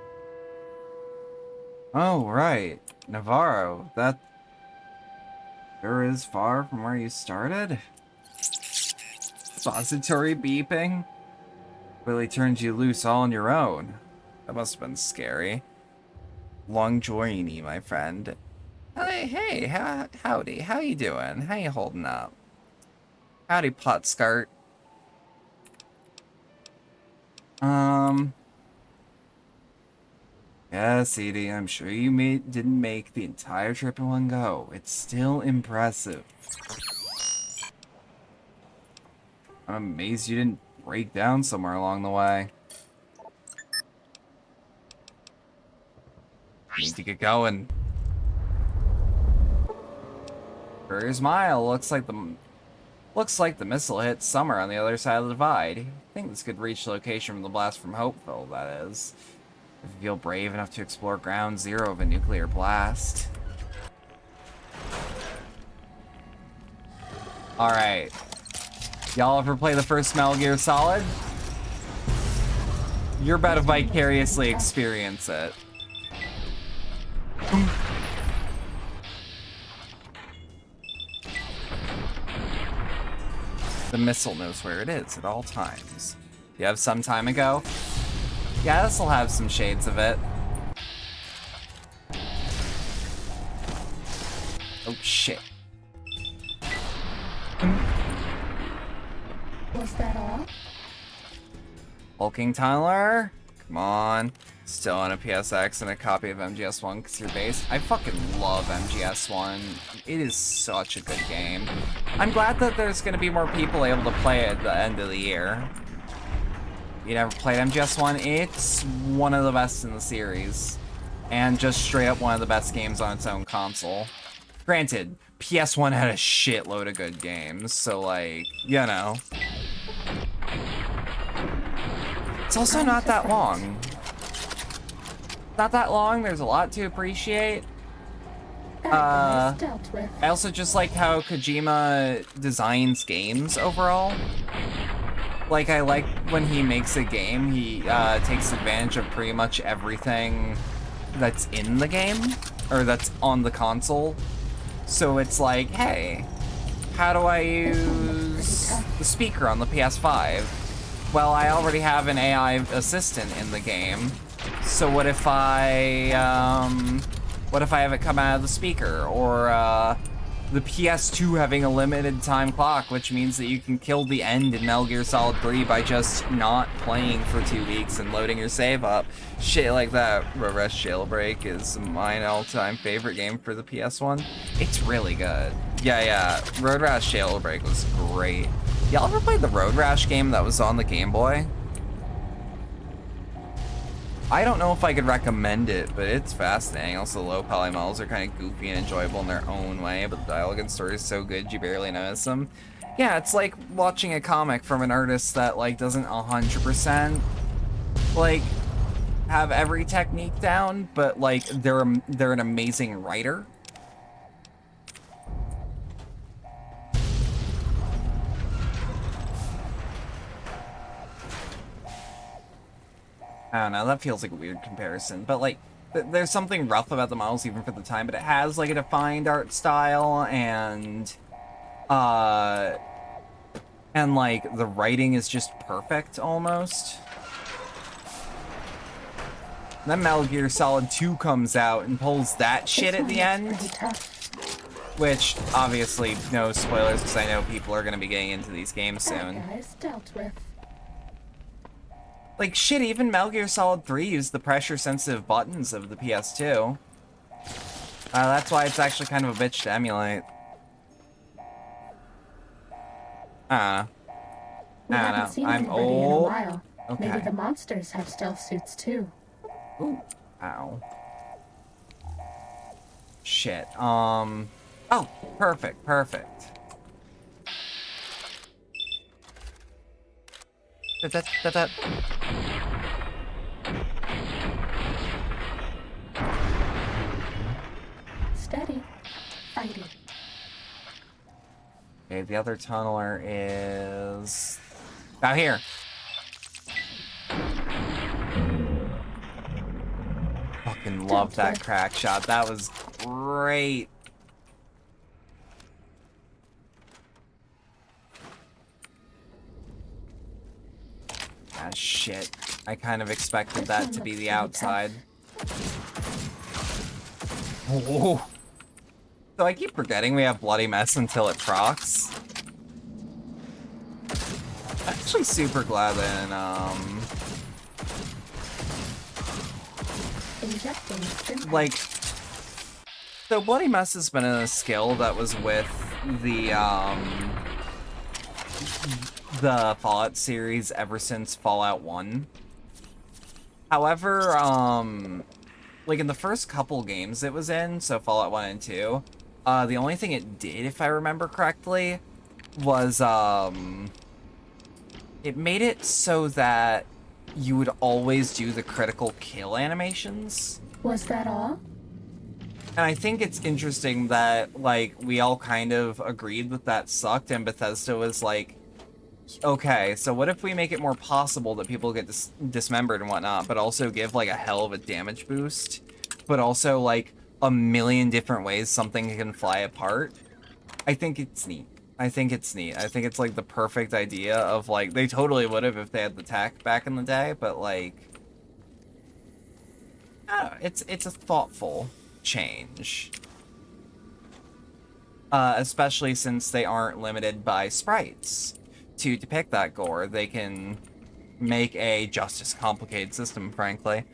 Oh, right. Navarro. That sure is far from where you started? Suppository beeping? Really turned you loose all on your own. That must have been scary. Long journey, my friend. Hey, howdy. How you doing? How you holding up? Howdy, pot skirt. Yes, Edie, I'm sure you didn't make the entire trip in one go. It's still impressive. I'm amazed you didn't break down somewhere along the way. Need to get going. Courier's Mile looks like the missile hit somewhere on the other side of the divide. I think this could reach the location from the blast from Hopeville, that is. If you feel brave enough to explore ground zero of a nuclear blast. Alright. Y'all ever play the first Metal Gear Solid? You're about to vicariously experience it. The missile knows where it is at all times. You have some time ago? Yeah, this'll have some shades of it. Oh shit. Was that all? Hulking Tunneler? Come on. Still on a PSX and a copy of MGS1 because you're base. I fucking love MGS1. It is such a good game. I'm glad that there's going to be more people able to play it at the end of the year. You never played MGS1? It's one of the best in the series. And just straight up one of the best games on its own console. Granted, PS1 had a shitload of good games, so like, you know. It's also not that long. Not that long, there's a lot to appreciate. I also just like how Kojima designs games overall. Like, I like when he makes a game, he takes advantage of pretty much everything that's in the game, or that's on the console. So it's like, hey, how do I use the speaker on the PS5? Well, I already have an AI assistant in the game. So what if I have it come out of the speaker? Or the PS2 having a limited time clock, which means that you can kill the end in Metal Gear Solid 3 by just not playing for 2 weeks and loading your save up. Shit like that. Road Rash Jailbreak is my all-time favorite game for the PS1. It's really good. Yeah, Road Rash Jailbreak was great. Y'all ever played the Road Rash game that was on the Game Boy? I don't know if I could recommend it, but it's fascinating. Also, low poly models are kind of goofy and enjoyable in their own way, but the dialogue and story is so good you barely notice them. Yeah, it's like watching a comic from an artist that like doesn't 100% like have every technique down, but like they're an amazing writer. I don't know, that feels like a weird comparison, but like, there's something rough about the models even for the time, but it has like a defined art style, and like the writing is just perfect almost. Then Metal Gear Solid 2 comes out and pulls that shit at the end, which obviously no spoilers because I know people are going to be getting into these games soon. Dealt with. Like, shit, even Metal Gear Solid 3 used the pressure-sensitive buttons of the PS2. That's why it's actually kind of a bitch to emulate. I don't know. I'm old. Okay. Maybe the monsters have stealth suits too. Ooh. Ow. Shit. Oh, perfect. Steady. Fighting. Okay, the other tunneler is out here. Fucking love that crack shot. That was great. Ah, shit. I kind of expected that to be the outside. Whoa. So I keep forgetting we have Bloody Mess until it procs. I'm actually super glad that like, so Bloody Mess has been a skill that was with the Fallout series ever since Fallout 1. However, like in the first couple games it was in, so Fallout 1 and 2, the only thing it did, if I remember correctly, was, it made it so that you would always do the critical kill animations. Was that all? And I think it's interesting that, like, we all kind of agreed that sucked, and Bethesda was like, okay, so what if we make it more possible that people get dismembered and whatnot, but also give, like, a hell of a damage boost, but also, like, a million different ways something can fly apart? I think it's neat. I think it's neat. I think it's, like, the perfect idea of, like, they totally would have if they had the tech back in the day, but, like, I don't know, it's a thoughtful change. Especially since they aren't limited by sprites to depict that gore. They can make a just as complicated system, frankly,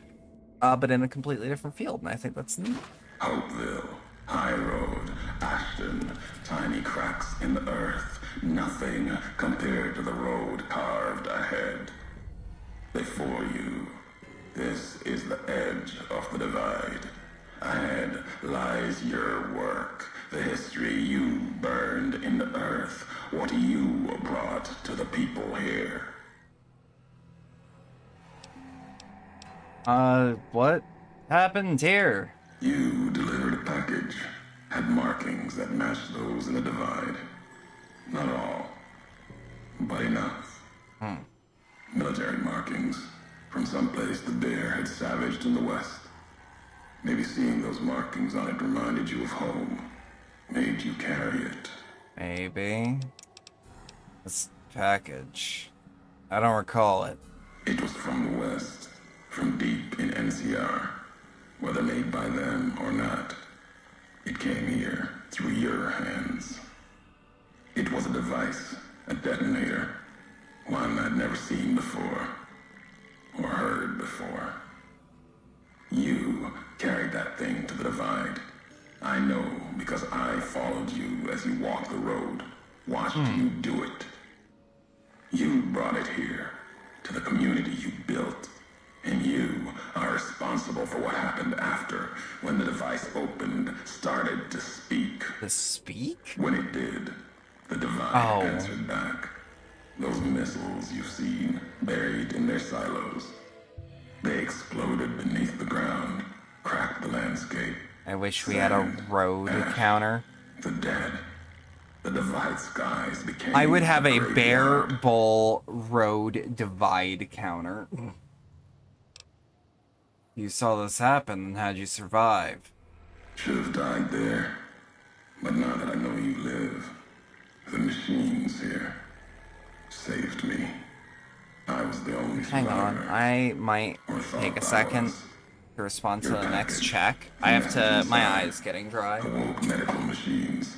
but in a completely different field, and I think that's neat. Hopeville, High Road, Ashton, tiny cracks in the earth, nothing compared to the road carved ahead. Before you, this is the edge of the divide. Ahead lies your work, the history you burned in the earth, what you brought to the people here. What happened here? You delivered a package, had markings that matched those in the divide. Not all, but enough. Military markings from someplace the bear had savaged in the west. Maybe seeing those markings on it reminded you of home, made you carry it. Maybe. This package, I don't recall it. It was from the west, from deep in NCR. Whether made by them or not, it came here through your hands. It was a device, a detonator, one I'd never seen before, or heard before. You carried that thing to the divide. I know because I followed you as you walked the road, watched you do it. You brought it here, to the community you built. And you are responsible for what happened after, when the device opened, started to speak. To speak? When it did, the divide answered back. Those missiles you've seen, buried in their silos, they exploded beneath the ground, cracked the landscape. I wish we had a road counter. The dead. The divide skies became... I would have a Bear Bull road divide counter. You saw this happen, and how'd you survive? Should have died there. But now that I know you live, the machines here saved me. I was the only Hang on, I might take a second to respond to the next check. I have to, my eye's getting dry. Awoke medical machines,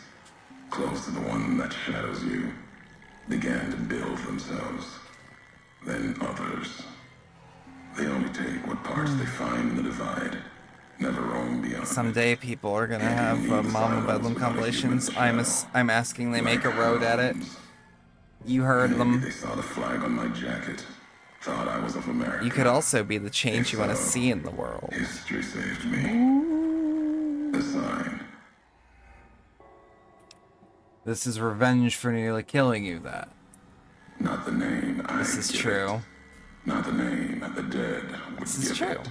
close to the one that shadows you, began to build themselves. Then others. They only take what parts they find in the divide. Never roam beyond. Someday people are gonna have Mama Bedlam compilations. I'm asking they make a road edit. You heard them. They saw the flag on my jacket. Thought I was of America. You could also be the change you want to see in the world. History saved me. A sign. This is revenge for nearly killing you, that. Not the name I This is true. Not the name the dead would This is give true. it.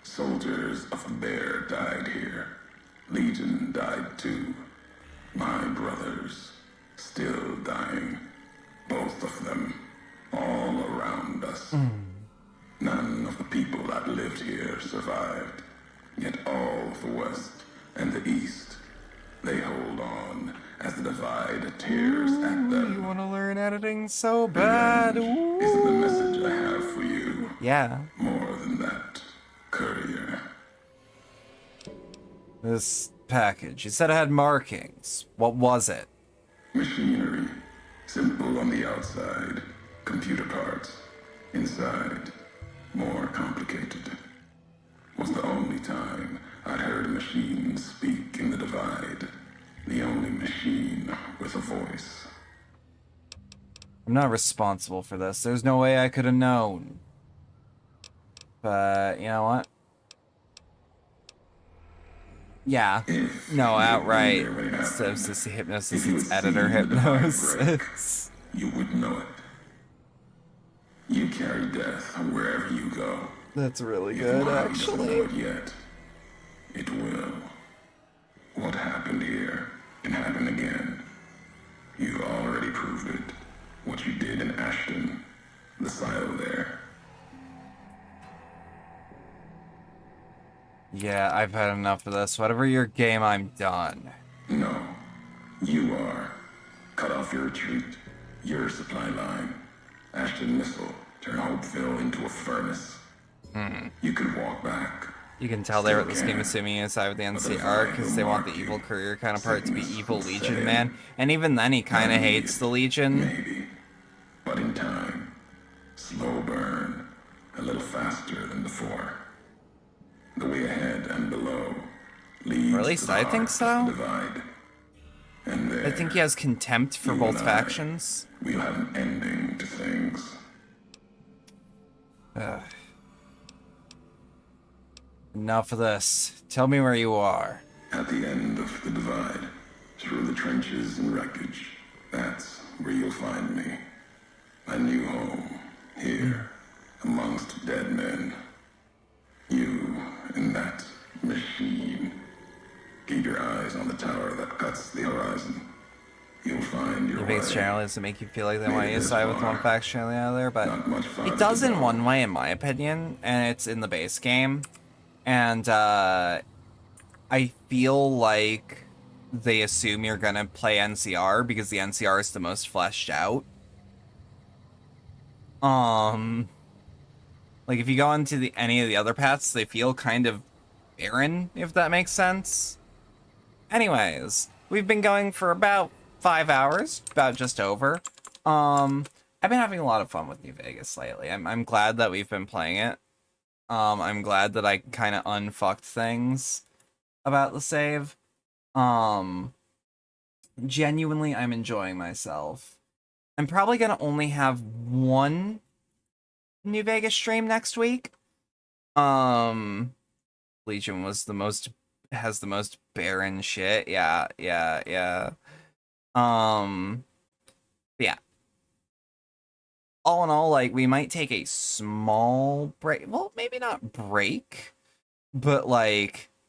Soldiers of the Bear died here. Legion died too. My brothers. still dying. Both of them, all around us. None of the people that lived here survived. Yet all of the West and the East, they hold on as the divide tears at them. You want to learn editing so bad. Isn't the message I have for you? Yeah. More than that, courier. This package, you said it had markings. What was it? Machinery. Simple on the outside. Computer parts. Inside. More complicated. Was the only time I'd heard a machine speak in the divide. The only machine with a voice. I'm not responsible for this. There's no way I could have known. But, you know what? Yeah. No, outright. Hypnosis, it's editor hypnosis. You would know it. You carry death wherever you go. That's really good, actually. Know it yet. It will. What happened here can happen again. You already proved it. What you did in Ashton, the silo there. Yeah, I've had enough of this. Whatever your game, I'm done. No. You are. Cut off your retreat. Your supply line. Ashton missile. Turn Hopeville into a furnace. You could walk back. You can tell they wrote this game assuming you side with the NCR because they want the evil courier counterpart to be evil Legion man. And even then he kind of hates the Legion. Maybe. But in time. Slow burn. A little faster than before. The way ahead and below leads or at least I think so. Divide. And there, I think he has contempt for both factions. We'll have an ending to things. Enough of this. Tell me where you are. At the end of the divide, through the trenches and wreckage, that's where you'll find me. My new home, here, amongst dead men. You and that machine. Keep your eyes on the tower that cuts the horizon. You'll find your biggest way. channel is to make you feel like they want you to side with one faction or the other, but it does in one way, in my opinion, and it's in the base game. And I feel like they assume you're gonna play NCR because the NCR is the most fleshed out. Like, if you go into any of the other paths, they feel kind of barren, if that makes sense. Anyways, we've been going for about 5 hours, about just over. I've been having a lot of fun with New Vegas lately. I'm glad that we've been playing it. I'm glad that I kind of unfucked things about the save. Genuinely, I'm enjoying myself. I'm probably gonna only have one New Vegas stream next week. Legion has the most barren shit. Yeah. Yeah. All in all, like, we might take a small break. Well, maybe not break, but like